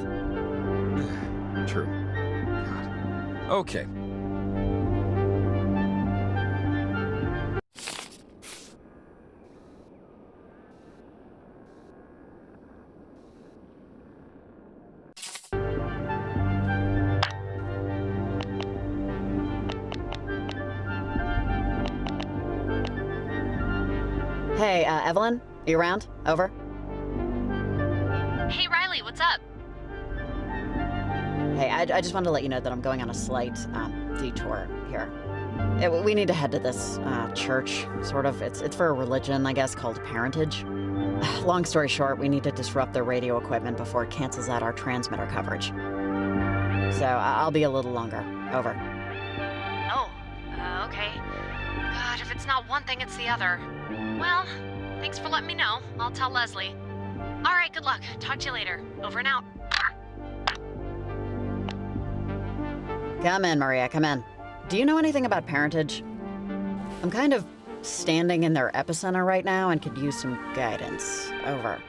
True. God. Okay. Hey, Evelyn? Are you around? Over. Hey, Riley, what's up? Hey, I just wanted to let you know that I'm going on a slight detour here. We need to head to this church, sort of. It's for a religion, I guess, called Parentage. Long story short, we need to disrupt their radio equipment before it cancels out our transmitter coverage. So I'll be a little longer. Over. Oh, okay. God, if it's not one thing, it's the other. Well, thanks for letting me know. I'll tell Leslie. All right, good luck. Talk to you later. Over and out. Come in, Maria, come in. Do you know anything about Parentage? I'm kind of standing in their epicenter right now and could use some guidance. Over.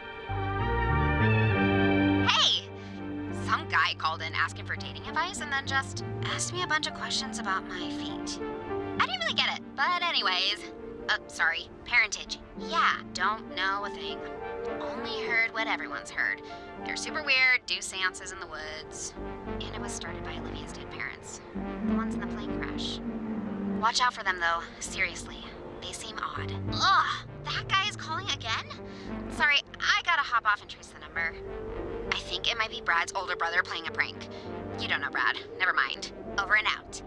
Hey! Some guy called in asking for dating advice and then just asked me a bunch of questions about my feet. I didn't really get it, but anyways. Sorry, Parentage. Yeah, don't know a thing. Only heard what everyone's heard. They're super weird, do seances in the woods. And it was started by Olivia's dead parents. The ones in the plane crash. Watch out for them, though. Seriously. They seem odd. Ugh! That guy is calling again? Sorry, I gotta hop off and trace the number. I think it might be Brad's older brother playing a prank. You don't know Brad. Never mind. Over and out.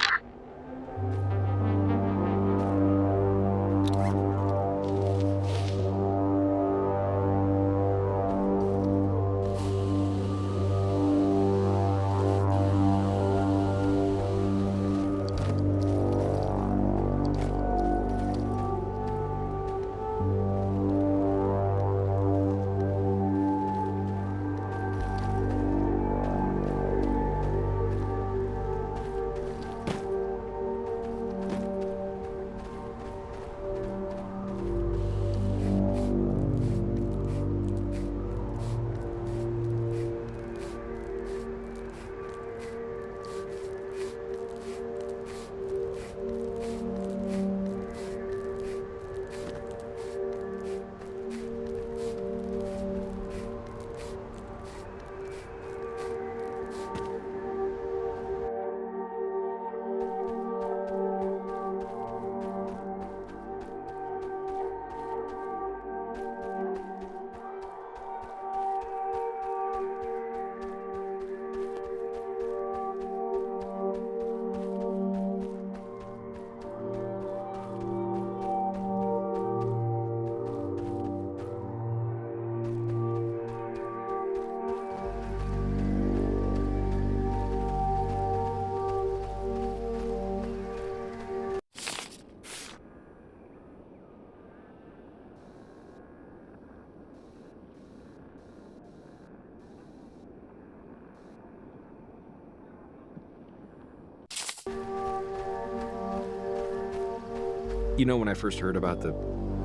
You know, when I first heard about the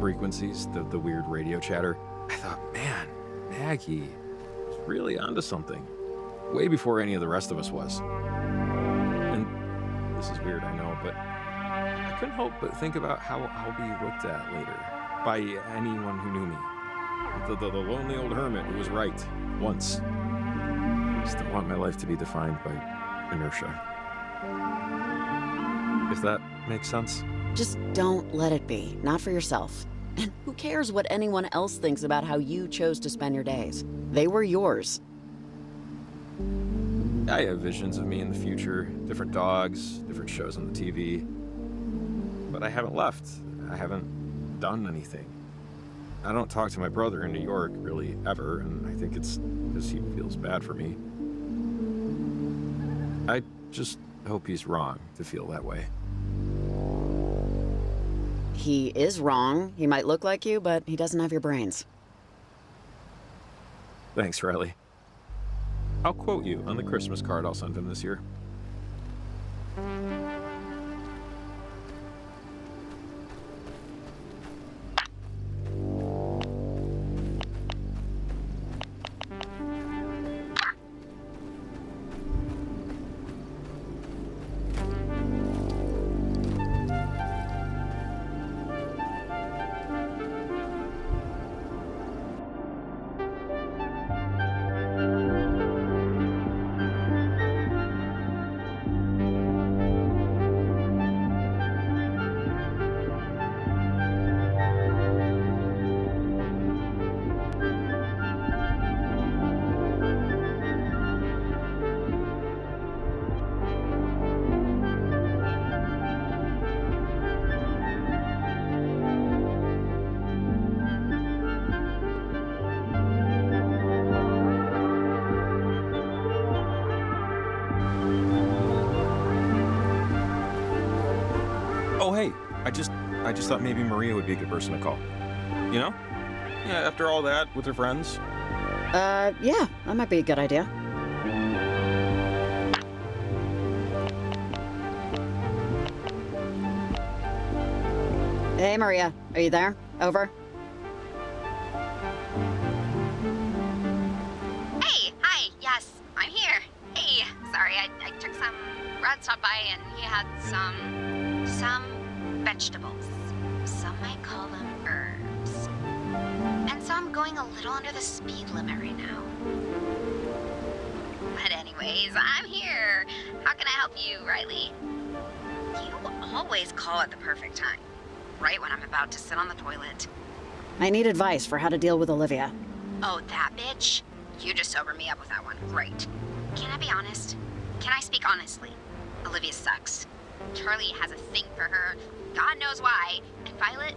frequencies, the weird radio chatter, I thought, man, Maggie was really onto something. Way before any of the rest of us was. And this is weird, I know, but I couldn't help but think about how I'll be looked at later by anyone who knew me. The lonely old hermit who was right, once. I just don't want my life to be defined by inertia. If that makes sense. Just don't let it be. Not for yourself. And who cares what anyone else thinks about how you chose to spend your days? They were yours. I have visions of me in the future, different dogs, different shows on the TV. But I haven't left. I haven't done anything. I don't talk to my brother in New York, really, ever, and I think it's because he feels bad for me. I just hope he's wrong to feel that way. He is wrong. He might look like you, but he doesn't have your brains. Thanks, Riley. I'll quote you on the Christmas card I'll send him this year. Oh, hey, I just thought maybe Maria would be a good person to call. You know? Yeah, after all that, with her friends. Yeah, that might be a good idea. Hey, Maria, are you there? Over. Hey, hi, yes, I'm here. Hey, sorry, I took some... Brad stopped by and he had some vegetables. Some might call them herbs. And so I'm going a little under the speed limit right now. But anyway, Anyways, I'm here. How can I help you, Riley? You always call at the perfect time. Right when I'm about to sit on the toilet. I need advice for how to deal with Olivia. Oh, that bitch? You just sobered me up with that one. Great. Can I be honest? Can I speak honestly? Olivia sucks. Charlie has a thing for her. God knows why. And Violet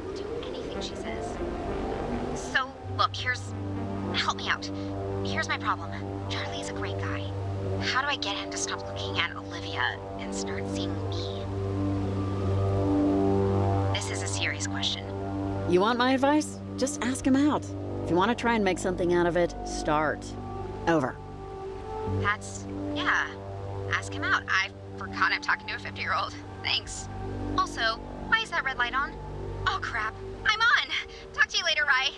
will do anything she says. So, look, help me out. Here's my problem. Charlie is a great guy. How do I get him to stop looking at Olivia and start seeing me? This is a serious question. You want my advice? Just ask him out. If you want to try and make something out of it, start. Over. Yeah. Ask him out. I forgot I'm talking to a 50-year-old. Thanks. Also, why is that red light on? Oh, crap. I'm on. Talk to you later, Rye.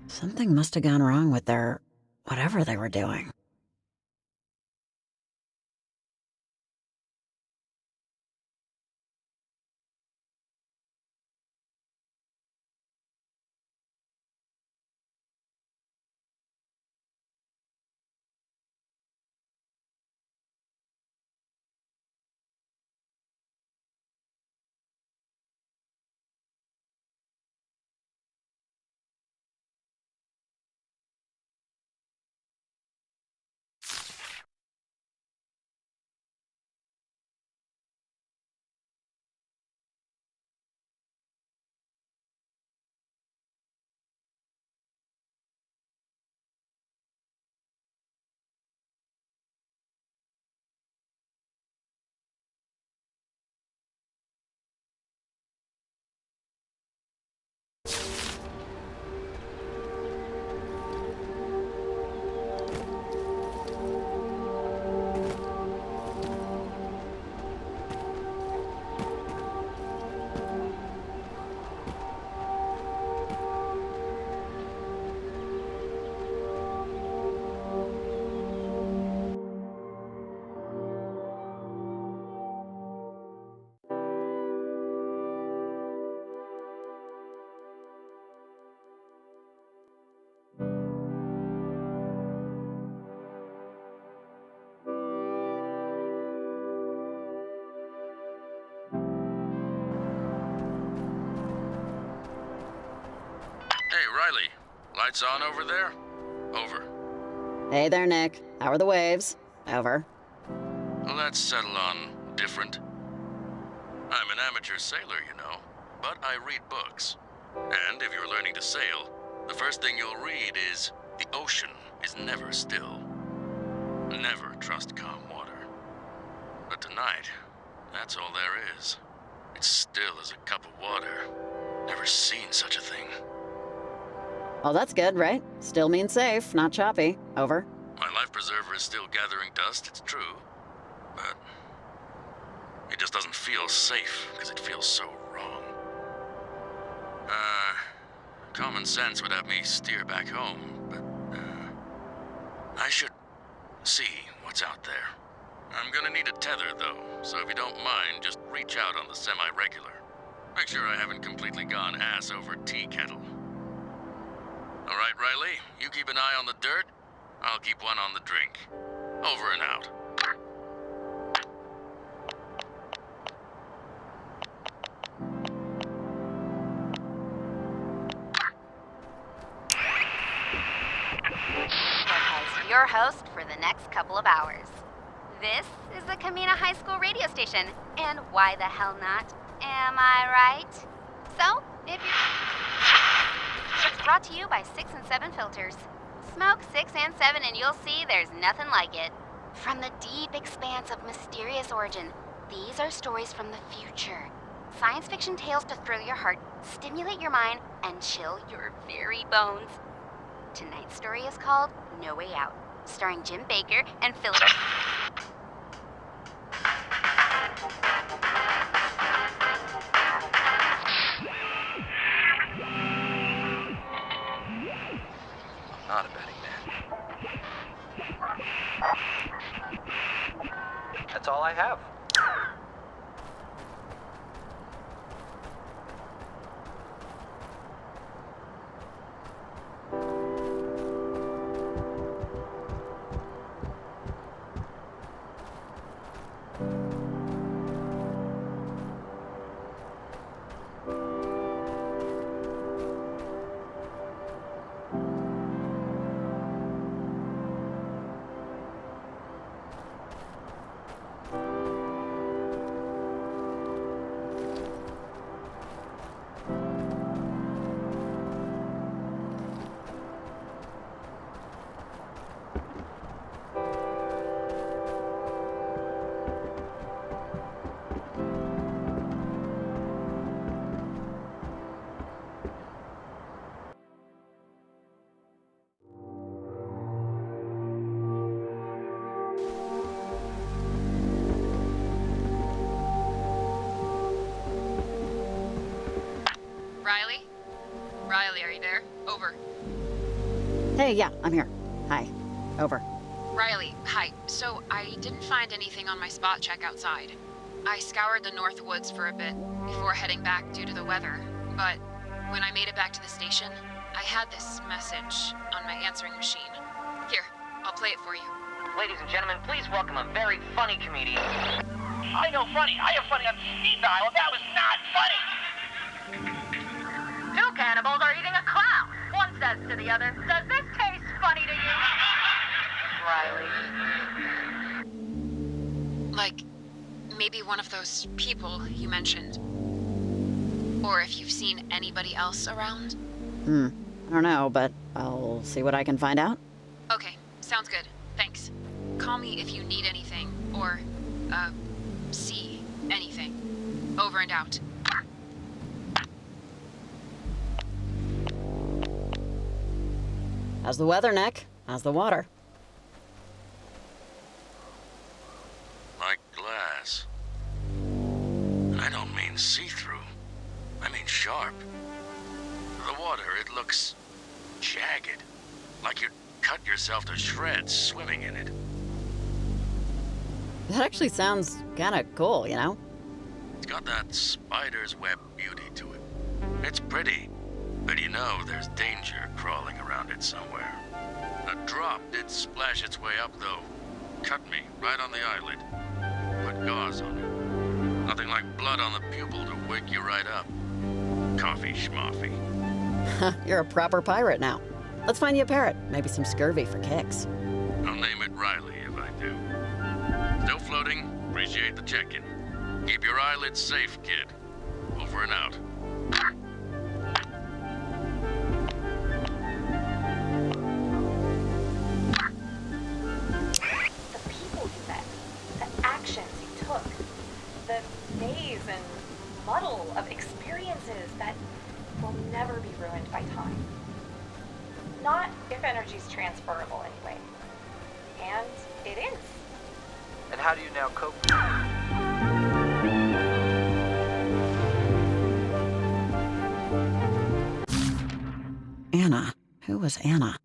Something must have gone wrong with their whatever they were doing. Hey, Riley. Lights on over there? Over. Hey there, Nick. How are the waves? Over. Let's settle on different. I'm an amateur sailor, you know, but I read books. And if you're learning to sail, the first thing you'll read is the ocean is never still. Never trust calm water. But tonight, that's all there is. It's still as a cup of water. Never seen such a thing. Well, that's good, right? Still means safe, not choppy. Over. My life preserver is still gathering dust, it's true. But it just doesn't feel safe because it feels so wrong. Common sense would have me steer back home, but I should see what's out there. I'm gonna need a tether, though, so if you don't mind, just reach out on the semi-regular. Make sure I haven't completely gone ass over tea kettle. All right, Riley, you keep an eye on the dirt. I'll keep one on the drink. Over and out. Your host for the next couple of hours. This is the Camena High School radio station, and why the hell not? Am I right? So, if you're... It's brought to you by 6 and 7 Filters. Smoke 6 and 7 and you'll see there's nothing like it. From the deep expanse of mysterious origin, these are stories from the future. Science fiction tales to thrill your heart, stimulate your mind, and chill your very bones. Tonight's story is called No Way Out, starring Jim Baker and Philip... not a betting man. That's all I have. Riley? Riley, are you there? Over. Hey, yeah, I'm here. Hi. Over. Riley, hi. So, I didn't find anything on my spot check outside. I scoured the North Woods for a bit before heading back due to the weather, but when I made it back to the station, I had this message on my answering machine. Here, I'll play it for you. Ladies and gentlemen, please welcome a very funny comedian. I know funny. I am funny on speed dial. That was not funny. Two cannibals are eating a clown. One says to the other, does this taste funny to you? Riley. Like, maybe one of those people you mentioned. Or if you've seen anybody else around. I don't know, but I'll see what I can find out. Okay, sounds good. Thanks. Call me if you need anything, or, see anything. Over and out. How's the weather, Nick? How's the water? Like glass. And I don't mean see-through. I mean sharp. The water, it looks jagged. Like you'd cut yourself to shreds swimming in it. That actually sounds kinda cool, you know? It's got that spider's web beauty to it. It's pretty, but you know there's danger crawling around it somewhere. A drop did splash its way up, though. Cut me right on the eyelid. Put gauze on it. Nothing like blood on the pupil to wake you right up. Coffee schmoffy. You're a proper pirate now. Let's find you a parrot. Maybe some scurvy for kicks. I'll name it Riley if I do. Still floating? Appreciate the check-in. Keep your eyelids safe, kid. Over and out. The people you met, the actions you took, the maze and muddle of experiences that will never be ruined by time. Not if energy's transferable anyway. And it is. And how do you now cope? Anna. Who was Anna?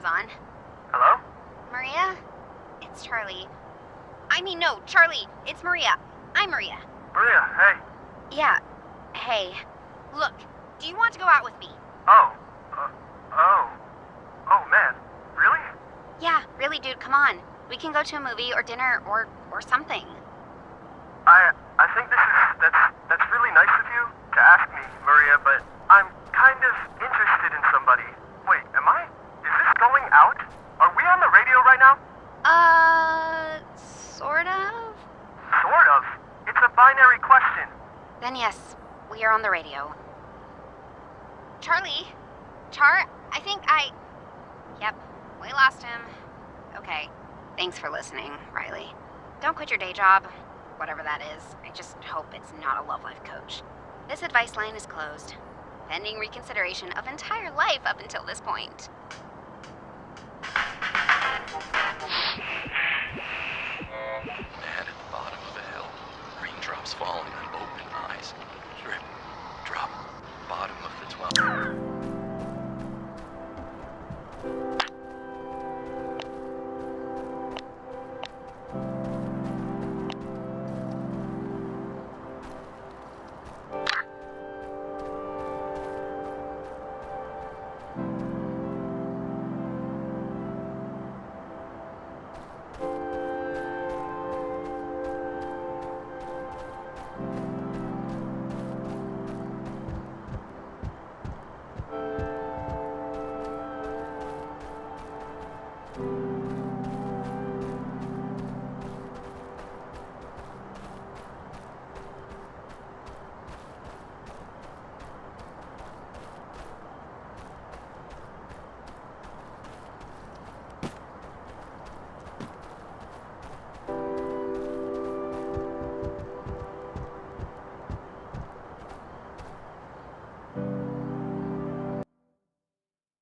on. Hello? Maria? It's Charlie. No, Charlie, it's Maria. I'm Maria. Maria, hey. Yeah. Hey. Look, do you want to go out with me? Oh, man. Really? Yeah, really, dude, come on. We can go to a movie or dinner or something. I think that's really nice of you to ask me, Maria, but I'm kind of interested in somebody. Wait, is this going out? Are we on the radio right now? Sort of? Sort of? It's a binary question. Then yes, we are on the radio. Charlie? Yep, we lost him. Okay, thanks for listening, Riley. Don't quit your day job, whatever that is. I just hope it's not a love life coach. This advice line is closed, pending reconsideration of entire life up until this point. Man at the bottom of a hill, raindrops falling on open eyes. Drip, drop, bottom of the 12th.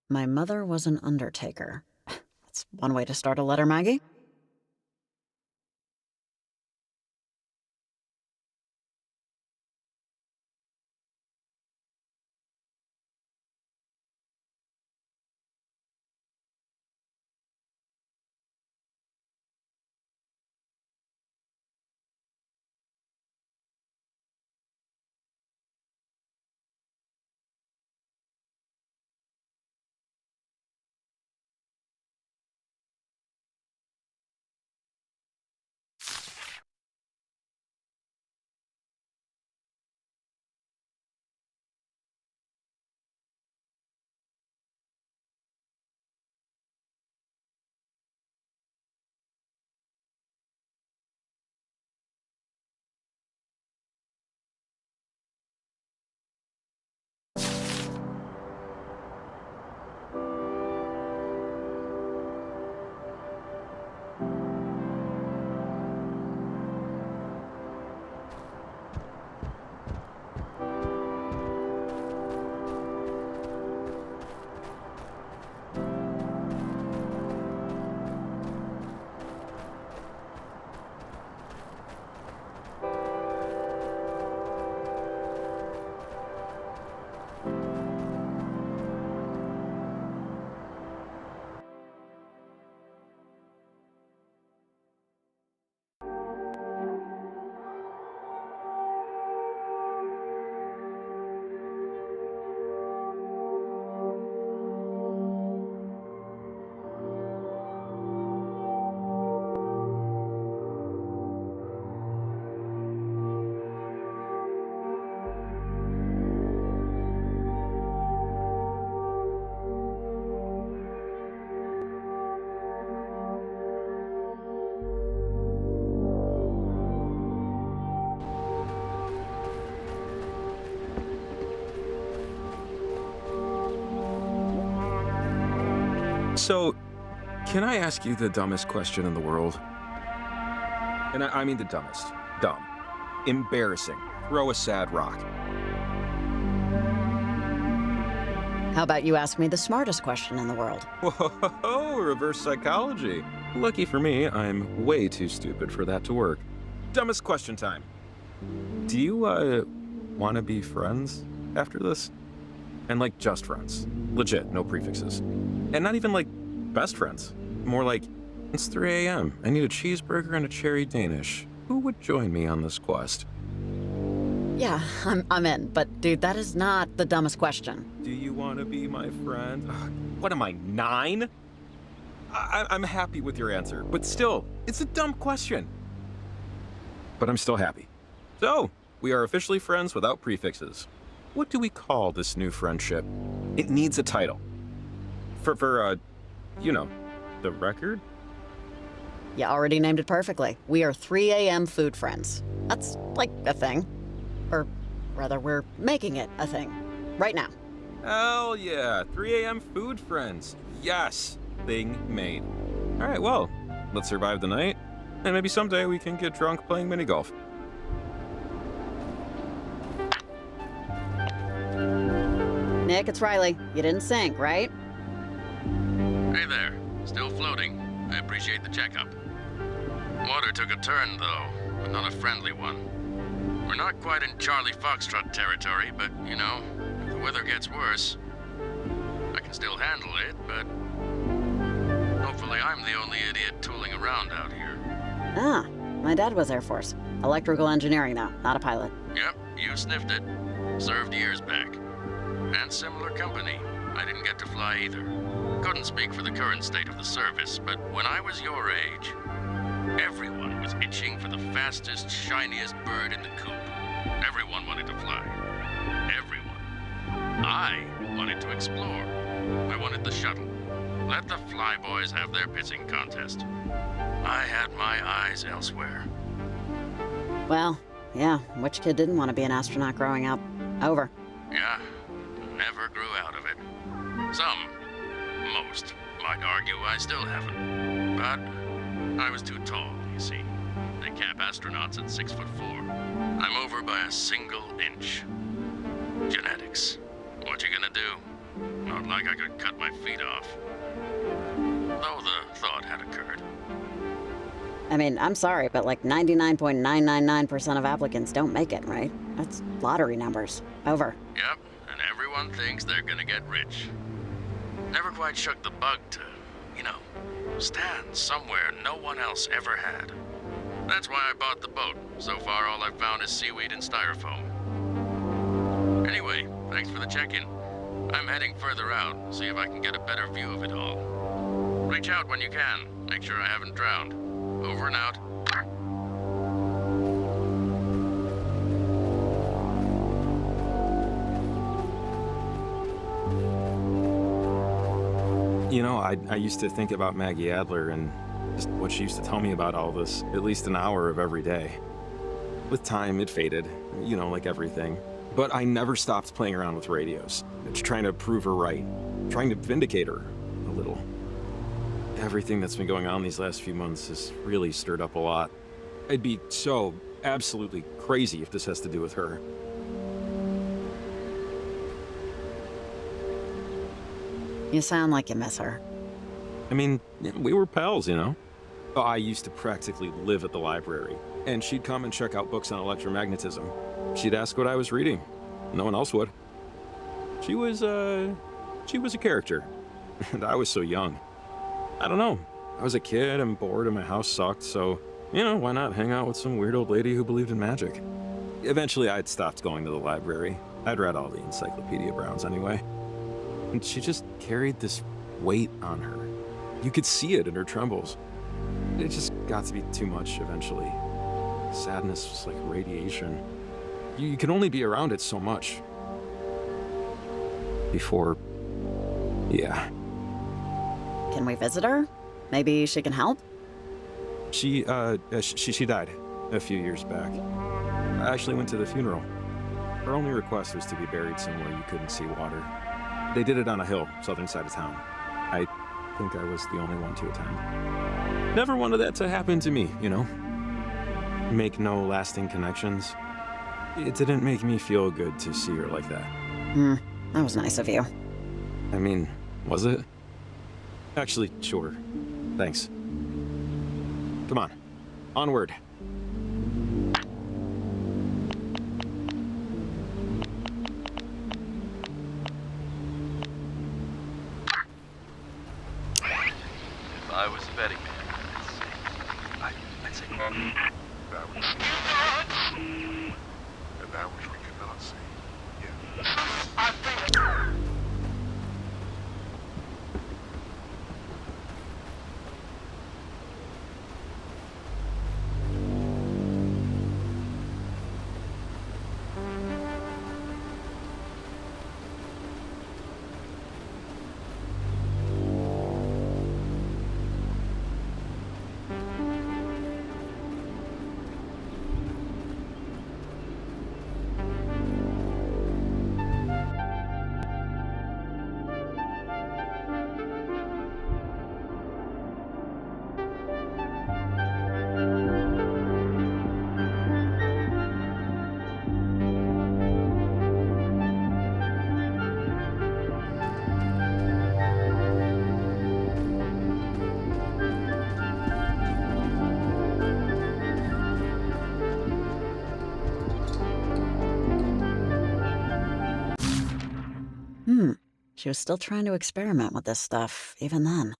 My mother was an undertaker. That's one way to start a letter, Maggie. So, can I ask you the dumbest question in the world? And I mean the dumbest. Dumb. Embarrassing. Throw a sad rock. How about you ask me the smartest question in the world? Whoa, reverse psychology. Lucky for me, I'm way too stupid for that to work. Dumbest question time. Do you, want to be friends after this? And, like, just friends. Legit, no prefixes. And not even, like, best friends. More like, it's 3 a.m. I need a cheeseburger and a cherry Danish. Who would join me on this quest? Yeah, I'm in, but dude, that is not the dumbest question. Do you want to be my friend? What am I, 9? I'm happy with your answer, but still, it's a dumb question. But I'm still happy. So, we are officially friends without prefixes. What do we call this new friendship? It needs a title. For you know, the record? You already named it perfectly. We are 3 a.m. food friends. That's like a thing. Or rather, we're making it a thing. Right now. Hell yeah, 3 a.m. food friends. Yes, thing made. All right, well, let's survive the night, and maybe someday we can get drunk playing mini golf. Nick, it's Riley. You didn't sink, right? Hey there. Still floating. I appreciate the checkup. Water took a turn, though, but not a friendly one. We're not quite in Charlie Foxtrot territory, but, you know, if the weather gets worse, I can still handle it, but hopefully I'm the only idiot tooling around out here. Ah, my dad was Air Force. Electrical engineering, though, not a pilot. Yep, you sniffed it. Served years back. And similar company. I didn't get to fly either. Couldn't speak for the current state of the service, but when I was your age, everyone was itching for the fastest, shiniest bird in the coop. Everyone wanted to fly. Everyone. I wanted to explore. I wanted the shuttle. Let the flyboys have their pitching contest. I had my eyes elsewhere. Well, yeah, which kid didn't want to be an astronaut growing up? Over. Yeah, never grew out of it. Some, most, might argue I still haven't. But I was too tall, you see. They cap astronauts at 6'4". I'm over by a single inch. Genetics. What you gonna do? Not like I could cut my feet off. Though the thought had occurred. I mean, I'm sorry, but like 99.999% of applicants don't make it, right? That's lottery numbers. Over. Yep, and everyone thinks they're gonna get rich. Never quite shook the bug to, you know, stand somewhere no one else ever had. That's why I bought the boat. So far, all I've found is seaweed and styrofoam. Anyway, thanks for the check-in. I'm heading further out, see if I can get a better view of it all. Reach out when you can. Make sure I haven't drowned. Over and out. You know, I used to think about Maggie Adler and just what she used to tell me about all this, at least an hour of every day. With time, it faded, you know, like everything. But I never stopped playing around with radios, trying to prove her right, trying to vindicate her a little. Everything that's been going on these last few months has really stirred up a lot. I'd be so absolutely crazy if this has to do with her. You sound like you miss her. I mean, we were pals, you know? I used to practically live at the library, and she'd come and check out books on electromagnetism. She'd ask what I was reading. No one else would. She was a character, and I was so young. I don't know. I was a kid and bored and my house sucked, so, you know, why not hang out with some weird old lady who believed in magic? Eventually, I'd stopped going to the library. I'd read all the Encyclopedia Browns anyway. And she just carried this weight on her. You could see it in her trembles. It just got to be too much eventually. Sadness was like radiation. You can only be around it so much. Before... yeah. Can we visit her? Maybe she can help? She died a few years back. I actually went to the funeral. Her only request was to be buried somewhere you couldn't see water. They did it on a hill, southern side of town. I think I was the only one to attend. Never wanted that to happen to me, you know? Make no lasting connections. It didn't make me feel good to see her like that. That was nice of you. I mean, was it? Actually, sure. Thanks. Come on. Onward. advancing. That which and that which we cannot see yet. I think... She was still trying to experiment with this stuff, even then.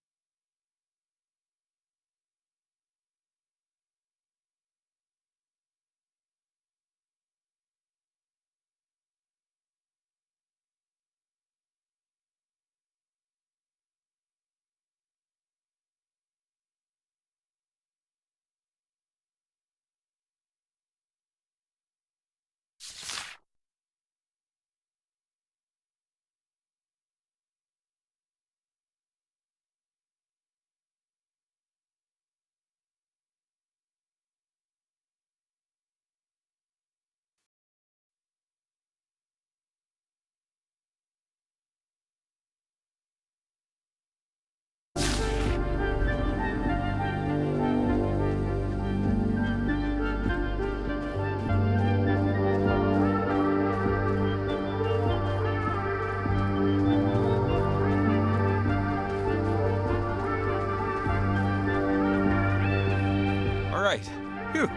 Phew.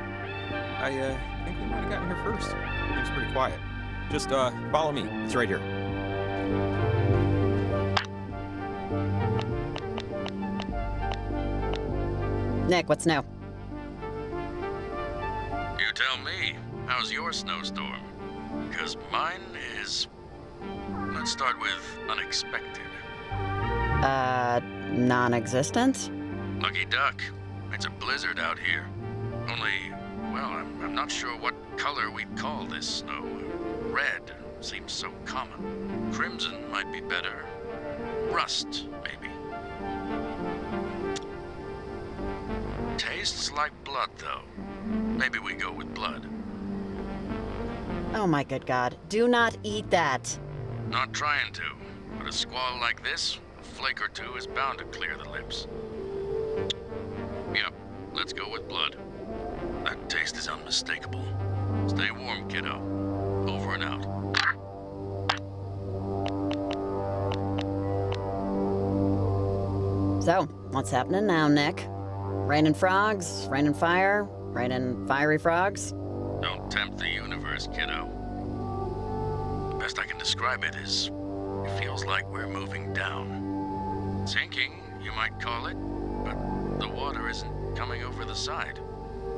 I think we might have gotten here first. It's pretty quiet. Just, follow me. It's right here. Nick, what's new? You tell me, how's your snowstorm? Because mine is... Let's start with unexpected. Non-existent? Lucky duck. It's a blizzard out here. Only, well, I'm not sure what color we'd call this snow. Red seems so common. Crimson might be better. Rust, maybe. Tastes like blood, though. Maybe we go with blood. Oh my good God, do not eat that. Not trying to, but a squall like this, a flake or two is bound to clear the lips. Yep, let's go with blood. That taste is unmistakable. Stay warm, kiddo. Over and out. So, what's happening now, Nick? Raining frogs? Raining fire? Raining fiery frogs? Don't tempt the universe, kiddo. The best I can describe it is, it feels like we're moving down. Sinking, you might call it, but the water isn't coming over the side.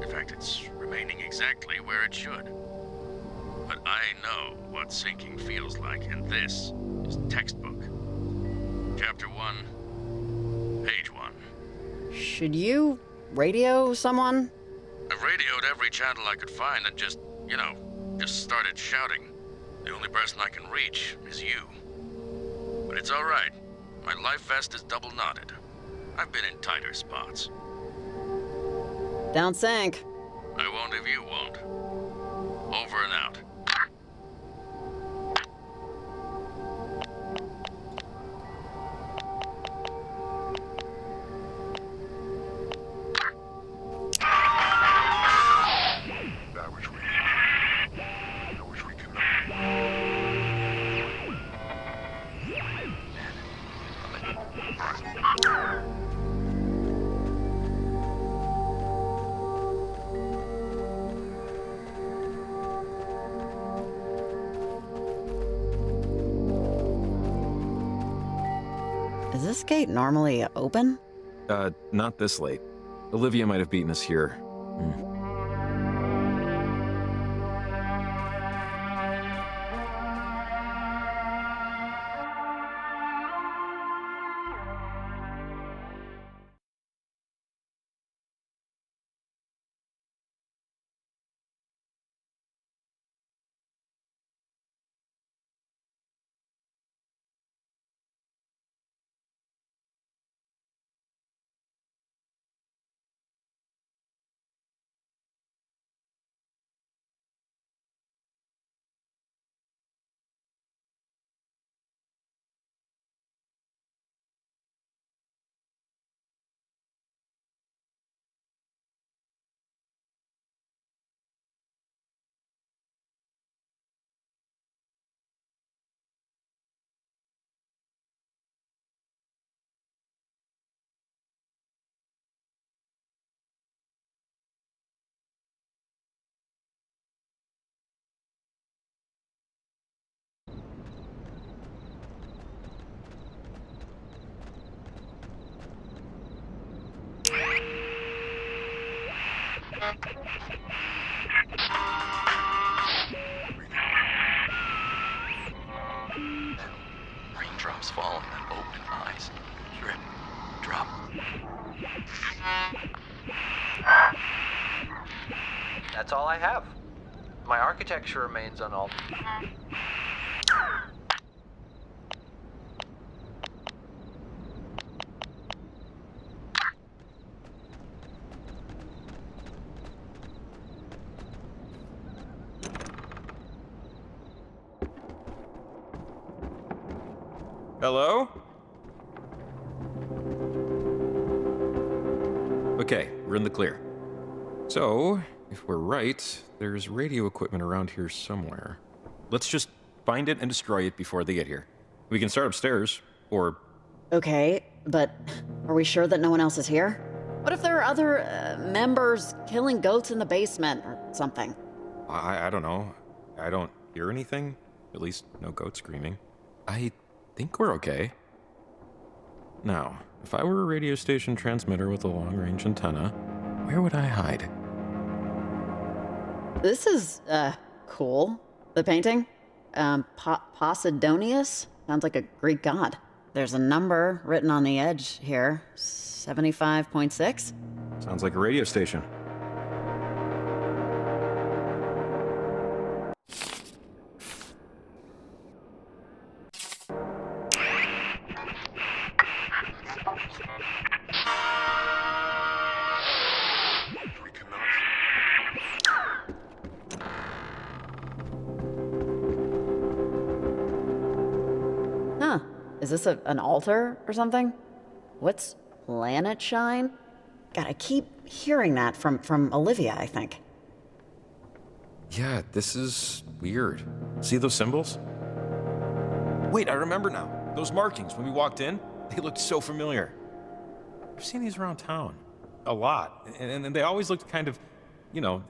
In fact, it's remaining exactly where it should. But I know what sinking feels like, and this is textbook. Chapter 1, page 1. Should you radio someone? I've radioed every channel I could find and just started shouting. The only person I can reach is you. But it's all right. My life vest is double knotted. I've been in tighter spots. Don't sink. I won't if you won't. Over and out. Is this gate normally open? Not this late. Olivia might have beaten us here. Raindrops falling on open eyes. Drip, drop. That's all I have. My architecture remains unaltered. Hello? Okay, we're in the clear. So, if we're right, there's radio equipment around here somewhere. Let's just find it and destroy it before they get here. We can start upstairs, or... Okay, but are we sure that no one else is here? What if there are other members killing goats in the basement or something? I don't know. I don't hear anything. At least no goat screaming. I think we're okay. Now, if I were a radio station transmitter with a long-range antenna, where would I hide? This is, cool. The painting? Posidonius? Sounds like a Greek god. There's a number written on the edge here. 75.6? Sounds like a radio station. Is this an altar or something? What's planet shine? God, I keep hearing that from Olivia, I think. Yeah, this is weird. See those symbols? Wait, I remember now. Those markings when we walked in, they looked so familiar. I've seen these around town. A lot. And they always looked kind of, you know,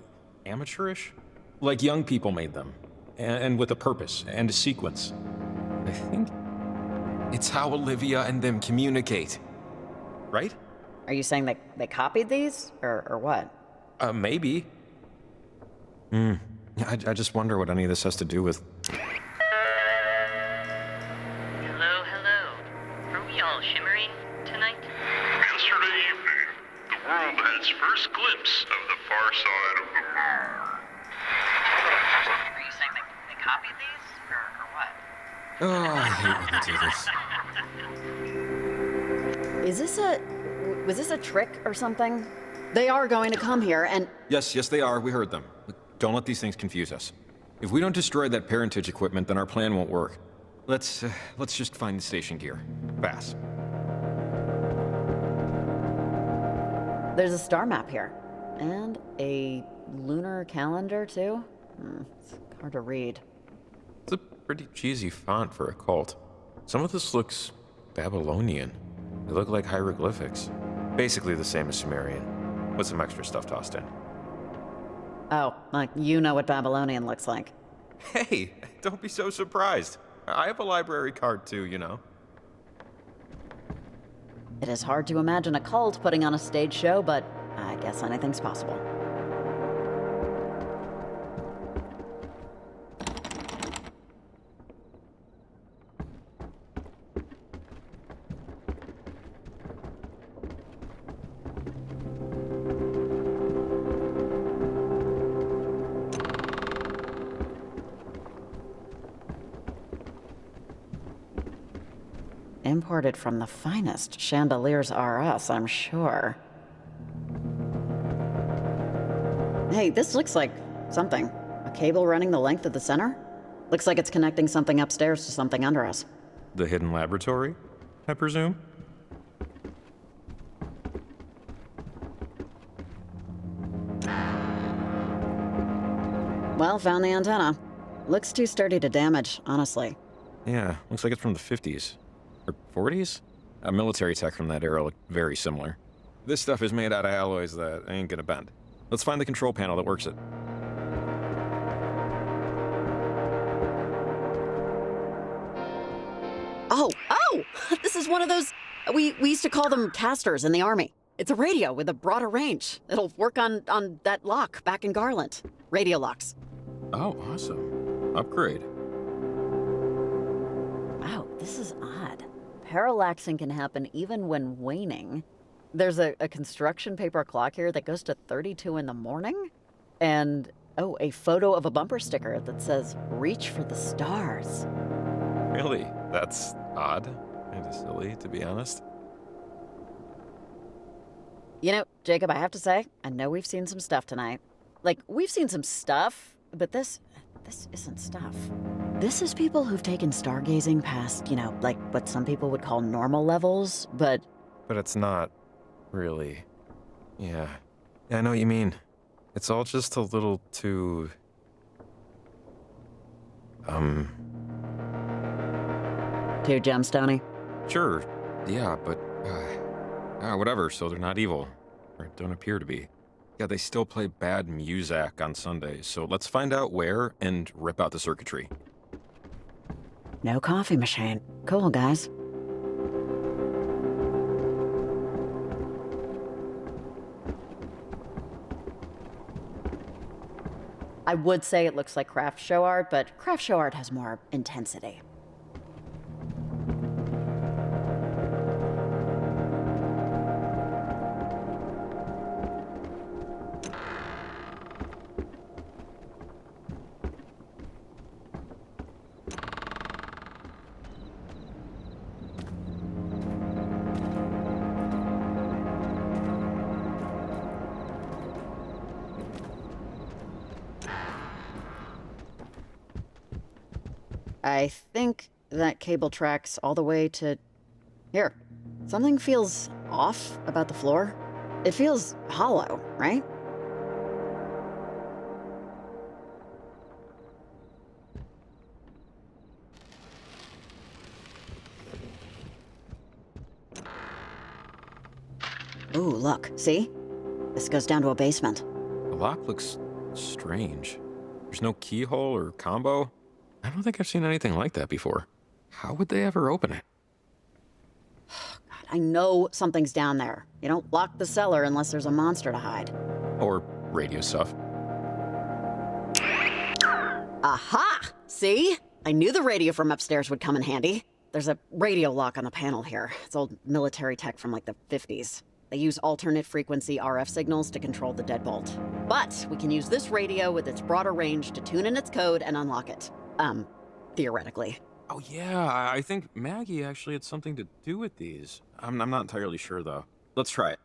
amateurish. Like young people made them. And with a purpose and a sequence. I think it's how Olivia and them communicate. Right? Are you saying they copied these? Or what? Maybe. I just wonder what any of this has to do with... Hello, hello. Are we all shimmering tonight? Yesterday evening, the world had its first glimpse of the far side of the moon. Are you saying they copied these? Or what? Oh, I hate when they do this. Was this a trick or something? They are going to come here and... Yes, they are. We heard them. Don't let these things confuse us. If we don't destroy that parentage equipment, then our plan won't work. Let's just find the station gear. Fast. There's a star map here. And a lunar calendar, too? It's hard to read. It's a pretty cheesy font for a cult. Some of this looks Babylonian. They look like hieroglyphics. Basically the same as Sumerian, with some extra stuff tossed in. Oh, like you know what Babylonian looks like. Hey, don't be so surprised. I have a library card too, you know. It is hard to imagine a cult putting on a stage show, but I guess anything's possible. Imported from the finest Chandeliers R Us, I'm sure. Hey, this looks like something. A cable running the length of the center? Looks like it's connecting something upstairs to something under us. The hidden laboratory, I presume? Well, found the antenna. Looks too sturdy to damage, honestly. Yeah, looks like it's from the 50s. Or 40s? A military tech from that era looked very similar. This stuff is made out of alloys that ain't gonna bend. Let's find the control panel that works it. Oh! This is one of those... We used to call them casters in the Army. It's a radio with a broader range. It'll work on that lock back in Garland. Radio locks. Oh, awesome. Upgrade. Wow, this is odd. Parallaxing can happen even when waning. There's a construction paper clock here that goes to 32 in the morning. And, oh, a photo of a bumper sticker that says, "Reach for the stars." Really? That's odd. Kinda silly, to be honest. You know, Jacob, I have to say, I know we've seen some stuff tonight. Like, we've seen some stuff, but this isn't stuff. This is people who've taken stargazing past, you know, like what some people would call normal levels, but... But it's not, really. Yeah, I know what you mean. It's all just a little too... Too gemstone-y? Sure, yeah, but... whatever, so they're not evil. Or don't appear to be. Yeah, they still play bad music on Sundays, so let's find out where and rip out the circuitry. No coffee machine. Cool, guys. I would say it looks like craft show art, but craft show art has more intensity. I think that cable tracks all the way to... Here. Something feels off about the floor. It feels hollow, right? Ooh, look. See? This goes down to a basement. The lock looks strange. There's no keyhole or combo. I don't think I've seen anything like that before. How would they ever open it? God, I know something's down there. You don't lock the cellar unless there's a monster to hide. Or radio stuff. Aha! See? I knew the radio from upstairs would come in handy. There's a radio lock on the panel here. It's old military tech from like the 50s. They use alternate frequency RF signals to control the deadbolt. But we can use this radio with its broader range to tune in its code and unlock it. Theoretically. Oh yeah, I think Maggie actually had something to do with these. I'm not entirely sure though. Let's try it.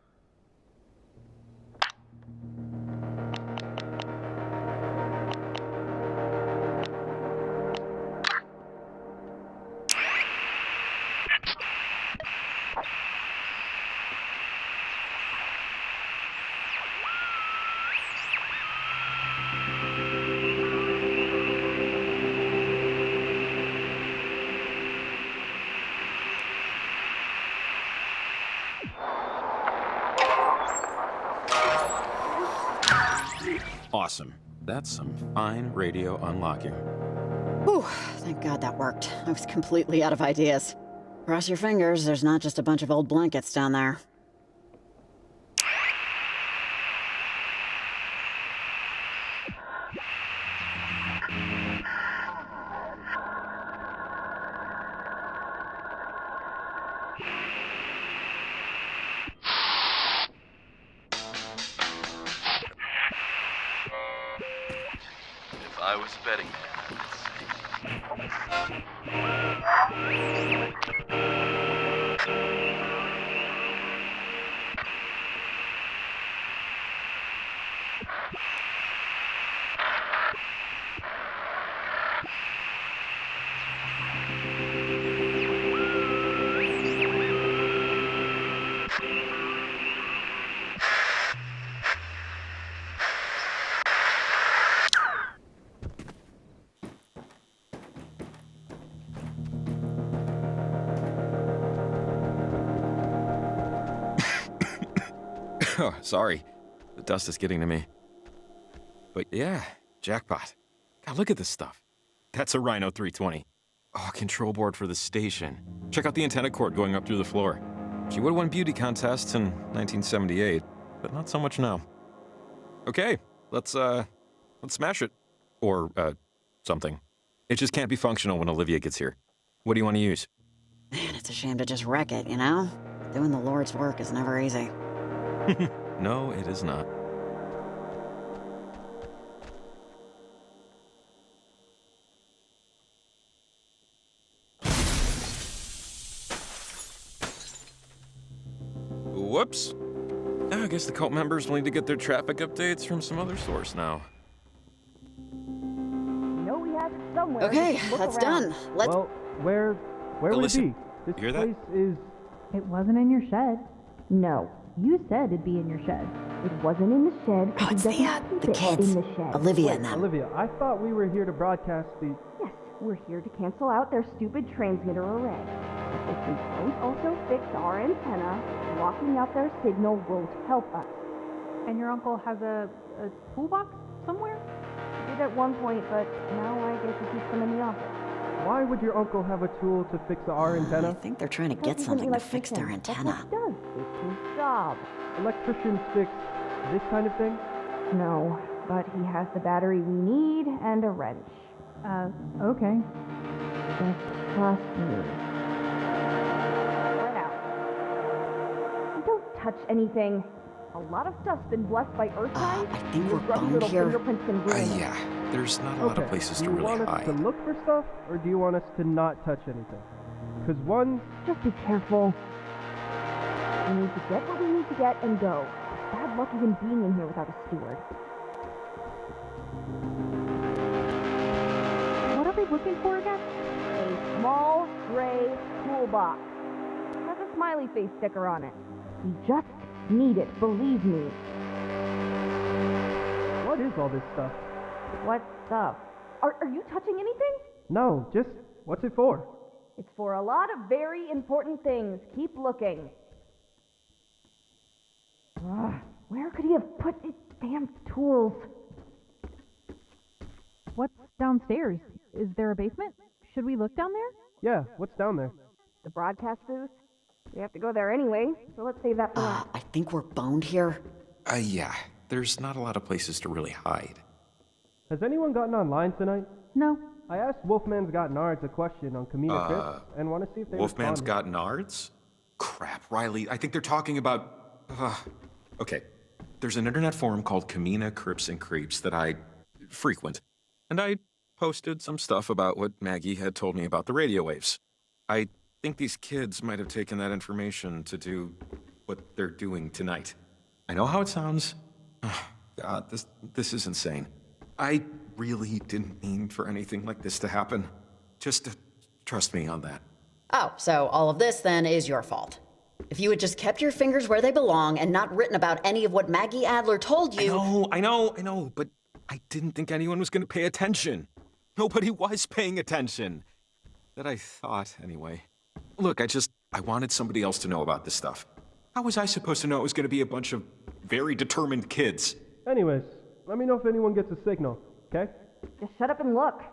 Awesome. That's some fine radio unlocking. Whew, thank God that worked. I was completely out of ideas. Cross your fingers, there's not just a bunch of old blankets down there. I was a betting man, I would say. Sorry. The dust is getting to me. But yeah, jackpot. God, look at this stuff. That's a Rhino 320. Oh, control board for the station. Check out the antenna cord going up through the floor. She would have won beauty contests in 1978, but not so much now. Okay, let's smash it. Or, something. It just can't be functional when Olivia gets here. What do you want to use? Man, it's a shame to just wreck it, you know? Doing the Lord's work is never easy. No, it is not. Whoops. I guess the cult members will need to get their traffic updates from some other source now. No, we have it somewhere. Okay, that's done. Let's... Well, where would it listen, be? This you hear place that? is... It wasn't in your shed. No, you said it'd be in your shed. It wasn't in the shed. Oh, it's the kids. In the shed. Olivia and them. Olivia, I thought we were here to broadcast the... Yes, we're here to cancel out their stupid transmitter array. If we don't also fix our antenna, blocking out their signal won't help us. And your uncle has a toolbox somewhere? He did at one point, but now I guess he keeps them in the office. Why would your uncle have a tool to fix our antenna? I think they're trying to get something to fix their antenna. That's what he does. It's his job. Electricians fix this kind of thing? No, but he has the battery we need and a wrench. Okay. Just trust me. Right out. Don't touch anything. A lot of stuff's been blessed by Earth signs. I think we're boned here. Fingerprints can ruin it. Yeah, there's not a lot of places to really Do you want us hide. to look for stuff, or do you want us to not touch anything? Because one... Just be careful. We need to get what we need to get and go. It's bad luck even being in here without a steward. What are we looking for again? A small, gray toolbox. Has a smiley face sticker on it. We just need it, believe me. What is all this stuff? What stuff? Are you touching anything? No, just... what's it for? It's for a lot of very important things. Keep looking. Where could he have put his damn tools? What's downstairs? Is there a basement? Should we look down there? Yeah, what's down there? The broadcast booth? We have to go there anyway, so let's save that for last. I think we're boned here. Yeah, there's not a lot of places to really hide. Has anyone gotten online tonight? No. I asked Wolfman's Got Nards a question on Camena Crypt, and want to see if they Wolfman's responded. Got Nards? Crap, Riley, I think they're talking about... Okay, there's an internet forum called Camena Crypts and Creeps that I frequent, and I posted some stuff about what Maggie had told me about the radio waves. I think these kids might have taken that information to do what they're doing tonight. I know how it sounds. God, this is insane. I really didn't mean for anything like this to happen. Just trust me on that. Oh, so all of this then is your fault. If you had just kept your fingers where they belong and not written about any of what Maggie Adler told you... I know, but I didn't think anyone was going to pay attention. Nobody was paying attention. That I thought, anyway. Look, I wanted somebody else to know about this stuff. How was I supposed to know it was going to be a bunch of very determined kids? Anyways, let me know if anyone gets a signal, okay? Just shut up and look.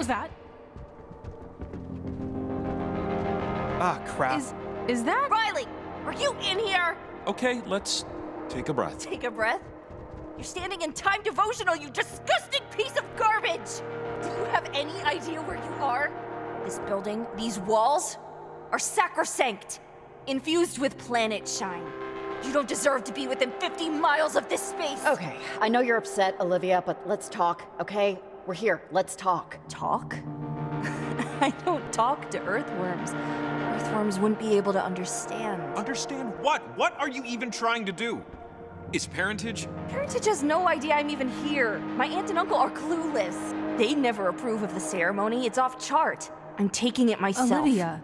That? Ah, crap. Is that... Riley, are you in here? Okay, let's take a breath. Take a breath? You're standing in time devotional, you disgusting piece of garbage! Do you have any idea where you are? This building, these walls, are sacrosanct, infused with planet shine. You don't deserve to be within 50 miles of this space! Okay, I know you're upset, Olivia, but let's talk, okay? We're here. Let's talk. Talk? I don't talk to earthworms. Earthworms wouldn't be able to understand. Understand what? What are you even trying to do? Is parentage? Parentage has no idea I'm even here. My aunt and uncle are clueless. They never approve of the ceremony. It's off chart. I'm taking it myself. Olivia,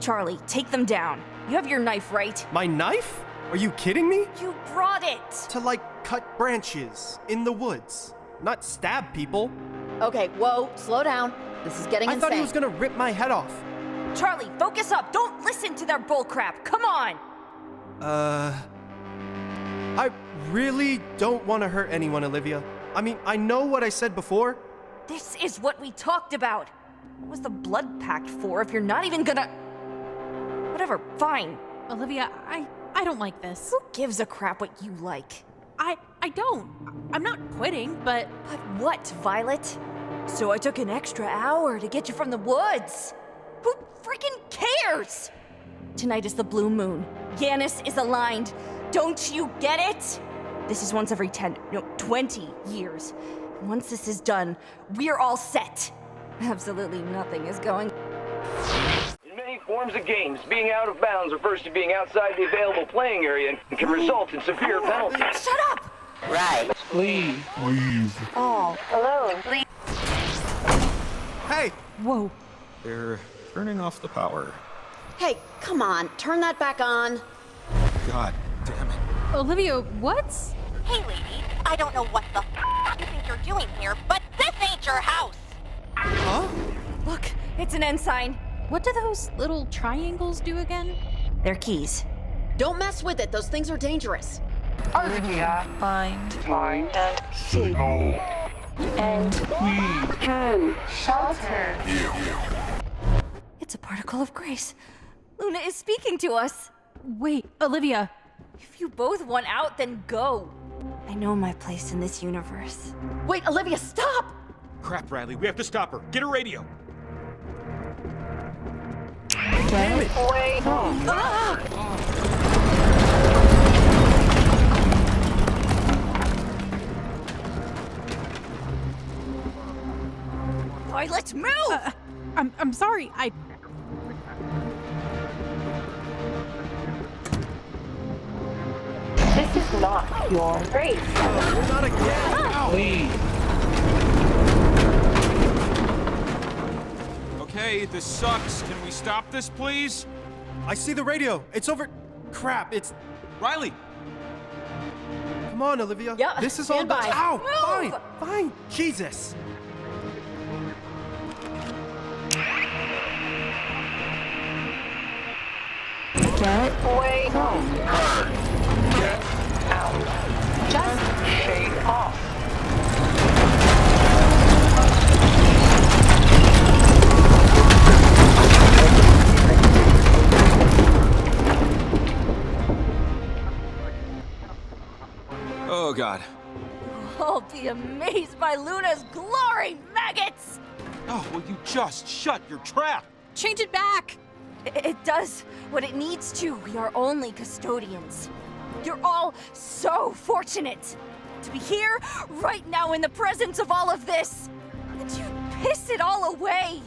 Charlie, take them down. You have your knife, right? My knife? Are you kidding me? You brought it! To, cut branches in the woods, not stab people. Okay, whoa, slow down. This is getting I insane. thought he was gonna rip my head off. Charlie, focus up! Don't listen to their bullcrap! Come on! I really don't want to hurt anyone, Olivia. I mean, I know what I said before. This is what we talked about. What was the blood pact for if you're not even gonna... Whatever, fine. Olivia, I don't like this. Who gives a crap what you like? I don't. I'm not quitting, but... But what, Violet? So I took an extra hour to get you from the woods. Who freaking cares? Tonight is the blue moon. Yanis is aligned. Don't you get it? This is once every 20 years. Once this is done, we're all set. Absolutely nothing is going... In many forms of games, being out of bounds refers to being outside the available playing area and can result in severe penalties. Shut up! Right. Please. All alone, please. Hey! Whoa. They're turning off the power. Hey, come on, turn that back on. God damn it. Olivia, what? Hey, lady, I don't know what the you think you're doing here, but this ain't your house! Huh? Look, it's an ensign. What do those little triangles do again? They're keys. Don't mess with it, those things are dangerous. Olivia, Find and signal. And We can shelter. It's a particle of grace. Luna is speaking to us. Wait, Olivia. If you both want out, then go. I know my place in this universe. Wait, Olivia, stop! Crap, Riley, we have to stop her. Get a radio. Damn it! Away. Violet, move! I'm sorry, This is not your race. Not again! Please. Okay, this sucks. Can we stop this, please? I see the radio. It's over. Crap, it's... Riley! Come on, Olivia. Yeah, this is all stand by. Ow! Move! Fine. Jesus. Get away. Get out. Just shake off. Oh, God. I'll be amazed by Luna's glory, maggots! Oh, will you just shut your trap? change it back. It does what it needs to. We are only custodians. You're all so fortunate to be here right now in the presence of all of this. And you piss it all away.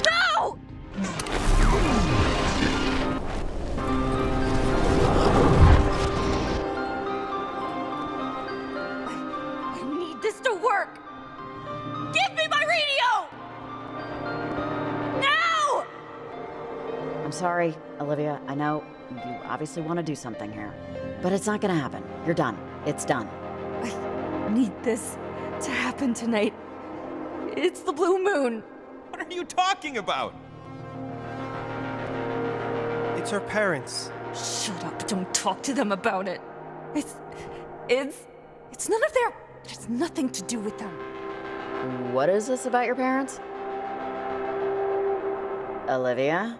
No! I need this to work. Give me my radio! Now! I'm sorry, Olivia. I know you obviously want to do something here. But it's not gonna happen. You're done. It's done. I need this to happen tonight. It's the blue moon. What are you talking about? It's her parents. Shut up, don't talk to them about it. It's none of their... It has nothing to do with them. What is this about your parents? Olivia?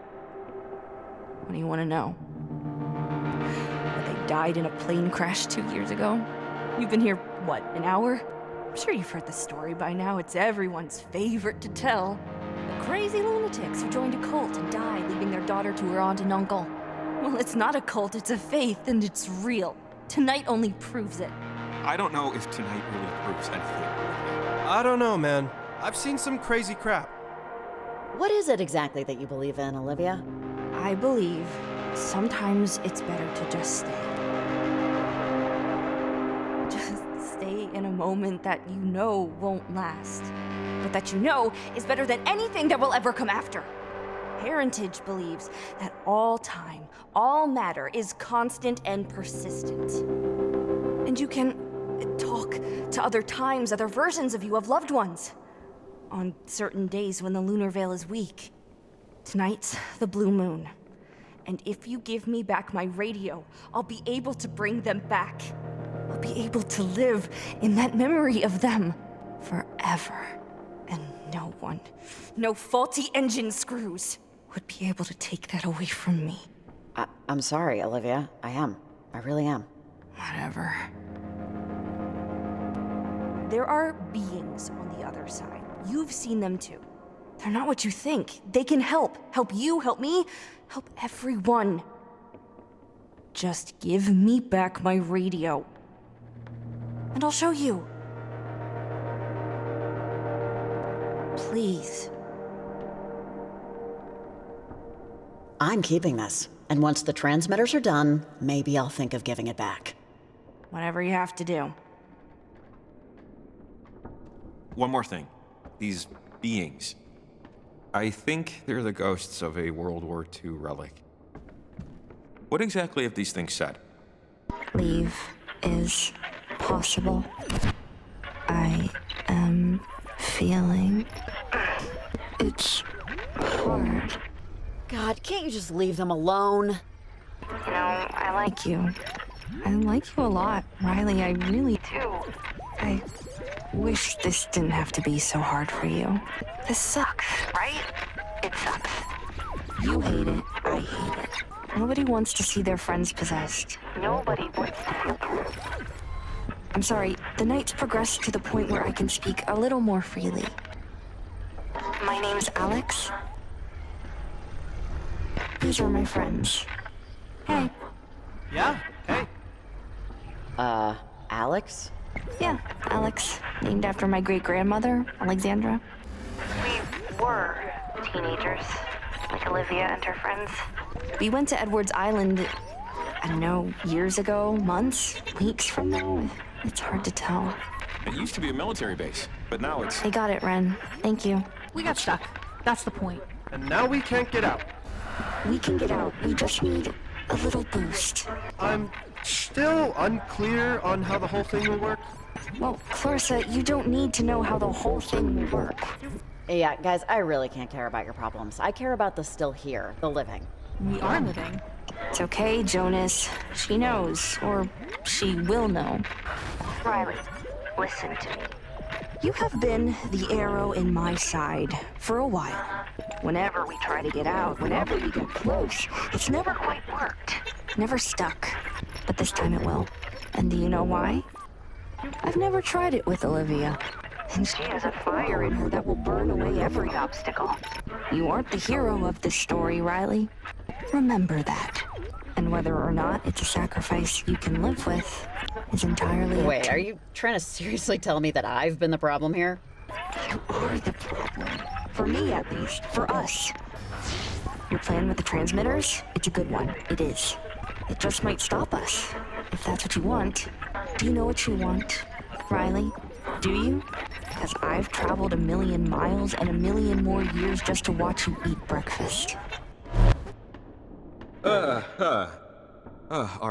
What do you want to know? That they died in a plane crash 2 years ago? You've been here, what, an hour? I'm sure you've heard the story by now. It's everyone's favorite to tell. The crazy lunatics who joined a cult and died, leaving their daughter to her aunt and uncle. Well, it's not a cult, it's a faith, and it's real. Tonight only proves it. I don't know if tonight really proves anything. I don't know, man. I've seen some crazy crap. What is it exactly that you believe in, Olivia? I believe sometimes it's better to just stay. Just stay die in a moment that you know won't last, but that you know is better than anything that will ever come after. Parentage believes that all time, all matter is constant and persistent. And you can talk to other times, other versions of you, of loved ones, on certain days when the lunar veil is weak. Tonight's the blue moon. And if you give me back my radio, I'll be able to bring them back. I'll be able to live in that memory of them forever. And no one, no faulty engine screws, would be able to take that away from me. I'm sorry, Olivia. I am. I really am. Whatever. There are beings on the other side. You've seen them too. They're not what you think. They can help. Help you, help me, help everyone. Just give me back my radio. And I'll show you. Please. I'm keeping this, and once the transmitters are done, maybe I'll think of giving it back. Whatever you have to do. One more thing. These beings. I think they're the ghosts of a World War II relic. What exactly have these things said? Leave is possible. I am feeling it's hard. God, can't you just leave them alone? You know, I like you. I like you a lot, Riley. I really do. I wish this didn't have to be so hard for you. This sucks, right? It sucks. You hate it. I hate it. Nobody wants to see their friends possessed. Nobody wants to feel possessed. I'm sorry, the night's progressed to the point where I can speak a little more freely. My name's Alex. These are my friends. Hey. Yeah, hey. Alex? Yeah, Alex. Named after my great-grandmother, Alexandra. We were teenagers, like Olivia and her friends. We went to Edwards Island, I don't know, years ago, months, weeks from now. It's hard to tell. It used to be a military base, but now it's... I got it, Ren. Thank you. We got stuck. That's the point. And now we can't get out. We can get out. We just need a little boost. I'm still unclear on how the whole thing will work. Well, Clarissa, you don't need to know how the whole thing will work. Yeah, guys, I really can't care about your problems. I care about the still here, the living. We are living. It's okay, Jonas. She knows, or she will know. Riley, listen to me. You have been the arrow in my side for a while. Whenever we try to get out, whenever we get close, it's never quite worked. Never stuck. But this time it will. And do you know why? I've never tried it with Olivia. And she has a fire in her that will burn away every obstacle. You aren't the hero of this story, Riley. Remember that. And whether or not it's a sacrifice you can live with is entirely Wait, are you trying to seriously tell me that I've been the problem here? You are the problem. For me, at least. For us. Your plan with the transmitters? It's a good one. It is. It just might stop us. If that's what you want. Do you know what you want, Riley? Do you? Because I've traveled 1,000,000 miles and 1,000,000 more years just to watch you eat breakfast. All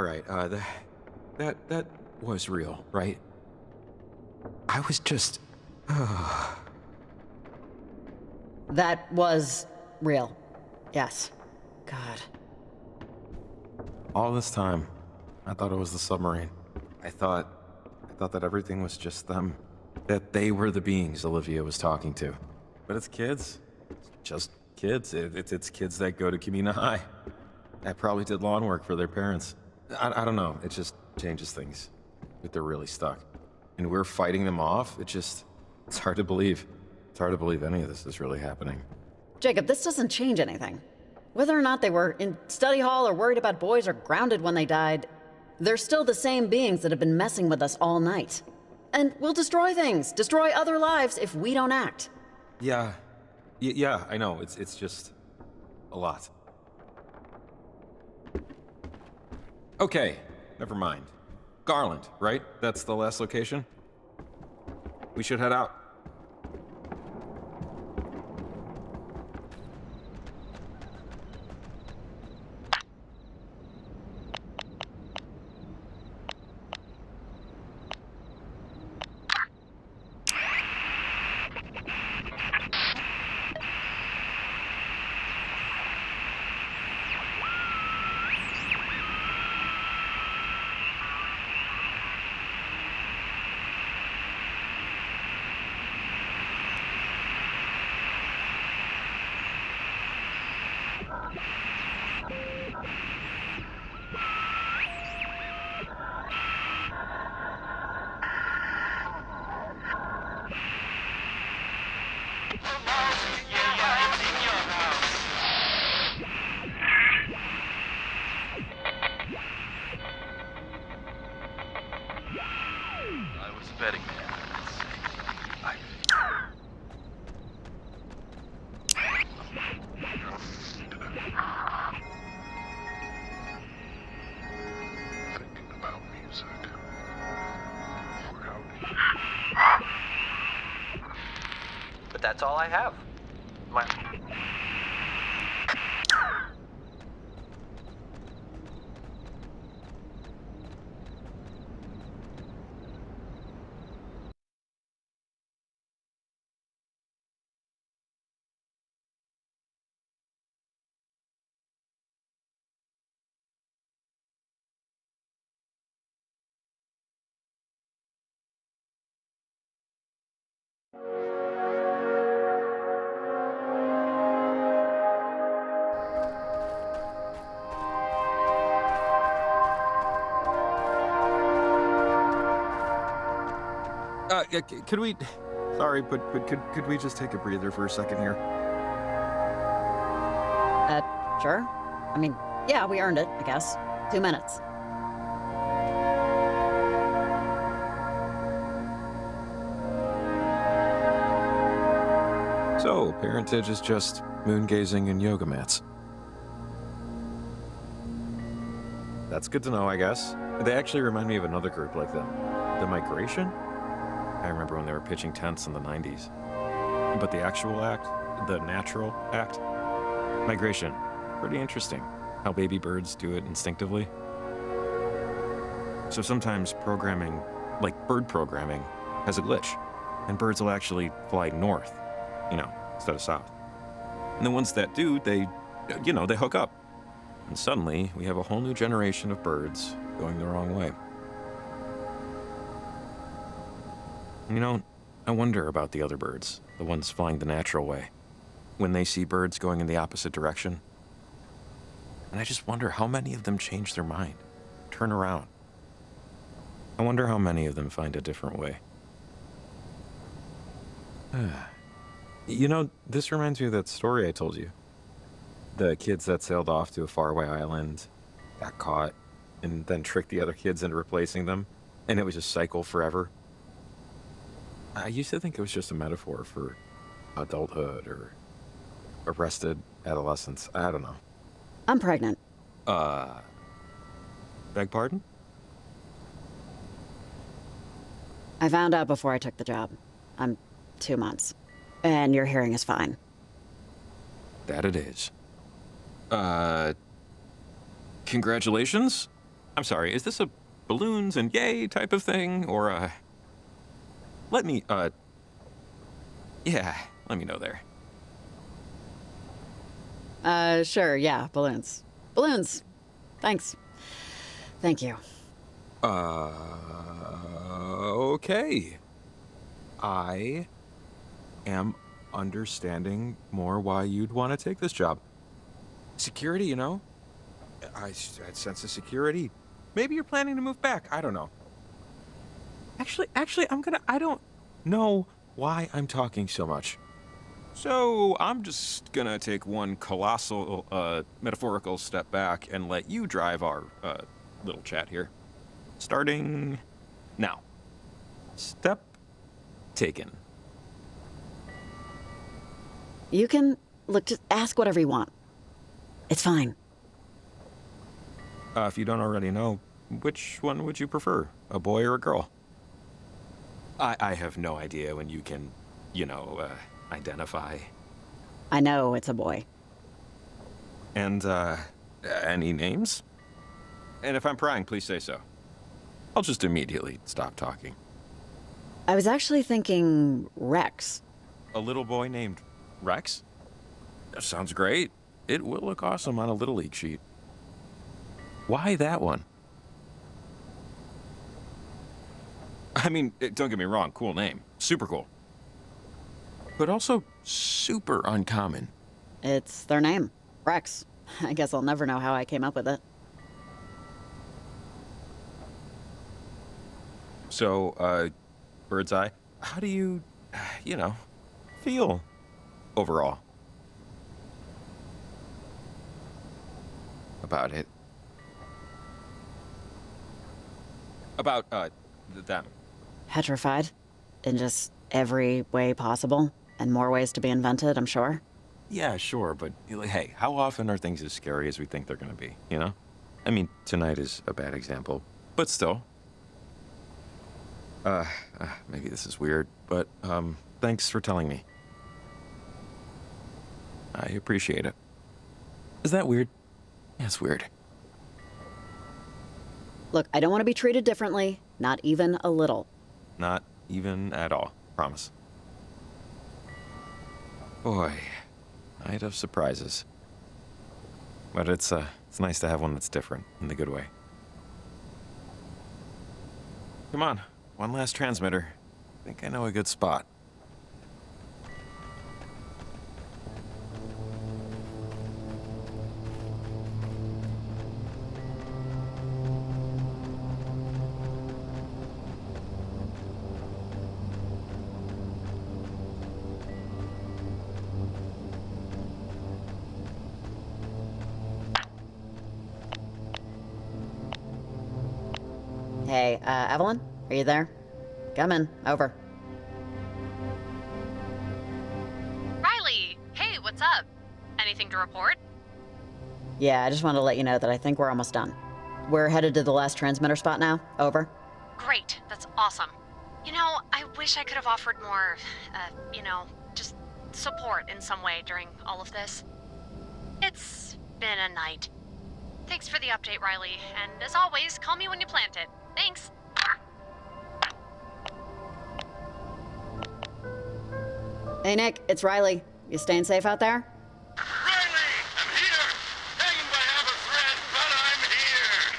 right, that was real, right? I was just, That was real. Yes. God. All this time, I thought it was the submarine. I thought that everything was just them. That they were the beings Olivia was talking to. But it's kids. It's just kids. It's kids that go to Camena High. That probably did lawn work for their parents. I don't know. It just changes things. But they're really stuck. And we're fighting them off. It's hard to believe. It's hard to believe any of this is really happening. Jacob, this doesn't change anything. Whether or not they were in study hall or worried about boys or grounded when they died, they're still the same beings that have been messing with us all night. And we'll destroy things, destroy other lives if we don't act. Yeah, I know. It's just a lot. Okay, never mind. Garland, right? That's the last location? We should head out. Betting man. Thinking about music. We're out But that's all I have. My... Could we... Sorry, but could we just take a breather for a second here? Sure. I mean, yeah, we earned it, I guess. 2 minutes. So, parentage is just moon gazing and yoga mats. That's good to know, I guess. They actually remind me of another group like them. The Migration? I remember when they were pitching tents in the 90s. But the actual act, the natural act, migration, pretty interesting. How baby birds do it instinctively. So sometimes programming, like bird programming, has a glitch. And birds will actually fly north, instead of south. And the ones that do, they hook up. And suddenly, we have a whole new generation of birds going the wrong way. I wonder about the other birds, the ones flying the natural way, when they see birds going in the opposite direction. And I just wonder how many of them change their mind, turn around. I wonder how many of them find a different way. This reminds me of that story I told you. The kids that sailed off to a faraway island, got caught, and then tricked the other kids into replacing them, and it was a cycle forever. I used to think it was just a metaphor for adulthood or arrested adolescence. I don't know. I'm pregnant. Beg pardon? I found out before I took the job. I'm 2 months. And your hearing is fine. That it is. Congratulations? I'm sorry, is this a balloons and yay type of thing, or let me know there. Sure, yeah, balloons. Balloons. Thanks. Thank you. Okay. I am understanding more why you'd want to take this job. Security, I sense a security. Maybe you're planning to move back. I don't know. Actually, I don't know why I'm talking so much. So I'm just gonna take one colossal, metaphorical step back and let you drive our, little chat here. Starting now. Step taken. You can, just ask whatever you want. It's fine. If you don't already know, which one would you prefer? A boy or a girl? I have no idea when you can, identify. I know it's a boy. And, any names? And if I'm prying, please say so. I'll just immediately stop talking. I was actually thinking Rex. A little boy named Rex? That sounds great. It will look awesome on a Little League sheet. Why that one? I mean, don't get me wrong, cool name. Super cool. But also super uncommon. It's their name, Rex. I guess I'll never know how I came up with it. So, bird's eye, how do you, feel overall about it? About, them. Petrified. In just every way possible. And more ways to be invented, I'm sure. Yeah, sure, but hey, how often are things as scary as we think they're gonna be, I mean, tonight is a bad example, but still. Maybe this is weird, but, thanks for telling me. I appreciate it. Is that weird? Yeah, it's weird. Look, I don't want to be treated differently, not even a little. Not even at all, promise. Boy, night of surprises. But it's nice to have one that's different, in the good way. Come on, one last transmitter. I think I know a good spot. Hey, Evelyn? Are you there? Come in. Over. Riley! Hey, what's up? Anything to report? Yeah, I just wanted to let you know that I think we're almost done. We're headed to the last transmitter spot now. Over. Great, that's awesome. I wish I could have offered more, just support in some way during all of this. It's been a night. Thanks for the update, Riley, and as always, call me when you plant it. Thanks. Hey, Nick, it's Riley. You staying safe out there? Riley! I'm here! Hanging by half a thread, but I'm here!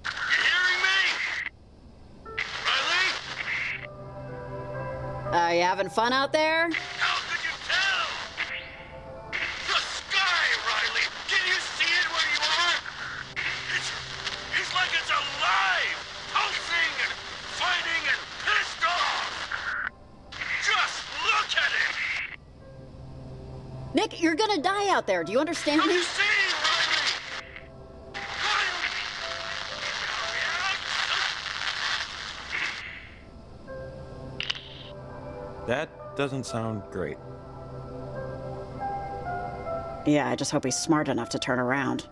You hearing me? Riley? You having fun out there? How could you tell? The sky, Riley! Can you see it where you are? It's like it's alive! Pulsing and fighting and pissed off! Just look at it! Nick, you're gonna die out there. Do you understand me? You see, Riley? That doesn't sound great. Yeah, I just hope he's smart enough to turn around.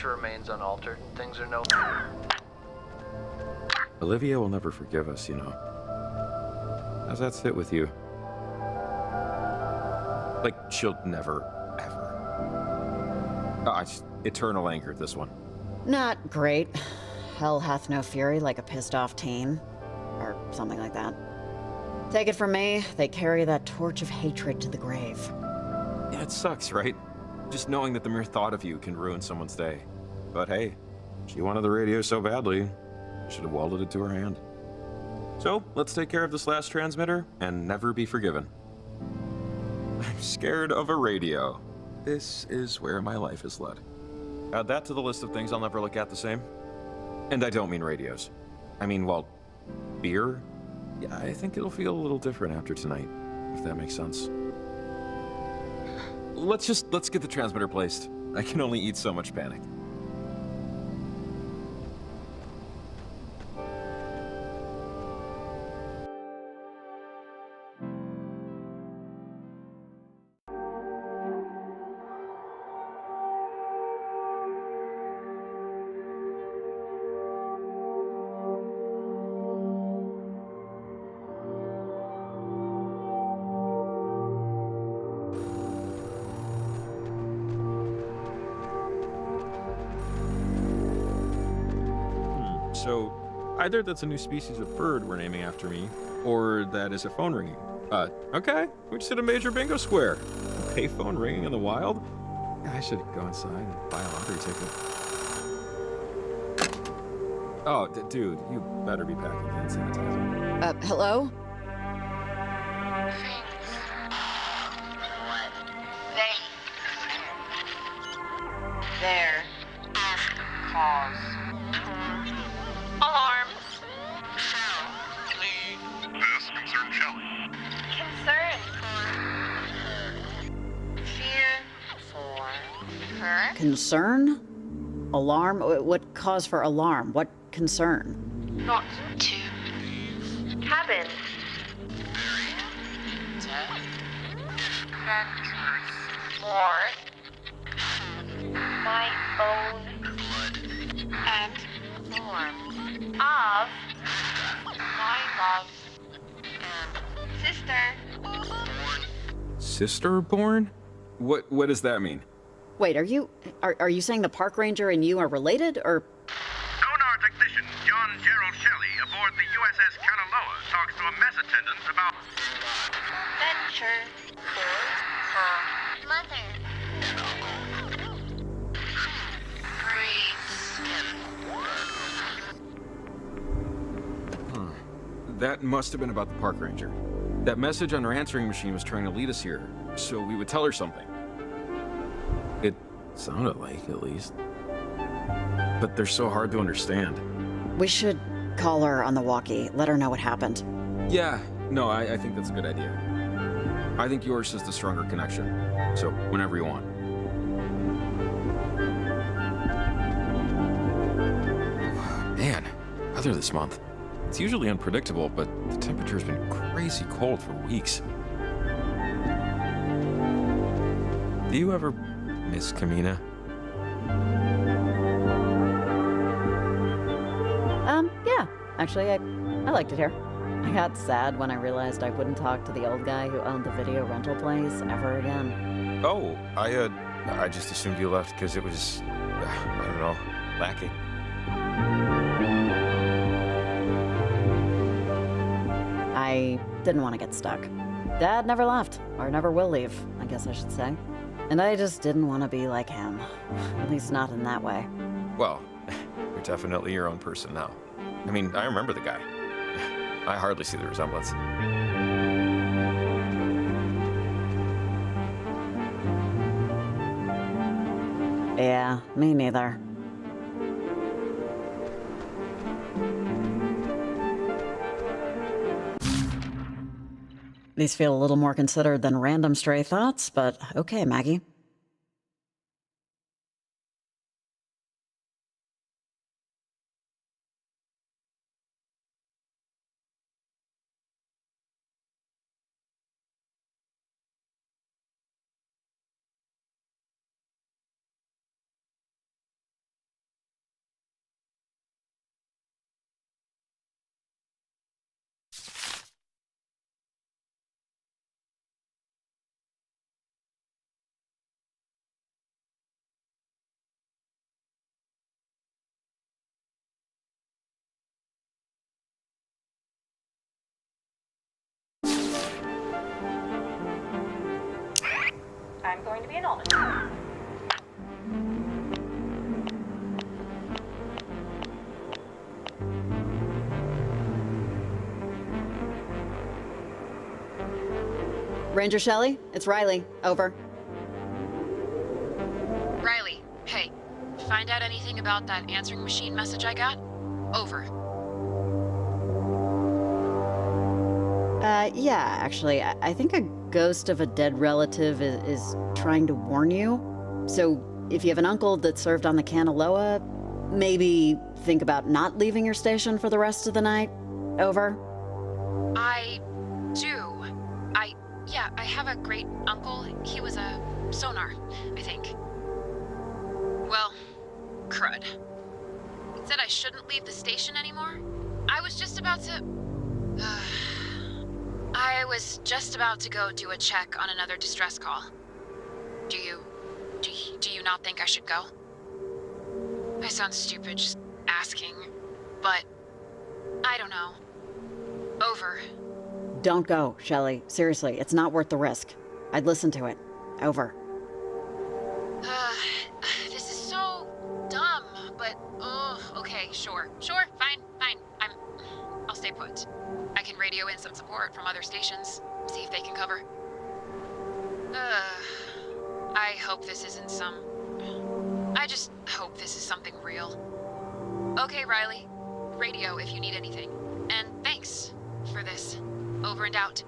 Remains unaltered and things are no... Olivia will never forgive us, How's that sit with you? Like, she'll never, ever. Oh, it's eternal anger, this one. Not great. Hell hath no fury like a pissed off teen. Or something like that. Take it from me, they carry that torch of hatred to the grave. Yeah, it sucks, right? Just knowing that the mere thought of you can ruin someone's day. But hey, she wanted the radio so badly, should have welded it to her hand. So, let's take care of this last transmitter and never be forgiven. I'm scared of a radio. This is where my life is led. Add that to the list of things I'll never look at the same. And I don't mean radios. I mean, well, beer? Yeah, I think it'll feel a little different after tonight, if that makes sense. Let's get the transmitter placed. I can only eat so much panic. So, either that's a new species of bird we're naming after me, or that is a phone ringing. Okay, we just hit a major bingo square. A payphone ringing in the wild? I should go inside and buy a lottery ticket. Oh, dude, you better be packing hand sanitizer. Hello? There. Cause. Alarm. This concerns Shelley. Concern. Fear for her. Concern? Alarm? What cause for alarm? What concern? Not to. Cabin. For my own and form of my love sister. Sister born? What does that mean? Wait, are you saying the park ranger and you are related, or? Sonar technician John Gerald Shelley aboard the USS Kanaloa talks to a mess attendant about Venture for her mother. That must have been about the park ranger. That message on her answering machine was trying to lead us here, so we would tell her something. It sounded like, at least. But they're so hard to understand. We should call her on the walkie, let her know what happened. Yeah, no, I think that's a good idea. I think yours is the stronger connection, so whenever you want. Man, weather this month. It's usually unpredictable, but the temperature's been crazy cold for weeks. Do you ever miss Camena? Yeah. Actually, I liked it here. I got sad when I realized I wouldn't talk to the old guy who owned the video rental place ever again. Oh, I just assumed you left because it was, I don't know, lacking. I didn't want to get stuck. Dad never left, or never will leave, I guess I should say. And I just didn't want to be like him. At least not in that way. Well, you're definitely your own person now. I mean, I remember the guy. I hardly see the resemblance. Yeah, me neither. These feel a little more considered than random stray thoughts, but okay, Maggie. I'm going to be anonymous. Ranger Shelley, it's Riley. Over. Riley, hey. Find out anything about that answering machine message I got? Over. Yeah, actually, I think a ghost of a dead relative is trying to warn you. So, if you have an uncle that served on the Kanaloa, maybe think about not leaving your station for the rest of the night. Over. I do. I have a great uncle. He was a sonar, I think. Well, crud. He said I shouldn't leave the station anymore. I was just about to go do a check on another distress call. Do you not think I should go? I sound stupid just asking, but I don't know. Over. Don't go, Shelley. Seriously, it's not worth the risk. I'd listen to it. Over. This is so dumb, but okay, sure, fine. I'll stay put. I can radio in some support from other stations, see if they can cover. I hope this isn't I just hope this is something real. Okay, Riley. Radio if you need anything. And thanks for this. Over and out.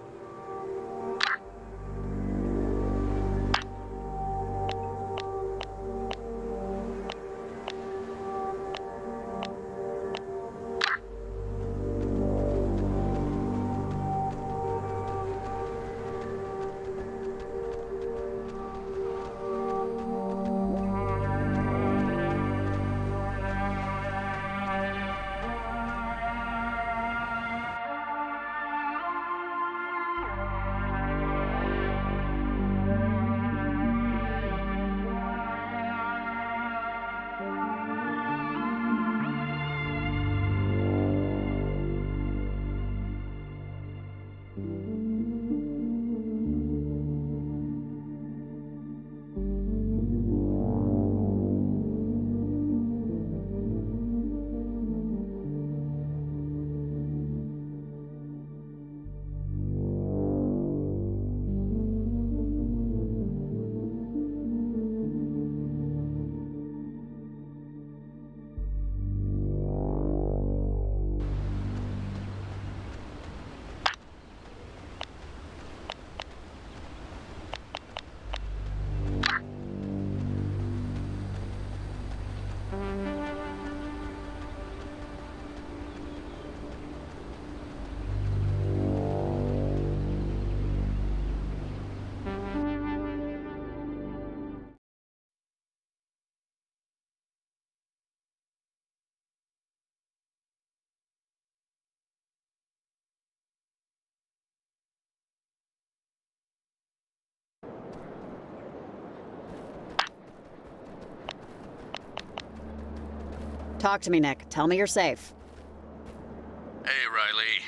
Talk to me, Nick. Tell me you're safe. Hey, Riley.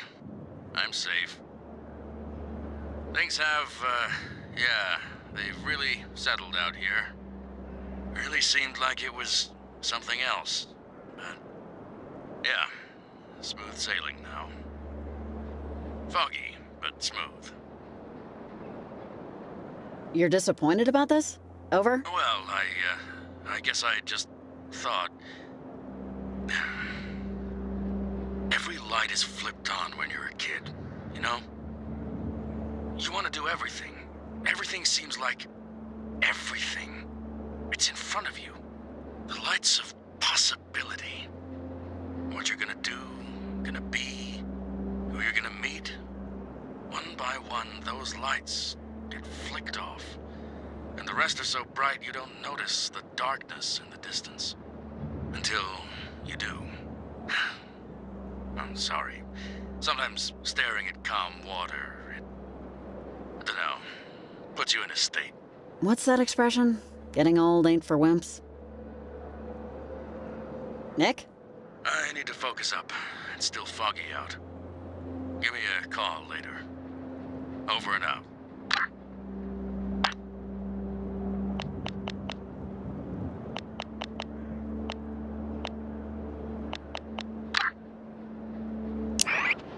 I'm safe. Things have, they've really settled out here. Really seemed like it was something else. But, yeah, smooth sailing now. Foggy, but smooth. You're disappointed about this? Over? Well, I guess I just thought... Every light is flipped on when you're a kid, you know? You want to do everything. Everything seems like everything. It's in front of you. The lights of possibility. What you're gonna do, gonna be, who you're gonna meet. One by one, those lights get flicked off. And the rest are so bright you don't notice the darkness in the distance. Until you do. I'm sorry. Sometimes staring at calm water, I don't know, puts you in a state. What's that expression? Getting old ain't for wimps. Nick? I need to focus up. It's still foggy out. Give me a call later. Over and out.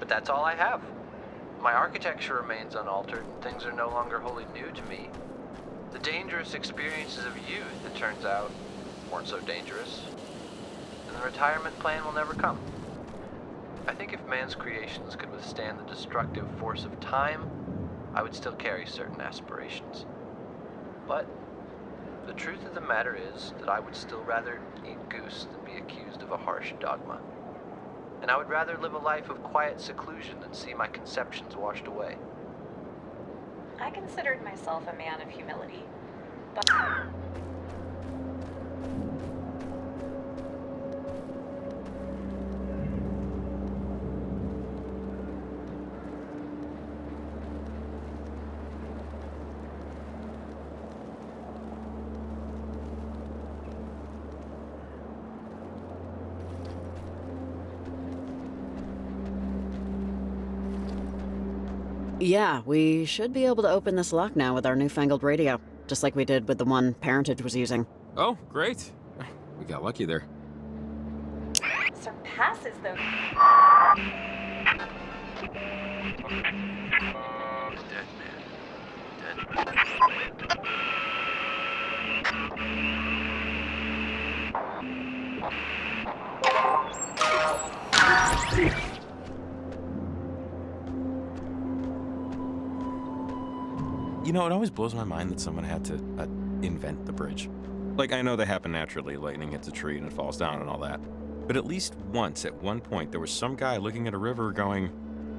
But that's all I have. my architecture remains unaltered and things are no longer wholly new to me. The dangerous experiences of youth, it turns out, weren't so dangerous. And the retirement plan will never come. I think if man's creations could withstand the destructive force of time, I would still carry certain aspirations. But the truth of the matter is that I would still rather eat goose than be accused of a harsh dogma. And I would rather live a life of quiet seclusion than see my conceptions washed away. I considered myself a man of humility, but... Yeah, we should be able to open this lock now with our newfangled radio, just like we did with the one Parentage was using. Oh, great. We got lucky there. Surpasses the... Dead man. Dead. You know, it always blows my mind that someone had to invent the bridge. Like, I know they happen naturally, lightning hits a tree and it falls down and all that. But at least once, at one point, there was some guy looking at a river going,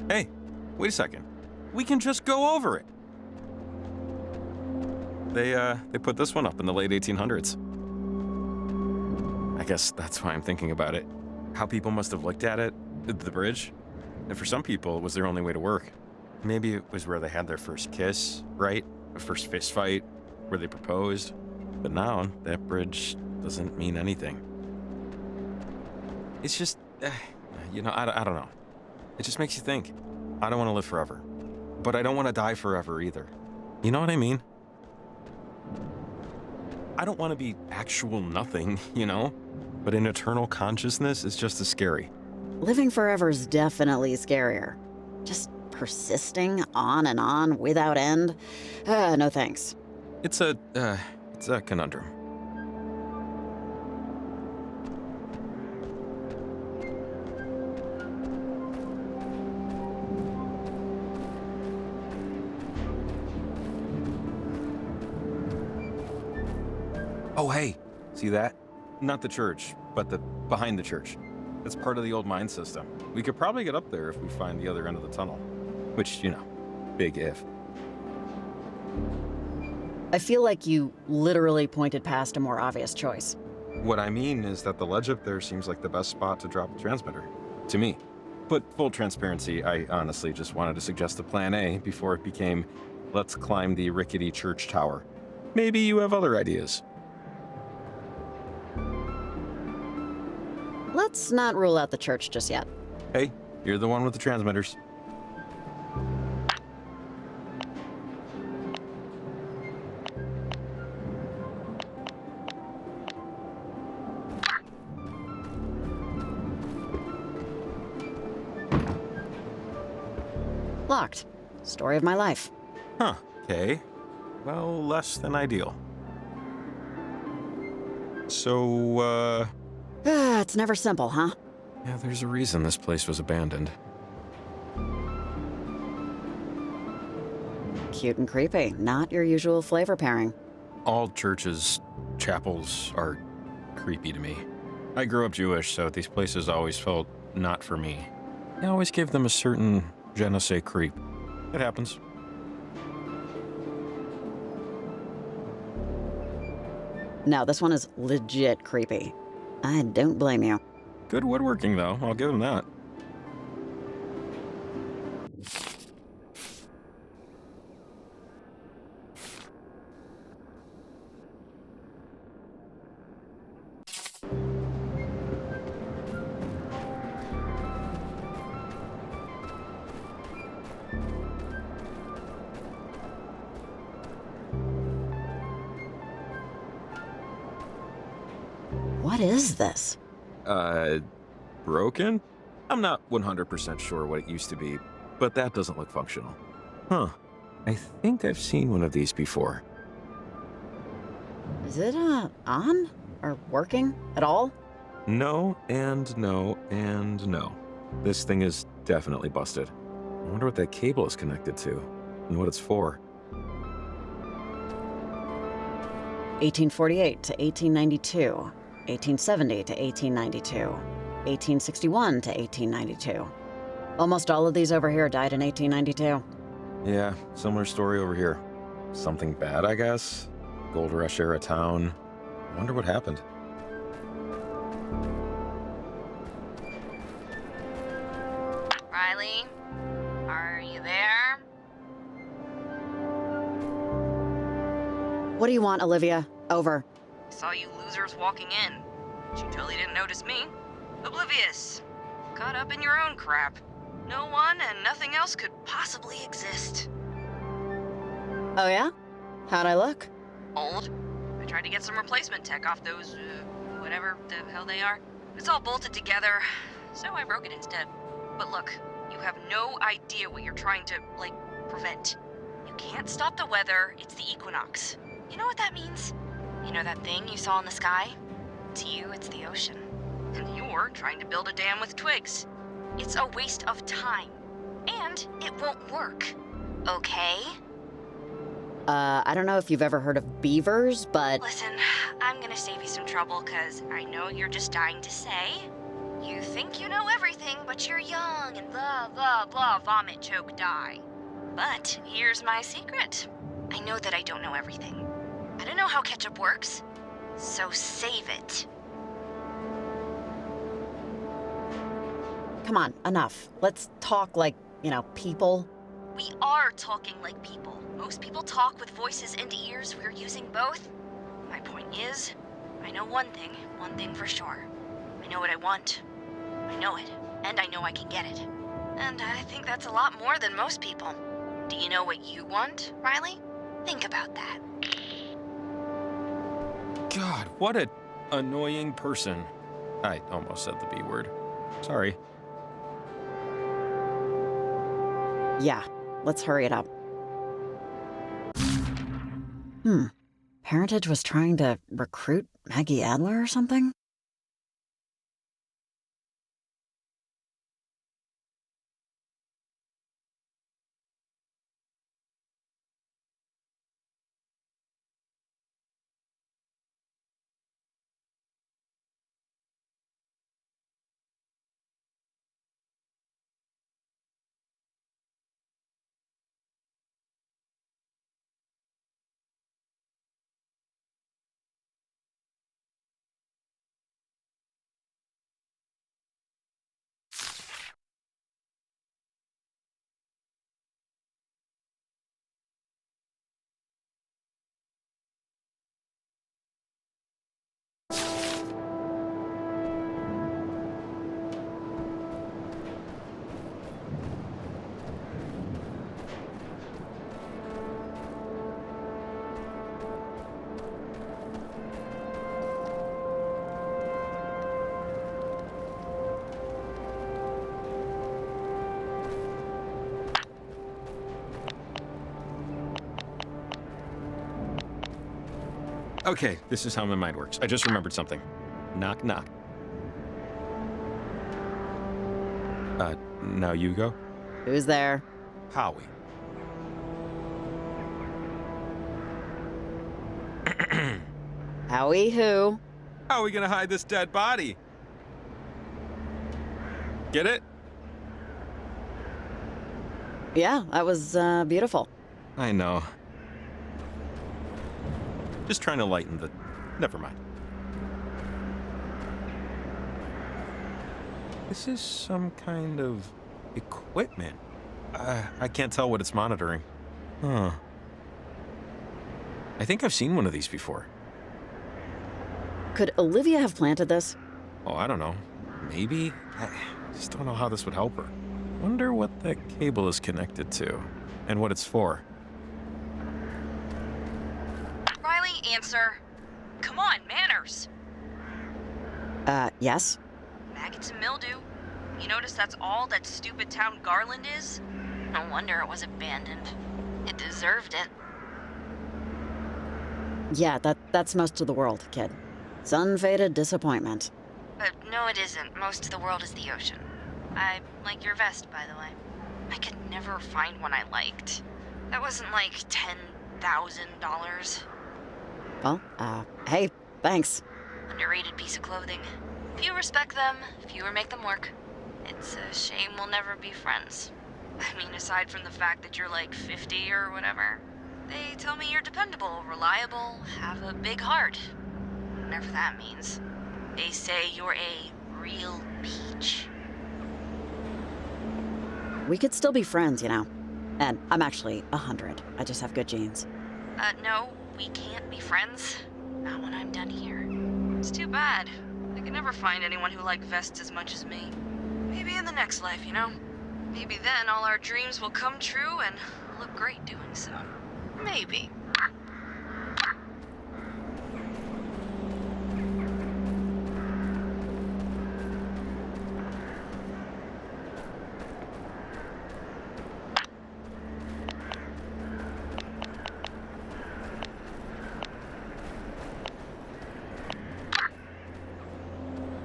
hey, wait a second, we can just go over it. They put this one up in the late 1800s. I guess that's why I'm thinking about it. How people must have looked at it, the bridge. And for some people, it was their only way to work. Maybe it was where they had their first kiss, right? A first fist fight, where they proposed. But now, that bridge doesn't mean anything. It's just, you know, I don't know. It just makes you think. I don't want to live forever. But I don't want to die forever either. You know what I mean? I don't want to be actual nothing, you know? But an eternal consciousness is just as scary. Living forever is definitely scarier. Just persisting on without end? No thanks. It's a conundrum. Oh, hey, see that? Not the church, but the behind the church. It's part of the old mine system. We could probably get up there if we find the other end of the tunnel. Which, you know, big if. I feel like you literally pointed past a more obvious choice. What I mean is that the ledge up there seems like the best spot to drop the transmitter. To me. But full transparency, I honestly just wanted to suggest a plan A before it became, let's climb the rickety church tower. Maybe you have other ideas. Let's not rule out the church just yet. Hey, you're the one with the transmitters. Locked. Story of my life. Huh, okay. Well, less than ideal. So, It's never simple, huh? yeah, there's a reason this place was abandoned. Cute and creepy. Not your usual flavor pairing. All churches, chapels are creepy to me. I grew up Jewish, so these places always felt not for me. I always gave them a certain je ne sais creep. It happens. No, this one is legit creepy. I don't blame you. Good woodworking, though. I'll give them that. What is this? Broken? I'm not 100% sure what it used to be, but that doesn't look functional. Huh. I think I've seen one of these before. Is it, on? Or working at all? No, and no, and no. This thing is definitely busted. I wonder what that cable is connected to, and what it's for. 1848 to 1892, 1870 to 1892, 1861 to 1892. Almost all of these over here died in 1892. Yeah, similar story over here. Something bad, I guess? Gold Rush era town. I wonder what happened. Riley? Are you there? What do you want, Olivia? Over. Saw you losers walking in. But you totally didn't notice me. Oblivious. Caught up in your own crap. No one and nothing else could possibly exist. Oh yeah? How'd I look? Old. I tried to get some replacement tech off those, whatever the hell they are. It's all bolted together, so I broke it instead. But look, you have no idea what you're trying to, prevent. You can't stop the weather, it's the equinox. You know what that means? You know that thing you saw in the sky? To you, it's the ocean. And you're trying to build a dam with twigs. It's a waste of time. And it won't work. Okay? I don't know if you've ever heard of beavers, but... Listen, I'm gonna save you some trouble, cause I know you're just dying to say. You think you know everything, but you're young and blah, blah, blah, vomit, choke, die. But here's my secret. I know that I don't know everything. I don't know how ketchup works, so save it. Come on, enough. Let's talk like, people. We are talking like people. Most people talk with voices and ears. We're using both. My point is, I know one thing for sure. I know what I want. I know it, and I know I can get it. And I think that's a lot more than most people. Do you know what you want, Riley? Think about that. God, what an annoying person. I almost said the B word. Sorry. Yeah, let's hurry it up. Parentage was trying to recruit Maggie Adler or something? Okay, this is how my mind works. I just remembered something. Knock, knock. Now you go? Who's there? Howie. Howie who? How are we gonna hide this dead body? Get it? Yeah, that was, beautiful. I know. Just trying to lighten the... Never mind. This is some kind of equipment. I can't tell what it's monitoring. Huh. I think I've seen one of these before. Could Olivia have planted this? Oh, I don't know. Maybe? I just don't know how this would help her. Wonder what that cable is connected to, and what it's for. Riley, answer. Come on, manners. Yes? Maggots and mildew. You notice that's all that stupid town Garland is? No wonder it was abandoned. It deserved it. Yeah, that's most of the world, kid. It's unfaded disappointment. No, it isn't. Most of the world is the ocean. I like your vest, by the way. I could never find one I liked. That wasn't like $10,000. Well, hey, thanks. Underrated piece of clothing. Few respect them, fewer make them work. It's a shame we'll never be friends. I mean, aside from the fact that you're like 50 or whatever, they tell me you're dependable, reliable, have a big heart. Whatever that means. They say you're a real peach. We could still be friends, you know. And I'm actually 100. I just have good genes. No, we can't be friends. Not when I'm done here. It's too bad. I could never find anyone who liked vests as much as me. Maybe in the next life, you know? Maybe then all our dreams will come true and look great doing so. Maybe.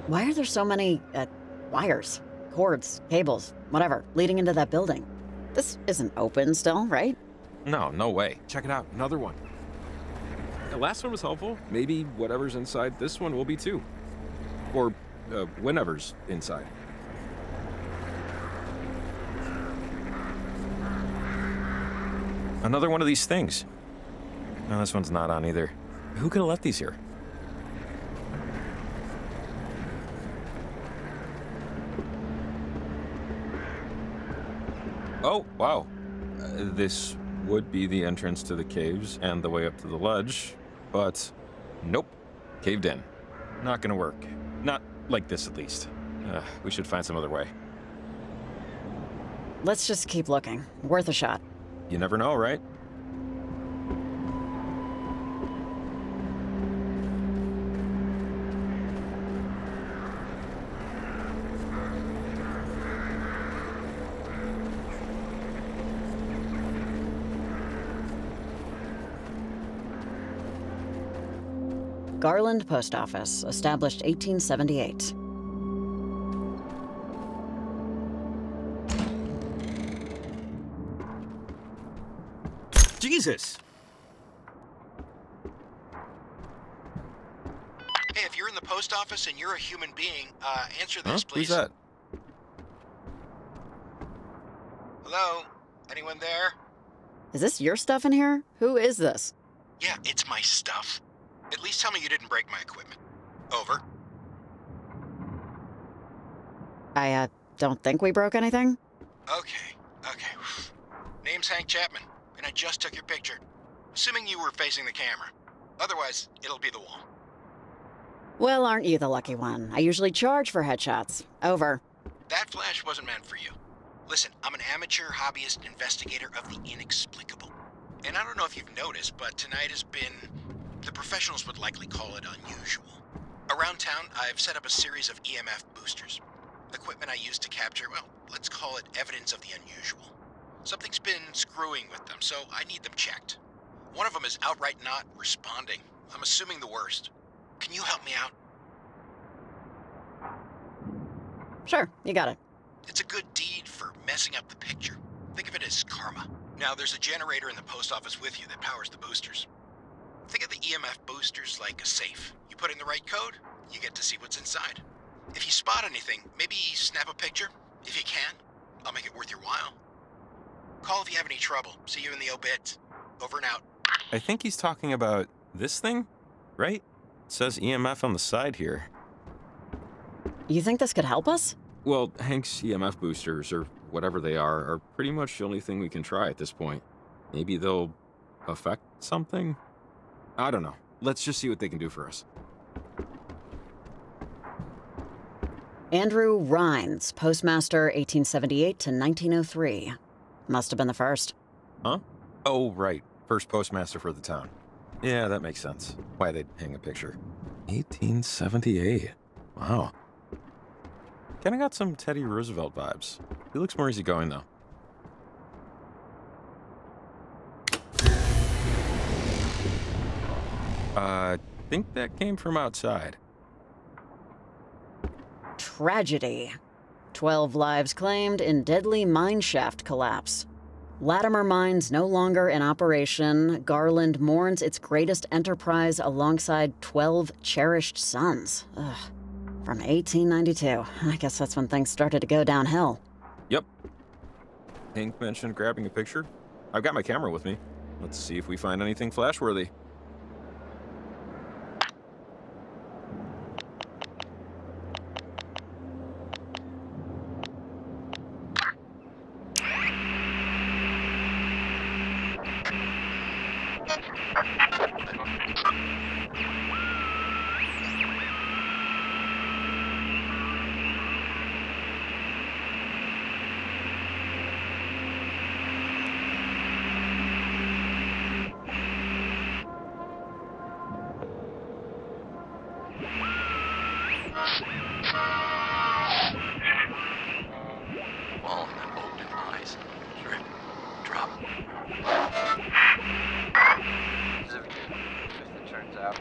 Why are there so many, wires, cords, cables, whatever, leading into that building? This isn't open still, right? No way. Check it out, another one. The last one was helpful. Maybe whatever's inside this one will be too. Or, whenever's inside. Another one of these things. No, this one's not on either. Who could have left these here? Oh, wow. This would be the entrance to the caves and the way up to the ledge, but nope. Caved in. Not gonna work. Not like this, at least. We should find some other way. Let's just keep looking. Worth a shot. You never know, right? Garland Post Office, established 1878. Jesus! Hey, if you're in the post office and you're a human being, answer this, please. Who's that? Hello? Anyone there? Is this your stuff in here? Who is this? Yeah, it's my stuff. At least tell me you didn't break my equipment. Over. I, don't think we broke anything. Okay. Name's Hank Chapman, and I just took your picture. Assuming you were facing the camera. Otherwise, it'll be the wall. Well, aren't you the lucky one? I usually charge for headshots. Over. That flash wasn't meant for you. Listen, I'm an amateur hobbyist investigator of the inexplicable. And I don't know if you've noticed, but tonight has been... the professionals would likely call it unusual. Around town, I've set up a series of EMF boosters. Equipment I use to capture, well, let's call it evidence of the unusual. Something's been screwing with them, so I need them checked. One of them is outright not responding. I'm assuming the worst. Can you help me out? Sure, you got it. It's a good deed for messing up the picture. Think of it as karma. Now, there's a generator in the post office with you that powers the boosters. Think of the EMF boosters like a safe. You put in the right code, you get to see what's inside. If you spot anything, maybe snap a picture. If you can, I'll make it worth your while. Call if you have any trouble. See you in the obits. Over and out. I think he's talking about this thing, right? It says EMF on the side here. You think this could help us? Well, Hank's EMF boosters, or whatever they are pretty much the only thing we can try at this point. Maybe they'll affect something? I don't know. Let's just see what they can do for us. Andrew Rhines, postmaster 1878 to 1903. Must have been the first. Huh? Oh, right. First postmaster for the town. Yeah, that makes sense. Why they'd hang a picture. 1878. Wow. Kinda got some Teddy Roosevelt vibes. He looks more easygoing, though. think that came from outside. Tragedy. 12 lives claimed in deadly mineshaft collapse. Latimer Mines no longer in operation. Garland mourns its greatest enterprise alongside 12 cherished sons. Ugh. From 1892. I guess that's when things started to go downhill. Yep. Hank mentioned grabbing a picture. I've got my camera with me. Let's see if we find anything flashworthy. All in the open eyes. Drip. Drop. As if it turns out.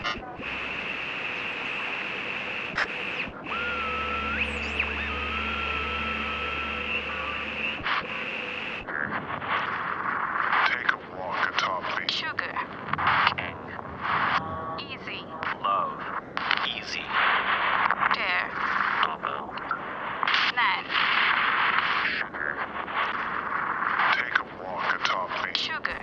Take a walk atop the Sugar. King. Easy. Love. Easy. Dare. Boo-boo. Nine. sugar. Take a walk atop the Sugar.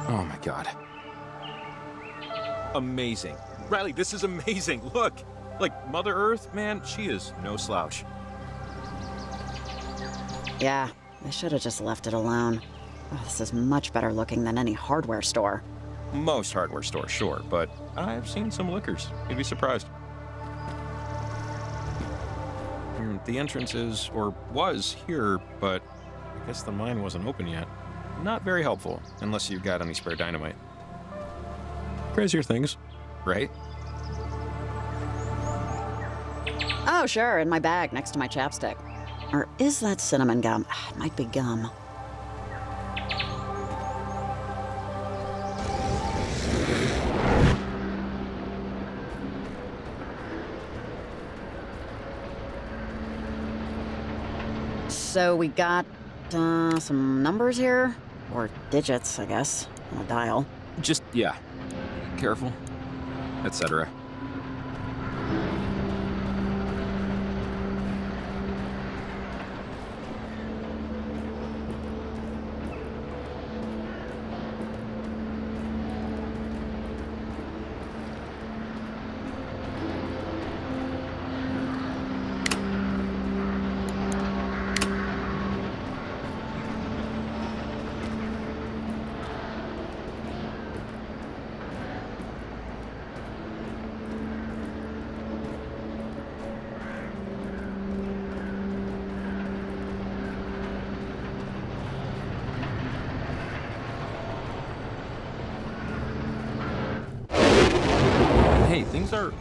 Oh my god. Amazing. Riley, this is amazing. Look. Like, Mother Earth, man, she is no slouch. Yeah, they should have just left it alone. Oh, this is much better looking than any hardware store. Most hardware stores, sure, but I've seen some liquors. You'd be surprised. The entrance is, or was, here, but I guess the mine wasn't open yet. Not very helpful, unless you've got any spare dynamite. Crazier things, right? Oh, sure, in my bag next to my chapstick. Or is that cinnamon gum? It might be gum. So we got some numbers here? Or digits, I guess, on a dial. Just, yeah. Careful. Etc. Hey, things are,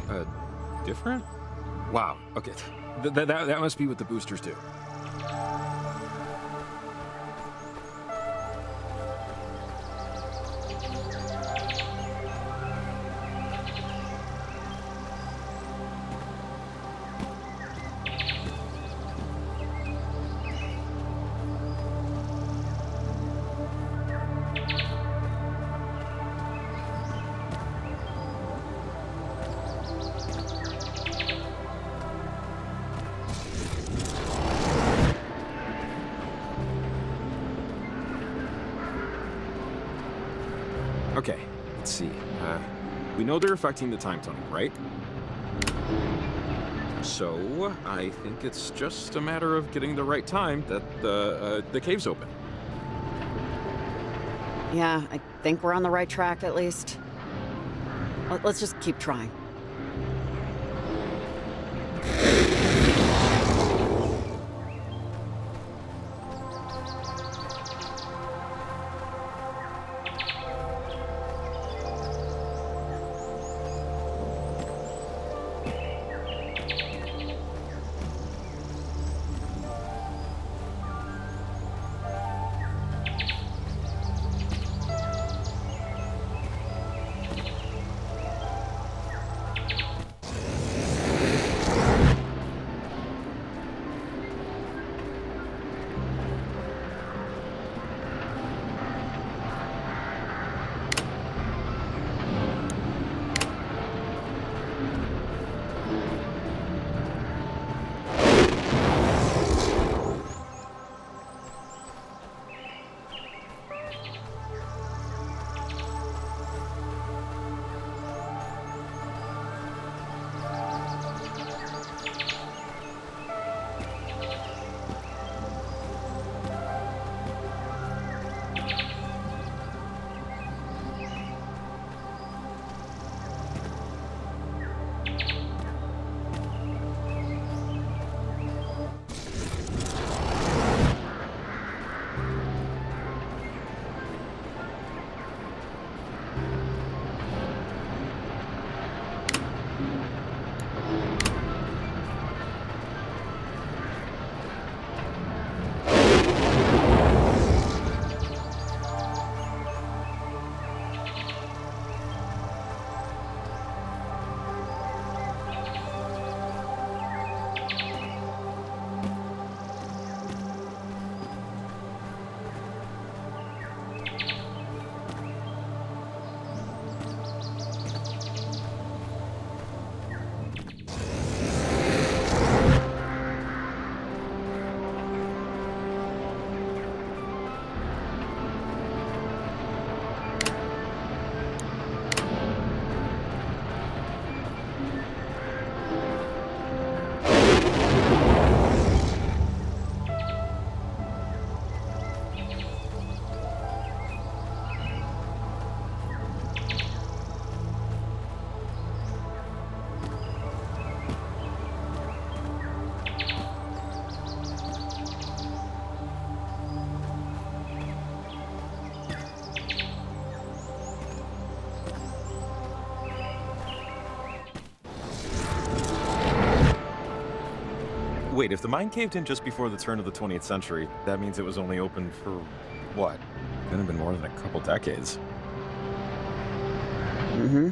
different? Wow, okay. That must be what the boosters do. Okay, let's see. We know they're affecting the time tunnel, right? So, I think it's just a matter of getting the right time that the cave's open. Yeah, I think we're on the right track at least. Let's just keep trying. Wait, if the mine caved in just before the turn of the 20th century, that means it was only open for, what? Couldn't have been more than a couple decades. Mm-hmm.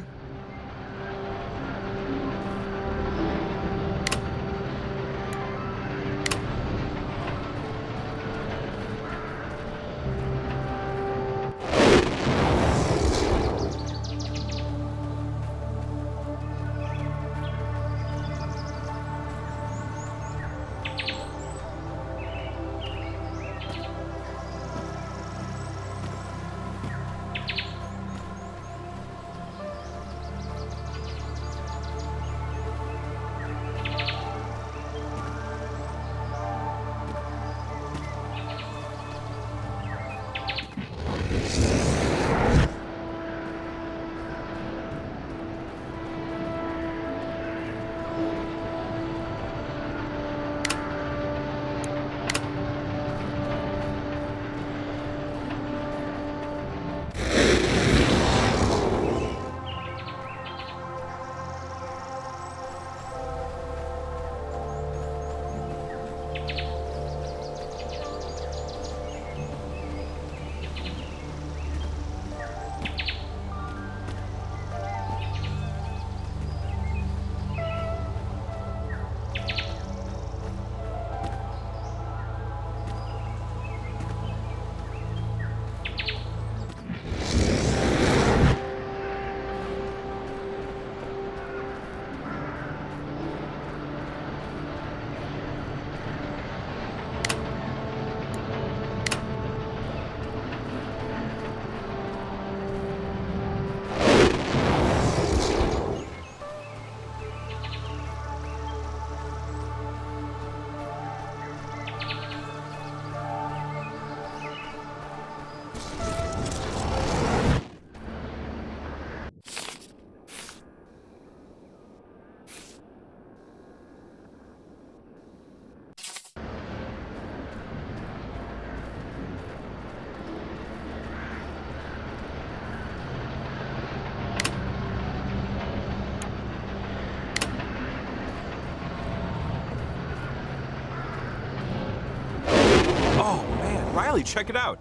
Riley, check it out!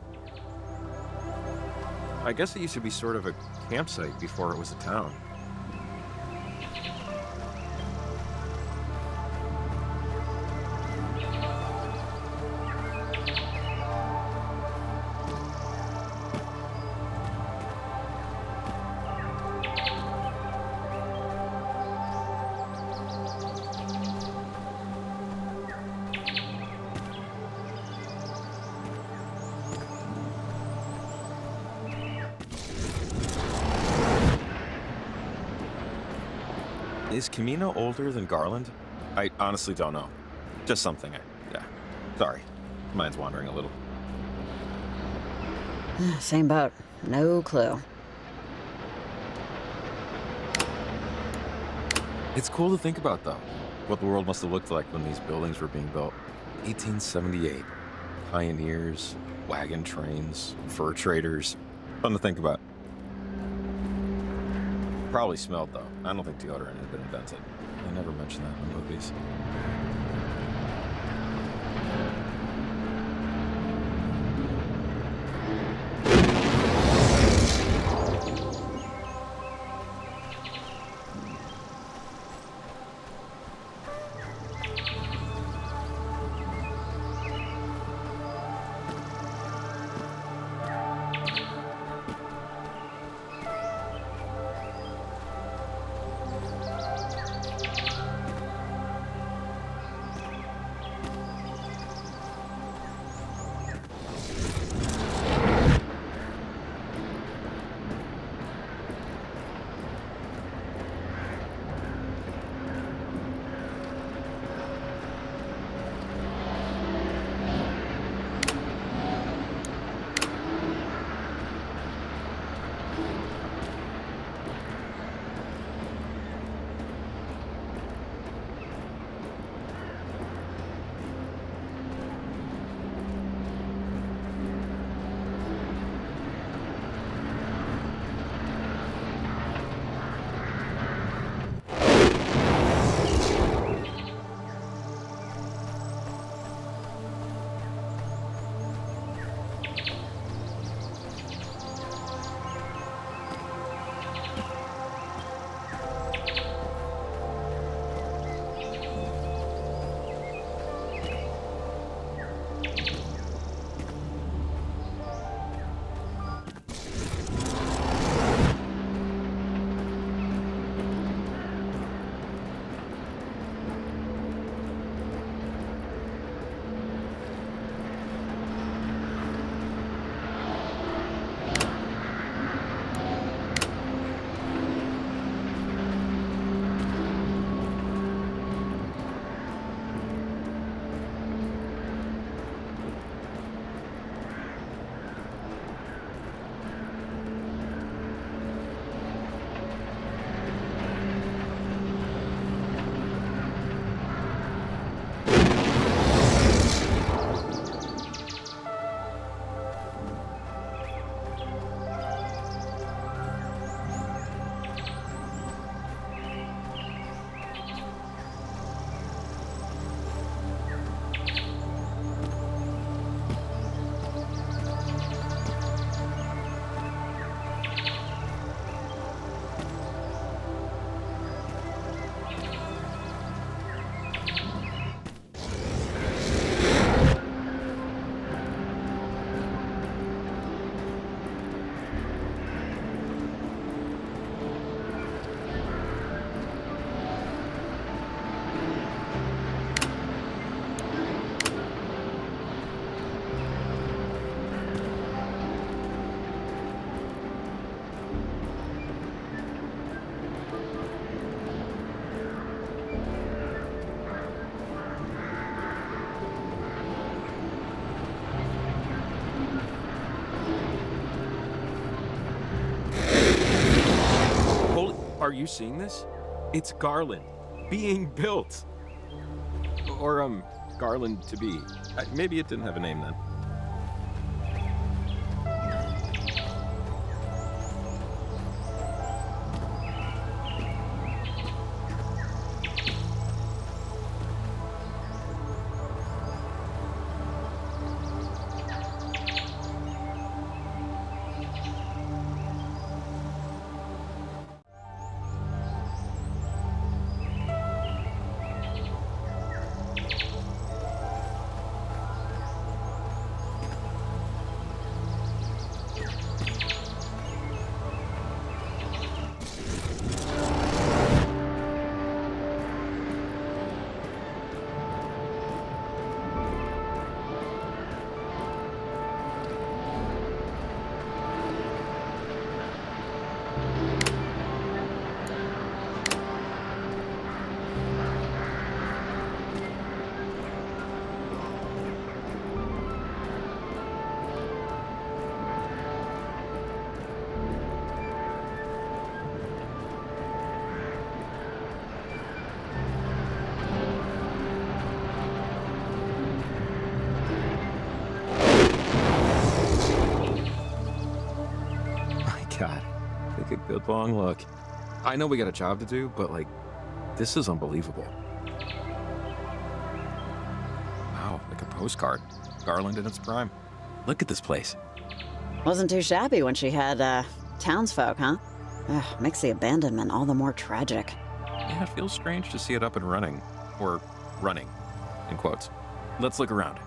I guess it used to be sort of a campsite before it was a town. Is Camena older than Garland? I honestly don't know. Just something. Yeah. Sorry. Mine's wandering a little. Same boat. No clue. It's cool to think about, though, what the world must have looked like when these buildings were being built. 1878. Pioneers, wagon trains, fur traders. Fun to think about. Probably smelled, though. I don't think deodorant had been invented. They never mention that in the movies. you seeing this? It's Garland. Being built. Or, Garland to be. Maybe it didn't have a name then. God, take a good long look. I know we got a job to do, but like, this is unbelievable. Wow, like a postcard. Garland in its prime. Look at this place. Wasn't too shabby when she had, townsfolk, huh? Ugh, makes the abandonment all the more tragic. Yeah, it feels strange to see it up and running. Or running, in quotes. Let's look around.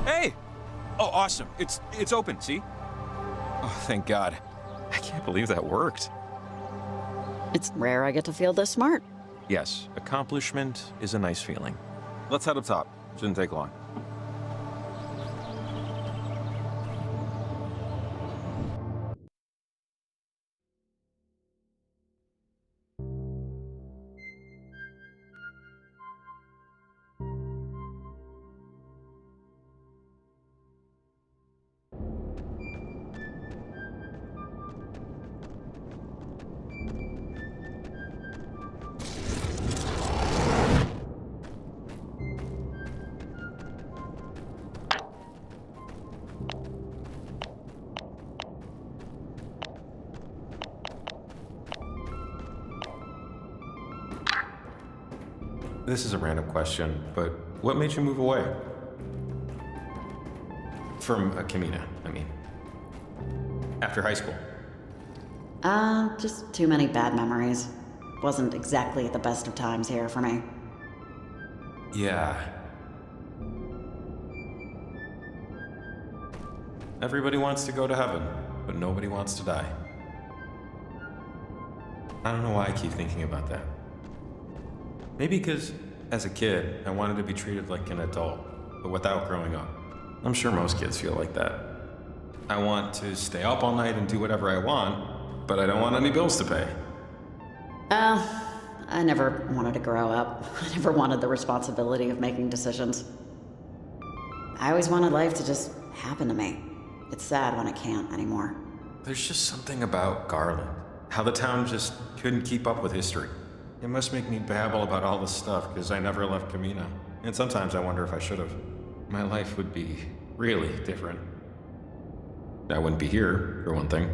Hey! Oh, awesome. It's open, see? Oh, thank God. I can't believe that worked. It's rare I get to feel this smart. Yes, accomplishment is a nice feeling. Let's head up top. Shouldn't take long. This is a random question, but what made you move away? From Camena, I mean. After high school. Just too many bad memories. Wasn't exactly at the best of times here for me. Yeah. Everybody wants to go to heaven, but nobody wants to die. I don't know why I keep thinking about that. Maybe because, as a kid, I wanted to be treated like an adult, but without growing up. I'm sure most kids feel like that. I want to stay up all night and do whatever I want, but I don't want any bills to pay. I never wanted to grow up. I never wanted the responsibility of making decisions. I always wanted life to just happen to me. It's sad when it can't anymore. There's just something about Garland. How the town just couldn't keep up with history. It must make me babble about all this stuff because I never left Camena. And sometimes I wonder if I should have. My life would be really different. I wouldn't be here, for one thing.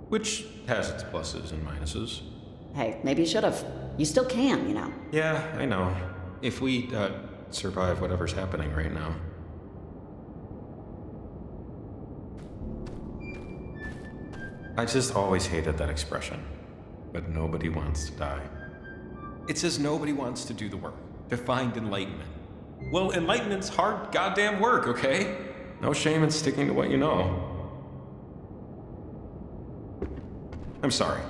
Which has its pluses and minuses. Hey, maybe you should have. You still can, you know. Yeah, I know. If we, survive whatever's happening right now. I just always hated that expression. But nobody wants to die. It says nobody wants to do the work, to find enlightenment. Well, enlightenment's hard goddamn work, okay? No shame in sticking to what you know. I'm sorry.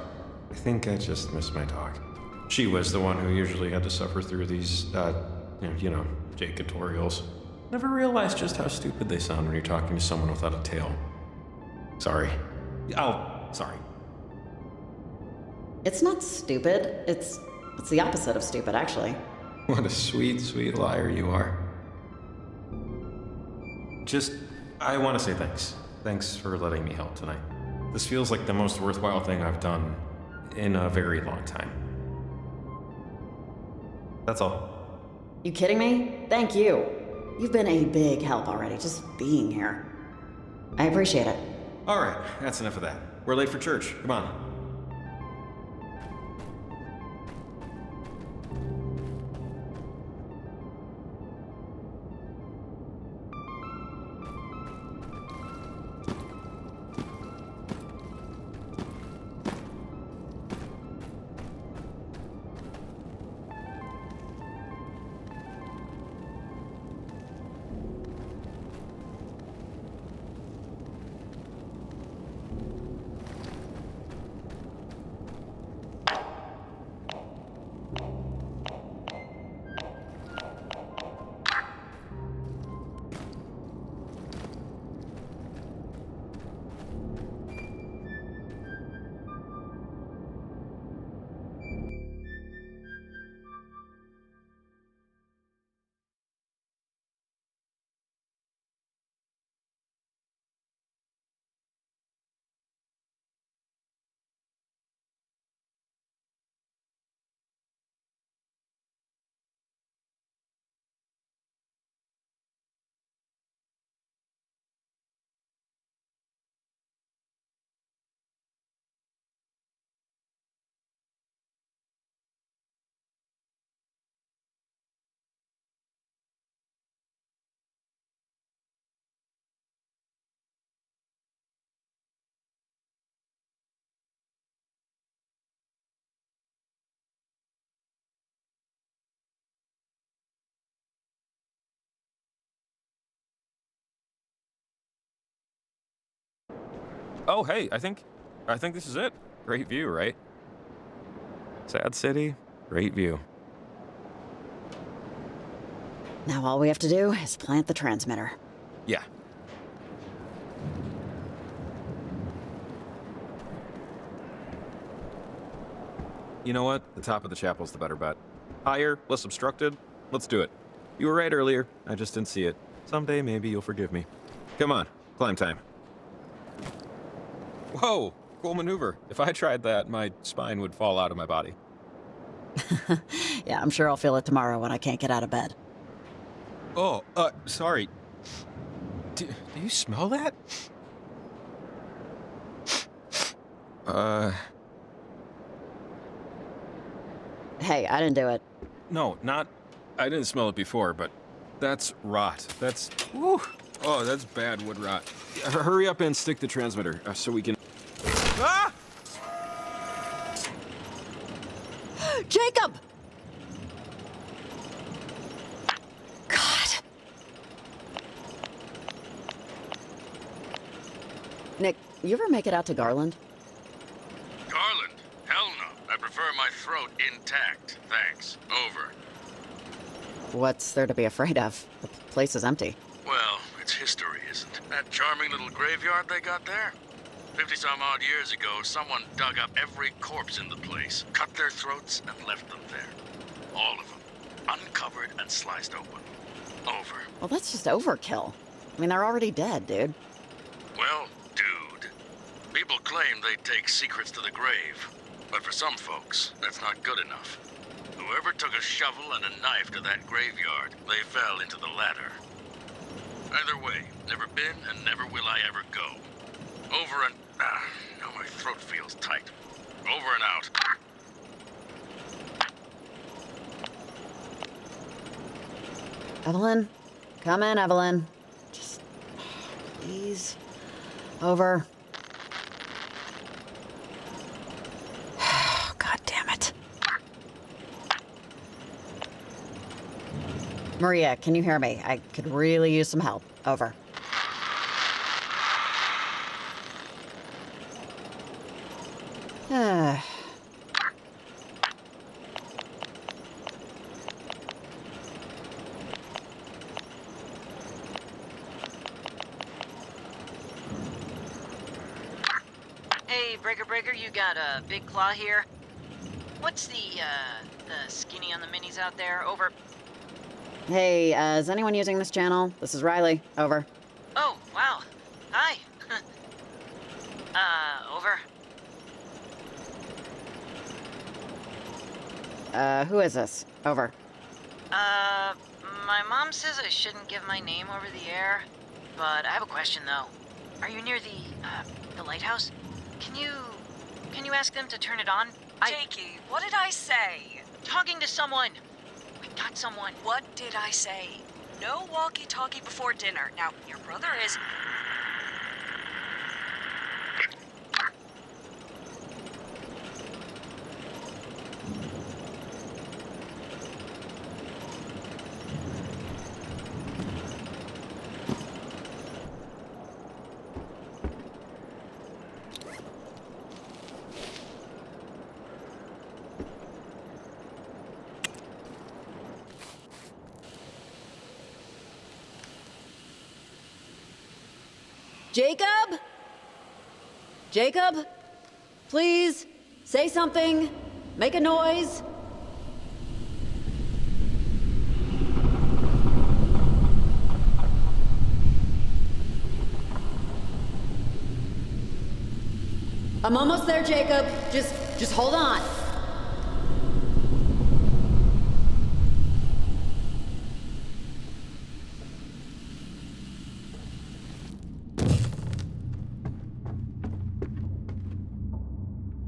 I think I just missed my dog. She was the one who usually had to suffer through these, Jake tutorials. Never realized just how stupid they sound when you're talking to someone without a tail. Sorry. Sorry. It's not stupid. It's the opposite of stupid, actually. What a sweet, sweet liar you are. I want to say thanks. Thanks for letting me help tonight. This feels like the most worthwhile thing I've done in a very long time. That's all. You kidding me? Thank you. You've been a big help already, just being here. I appreciate it. All right, that's enough of that. We're late for church. Come on. Oh, hey, I think this is it. Great view, right? Sad city, great view. Now all we have to do is plant the transmitter. Yeah. You know what? The top of the chapel's the better bet. Higher, less obstructed. Let's do it. You were right earlier. I just didn't see it. Someday, maybe you'll forgive me. Come on, climb time. Whoa, cool maneuver. If I tried that, my spine would fall out of my body. Yeah, I'm sure I'll feel it tomorrow when I can't get out of bed. Oh, sorry. Do you smell that? Hey, I didn't do it. No, I didn't smell it before, but that's rot. That's, whew. Oh, that's bad wood rot. Hurry up and stick the transmitter so we can... Ah! Jacob! God. Nick, you ever make it out to Garland? Garland? Hell no. I prefer my throat intact. Thanks. Over. What's there to be afraid of? The place is empty. Well, it's history, isn't it? That charming little graveyard they got there? 50-some-odd years ago, someone dug up every corpse in the place, cut their throats, and left them there. All of them. Uncovered and sliced open. Over. Well, that's just overkill. I mean, they're already dead, dude. Well, dude, people claim they take secrets to the grave. But for some folks, that's not good enough. Whoever took a shovel and a knife to that graveyard, they fell into the latter. Either way, never been and never will I ever go. Over and... now my throat feels tight. Over and out. Evelyn? Come in, Evelyn. Just... please. Over. God damn it. Maria, can you hear me? I could really use some help. Over. Hey, Breaker, you got a Big Claw here? What's the skinny on the minis out there? Over. Hey, is anyone using this channel? This is Riley. Over. Oh, wow. Hi. Over. Who is this? Over. My mom says I shouldn't give my name over the air, but I have a question, though. Are you near the lighthouse? Can you ask them to turn it on? Jakey, what did I say? Talking to someone. I got someone. What did I say? No walkie-talkie before dinner. Now, your brother is... Jacob? Jacob? Please, say something. Make a noise. I'm almost there, Jacob. Just hold on.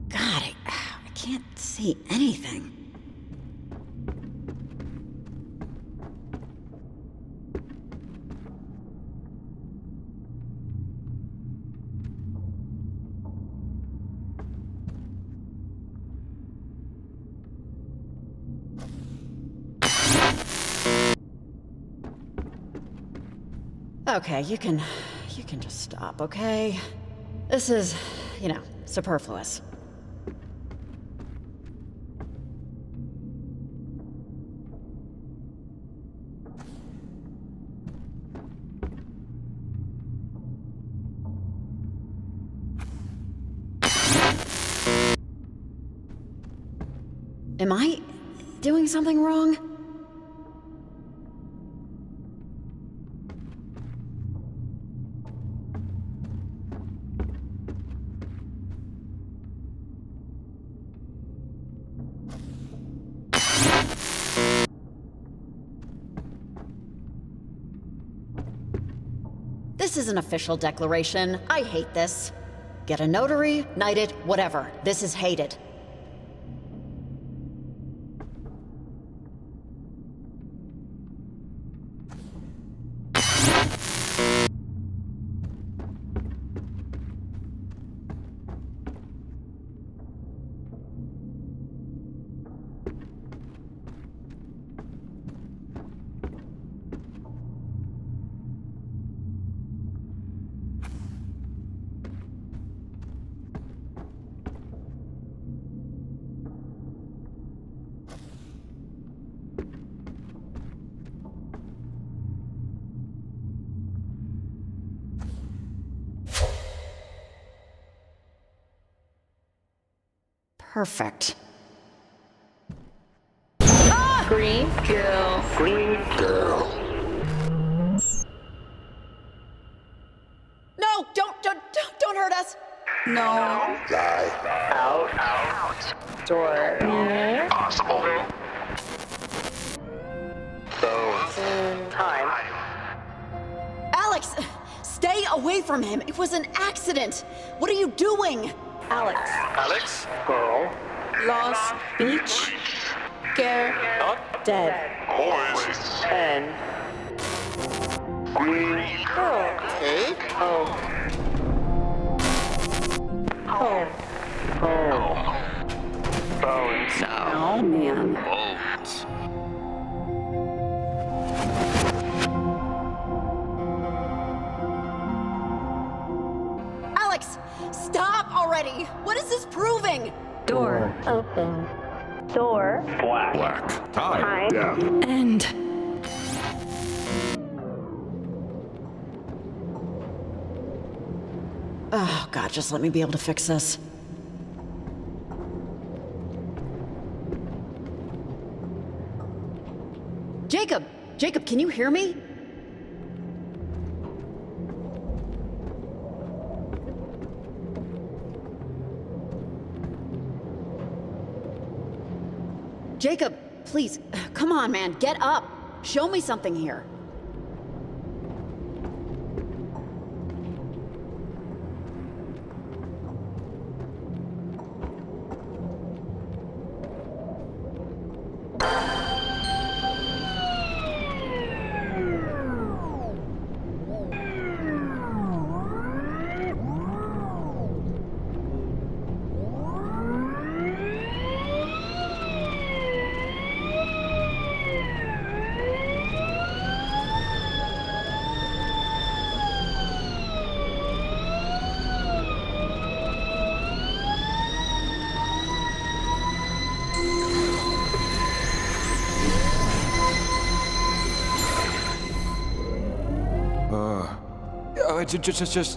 God, I can't see anything. Okay, you can just stop, okay? This is, superfluous. Am I doing something wrong? This is an official declaration. I hate this. Get a notary, knight it, whatever. This is hated. Perfect. Ah! Green girl. Green girl. No, don't hurt us. No. Out. Door. Possible. Time. Alex, stay away from him. It was an accident. What are you doing? Alex. Girl. Lost beach. Care. Not dead. Boys. And Green girl. Take home. Home. Bones. Oh man. Bones. Alex, stop already. What is this proving? Door. Open. Door. Black. Tie. End. Oh, God, just let me be able to fix this. Jacob, can you hear me? Jacob, please, come on, man, get up. Show me something here.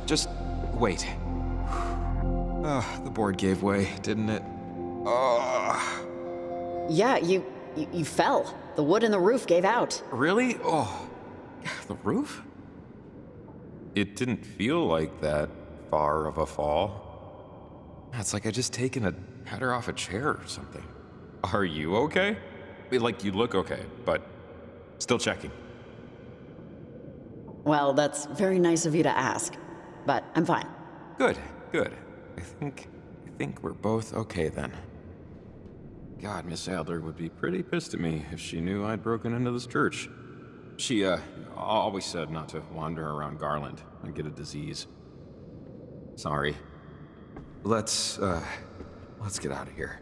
Just wait. The board gave way, didn't it? Yeah, you fell. The wood in the roof gave out. Really? Oh, the roof? It didn't feel like that far of a fall. It's like I just taken a header off a chair or something. Are you okay? Like, you look okay, but still checking. Well, that's very nice of you to ask, but I'm fine. Good. I think we're both okay then. God, Miss Adler would be pretty pissed at me if she knew I'd broken into this church. She, always said not to wander around Garland and get a disease. Sorry. Let's get out of here.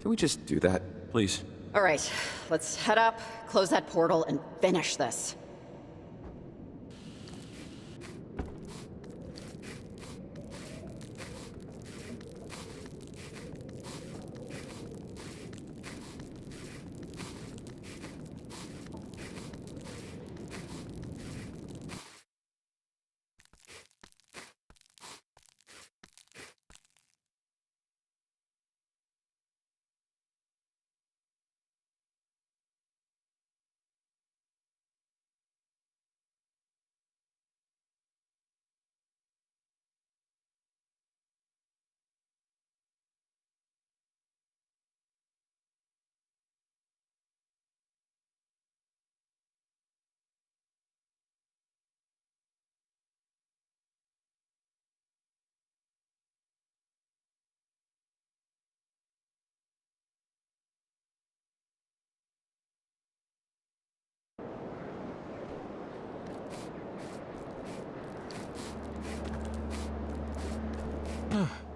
Can we just do that, please? All right, let's head up, close that portal, and finish this.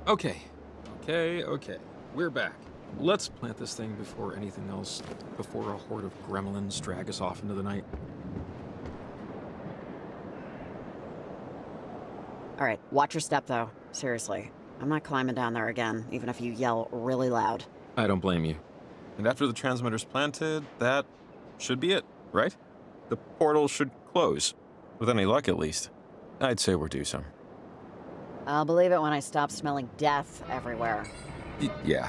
Okay. We're back. Let's plant this thing before anything else, before a horde of gremlins drag us off into the night. All right, watch your step, though. Seriously. I'm not climbing down there again, even if you yell really loud. I don't blame you. And after the transmitter's planted, that should be it, right? The portal should close. With any luck, at least. I'd say we're due some. I'll believe it when I stop smelling death everywhere. Yeah.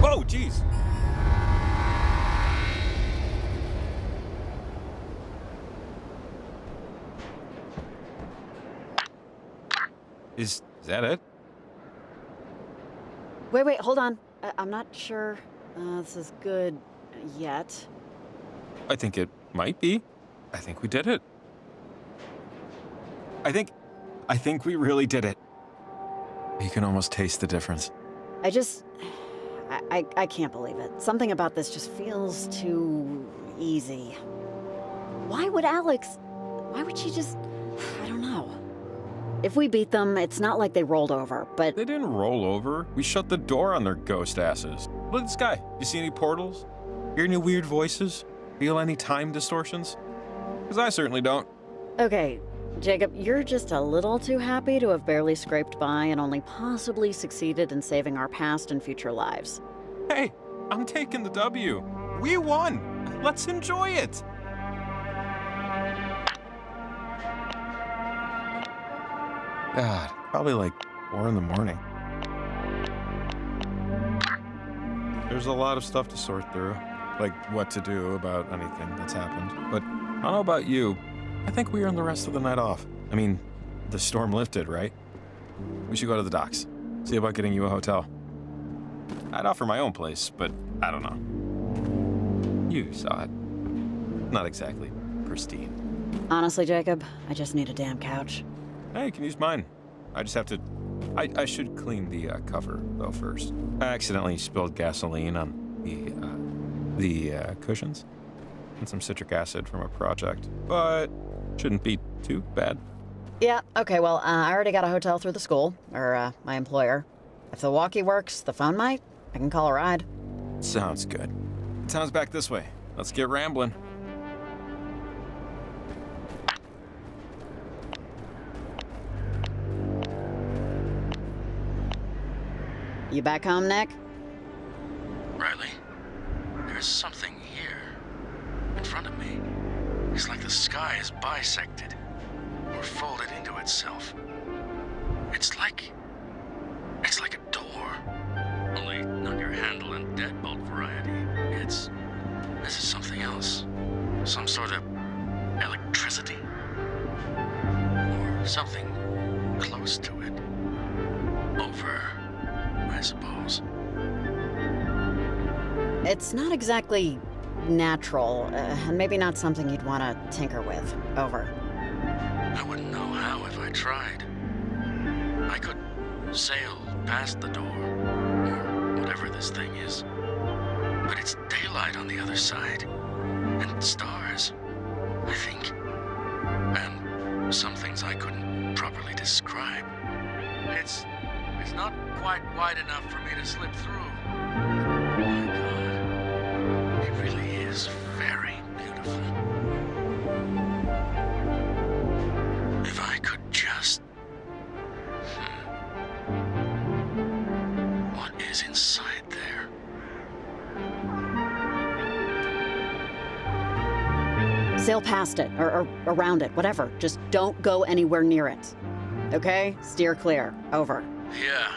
Whoa, jeez! Is that it? Wait, hold on. I'm not sure this is good yet. I think it might be. I think we did it. I think we really did it. You can almost taste the difference. I can't believe it. Something about this just feels too easy. Why would she just, I don't know. If we beat them, it's not like they rolled over, but... They didn't roll over. We shut the door on their ghost asses. Look at the sky. You see any portals? Hear any weird voices? Feel any time distortions? Because I certainly don't. Okay, Jacob, you're just a little too happy to have barely scraped by and only possibly succeeded in saving our past and future lives. Hey, I'm taking the W. We won. Let's enjoy it. God, probably like 4 in the morning. There's a lot of stuff to sort through, like what to do about anything that's happened. But I don't know about you, I think we earned the rest of the night off. I mean, the storm lifted, right? We should go to the docks, see about getting you a hotel. I'd offer my own place, but I don't know. You saw it. Not exactly pristine. Honestly, Jacob, I just need a damn couch. Hey, you can use mine. I just have to... I should clean the cover, though, first. I accidentally spilled gasoline on the cushions and some citric acid from a project, but shouldn't be too bad. Yeah, okay, well, I already got a hotel through the school, or my employer. If the walkie works, the phone might. I can call a ride. Sounds good. The town's back this way. Let's get rambling. You back home, Nick? Riley, there's something here. In front of me. It's like the sky is bisected. Or folded into itself. It's like a door. Only not your handle and deadbolt variety. This is something else. Some sort of electricity. Or something close to it. Over, I suppose. It's not exactly natural, and maybe not something you'd want to tinker with. Over. I wouldn't know how if I tried. I could sail past the door, or whatever this thing is. But it's daylight on the other side, and stars, I think. And some things I couldn't properly describe. It's not quite wide enough for me to slip through. Oh my God, it really is very beautiful. If I could just... What is inside there? Sail past it, or around it, whatever. Just don't go anywhere near it. Okay? Steer clear. Over. Yeah,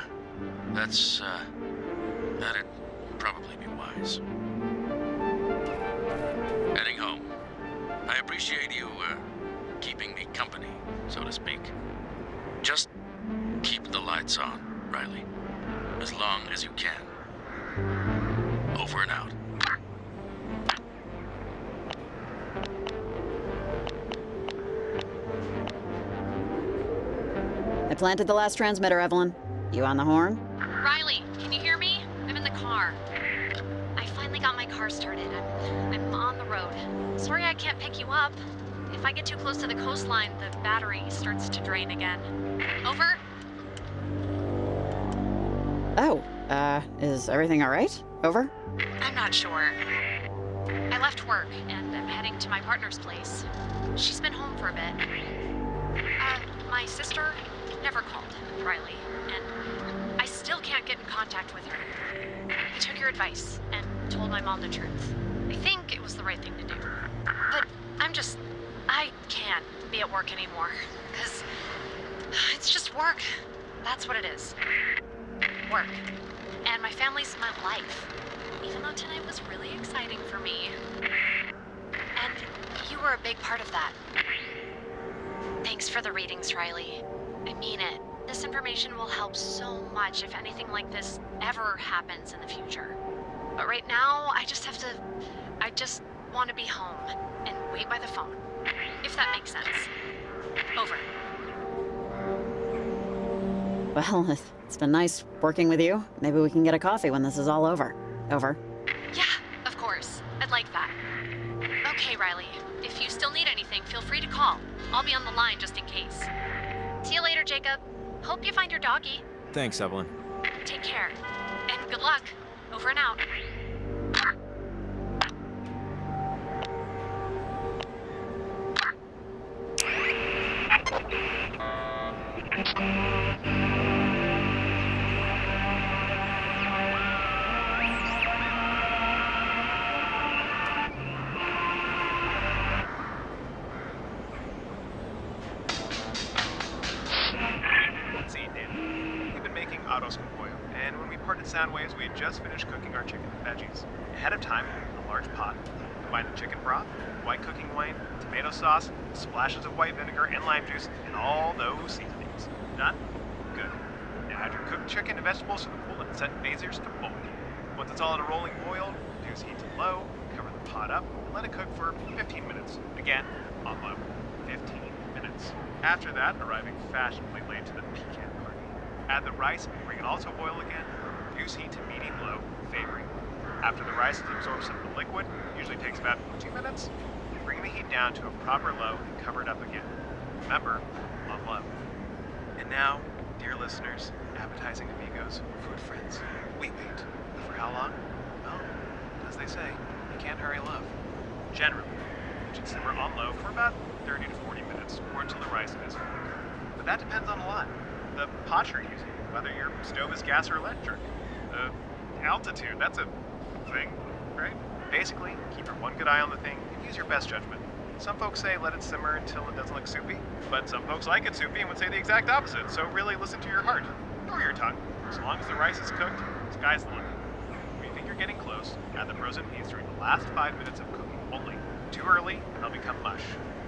that'd probably be wise. Heading home. I appreciate you, keeping me company, so to speak. Just keep the lights on, Riley. As long as you can. Over and out. I planted the last transmitter, Evelyn. You on the horn? Riley, can you hear me? I'm in the car. I finally got my car if I get too close to the coastline, the battery starts to drain again. Over? Oh, is everything all right? Over? I'm not sure. I left work and I'm heading to my partner's place. She's been home for a bit. My sister never called Riley, and I still can't get in contact with her. I took your advice and told my mom the truth. I think it was the right thing to do. But I can't be at work anymore, because it's just work. That's what it is. Work. And my family's my life. Even though tonight was really exciting for me. And you were a big part of that. Thanks for the readings, Riley. I mean it. This information will help so much if anything like this ever happens in the future. But right now, I just want to be home and wait by the phone. If that makes sense. Over. Well, it's been nice working with you. Maybe we can get a coffee when this is all over. Over. Yeah, of course. I'd like that. Okay, Riley. If you still need anything, feel free to call. I'll be on the line just in case. See you later, Jacob. Hope you find your doggy. Thanks, Evelyn. Take care. And good luck. Over and out. Let's see, Dan. We've been making autos con pollo, and when we parted Soundwaves, we had just finished cooking our chicken and veggies. Ahead of time, in a large pot, combine the chicken broth, white cooking wine, tomato sauce, splashes of white vinegar and lime juice, and all those seasonings. Done? Good. Now add your cooked chicken and vegetables to the pool and set phasers to boil. Once it's all at a rolling boil, reduce heat to low, cover the pot up, and let it cook for 15 minutes. Again, on low. 15 minutes. After that, arriving fashionably late to the pecan party. Add the rice and bring it all to a boil again. Reduce heat to medium-low, favoring. After the rice has absorbed some of the liquid, usually takes about 2 minutes, bring the heat down to a proper low and cover it up again. Remember, on low. And now, dear listeners, appetizing amigos, food friends, we wait. For how long? Well, as they say, you can't hurry love. Generally, it should simmer on low for about 30 to 40 minutes, or until the rice is cooked. But that depends on a lot. The pot you're using, whether your stove is gas or electric. The altitude, that's a thing, right? Basically, keep your one good eye on the thing and use your best judgment. Some folks say let it simmer until it doesn't look soupy, but some folks like it soupy and would say the exact opposite, so really listen to your heart, or your tongue. As long as the rice is cooked, sky's the limit. When you think you're getting close, add the frozen peas during the last 5 minutes of cooking only. Too early, they'll become mush.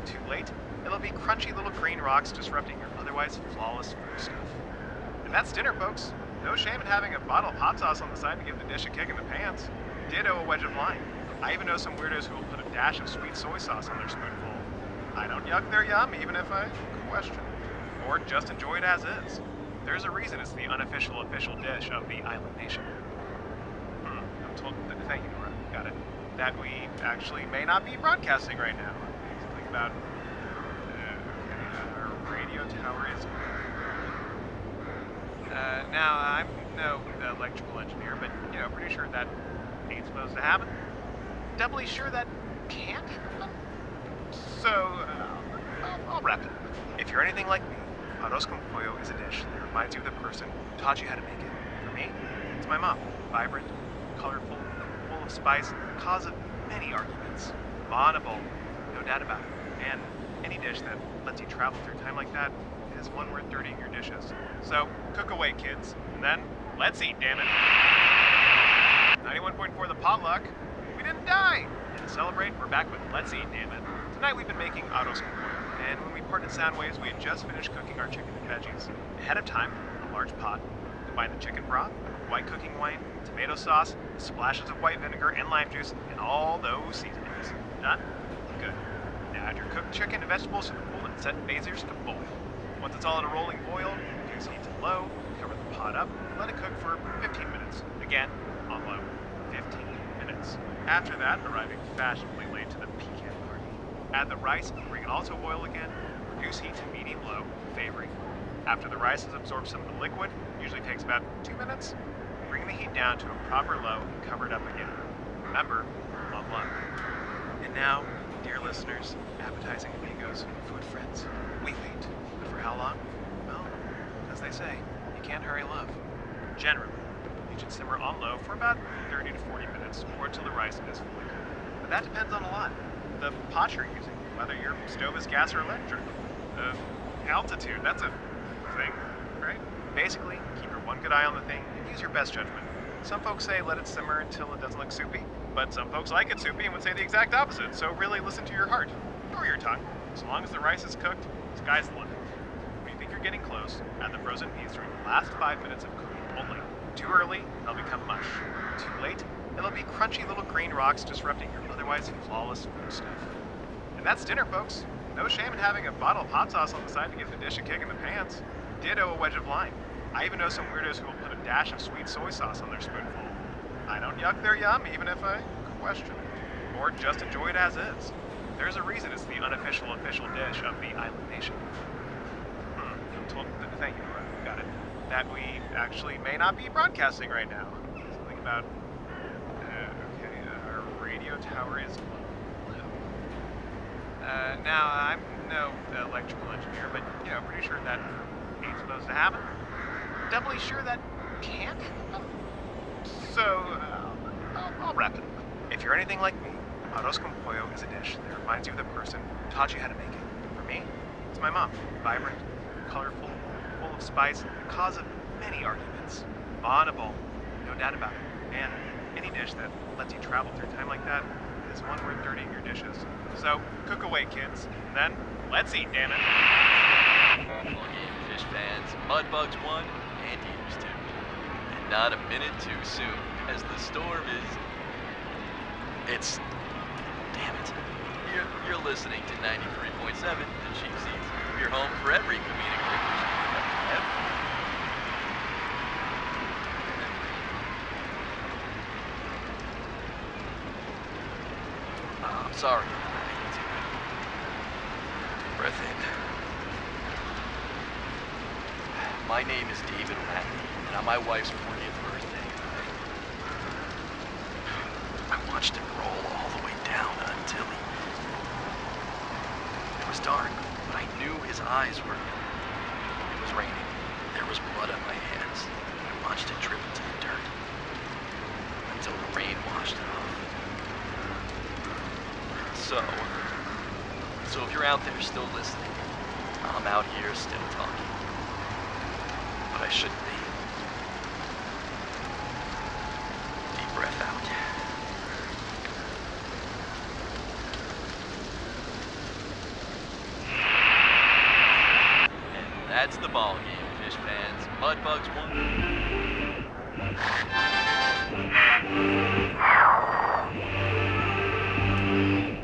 Too late, it'll be crunchy little green rocks disrupting your otherwise flawless food stuff. And that's dinner, folks. No shame in having a bottle of hot sauce on the side to give the dish a kick in the pants. Ditto a wedge of lime. I even know some weirdos who will put a dash of sweet soy sauce on their spoonful. I don't yuck their yum, even if I question. Or just enjoy it as is. There's a reason it's the unofficial official dish of the island nation. I'm told, thank you, Nora, got it, that we actually may not be broadcasting right now. Something about, our radio tower is... Now, I'm no electrical engineer, but, pretty sure that ain't supposed to happen. Doubly sure that can't happen. So, I'll wrap it. If you're anything like me, arroz con pollo is a dish that reminds you of the person who taught you how to make it. For me, it's my mom. Vibrant, colorful, full of spice, cause of many arguments. Honorable, no doubt about it. And any dish that lets you travel through time like that is one worth dirtying your dishes. So, cook away, kids. And then, let's eat, damn it. 91.4 The Potluck. We didn't die! And to celebrate, we're back with Let's Eat, damn it. Tonight we've been making autos con pollo, and when we parted Soundwaves, we had just finished cooking our chicken and veggies. Ahead of time, in a large pot, combine the chicken broth, white cooking wine, tomato sauce, splashes of white vinegar and lime juice, and all those seasonings. Done? Good. Now add your cooked chicken and vegetables to the pool and set phasers to boil. Once it's all at a rolling boil, reduce heat to low, cover the pot up, and let it cook for 15 minutes. Again, on low. 15 minutes. After that, arriving fashionably late to the pecan party. Add the rice, bring it all to a boil again, reduce heat to medium-low, favoring. After the rice has absorbed some of the liquid, usually takes about 2 minutes, bring the heat down to a proper low and cover it up again. Remember, love love. And now, dear listeners, appetizing amigos, food friends, we wait. But for how long? Well, as they say, you can't hurry love. Generally, you should simmer on low for about 30 to 40 minutes or until the rice is fully cooked. But that depends on a lot. The pot you're using, whether your stove is gas or electric. Altitude, that's a thing, right? Basically, keep your one good eye on the thing and use your best judgment. Some folks say let it simmer until it doesn't look soupy, but some folks like it soupy and would say the exact opposite, so really listen to your heart, or your tongue. As long as the rice is cooked, sky's the limit. When you think you're getting close, add the frozen peas during the last 5 minutes of cooking only. Too early, they'll become mush. Too late, it'll be crunchy little green rocks disrupting your otherwise flawless food stuff. And that's dinner, folks. No shame in having a bottle of hot sauce on the side to give the dish a kick in the pants. Ditto a wedge of lime. I even know some weirdos who will put a dash of sweet soy sauce on their spoonful. I don't yuck their yum, even if I question it. Or just enjoy it as is. There's a reason it's the unofficial official dish of the island nation. I'm told, thank you, got it, that we actually may not be broadcasting right now. Something about, our radio tower is low. Now, I'm no electrical engineer, but, pretty sure that ain't supposed to happen. Doubly sure that can't happen. So, I'll wrap it up. If you're anything like me, arroz con pollo is a dish that reminds you of the person who taught you how to make it. For me, it's my mom. Vibrant, colorful, full of spice, the cause of many arguments. On a bowl, no doubt about it. And any dish that lets you travel through time like that is one worth dirtying your dishes. So, cook away, kids. And then, let's eat, damn it. Well, game fish fans, Mudbugs won, and used to. And not a minute too soon, as the storm is... It's... Damn it. You're listening to 93.7, the Cheap Seats. Your home for every comedic picture. I'm sorry. Breath in. My name is David Radley, and on my wife's 40th birthday, I watched him roll all the way down on Tillia. It was dark, but I knew his eyes were... It was raining. There was blood on my hands. I watched it drip into the dirt until the rain washed it off. So if you're out there still listening, I'm out here still talking. But I shouldn't be. Deep breath out. And that's the ball game, fish fans. Mudbugs won.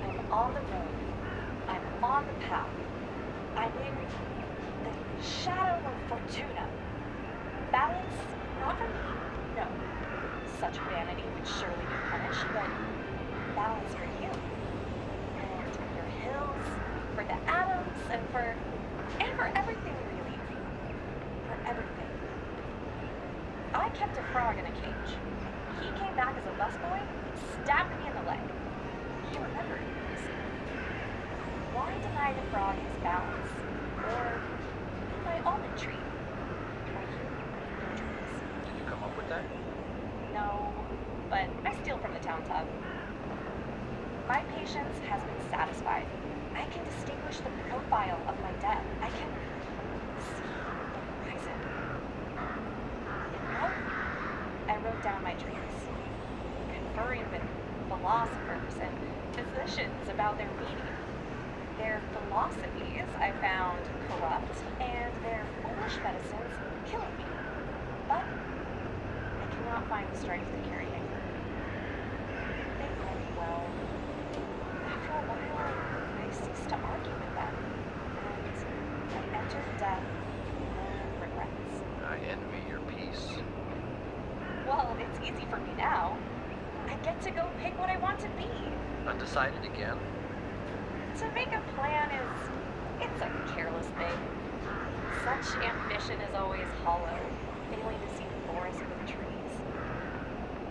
I'm on the road. I'm on the path. I'm in the shadow of Fortuna. Balance, not for me, no. Such vanity would surely be punished, but balance for you. And your hills, for the atoms, and for everything, really. For everything. I kept a frog in a cage. He came back as a busboy and stabbed me in the leg. He remembered, you see. Why deny the frog his balance? Or my almond tree? Did you come up with that? No, but I steal from the town tub. My patience has been satisfied. I can distinguish the profile of my death. I can see the horizon. In love, I wrote down my dreams, conferring with philosophers and physicians about their meaning. Their philosophies I found corrupt, and their foolish medicines killing me. But I cannot find the strength to carry it. They know me well. After a while, I ceased to argue with them, and I entered death with regrets. I envy your peace. Well, it's easy for me now. I get to go pick what I want to be. Undecided again? To make a plan it's a careless thing. Such ambition is always hollow, failing to see the forest with trees.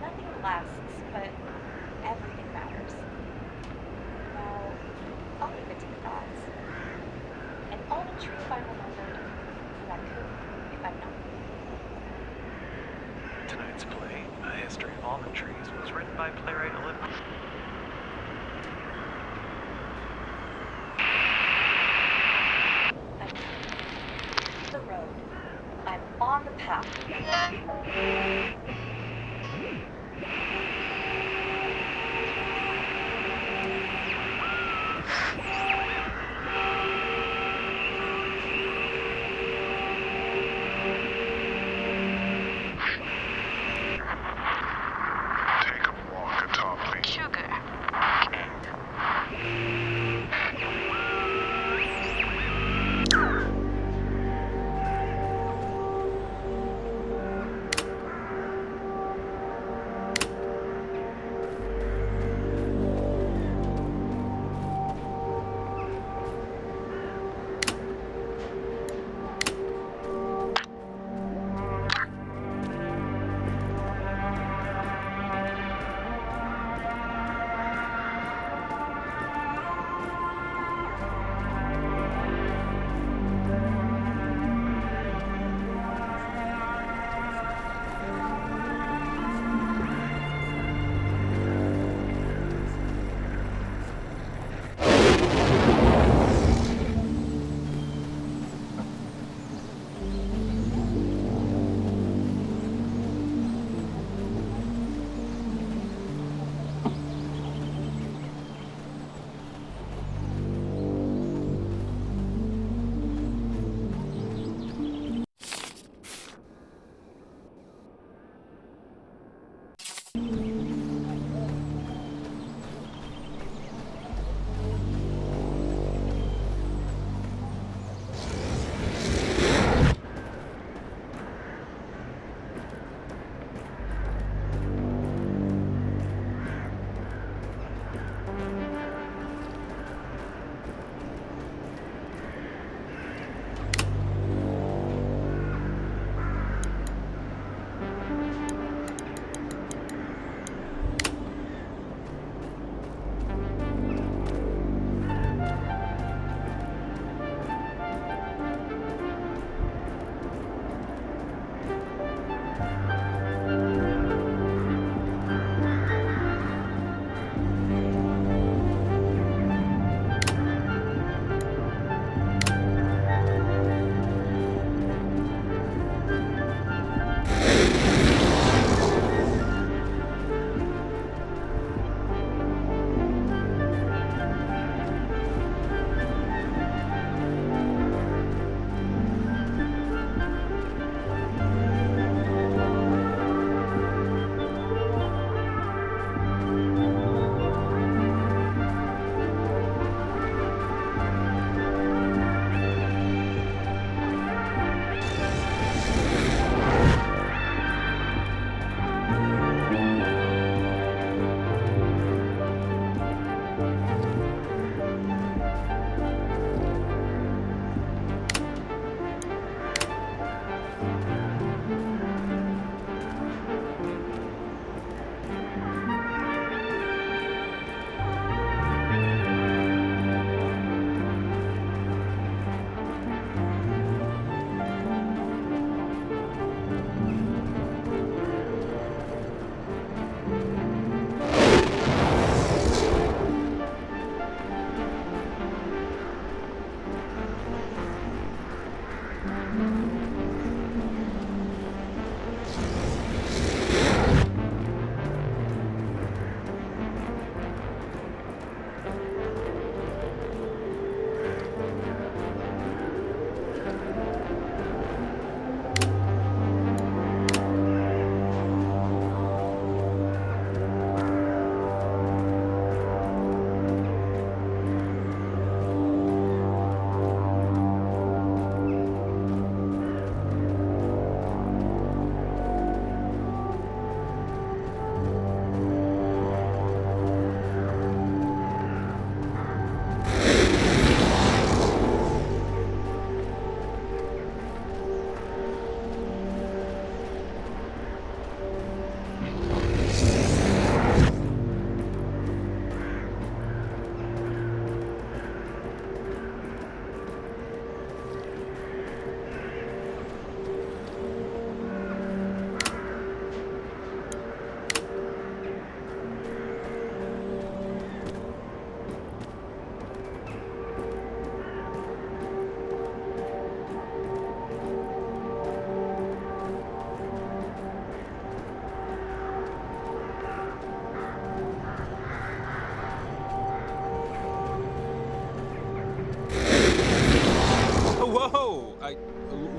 Nothing lasts, but everything matters. Now, I'll leave it to the gods. An almond tree if I'm remembered, a raccoon if I'm not. Tonight's play, A History of Almond Trees, was written by playwright Olivia. The road. I'm on the path. Take a walk atop me. Sugar.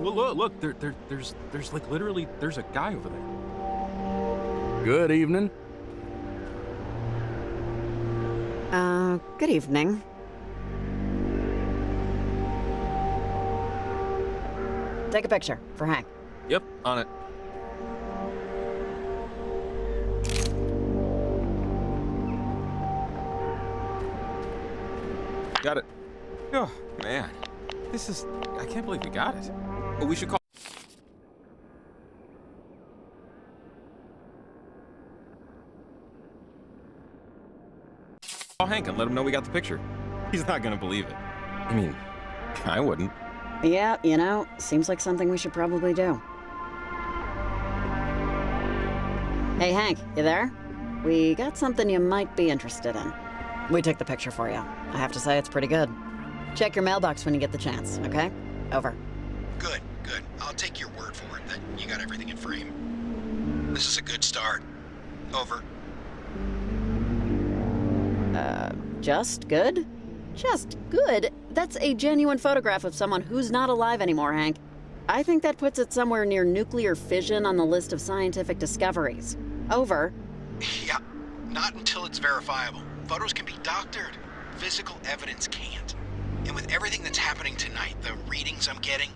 Look, there's like literally, there's a guy over there. Good evening. Good evening. Take a picture for Hank. Yep, on it. Got it. Oh, man. I can't believe we got it. But we should call. Call Hank and let him know we got the picture. He's not gonna believe it. I mean, I wouldn't. Yeah, seems like something we should probably do. Hey, Hank, you there? We got something you might be interested in. We took the picture for you. I have to say, it's pretty good. Check your mailbox when you get the chance, okay? Over. Good. I'll take your word for it that you got everything in frame. This is a good start. Over. Just good? Just good? That's a genuine photograph of someone who's not alive anymore, Hank. I think that puts it somewhere near nuclear fission on the list of scientific discoveries. Over. Yeah, not until it's verifiable. Photos can be doctored. Physical evidence can't. And with everything that's happening tonight, the readings I'm getting,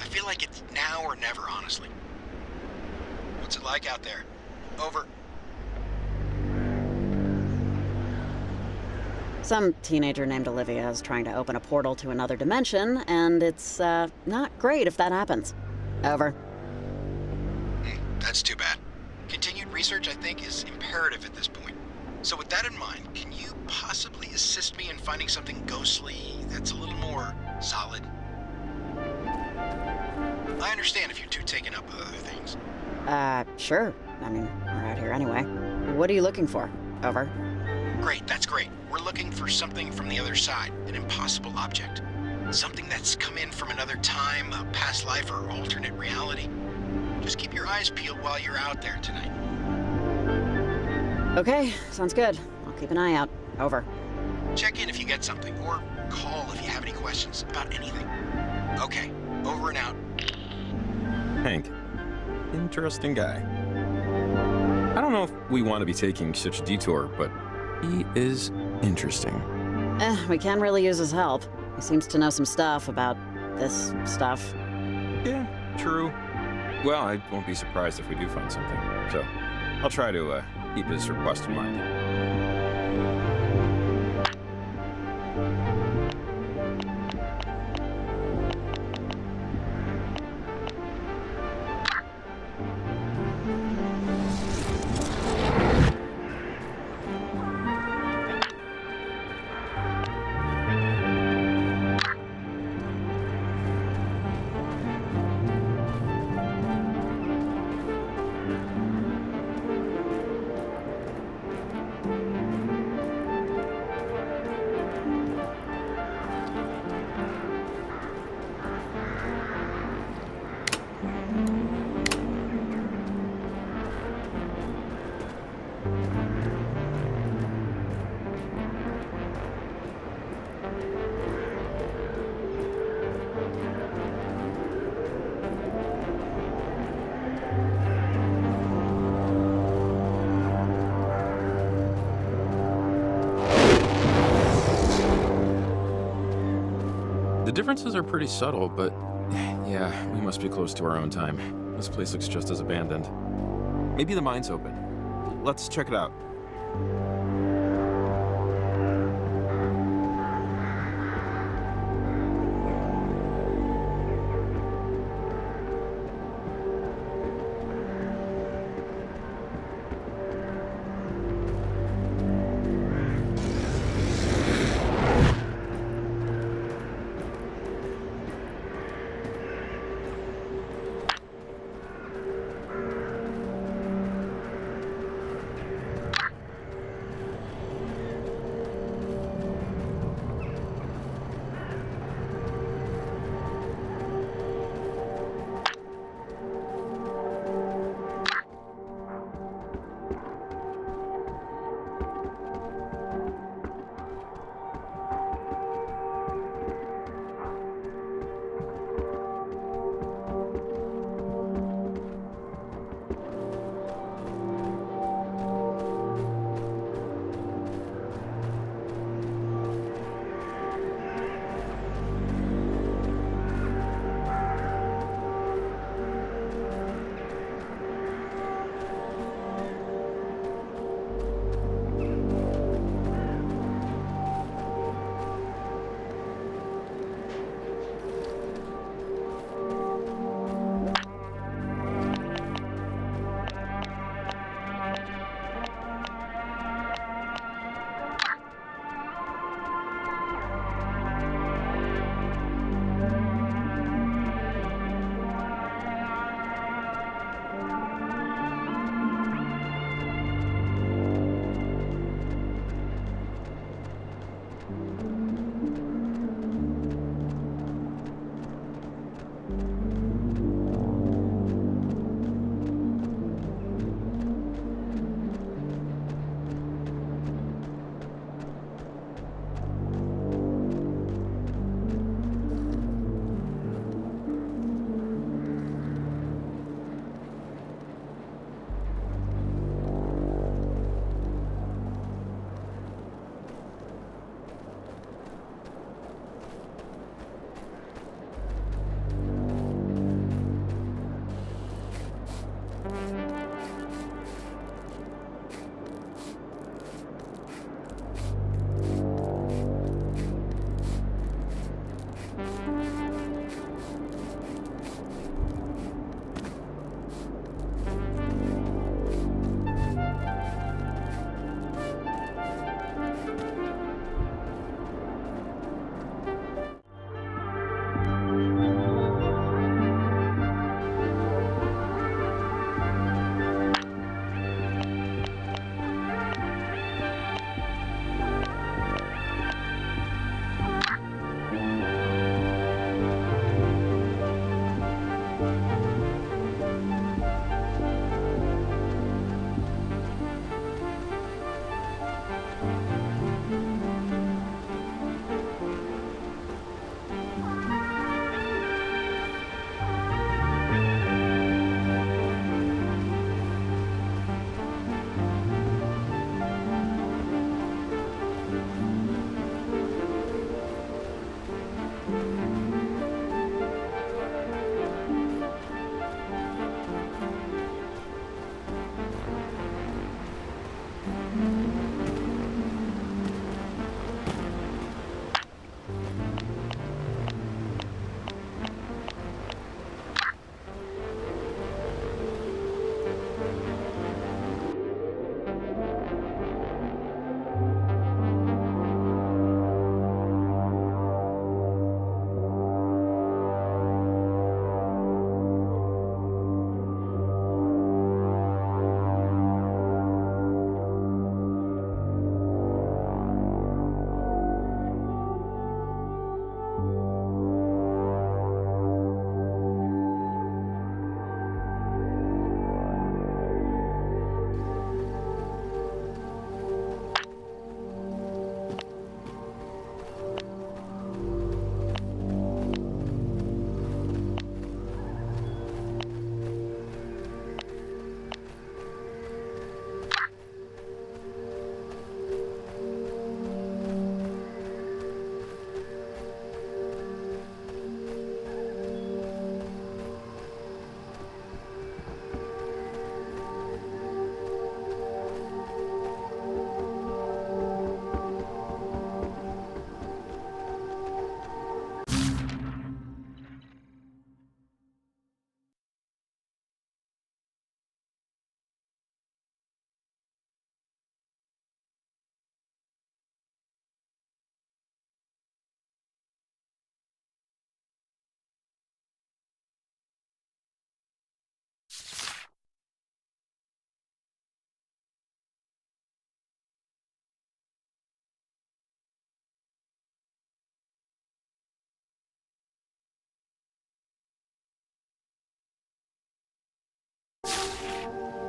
I feel like it's now or never, honestly. What's it like out there? Over. Some teenager named Olivia is trying to open a portal to another dimension, and it's, not great if that happens. Over. That's too bad. Continued research, I think, is imperative at this point. So with that in mind, can you possibly assist me in finding something ghostly that's a little more solid? I understand if you're too taken up with other things. Sure. I mean, we're out here anyway. What are you looking for? Over. Great, that's great. We're looking for something from the other side, an impossible object. Something that's come in from another time, a past life, or alternate reality. Just keep your eyes peeled while you're out there tonight. Okay, sounds good. I'll keep an eye out. Over. Check in if you get something, or call if you have any questions about anything. Okay, over and out. Hank. Interesting guy. I don't know if we want to be taking such a detour, but he is interesting. We can really use his help. He seems to know some stuff about this stuff. Yeah, true. Well, I won't be surprised if we do find something. So, I'll try to keep his request in mind. The differences are pretty subtle, but yeah, we must be close to our own time. This place looks just as abandoned. Maybe the mine's open. Let's check it out.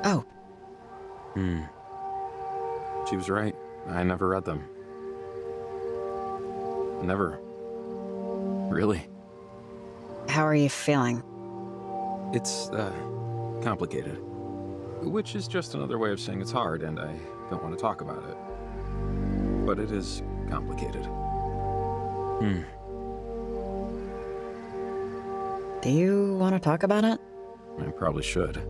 Oh. She was right. I never read them. Never. Really. How are you feeling? It's, complicated. Which is just another way of saying it's hard, and I don't want to talk about it. But it is complicated. Do you want to talk about it? I probably should.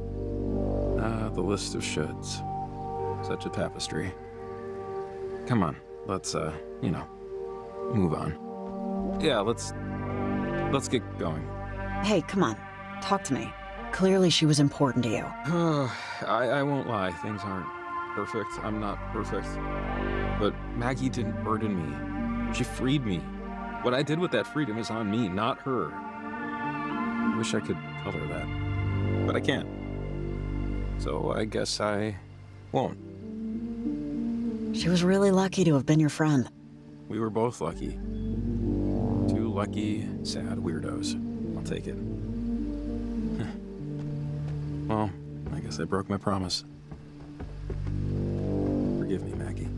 The list of shoulds. Such a tapestry. Come on, let's, move on. Yeah, let's get going. Hey, come on. Talk to me. Clearly she was important to you. I won't lie, things aren't perfect. I'm not perfect. But Maggie didn't burden me. She freed me. What I did with that freedom is on me, not her. I wish I could tell her that, but I can't. So I guess I won't. She was really lucky to have been your friend. We were both lucky. Two lucky, sad weirdos. I'll take it. Well, I guess I broke my promise. Forgive me, Maggie.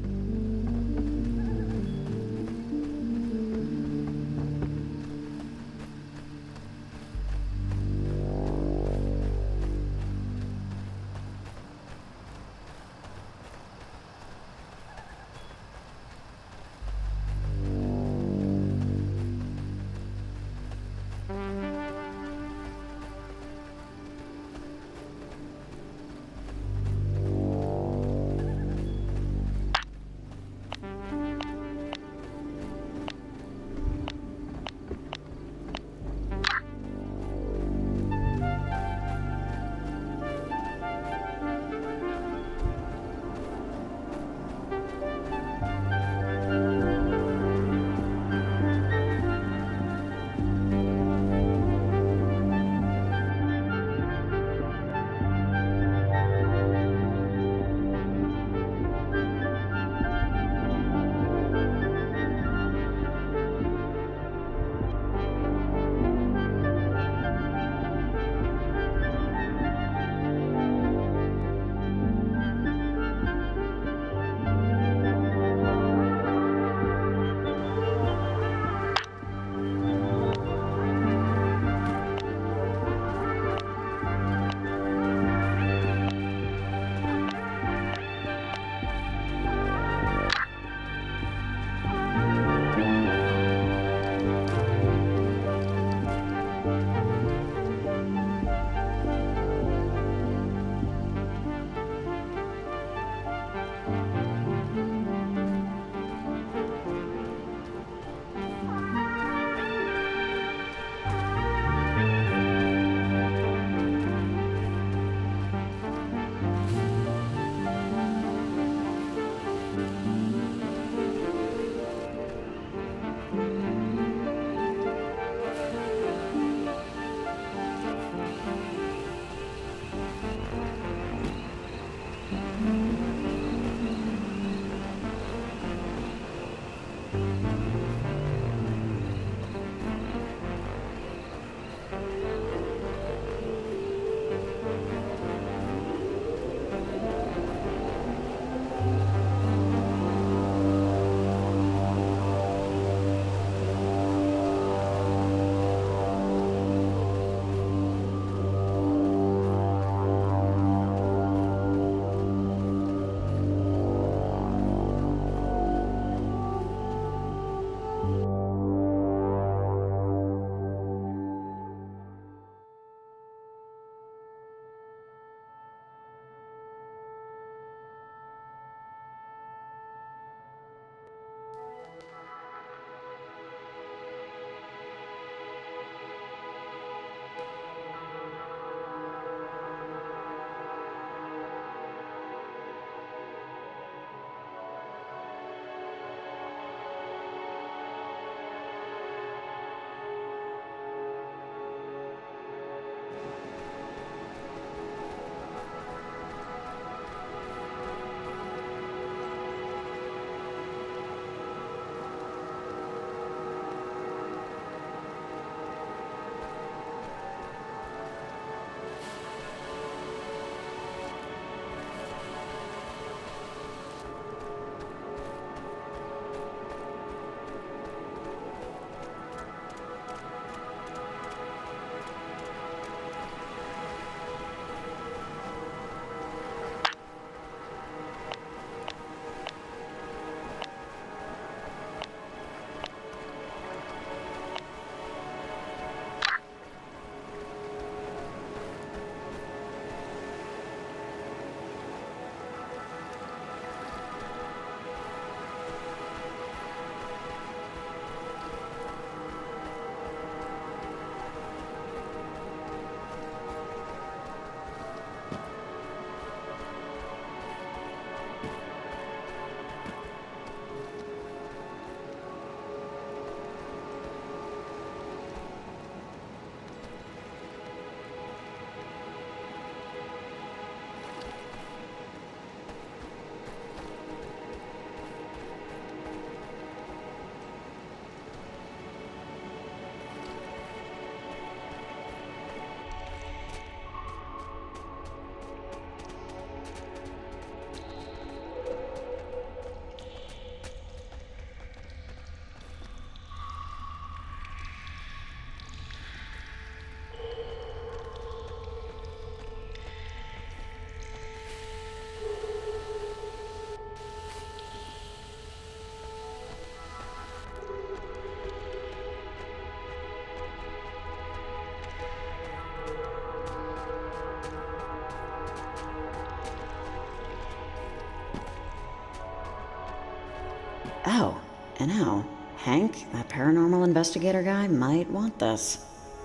Oh, and now, Hank, that paranormal investigator guy, might want this.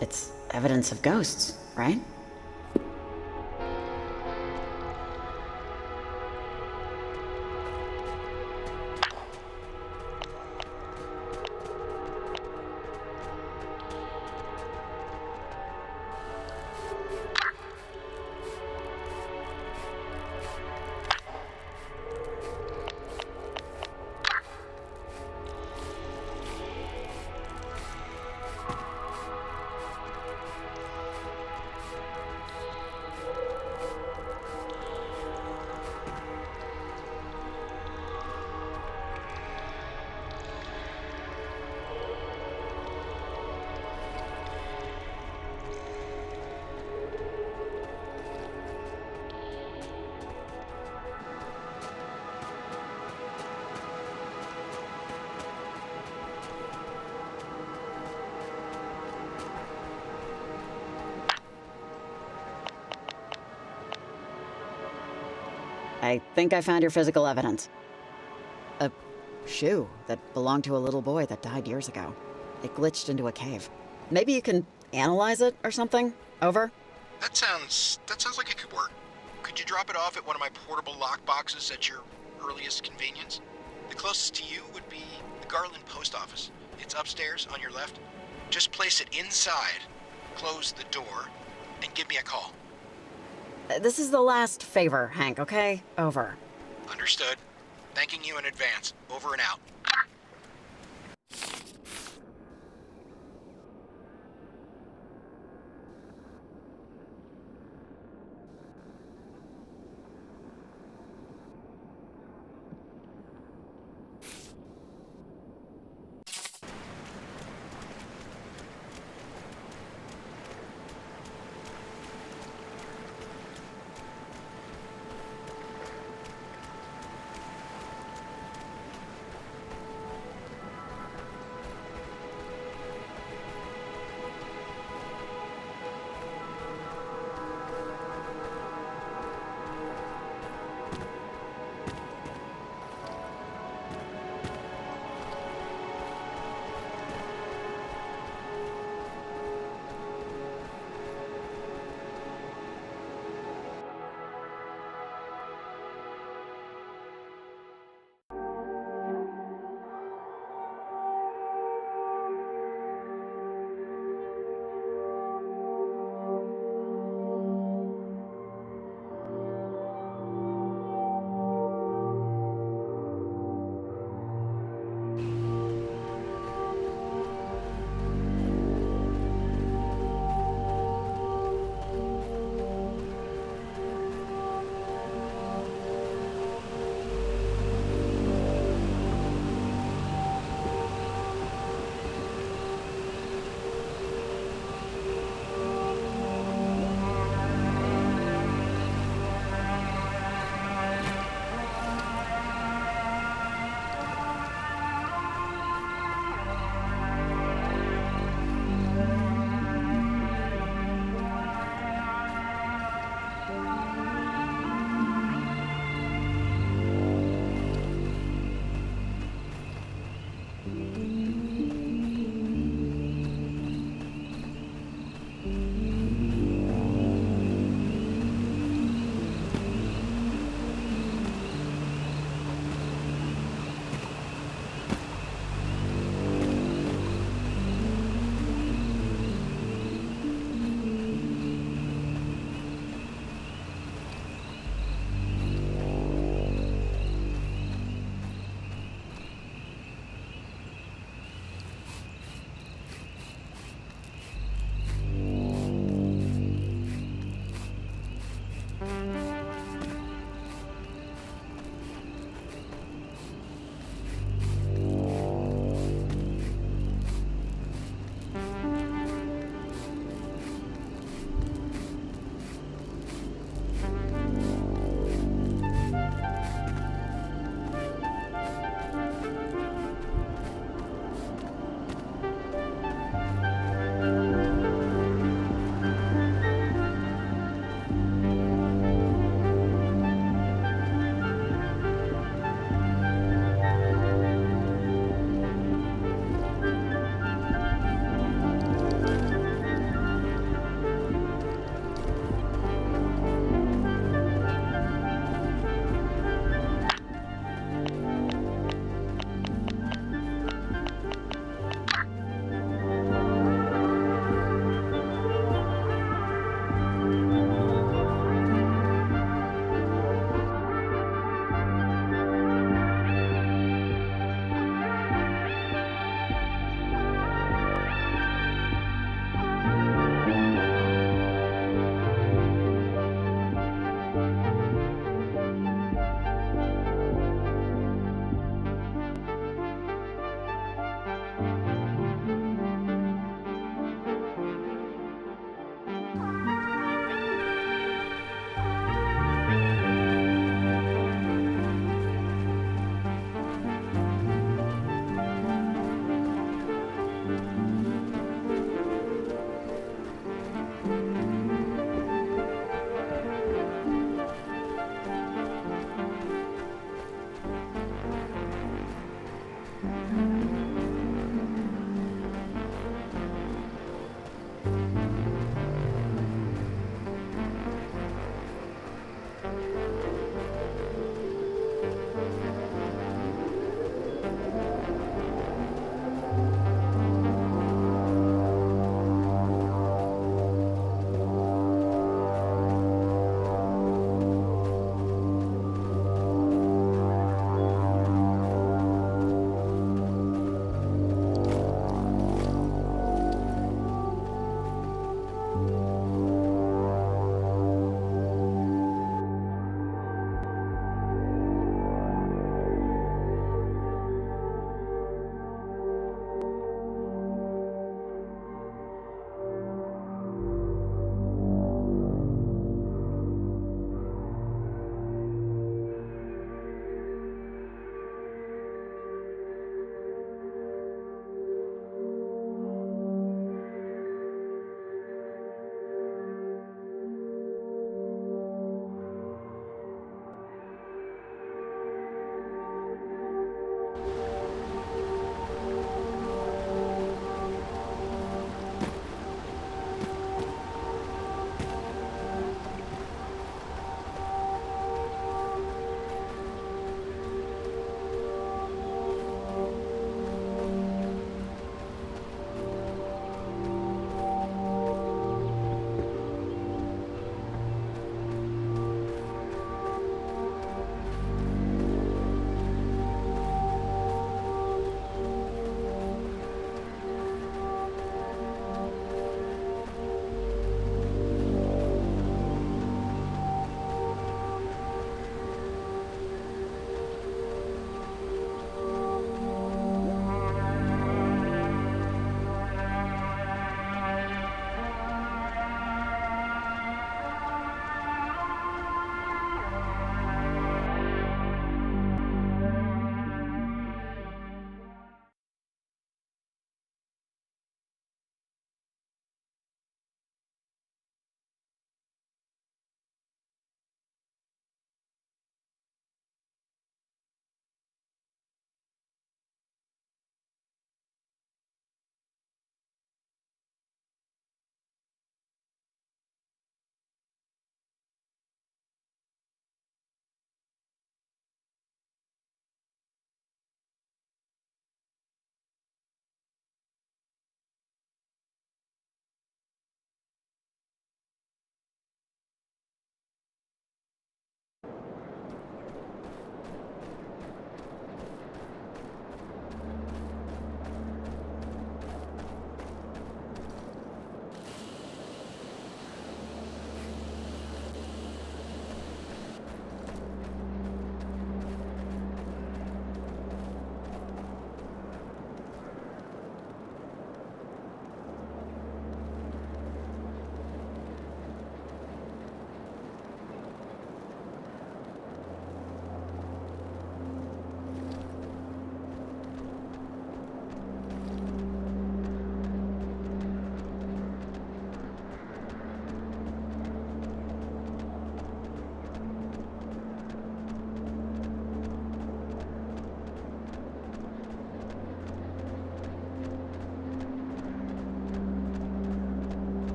It's evidence of ghosts, right? I think I found your physical evidence. A shoe that belonged to a little boy that died years ago. It glitched into a cave. Maybe you can analyze it or something? Over? That sounds like it could work. Could you drop it off at one of my portable lock boxes at your earliest convenience? The closest to you would be the Garland post office. It's upstairs on your left. Just place it inside, close the door, and give me a call. This is the last favor, Hank, okay? Over. Understood. Thanking you in advance. Over and out.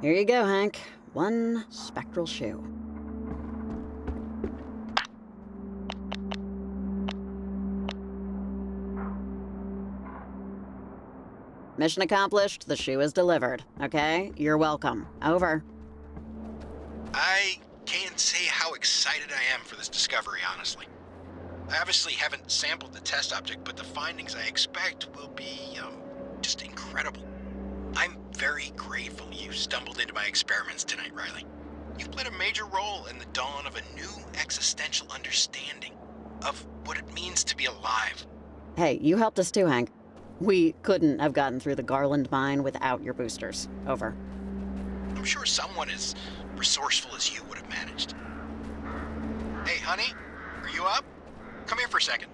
Here you go, Hank. One spectral shoe. Mission accomplished. The shoe is delivered. Okay? You're welcome. Over. I can't say how excited I am for this discovery, honestly. I obviously haven't sampled the test object, but the findings I expect will be, just incredible. I'm very grateful you stumbled into my experiments tonight, Riley. You've played a major role in the dawn of a new existential understanding of what it means to be alive. Hey, you helped us too, Hank. We couldn't have gotten through the Garland mine without your boosters. Over. I'm sure someone as resourceful as you would have managed. Hey, honey, are you up? Come here for a second.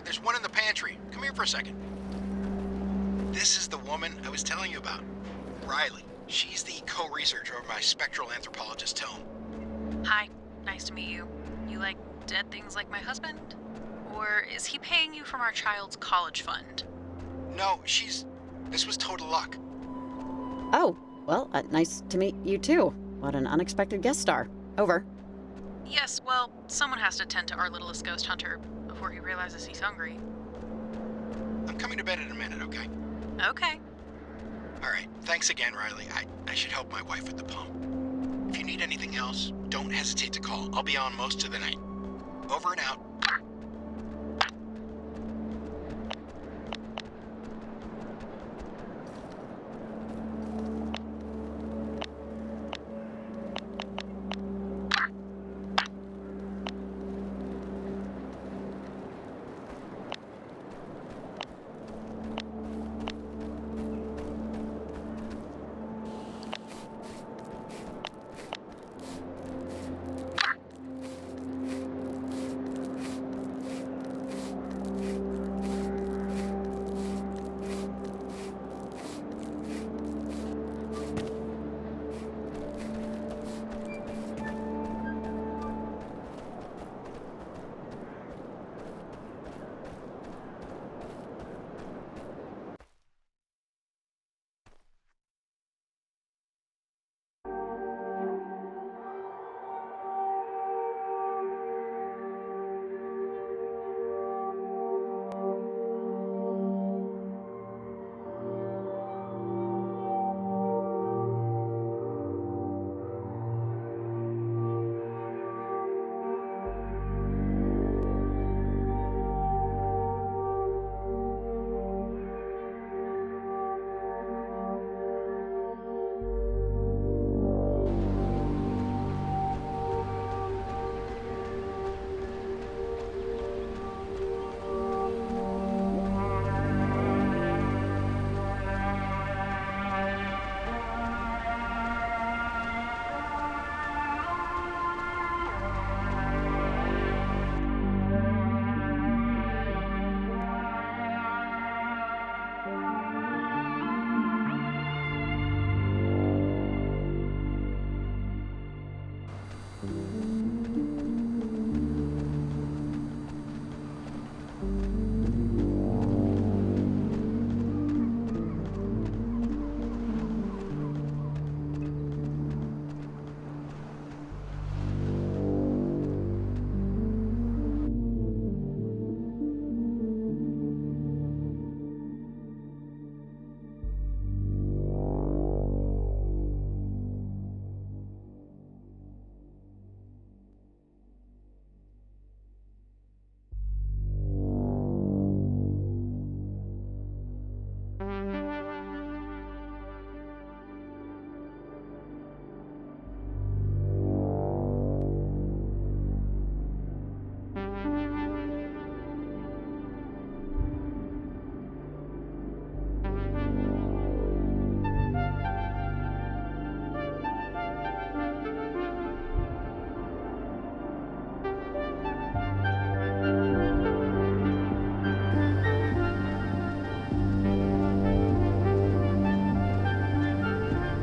There's one in the pantry. Come here for a second. This is the woman I was telling you about. Riley. She's the co-researcher of my spectral anthropologist Tome. Hi, nice to meet you. You like dead things like my husband? Or is he paying you from our child's college fund? No, this was total luck. Oh, well, nice to meet you too. What an unexpected guest star. Over. Yes, well, someone has to tend to our littlest ghost hunter before he realizes he's hungry. I'm coming to bed in a minute, okay? Okay. All right, thanks again, Riley. I should help my wife with the pump. If you need anything else, don't hesitate to call. I'll be on most of the night. Over and out.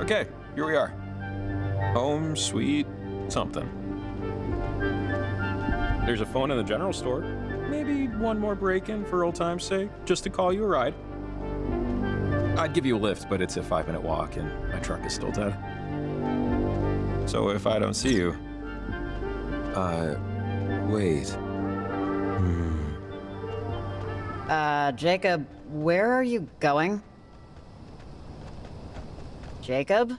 Okay, here we are. Home, sweet, something. There's a phone in the general store. Maybe one more break-in for old time's sake, just to call you a ride. I'd give you a lift, but it's a 5-minute walk and my truck is still dead. So if I don't see you... wait. Jacob, where are you going? Jacob?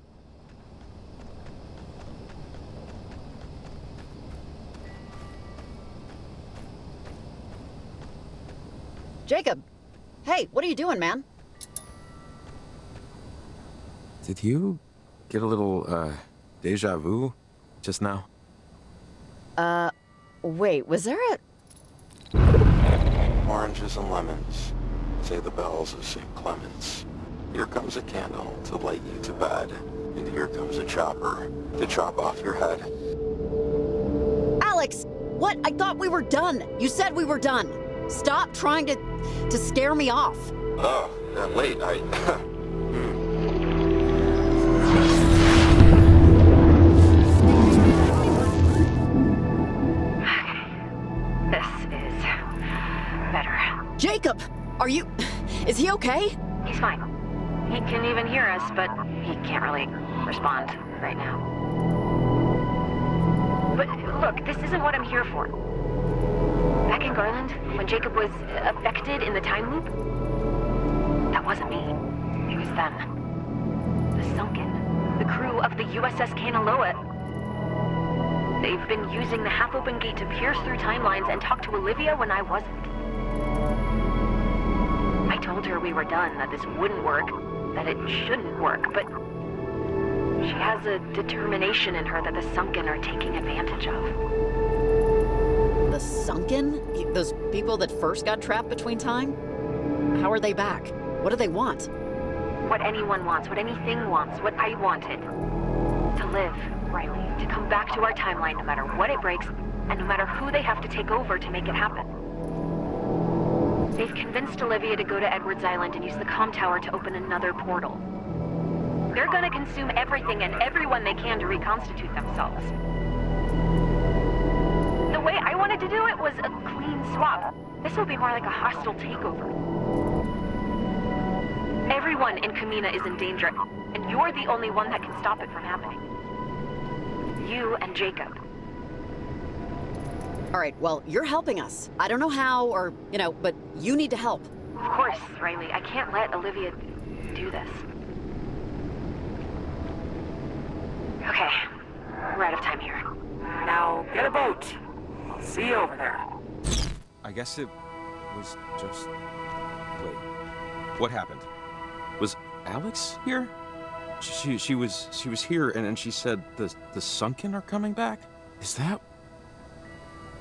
Jacob! Hey, what are you doing, man? Did you get a little, deja vu just now? Wait, was there a... Oranges and lemons, say the bells of St. Clement's. Here comes a candle to light you to bed, and here comes a chopper to chop off your head. Alex! What? I thought we were done! You said we were done! Stop trying to scare me off! Oh, wait, Jacob! Are you... Is he okay? He's fine. He can even hear us, but he can't really respond right now. But look, this isn't what I'm here for. Back in Garland, when Jacob was affected in the time loop, that wasn't me. It was them. The Sunken. The crew of the USS Kanaloa. They've been using the half-open gate to pierce through timelines and talk to Olivia when I wasn't. I told her we were done, that this wouldn't work, that it shouldn't work, but she has a determination in her that the Sunken are taking advantage of. The Sunken? Those people that first got trapped between time? How are they back? What do they want? What anyone wants, what anything wants, what I wanted. To live, Riley, to come back to our timeline no matter what it breaks, and no matter who they have to take over to make it happen. They've convinced Olivia to go to Edwards Island and use the comm tower to open another portal. They're gonna consume everything and everyone they can to reconstitute themselves. The way I wanted to do it was a clean swap. This will be more like a hostile takeover. Everyone in Camena is in danger, and you're the only one that can stop it from happening. You and Jacob. All right, well, you're helping us. I don't know how or, but you need to help. Of course, Riley. I can't let Olivia do this. Okay, we're out of time here. Now, get a boat. I'll see you over there. I guess it was just... Wait. What happened? Was Alex here? She was here and she said the Sunken are coming back? Is that...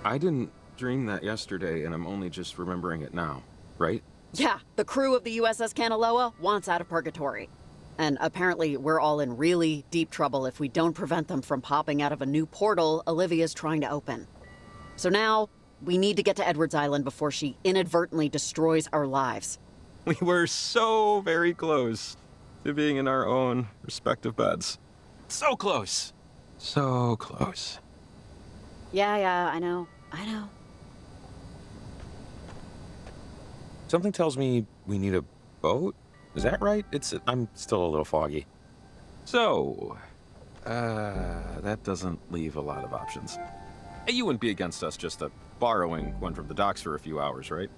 I didn't dream that yesterday, and I'm only just remembering it now, right? Yeah, the crew of the USS Kanaloa wants out of purgatory. And apparently we're all in really deep trouble if we don't prevent them from popping out of a new portal Olivia's trying to open. So now, we need to get to Edwards Island before she inadvertently destroys our lives. We were so very close to being in our own respective beds. So close! So close. Yeah, I know. Something tells me we need a boat? Is that right? I'm still a little foggy. So, that doesn't leave a lot of options. Hey, you wouldn't be against us just borrowing one from the docks for a few hours, right?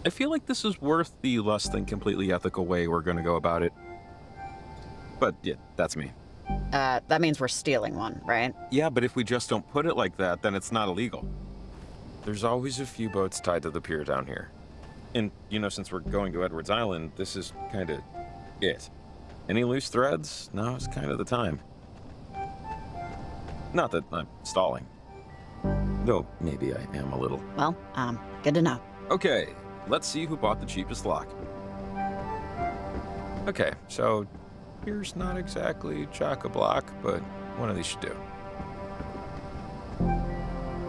I feel like this is worth the less than completely ethical way we're gonna go about it. But yeah, that's me. That means we're stealing one, right? Yeah, but if we just don't put it like that, then it's not illegal. There's always a few boats tied to the pier down here. And, since we're going to Edwards Island, this is kind of it. Any loose threads? Now is kind of the time. Not that I'm stalling. Though, maybe I am a little. Well, good to know. Okay, let's see who bought the cheapest lock. Okay, so... here's not exactly chock-a-block, but one of these should do.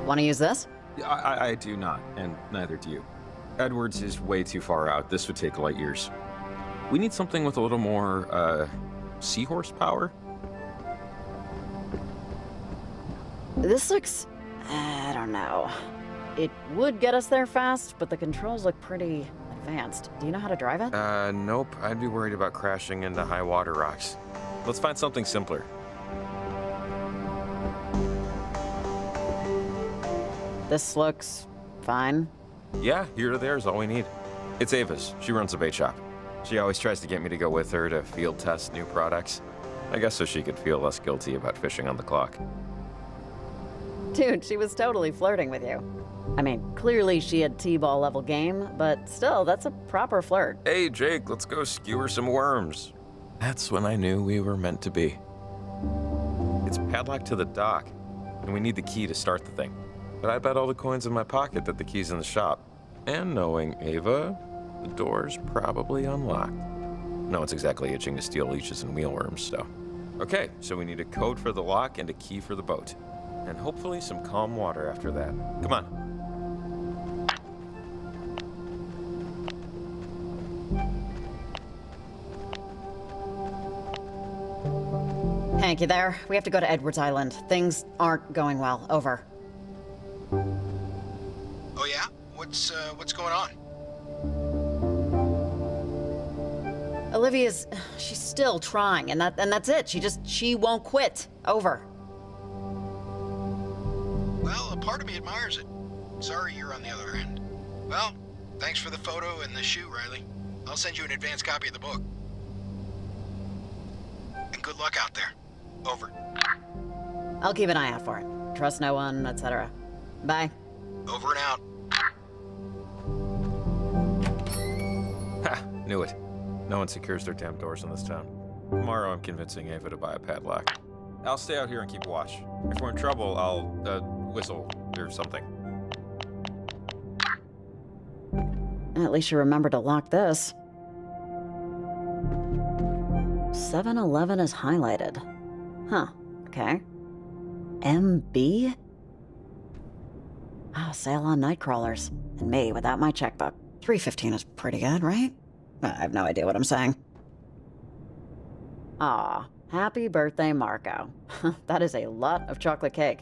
Want to use this? I do not, and neither do you. Edwards is way too far out. This would take light years. We need something with a little more, seahorse power. This looks... I don't know. It would get us there fast, but the controls look pretty advanced. Do you know how to drive it? Nope. I'd be worried about crashing into high water rocks. Let's find something simpler. This looks fine. Yeah, here to there is all we need. It's Ava's. She runs a bait shop. She always tries to get me to go with her to field test new products. I guess so she could feel less guilty about fishing on the clock. Dude, she was totally flirting with you. I mean, clearly she had T-ball level game, but still, that's a proper flirt. Hey, Jake, let's go skewer some worms. That's when I knew we were meant to be. It's padlocked to the dock, and we need the key to start the thing. But I bet all the coins in my pocket that the key's in the shop. And knowing Ava, the door's probably unlocked. No one's exactly itching to steal leeches and mealworms, so. Okay, so we need a code for the lock and a key for the boat. And hopefully some calm water after that. Come on. Hank, you there? We have to go to Edwards Island. Things aren't going well. Over. Oh yeah? What's going on? She's still trying, and that's it. She won't quit. Over. Well, a part of me admires it. Sorry you're on the other end. Well, thanks for the photo and the shoe, Riley. I'll send you an advance copy of the book. And good luck out there. Over. I'll keep an eye out for it. Trust no one, etc. Bye. Over and out. Ha! Knew it. No one secures their damn doors in this town. Tomorrow I'm convincing Ava to buy a padlock. I'll stay out here and keep watch. If we're in trouble, I'll, whistle or something. At least you remember to lock this. 7-Eleven is highlighted. Huh, okay. MB? Ah, sale on night crawlers. And me without my checkbook. $3.15 is pretty good, right? I have no idea what I'm saying. Aw, happy birthday, Marco. That is a lot of chocolate cake.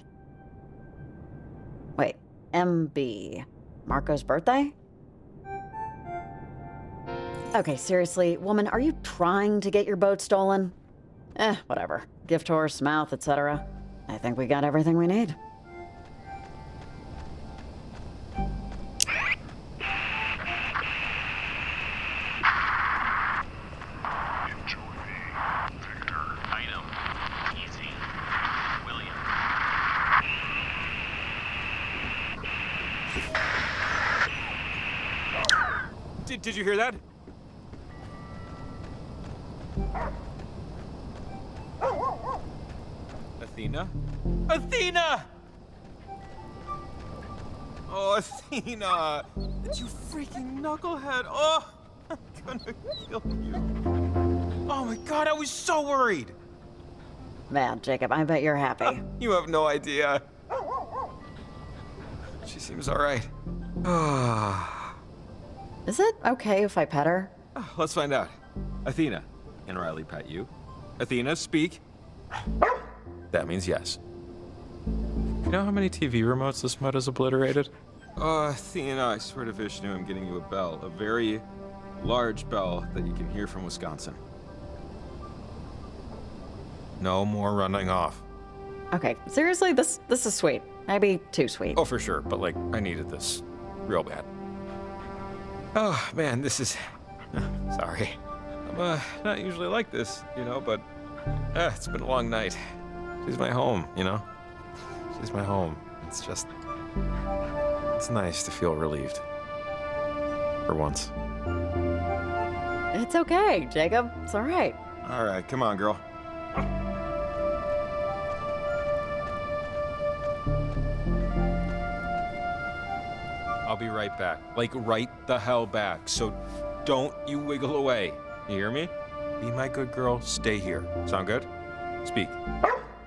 Wait, MB. Marco's birthday? Okay, seriously, woman, are you trying to get your boat stolen? Whatever. Gift horse, mouth, etc. I think we got everything we need. Did you hear that? Athena? Athena! Oh, Athena! You freaking knucklehead! Oh, I'm gonna kill you. Oh my god, I was so worried! Man, Jacob, I bet you're happy. You have no idea. She seems alright. Is it okay if I pet her? Let's find out. Athena, can Riley pet you? Athena, speak. That means yes. You know how many TV remotes this mud has obliterated? Oh, Athena, I swear to Vishnu, I'm getting you a bell. A very large bell that you can hear from Wisconsin. No more running off. Okay, seriously, this is sweet. Maybe too sweet. Oh, for sure, but like, I needed this real bad. Oh, man, this is... Sorry. I'm not usually like this, you know, but it's been a long night. She's my home, you know? She's my home. It's just... It's nice to feel relieved. For once. It's okay, Jacob. It's all right. All right, come on, girl. I'll be right back. Like, right the hell back. So don't you wiggle away. You hear me? Be my good girl. Stay here. Sound good? Speak.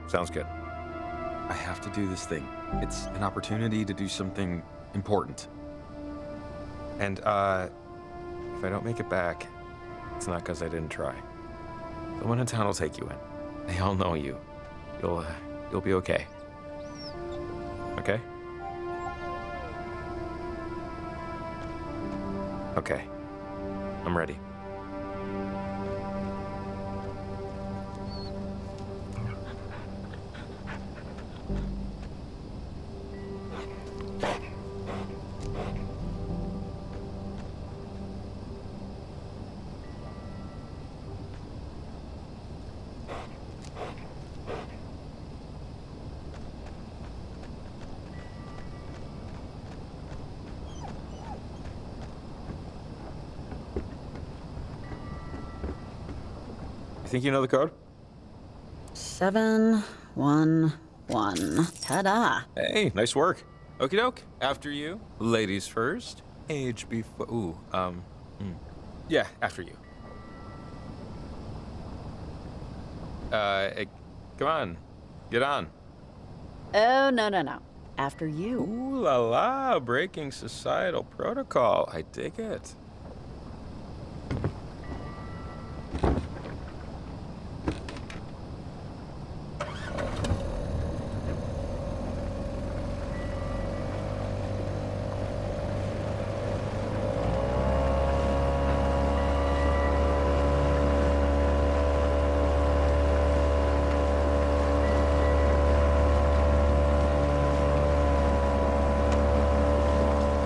Sounds good. I have to do this thing. It's an opportunity to do something important. And, if I don't make it back, it's not because I didn't try. Someone in town will take you in. They all know you. You'll be okay. Okay? Okay. I'm ready. You think you know the code? 711. Ta-da. Hey, nice work. Okie doke. After you. Ladies first. Age before. Ooh, Yeah, after you. Hey, come on. Get on. Oh, no. After you. Ooh la la, breaking societal protocol. I dig it.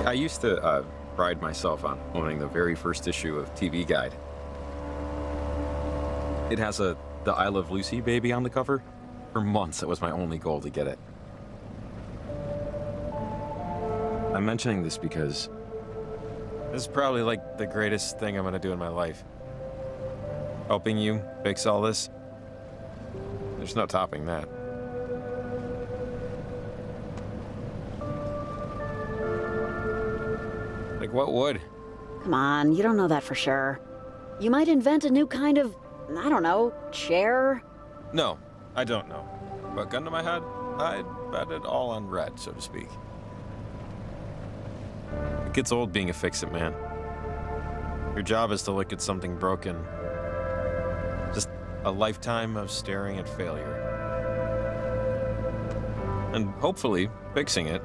I used to pride myself on owning the very first issue of TV Guide. It has the I Love Lucy baby on the cover. For months, it was my only goal to get it. I'm mentioning this because this is probably like the greatest thing I'm gonna do in my life. Helping you fix all this. There's no topping that. Like, what would? Come on, you don't know that for sure. You might invent a new kind of, I don't know, chair? No, I don't know. But gun to my head, I'd bet it all on red, so to speak. It gets old being a fix-it man. Your job is to look at something broken. Just a lifetime of staring at failure. And hopefully fixing it,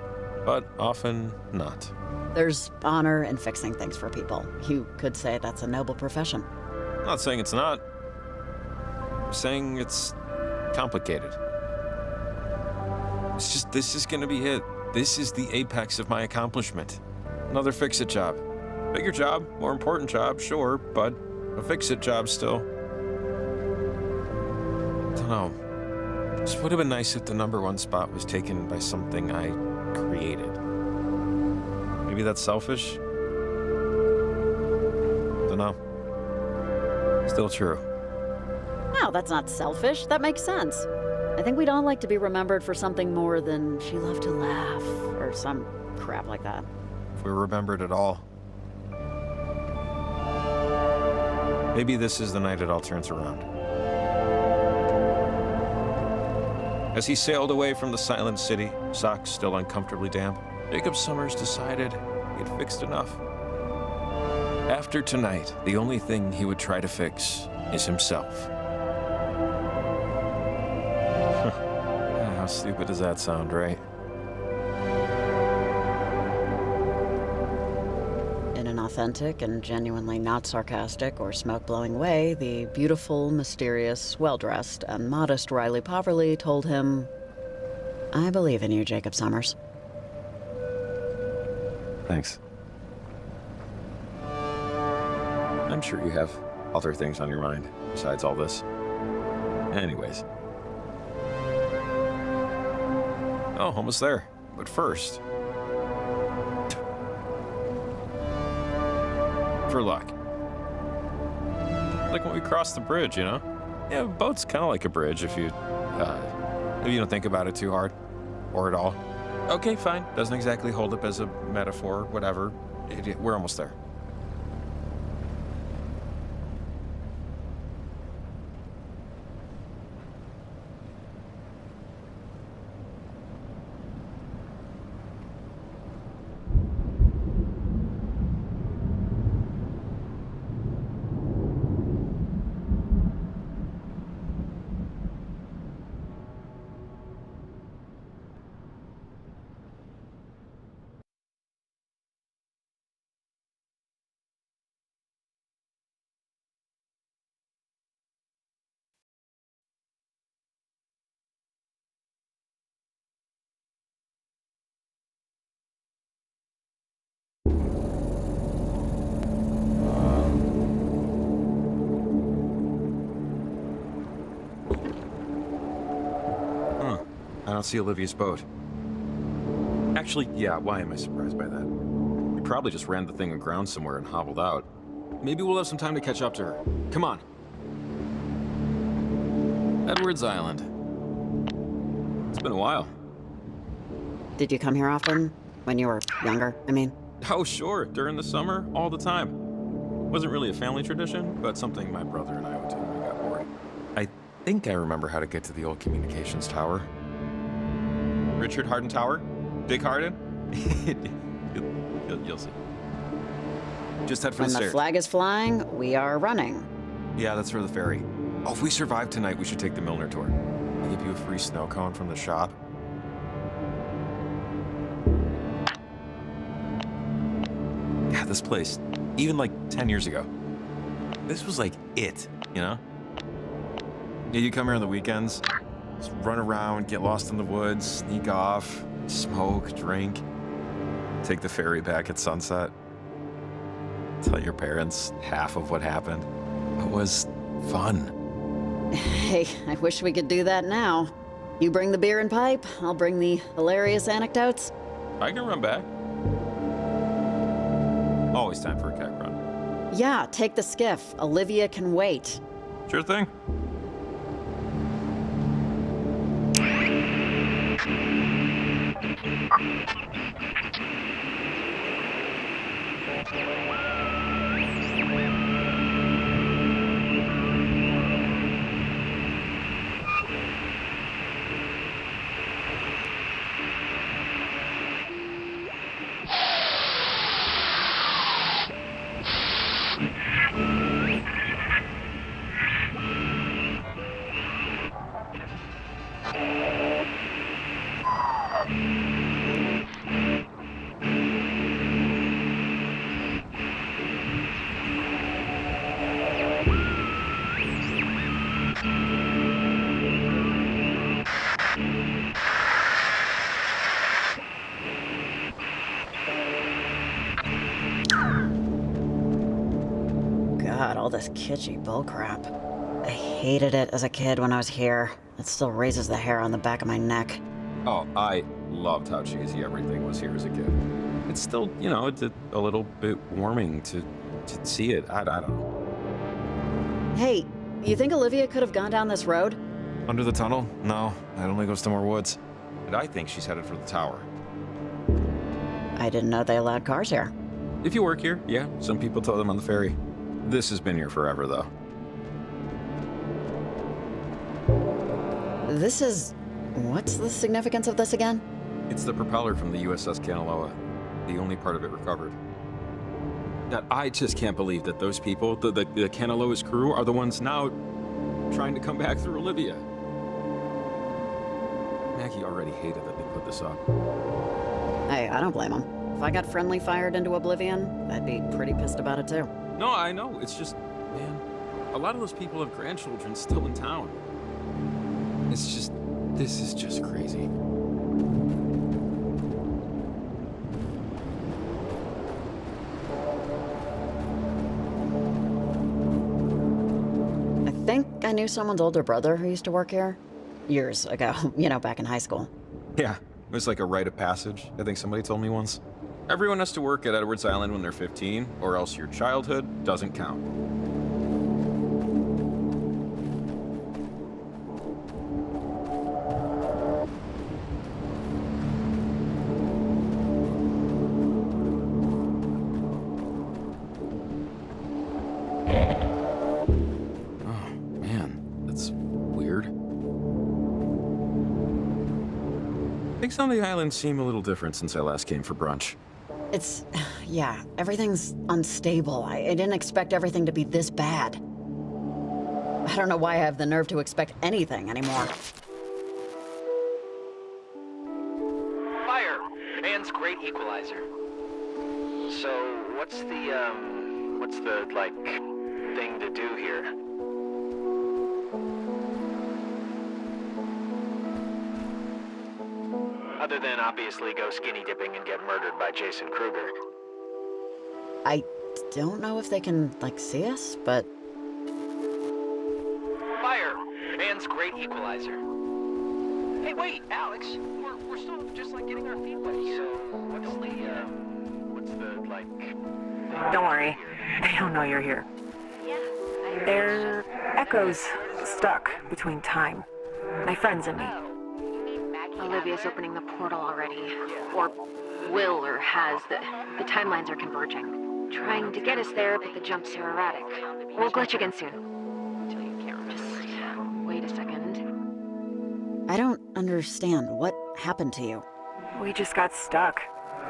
but often not. There's honor in fixing things for people. You could say that's a noble profession. I'm not saying it's not. I'm saying it's complicated. This is gonna be it. This is the apex of my accomplishment. Another fix-it job. Bigger job, more important job, sure, but a fix-it job still. Don't know. Just would have been nice if the #1 spot was taken by something I created. Maybe that's selfish? Dunno. Still true. No, that's not selfish. That makes sense. I think we'd all like to be remembered for something more than she loved to laugh, or some crap like that. If we're remembered at all. Maybe this is the night it all turns around. As he sailed away from the silent city, socks still uncomfortably damp, Jacob Summers decided he'd fixed enough. After tonight, the only thing he would try to fix is himself. How stupid does that sound, right? In an authentic and genuinely not sarcastic or smoke-blowing way, the beautiful, mysterious, well-dressed, and modest Riley Poverly told him, "I believe in you, Jacob Summers." Thanks. I'm sure you have other things on your mind besides all this. Anyways. Oh, almost there. But first... for luck. Like when we crossed the bridge, you know? Yeah, a boat's kind of like a bridge if you don't think about it too hard. Or at all. Okay, fine. Doesn't exactly hold up as a metaphor, whatever. We're almost there. don't see Olivia's boat. Actually, yeah, why am I surprised by that? We probably just ran the thing aground somewhere and hobbled out. Maybe we'll have some time to catch up to her. Come on. Edwards Island. It's been a while. Did you come here often? When you were younger, I mean? Oh, sure. During the summer, all the time. Wasn't really a family tradition, but something my brother and I would do when we got bored. I think I remember how to get to the old communications tower. Richard Harden Tower? Big Harden? You'll see. Just head for When the the stairs. flag is flying, we are running. Yeah, that's for the ferry. Oh, if we survive tonight, we should take the Milner tour. I'll give you a free snow cone from the shop. Yeah, this place, even like 10 years ago, this was like it, you know? Yeah, you come here on the weekends, just run around, get lost in the woods, sneak off, smoke, drink, take the ferry back at sunset. Tell your parents half of what happened. It was fun. Hey, I wish we could do that now. You bring the beer and pipe, I'll bring the hilarious anecdotes. I can run back. Always time for a keg run. Yeah, take the skiff. Olivia can wait. Sure thing. God, all this kitschy bullcrap. I hated it as a kid when I was here. It still raises the hair on the back of my neck. Oh, I loved how cheesy everything was here as a kid. It's still, you know, it's a little bit warming to see it. I don't know. Hey, you think Olivia could have gone down this road? Under the tunnel? No, that only goes to more woods. And I think she's headed for the tower. I didn't know they allowed cars here. If you work here, yeah. Some people tow them on the ferry. This has been here forever, though. This is... What's the significance of this again? It's the propeller from the USS Kanaloa. The only part of it recovered. That I just can't believe that those people, the Kanaloa's crew, are the ones now trying to come back through Olivia. Maggie already hated that they put this up. Hey, I don't blame them. If I got friendly fired into oblivion, I'd be pretty pissed about it too. No, I know. It's just, man, a lot of those people have grandchildren still in town. It's just, this is just crazy. I think I knew someone's older brother who used to work here. Years ago, you know, back in high school. Yeah, it was like a rite of passage, I think somebody told me once. Everyone has to work at Edwards Island when they're 15, or else your childhood doesn't count. Oh, man, that's weird. Things on the island seem a little different since I last came for brunch. It's... yeah, everything's unstable. I didn't expect everything to be this bad. I don't know why I have the nerve to expect anything anymore. Fire! Man's great equalizer. So, what's the, like, thing to do here? Other than obviously go skinny dipping and get murdered by Jason Kruger. I don't know if they can, like, see us, but... Fire! Man's great equalizer. Hey, wait, Alex. We're still just like getting our feet wet here. What's the like? Don't worry. They don't know you're here. They're echoes stuck between time. My friends and me. Olivia's opening the portal already. Or will or has. The timelines are converging. Trying to get us there, but the jumps are erratic. We'll glitch again soon. Just wait a second. I don't understand. What happened to you? We just got stuck.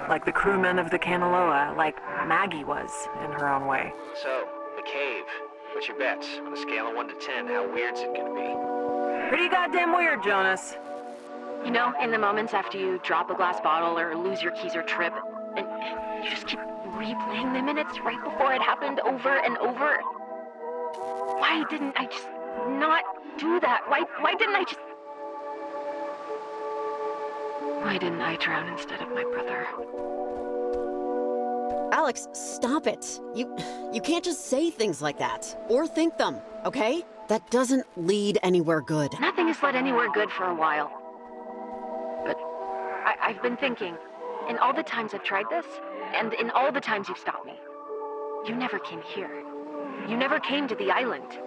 Like the crewmen of the Kanaloa, like Maggie was, in her own way. So, the cave. What's your bets? On a scale of 1 to 10, how weird's it gonna be? Pretty goddamn weird, Jonas. You know, in the moments after you drop a glass bottle or lose your keys or trip, and you just keep replaying the minutes right before it happened over and over. Why didn't I just not do that? Why didn't I just... Why didn't I drown instead of my brother? Alex, stop it. You can't just say things like that. Or think them, okay? That doesn't lead anywhere good. Nothing has led anywhere good for a while. But I've been thinking, in all the times I've tried this, and in all the times you've stopped me, you never came here. You never came to the island.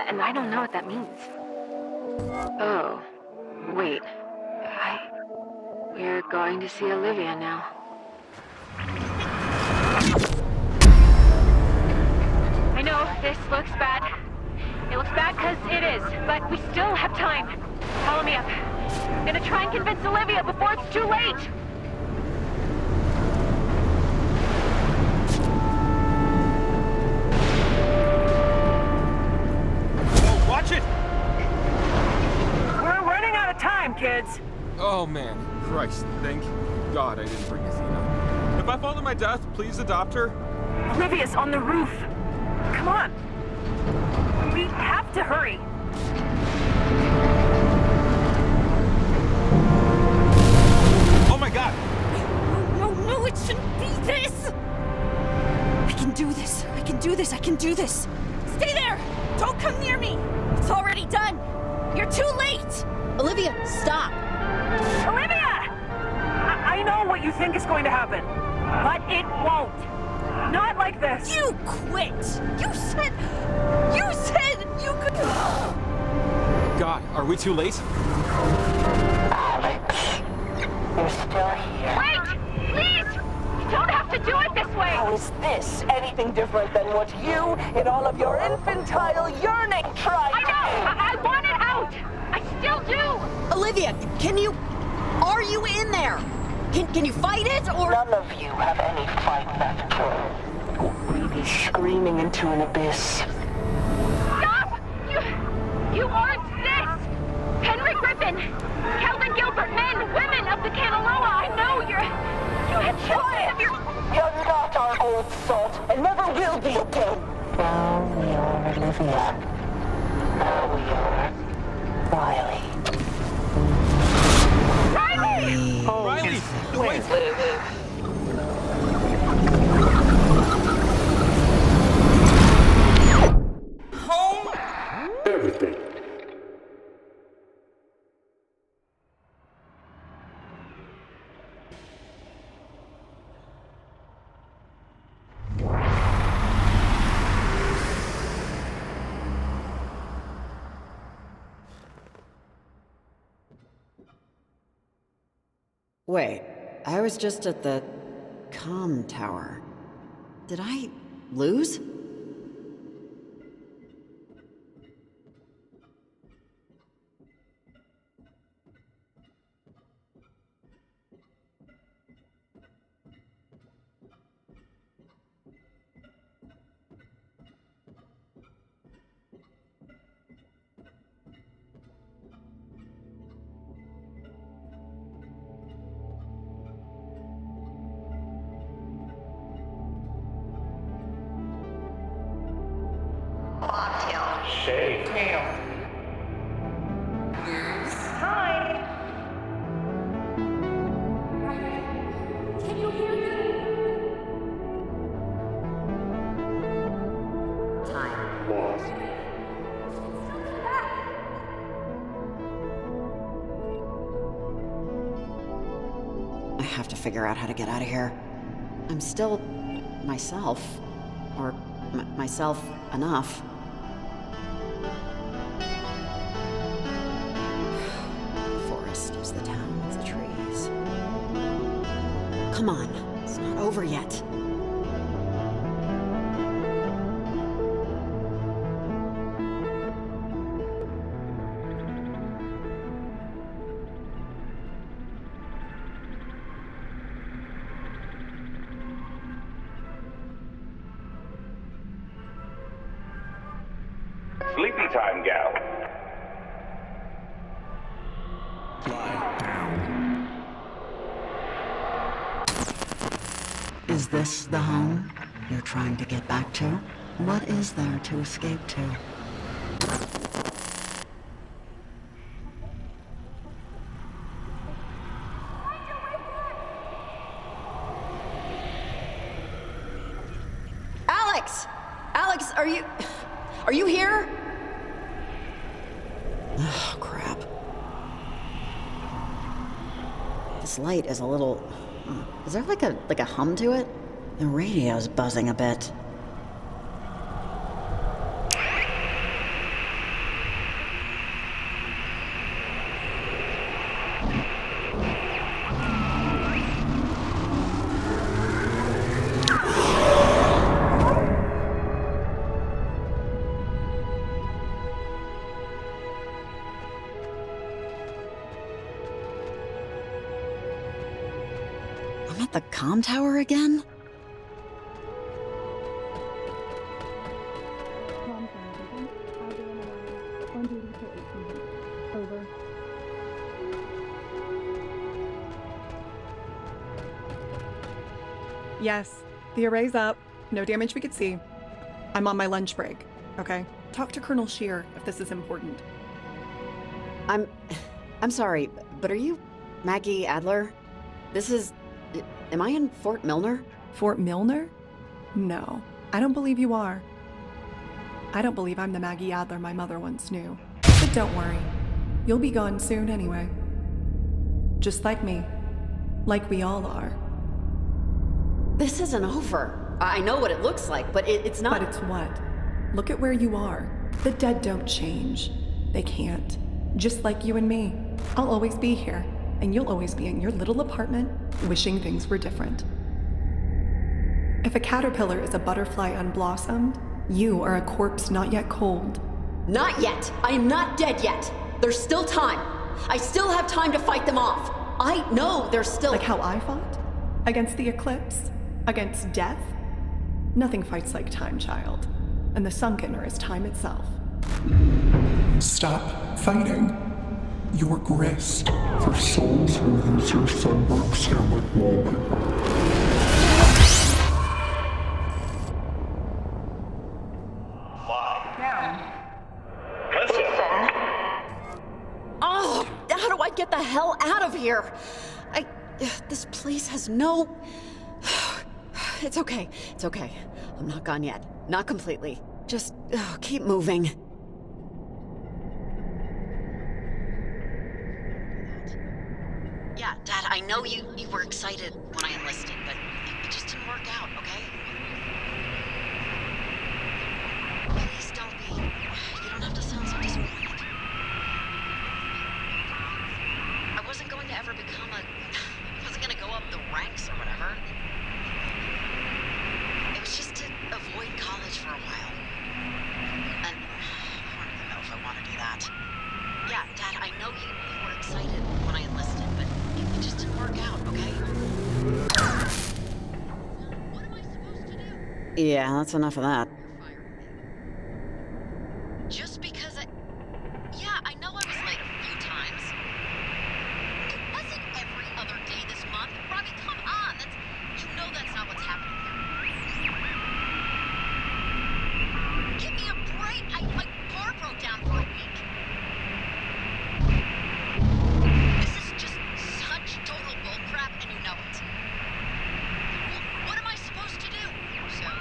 And I don't know what that means. Oh, wait. We're going to see Olivia now. I know this looks bad. It looks bad because it is, but we still have time. Follow me up. I'm gonna try and convince Olivia before it's too late. Oh, watch it! We're running out of time, kids. Oh man, Christ, thank God I didn't bring Athena. If I fall to my death, please adopt her. Olivia's on the roof. Come on. We have to hurry. Oh my God! No, it shouldn't be this! I can do this. I can do this. I can do this. Stay there! Don't come near me! It's already done! You're too late! Olivia, stop! Olivia! I know what you think is going to happen, but it won't. Not like this. You quit! You said you could... God, are we too late? Alex, you're still here. Wait! Please! You don't have to do it this way! How is this anything different than what you, in all of your infantile yearning, tried I know! I want it out! I still do! Olivia, are you in there? Can you fight it, or? None of you have any fight left. We'd be screaming into an abyss. Stop! You aren't this! Henry Griffin! Calvin Gilbert, men, women of the Kanaloa, I know you had children of your... You're not our old salt, and never will be again. Now we are Olivia. Now we are Riley. Riley! Oh, Riley! Wait! Home? Everything. Wait, I was just at the comm tower. Did I lose? Shade. Tail. Time. Can you hear me? Time. Lost. have to figure out how to get out of here. I'm still myself. Or myself enough. The forest is the town of the trees. Come on, it's not over yet. Sleepy time, gal. Is this the home you're trying to get back to? What is there to escape to? Alex! Alex, are you here? Oh, crap. This light is a little... Is there like a hum to it? The radio's buzzing a bit. I'm at the comm tower again? Over. Yes, the array's up. No damage we could see. I'm on my lunch break, okay? Talk to Colonel Shear if this is important. I'm sorry, but are you Maggie Adler? Am I in Fort Milner? Fort Milner? No, I don't believe you are. I don't believe I'm the Maggie Adler my mother once knew. But don't worry, you'll be gone soon anyway. Just like me. Like we all are. This isn't over. I know what it looks like, but it's not... But it's what? Look at where you are. The dead don't change. They can't. Just like you and me. I'll always be here, and you'll always be in your little apartment, wishing things were different. If a caterpillar is a butterfly unblossomed, you are a corpse not yet cold. Not yet! I am not dead yet! There's still time! I still have time to fight them off! I know there's still... Like how I fought? Against the eclipse? Against death? Nothing fights like time, child. And the Sunkener is time itself. Stop fighting. Your grist for souls will use your sunburned ceramic wallpaper. Oh, how do I get the hell out of here? This place has no... It's okay. It's okay. I'm not gone yet. Not completely. Just keep moving. Yeah, Dad, I know you were excited when I enlisted, but it just didn't work out, okay? Please don't be... You don't have to sound so disappointed. I wasn't going to ever become I wasn't going to go up the ranks or whatever. It was just to avoid college for a while. And I don't even know if I want to do that. Yeah, Dad, I know you were excited when I enlisted, but it just didn't work out, okay? What am I supposed to do? Yeah, that's enough of that. Just because Yeah, I know I was late a few times. It wasn't every other day this month. Robbie, come on! You know that's not what's happening here. Give me a break! My car broke down for a week. This is just such total bullcrap, and you know it. What am I supposed to do? So,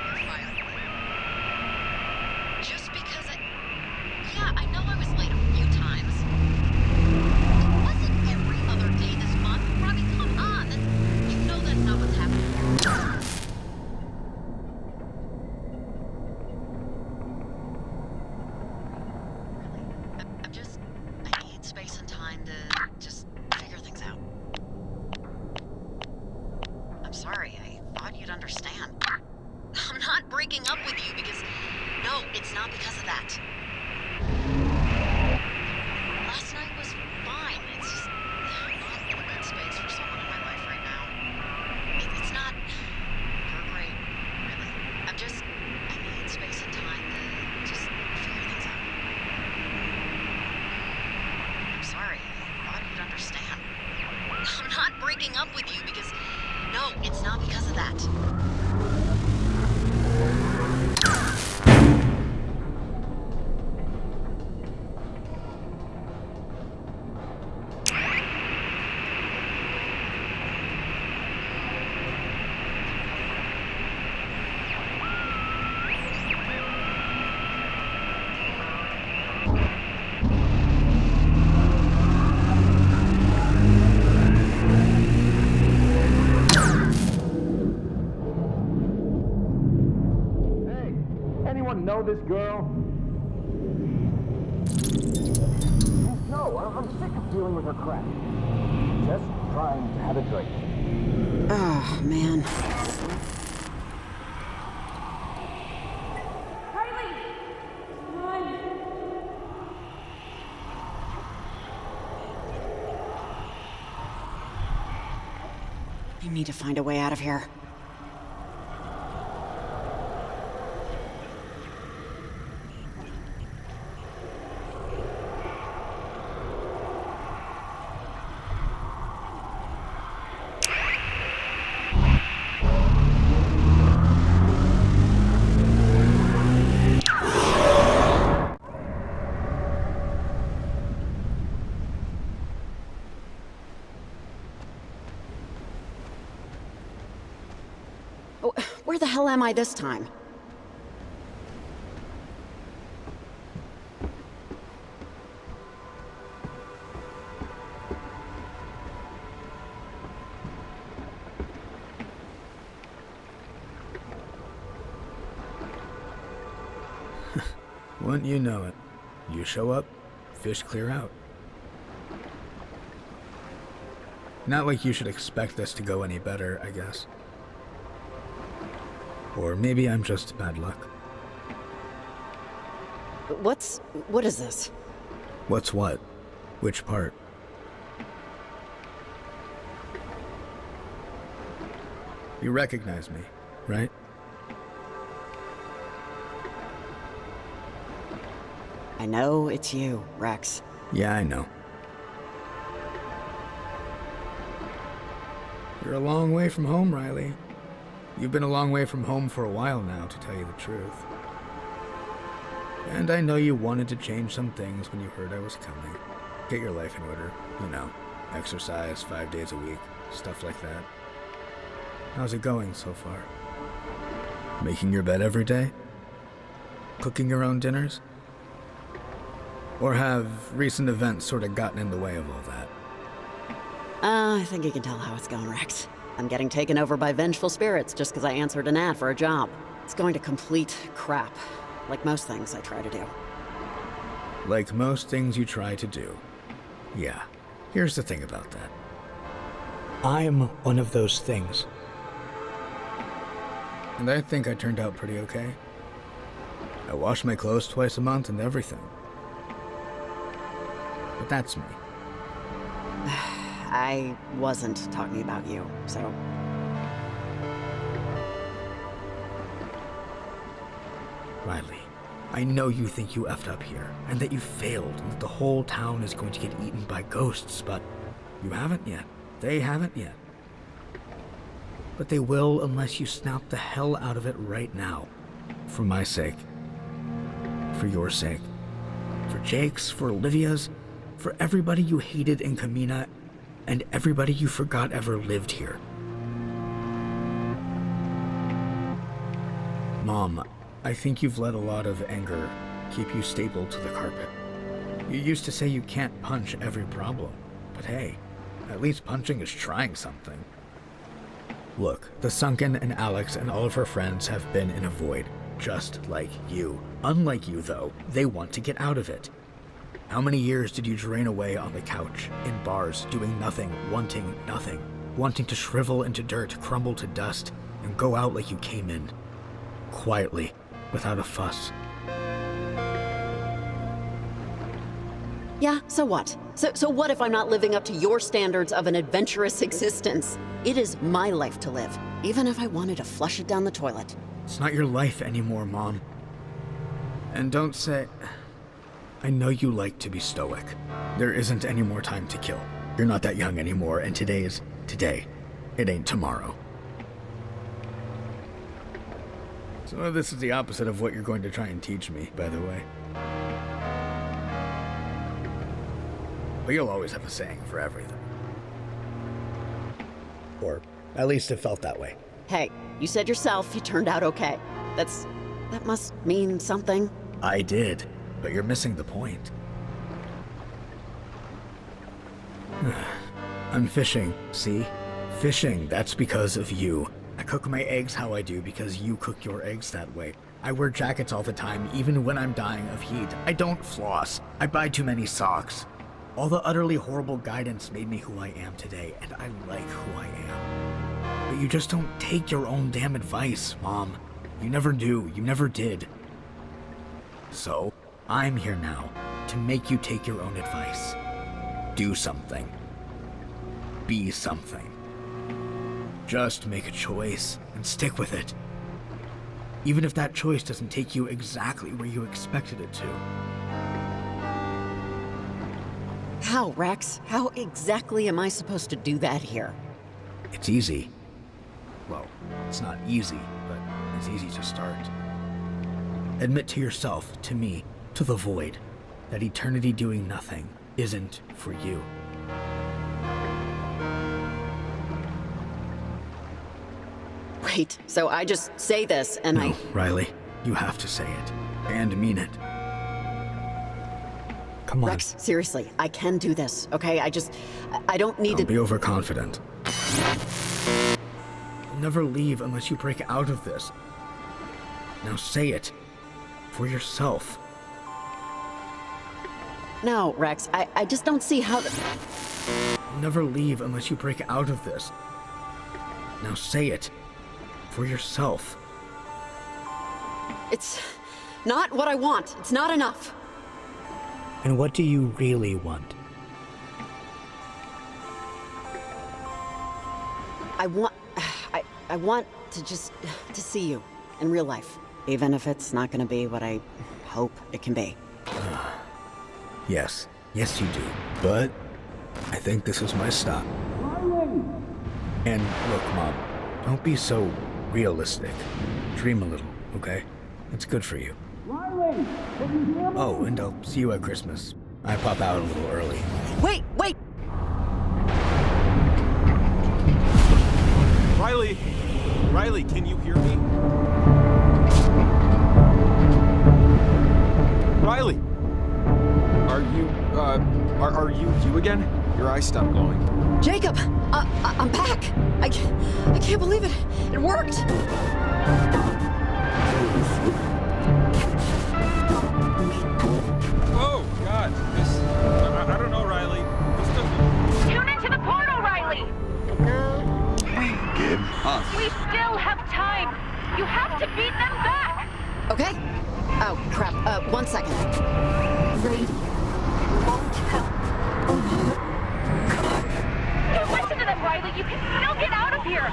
you're fired. Just because that. Last night was fine. It's just I'm not in a good space for someone in my life right now. It's not her great, really. I need space and time to just figure things out. I'm sorry. I thought you'd understand. I'm not breaking up with you because... No, it's not because of that. Know this girl? No, I'm sick of dealing with her crap. Just trying to have a drink. Oh, man. Riley! Come on! I need to find a way out of here. Where the hell am I this time? Wouldn't you know it? You show up, fish clear out. Not like you should expect this to go any better, I guess. Or maybe I'm just bad luck. What is this? What's what? Which part? You recognize me, right? I know it's you, Rex. Yeah, I know. You're a long way from home, Riley. You've been a long way from home for a while now, to tell you the truth. And I know you wanted to change some things when you heard I was coming. Get your life in order, you know, exercise 5 days a week, stuff like that. How's it going so far? Making your bed every day? Cooking your own dinners? Or have recent events sort of gotten in the way of all that? I think you can tell how it's going, Rex. I'm getting taken over by vengeful spirits just because I answered an ad for a job. It's going to complete crap, like most things I try to do. Like most things you try to do. Yeah, here's the thing about that. I'm one of those things. And I think I turned out pretty okay. I wash my clothes twice a month and everything. But that's me. I wasn't talking about you, so... Riley, I know you think you effed up here, and that you failed, and that the whole town is going to get eaten by ghosts, but you haven't yet. They haven't yet. But they will unless you snap the hell out of it right now. For my sake. For your sake. For Jake's, for Olivia's, for everybody you hated in Camena, and everybody you forgot ever lived here. Mom, I think you've let a lot of anger keep you stapled to the carpet. You used to say you can't punch every problem, but hey, at least punching is trying something. Look, the Sunken and Alex and all of her friends have been in a void, just like you. Unlike you, though, they want to get out of it. How many years did you drain away on the couch, in bars, doing nothing, wanting to shrivel into dirt, crumble to dust, and go out like you came in, quietly, without a fuss? Yeah, so what? So what if I'm not living up to your standards of an adventurous existence? It is my life to live, even if I wanted to flush it down the toilet. It's not your life anymore, Mom. And don't say... I know you like to be stoic. There isn't any more time to kill. You're not that young anymore, and today is today. It ain't tomorrow. So this is the opposite of what you're going to try and teach me, by the way. But you'll always have a saying for everything. Or at least it felt that way. Hey, you said yourself you turned out okay. That must mean something. I did, but you're missing the point. I'm fishing, see? Fishing, that's because of you. I cook my eggs how I do because you cook your eggs that way. I wear jackets all the time, even when I'm dying of heat. I don't floss. I buy too many socks. All the utterly horrible guidance made me who I am today, and I like who I am. But you just don't take your own damn advice, Mom. You never do. You never did. So, I'm here now to make you take your own advice. Do something. Be something. Just make a choice and stick with it. Even if that choice doesn't take you exactly where you expected it to. How, Rex? How exactly am I supposed to do that here? It's easy. Well, it's not easy, but it's easy to start. Admit to yourself, to me, to the void, that eternity doing nothing isn't for you. Wait, so I just say this and No, Riley, you have to say it. And mean it. Come on. Rex, seriously, I can do this, okay? I don't need Don't to... be overconfident. You'll never leave unless you break out of this. Now say it. For yourself. No, Rex, I just don't see how... You'll never leave unless you break out of this. Now say it. For yourself. It's not what I want. It's not enough. And what do you really want? I want to see you in real life, even if it's not going to be what I hope it can be. Yes. Yes, you do. But I think this is my stop. And look, Mom, don't be so realistic. Dream a little, okay? It's good for you. Oh, and I'll see you at Christmas. I pop out a little early. Wait! Riley! Riley, can you hear me? Riley! Are you again? Your eyes stopped glowing. Jacob! I'm back! I can't believe it! It worked! Oh, God. I don't know, Riley. This doesn't... Tune into the portal, Riley! Us. We still have time! You have to beat them back! Okay. Oh, crap. 1 second. Ready? Won't help. Don't listen to them, Riley! You can still get out of here!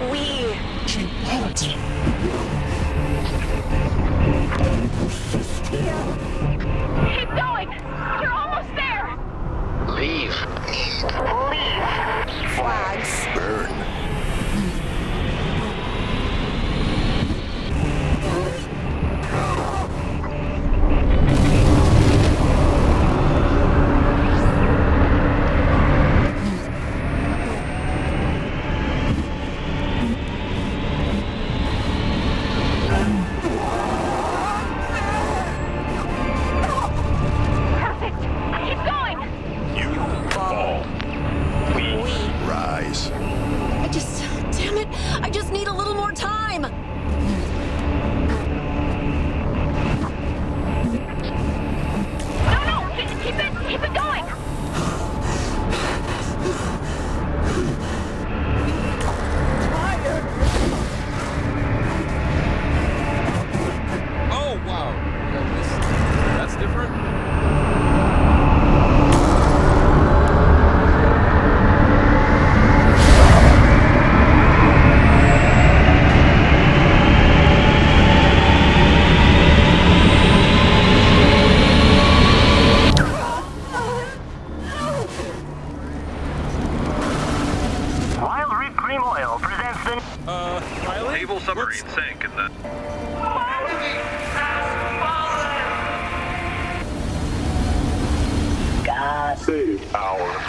We can't. Keep going! You're almost there! Leave. Flags. Burn. Perfect! Keep going! You fall. We rise.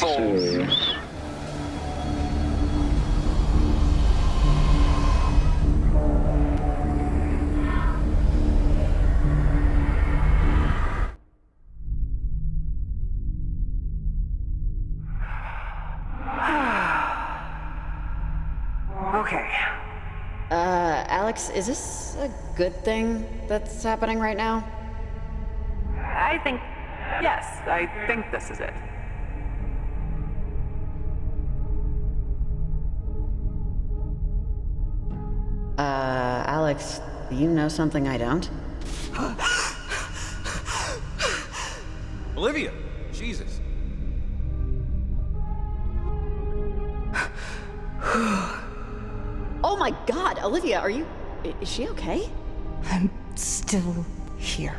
fools. Okay. Alex, is this a good thing that's happening right now? Yes, I think this is it. Alex, do you know something I don't? Olivia! Jesus. Oh my god, Olivia, is she okay? I'm still here.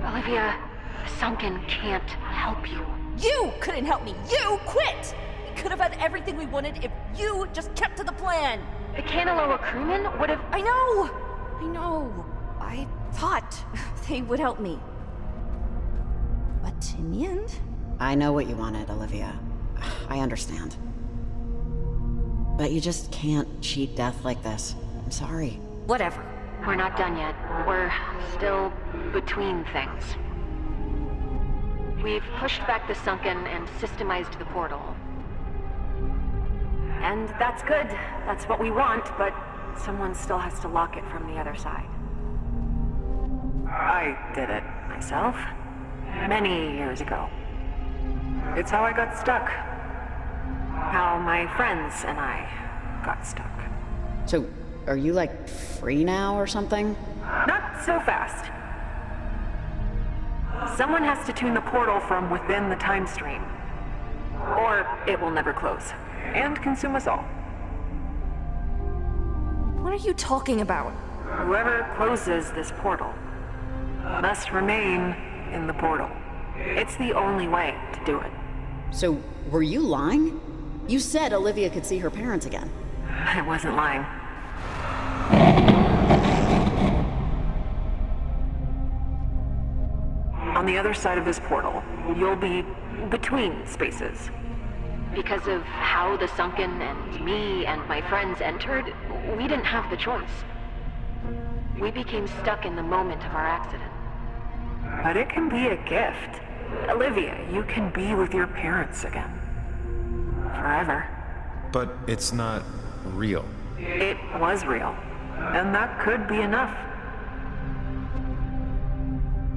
Olivia, the Sunken can't help you. You couldn't help me. You quit! We could have had everything we wanted if you just kept to the plan. The Kanaloa crewmen would have... I know! I thought they would help me. But in the end... I know what you wanted, Olivia. I understand. But you just can't cheat death like this. I'm sorry. Whatever. We're not done yet. We're still between things. We've pushed back the Sunken and systemized the portal. And that's good. That's what we want, but someone still has to lock it from the other side. I did it myself. Many years ago. It's how I got stuck. How my friends and I got stuck. So, are you like free now or something? Not so fast. Someone has to tune the portal from within the time stream. Or it will never close. And consume us all. What are you talking about? Whoever closes this portal must remain in the portal. It's the only way to do it. So, were you lying? You said Olivia could see her parents again. I wasn't lying. On the other side of this portal, you'll be between spaces. Because of how the Sunken and me and my friends entered, we didn't have the choice. We became stuck in the moment of our accident. But it can be a gift. Olivia, you can be with your parents again. Forever. But it's not real. It was real. And that could be enough.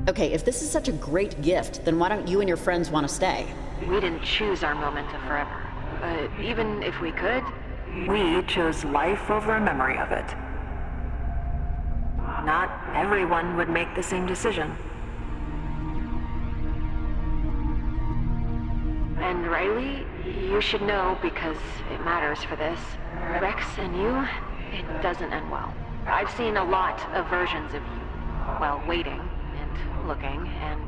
Okay, if this is such a great gift, then why don't you and your friends want to stay? We didn't choose our moment of forever. Even if we could, we chose life over a memory of it. Not everyone would make the same decision. And Riley, you should know because it matters for this. Rex and you, it doesn't end well. I've seen a lot of versions of you while waiting and looking, and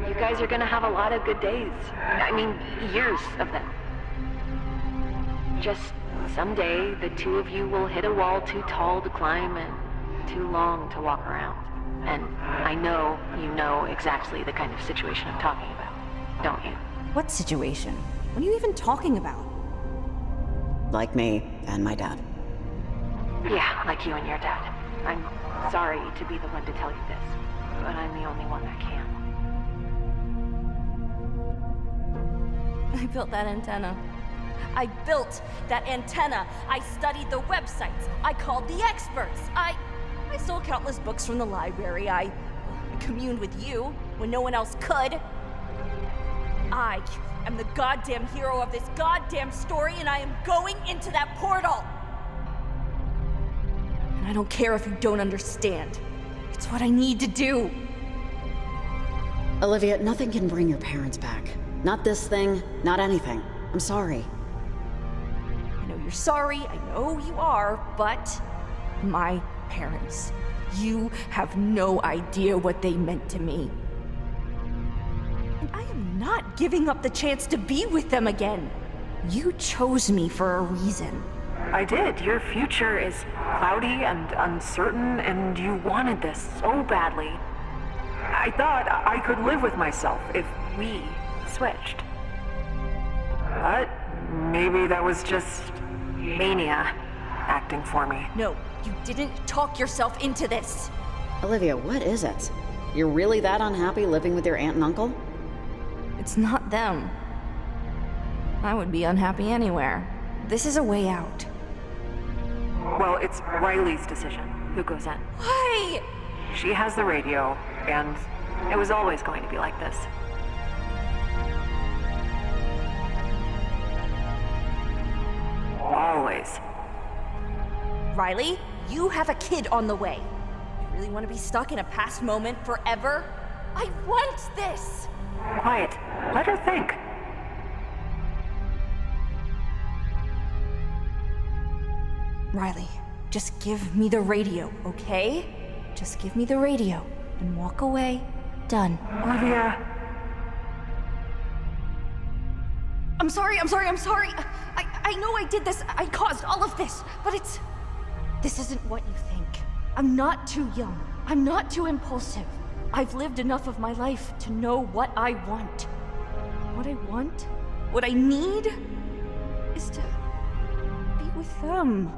you guys are gonna have a lot of good days. I mean, years of them. Just someday, the two of you will hit a wall too tall to climb and too long to walk around. And I know you know exactly the kind of situation I'm talking about, don't you? What situation? What are you even talking about? Like me and my dad. Yeah, like you and your dad. I'm sorry to be the one to tell you this, but I'm the only one that can. I built that antenna. I built that antenna. I studied the websites. I called the experts. I stole countless books from the library. I communed with you when no one else could. I am the goddamn hero of this goddamn story, and I am going into that portal. And I don't care if you don't understand. It's what I need to do. Olivia, nothing can bring your parents back. Not this thing, not anything. I'm sorry. I know you're sorry, I know you are, but my parents, you have no idea what they meant to me. And I am not giving up the chance to be with them again. You chose me for a reason. I did. Your future is cloudy and uncertain, and you wanted this so badly. I thought I could live with myself if we switched. But maybe that was just mania acting for me. No, you didn't talk yourself into this. Olivia, what is it? You're really that unhappy living with your aunt and uncle? It's not them. I would be unhappy anywhere. This is a way out. Well, it's Riley's decision who goes in. Why? She has the radio, and it was always going to be like this. Always. Riley, you have a kid on the way. You really want to be stuck in a past moment forever? I want this! Quiet. Let her think. Riley, just give me the radio, okay? Just give me the radio and walk away. Done. Olivia. I'm sorry. I know I did this. I caused all of this, but this isn't what you think. I'm not too young. I'm not too impulsive. I've lived enough of my life to know what I want. What I want, what I need, is to be with them.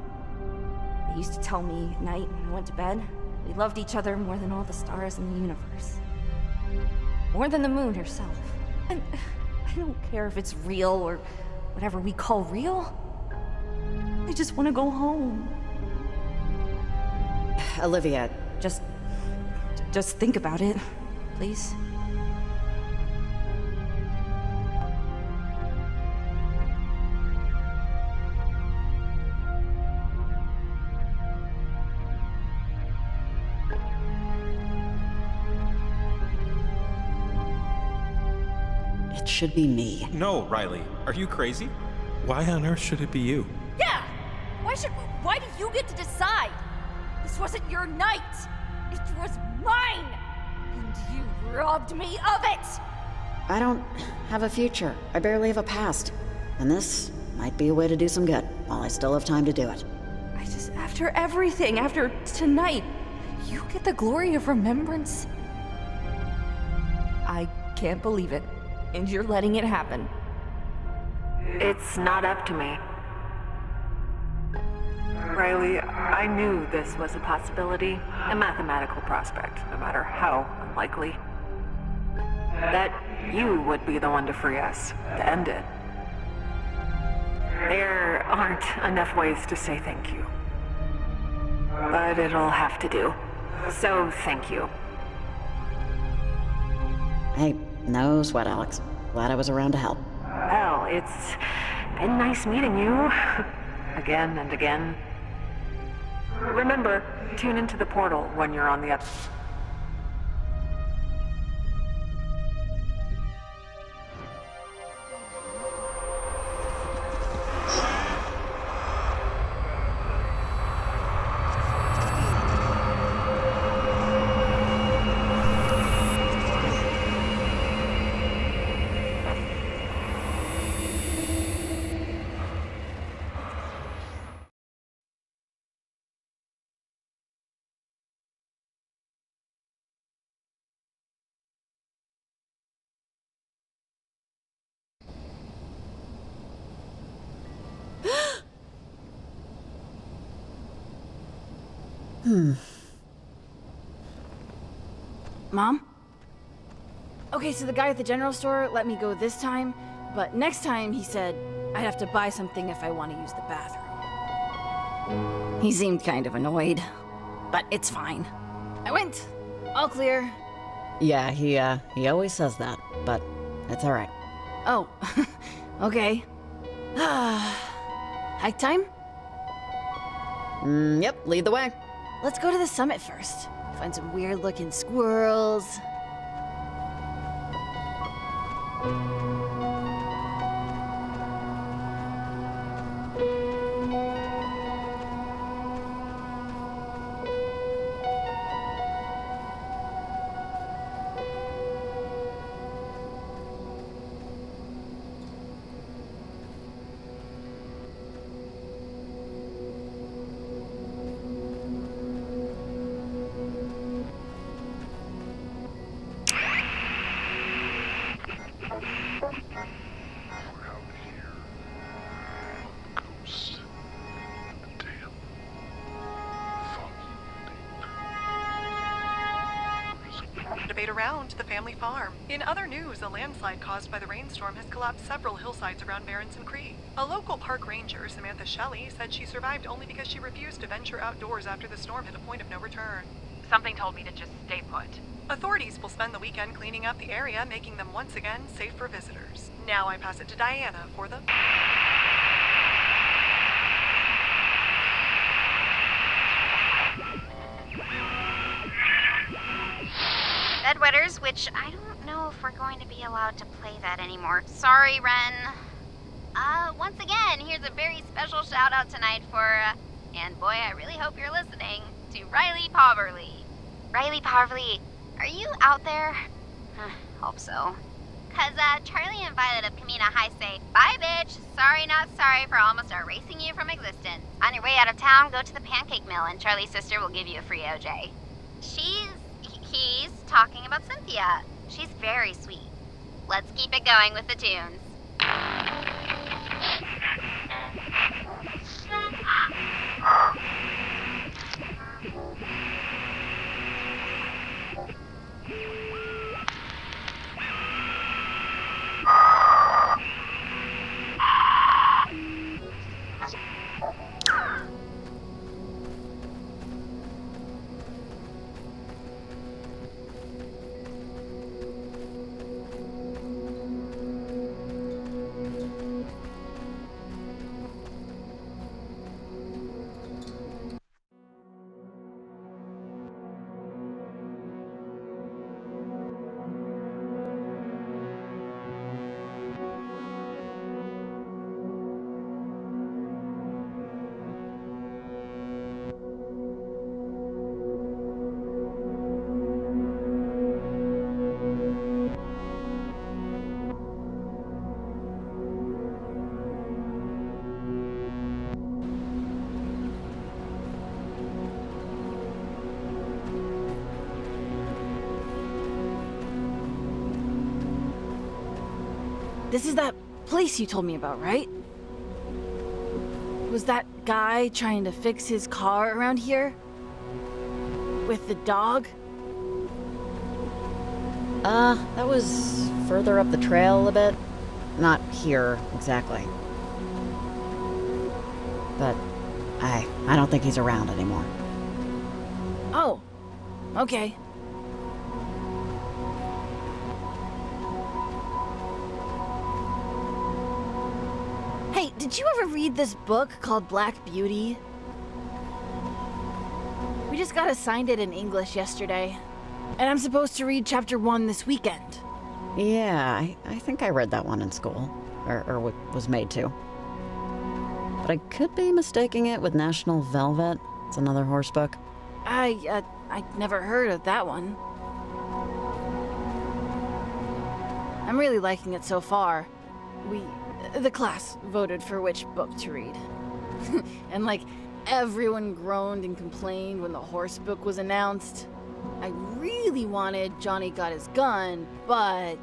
They used to tell me at night when I went to bed, we loved each other more than all the stars in the universe. More than the moon herself. And I don't care if it's real or whatever we call real. I just want to go home. Olivia, Just think about it, please. it should be me. No, Riley. Are you crazy? Why on earth should it be you? Yeah! Why do you get to decide? This wasn't your night! It was mine! And you robbed me of it! I don't have a future. I barely have a past. And this might be a way to do some good, while I still have time to do it. After everything, after tonight, you get the glory of remembrance? I can't believe it. And you're letting it happen. It's not up to me. Riley, I knew this was a possibility, a mathematical prospect, no matter how unlikely. That you would be the one to free us, to end it. There aren't enough ways to say thank you. But it'll have to do. So thank you. Hey, no sweat, Alex. Glad I was around to help. Well, it's been nice meeting you. Again and again. Remember, tune into the portal when you're on the up. Mom? Okay, so the guy at the general store let me go this time, but next time he said I'd have to buy something if I want to use the bathroom. He seemed kind of annoyed, but it's fine. I went. All clear. Yeah, he always says that, but it's all right. Oh, okay. Hike time? Yep, lead the way. Let's go to the summit first. Find some weird-looking squirrels. spade around the family farm. In other news, a landslide caused by the rainstorm has collapsed several hillsides around Berenson Creek. A local park ranger, Samantha Shelley, said she survived only because she refused to venture outdoors after the storm hit a point of no return. Something told me to just stay put. Authorities will spend the weekend cleaning up the area, making them once again safe for visitors. Now I pass it to Diana for the... Bedwetters, which I don't know if we're going to be allowed to play that anymore. Sorry, Ren. Once again, here's a very special shout out tonight for, and boy, I really hope you're listening, to Riley Poverly. Riley Poverly, are you out there? Hope so. Cause, Charlie and Violet of Camena High say, bye bitch, sorry not sorry for almost erasing you from existence. On your way out of town, go to the pancake mill and Charlie's sister will give you a free OJ. He's talking about Cynthia. She's very sweet. Let's keep it going with the tunes. This is that place you told me about, right? Was that guy trying to fix his car around here? With the dog? That was further up the trail a bit. Not here, exactly. But I don't think he's around anymore. Oh, okay. Hey, did you ever read this book called Black Beauty? We just got assigned it in English yesterday, and I'm supposed to read chapter 1 this weekend. Yeah, I think I read that one in school, or was made to. But I could be mistaking it with National Velvet. It's another horse book. I never heard of that one. I'm really liking it so far. The class voted for which book to read. And everyone groaned and complained when the horse book was announced. I really wanted Johnny Got His Gun, but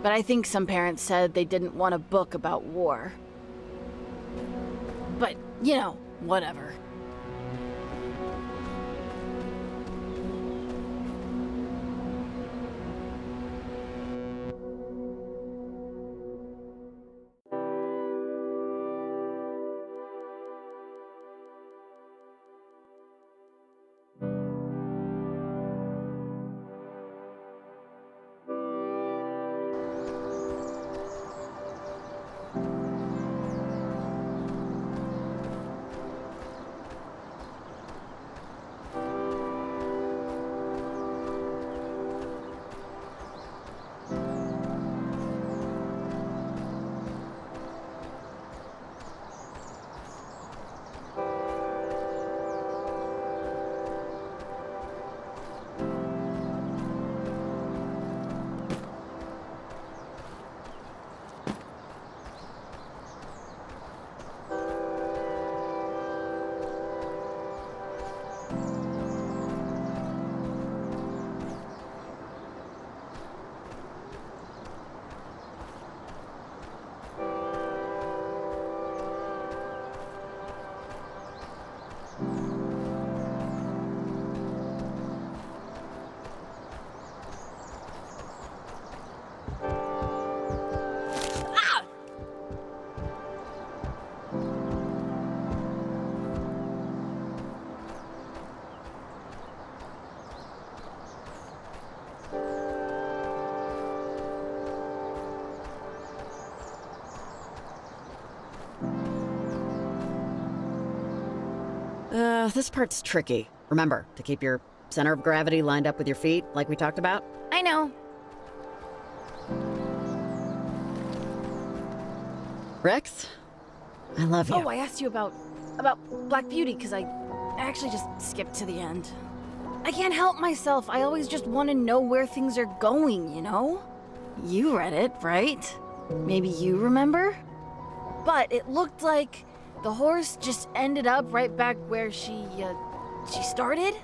I think some parents said they didn't want a book about war. But, whatever. Ah! This part's tricky. Remember, to keep your center of gravity lined up with your feet, like we talked about. I know. Rex, I love you. Oh, I asked you about Black Beauty because I actually just skipped to the end. I can't help myself. I always just want to know where things are going, you know? You read it, right? Maybe you remember? But it looked like the horse just ended up right back where she started?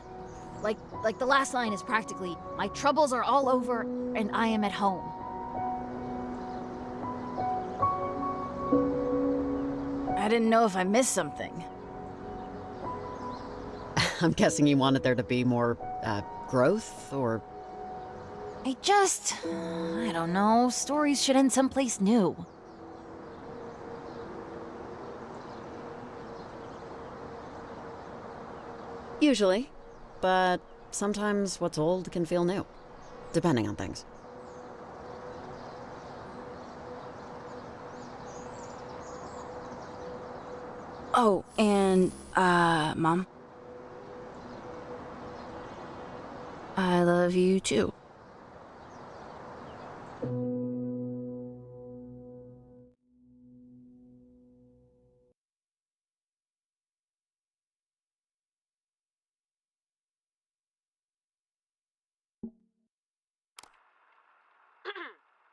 Like the last line is practically, my troubles are all over and I am at home. I didn't know if I missed something. I'm guessing you wanted there to be more, growth, or... I don't know, stories should end someplace new. Usually. But sometimes what's old can feel new. Depending on things. Oh, and, Mom. I love you too.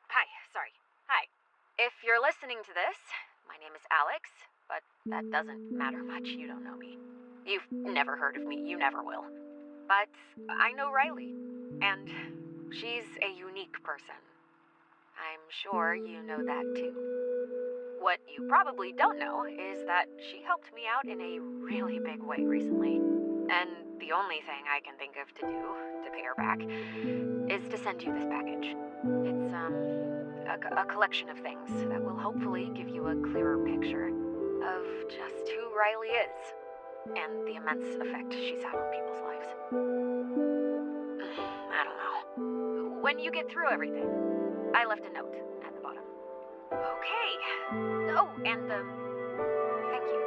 Hi, sorry. Hi. If you're listening to this, my name is Alex, but that doesn't matter much. You don't know me. You've never heard of me. You never will. But I know Riley, and she's a unique person. I'm sure you know that too. What you probably don't know is that she helped me out in a really big way recently. And the only thing I can think of to do to pay her back is to send you this package. It's, a collection of things that will hopefully give you a clearer picture of just who Riley is and the immense effect she's had on people's lives. I don't know. When you get through everything, I left a note at the bottom. Okay. Oh, and, thank you.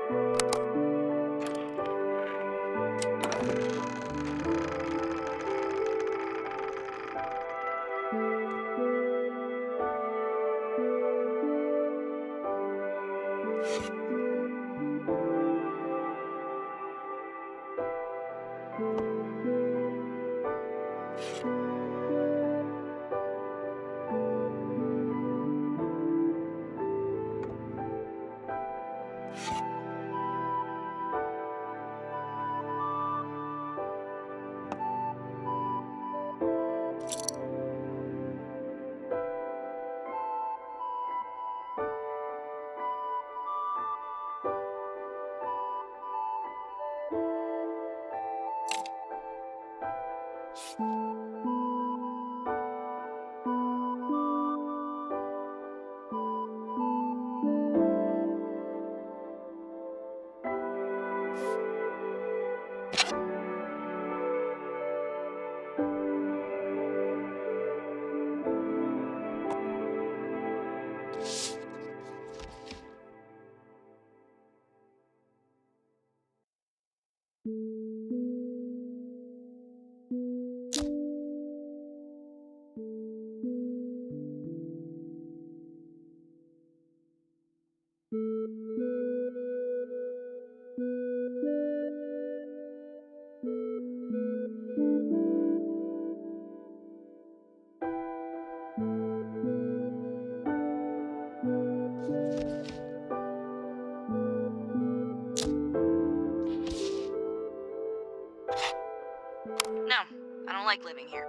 No, I don't like living here.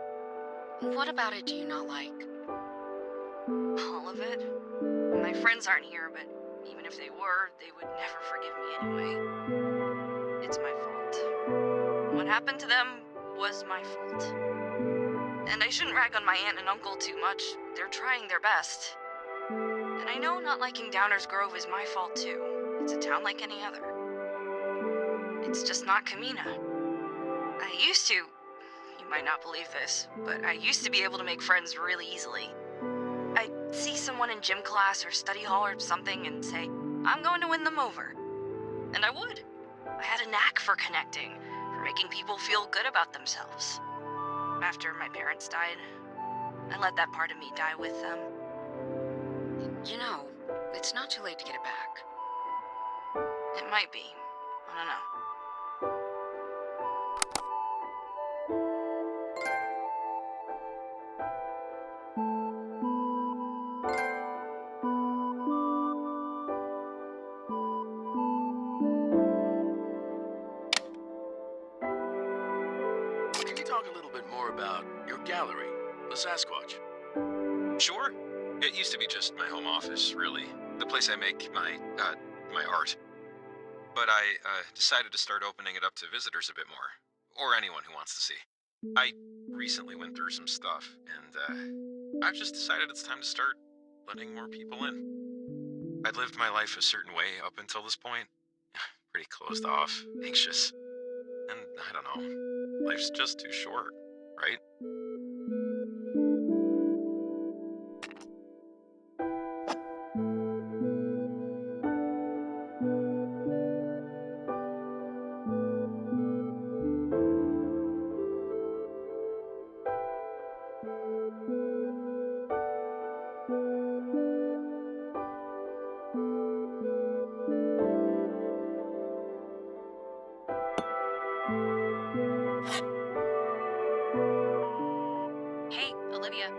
What about it do you not like? All of it? My friends aren't here, but even if they were, they would never forgive me anyway. It's my fault. What happened to them was my fault. And I shouldn't rag on my aunt and uncle too much. They're trying their best. And I know not liking Downers Grove is my fault too. It's a town like any other. It's just not Camena. I used to, you might not believe this, but I used to be able to make friends really easily. I'd see someone in gym class or study hall or something and say, I'm going to win them over. And I would. I had a knack for connecting, for making people feel good about themselves. After my parents died, I let that part of me die with them. You know, it's not too late to get it back. It might be. I don't know. Can you talk a little bit more about your gallery, the Sasquatch? Sure. It used to be just my home office, really. The place I make my art. But I decided to start opening it up to visitors a bit more. Or anyone who wants to see. I recently went through some stuff, and I've just decided it's time to start letting more people in. I'd lived my life a certain way up until this point. Pretty closed off, anxious. And I don't know. Life's just too short, right? Hey, Olivia.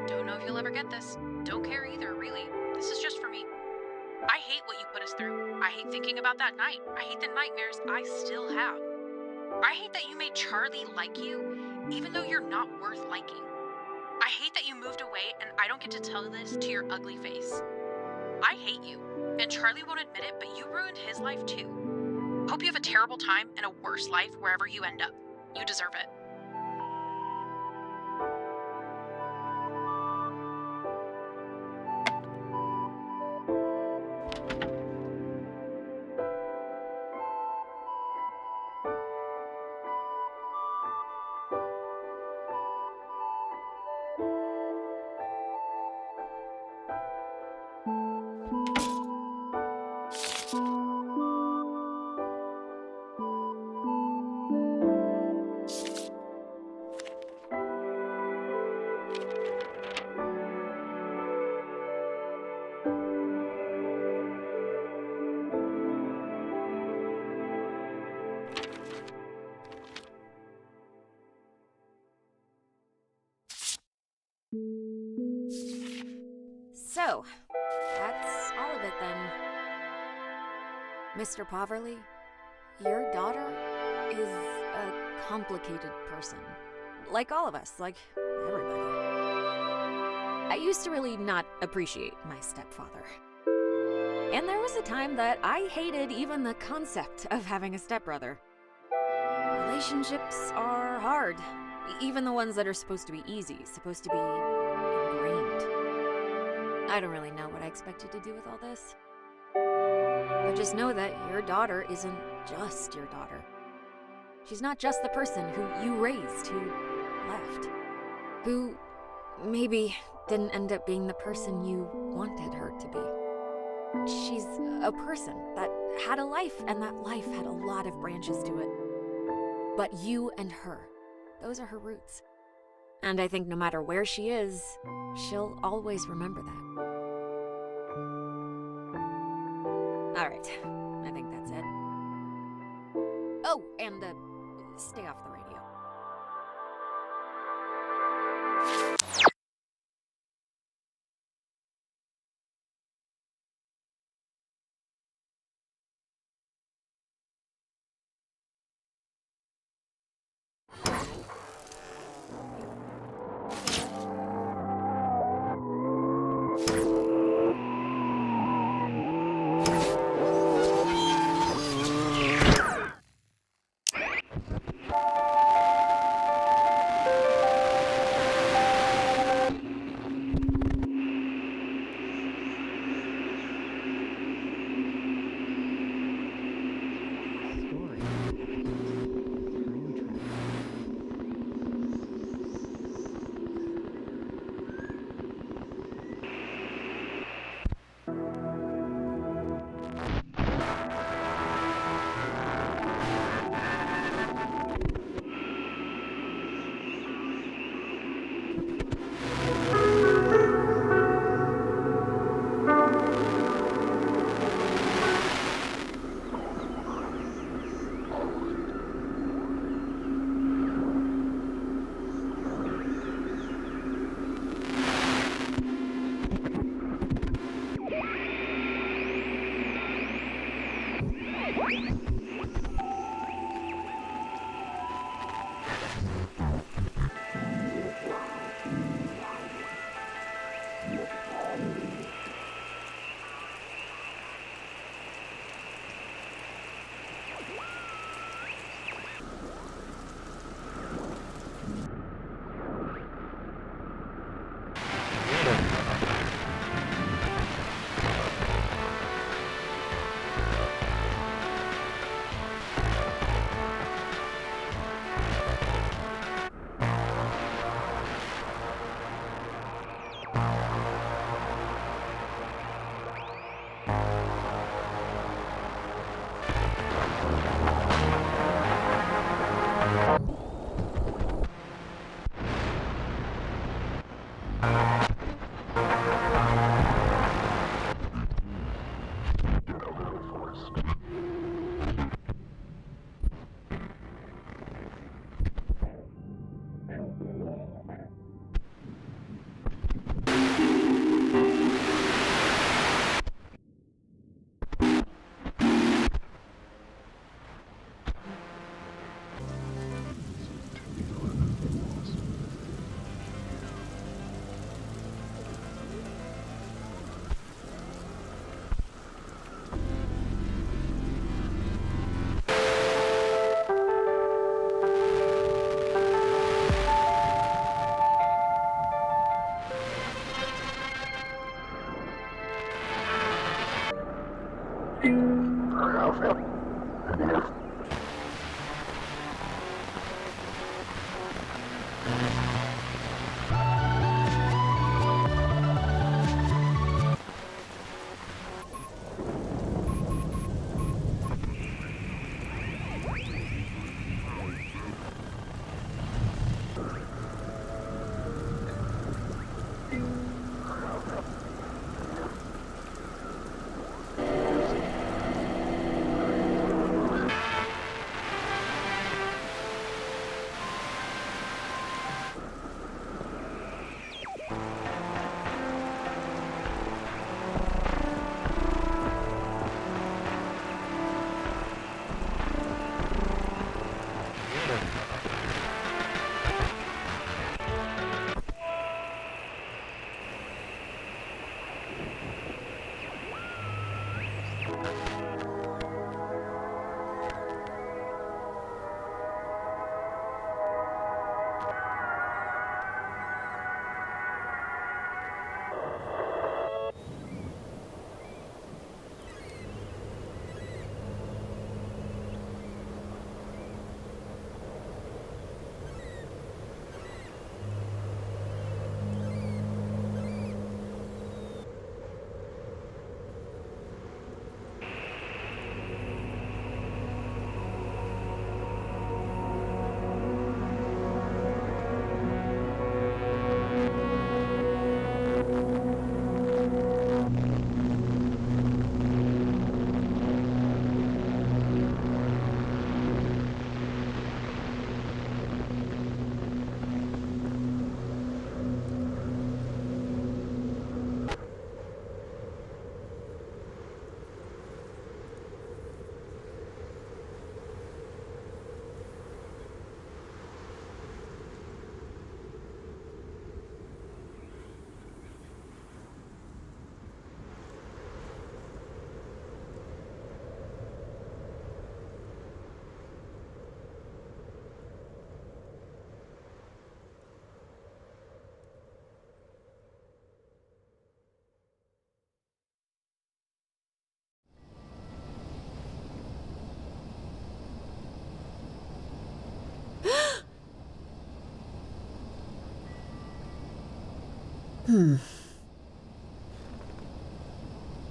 Don't know if you'll ever get this. Don't care either, really. This is just for me. I hate what you put us through. I hate thinking about that night. I hate the nightmares I still have. I hate that you made Charlie like you, even though you're not worth liking. I hate that you moved away and I don't get to tell this to your ugly face. I hate you, and Charlie won't admit it, but you ruined his life too. Hope you have a terrible time and a worse life wherever you end up. You deserve it. So, that's all of it then. Mr. Poverly, your daughter is a complicated person. Like all of us, like everybody. I used to really not appreciate my stepfather. And there was a time that I hated even the concept of having a stepbrother. Relationships are hard. Even the ones that are supposed to be easy, supposed to be ingrained. I don't really know what I expected to do with all this. But just know that your daughter isn't just your daughter. She's not just the person who you raised, who left. Who maybe didn't end up being the person you wanted her to be. She's a person that had a life, and that life had a lot of branches to it. But you and her, those are her roots. And I think no matter where she is, she'll always remember that. Alright, I think that's it. Oh, and stay off the radio.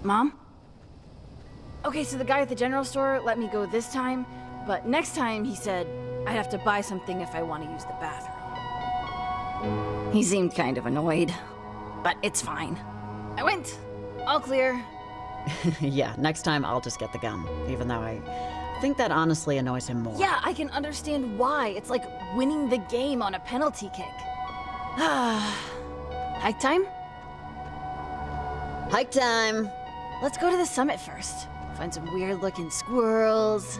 Mom? Okay, so the guy at the general store let me go this time, but next time he said I'd have to buy something if I want to use the bathroom. He seemed kind of annoyed, but it's fine. I went. All clear. Yeah, next time I'll just get the gun, even though I think that honestly annoys him more. Yeah, I can understand why. It's like winning the game on a penalty kick. Hike time? Hike time! Let's go to the summit first. Find some weird-looking squirrels.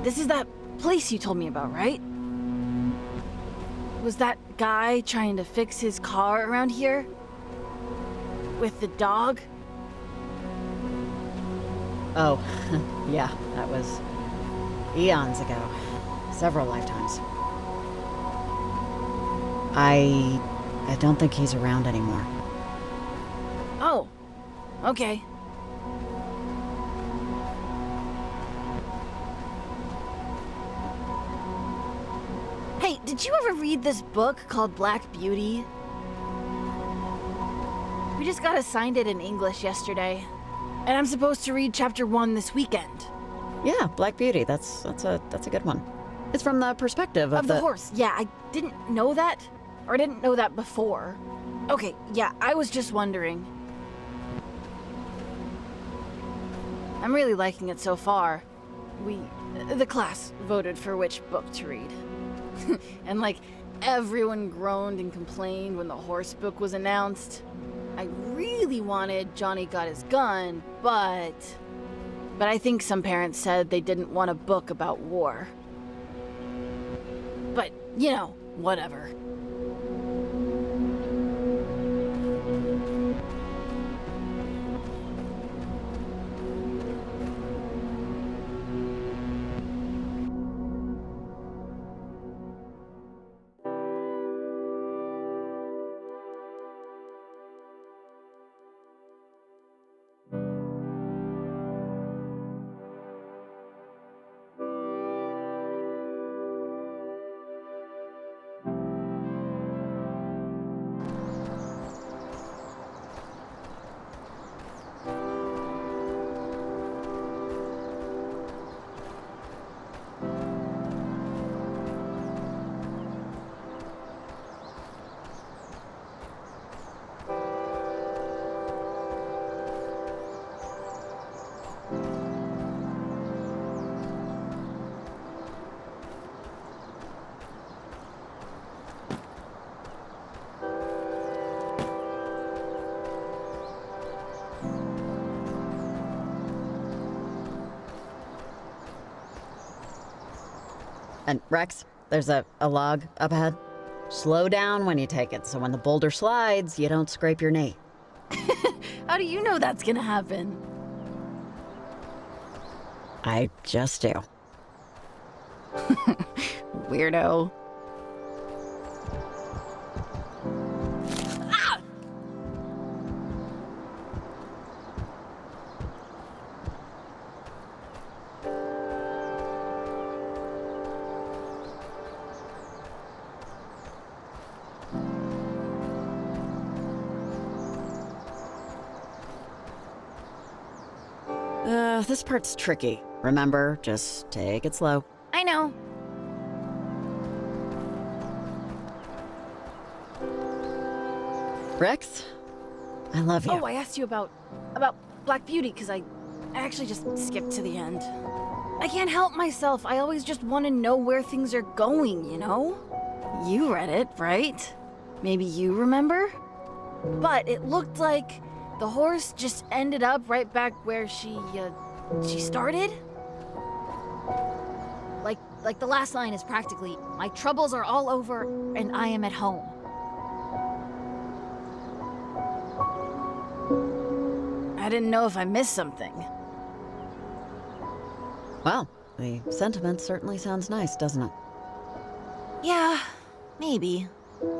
This is that place you told me about, right? Was that guy trying to fix his car around here? With the dog? Oh, yeah, that was eons ago. Several lifetimes. I don't think he's around anymore. Oh, okay. Hey, did you ever read this book called Black Beauty? We just got assigned it in English yesterday, and I'm supposed to read chapter 1 this weekend. Yeah, Black Beauty. That's a good one. It's from the perspective of the horse. Yeah, I didn't know that, or I didn't know that before. Okay, yeah, I was just wondering. I'm really liking it so far. The class voted for which book to read. And like, everyone groaned and complained when the horse book was announced. I really wanted Johnny Got His Gun, but I think some parents said they didn't want a book about war. But, you know, whatever. And Rex, there's a log up ahead. Slow down when you take it, so when the boulder slides, you don't scrape your knee. How do you know that's gonna happen? I just do. Weirdo. This part's tricky. Remember, just take it slow. I know. Rex, I love you. Oh, I asked you about Black Beauty because I actually just skipped to the end. I can't help myself. I always just want to know where things are going, you know? You read it, right? Maybe you remember? But it looked like the horse just ended up right back where she started? Like the last line is practically, my troubles are all over and I am at home. I didn't know if I missed something. Well, the sentiment certainly sounds nice, doesn't it? Yeah, maybe.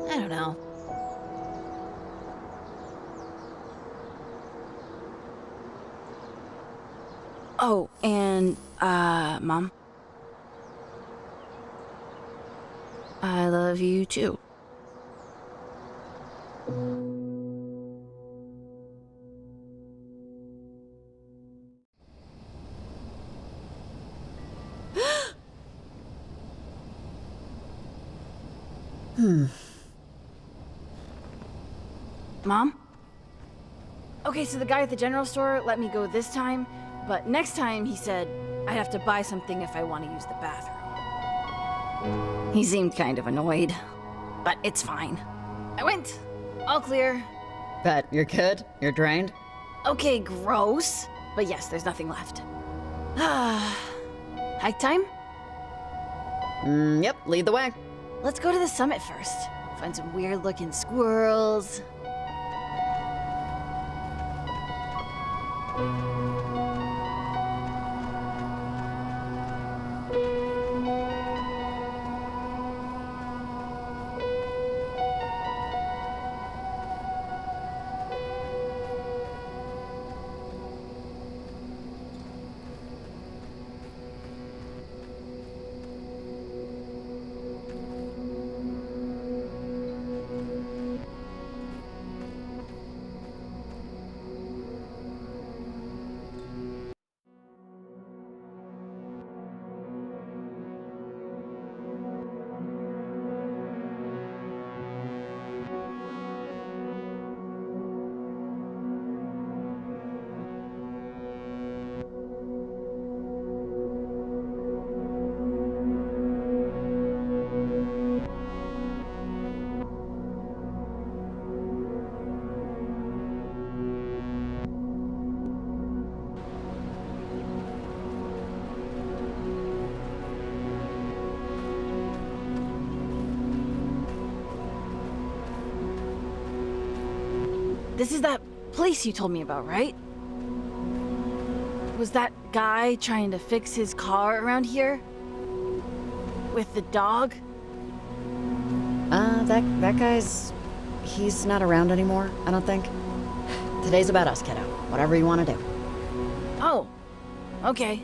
I don't know. Oh, and, Mom. I love you too. Mom? Okay, so the guy at the general store let me go this time, but next time he said I'd have to buy something if I want to use the bathroom. He seemed kind of annoyed, but it's fine. I went. All clear. Bet you're good? You're drained? Okay, gross. But yes, there's nothing left. Hike time? Yep, lead the way. Let's go to the summit first. Find some weird-looking squirrels. this is that place you told me about, right? Was that guy trying to fix his car around here? With the dog? That guy's... he's not around anymore, I don't think. Today's about us, kiddo. Whatever you want to do. Oh, okay.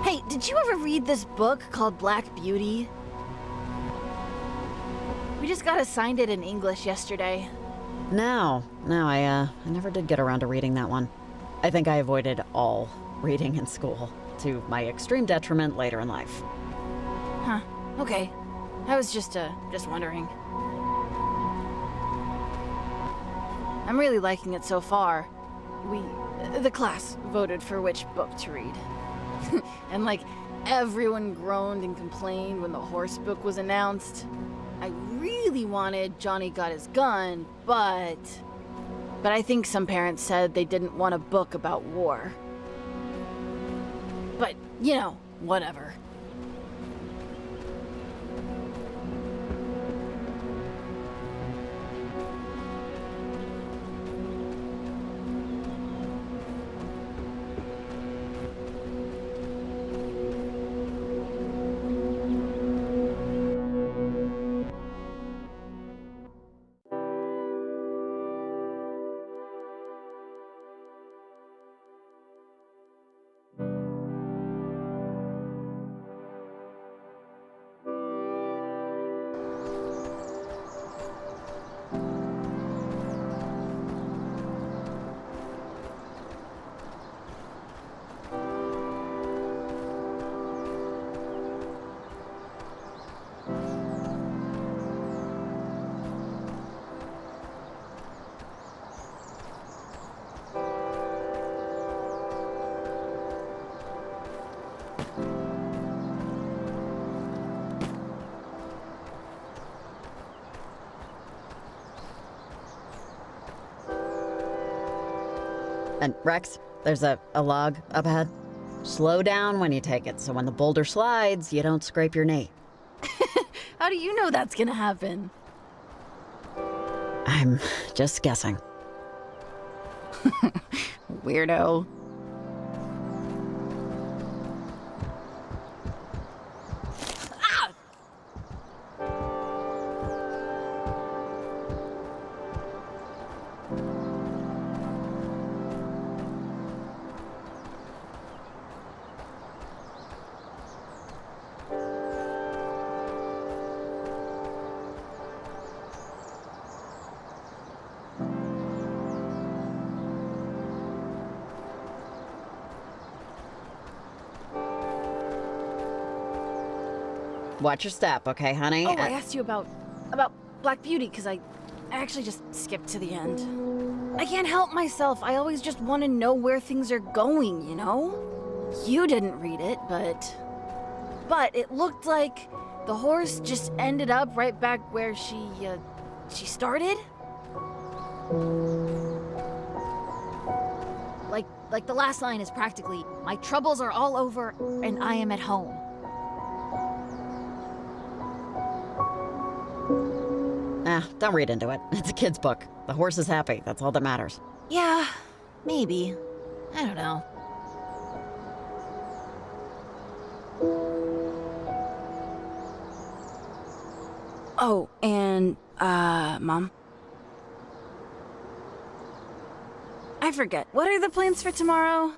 Hey, did you ever read this book called Black Beauty? We just got assigned it in English yesterday. No, I never did get around to reading that one. I think I avoided all reading in school, to my extreme detriment later in life. Huh, okay. I was just wondering. I'm really liking it so far. The class voted for which book to read. And like, everyone groaned and complained when the horse book was announced. I really wanted Johnny Got His Gun, but I think some parents said they didn't want a book about war. But, you know, whatever. And Rex, there's a log up ahead. Slow down when you take it, so when the boulder slides, you don't scrape your knee. How do you know that's gonna happen? I'm just guessing. Weirdo. Watch your step, okay, honey? Oh, I asked you about Black Beauty because I actually just skipped to the end. I can't help myself. I always just want to know where things are going, you know? You didn't read it, but it looked like the horse just ended up right back where she started. Like the last line is practically, "My troubles are all over and I am at home." Don't read into it. It's a kid's book. The horse is happy. That's all that matters. Yeah, maybe. I don't know. Oh, and, Mom? I forget. What are the plans for tomorrow?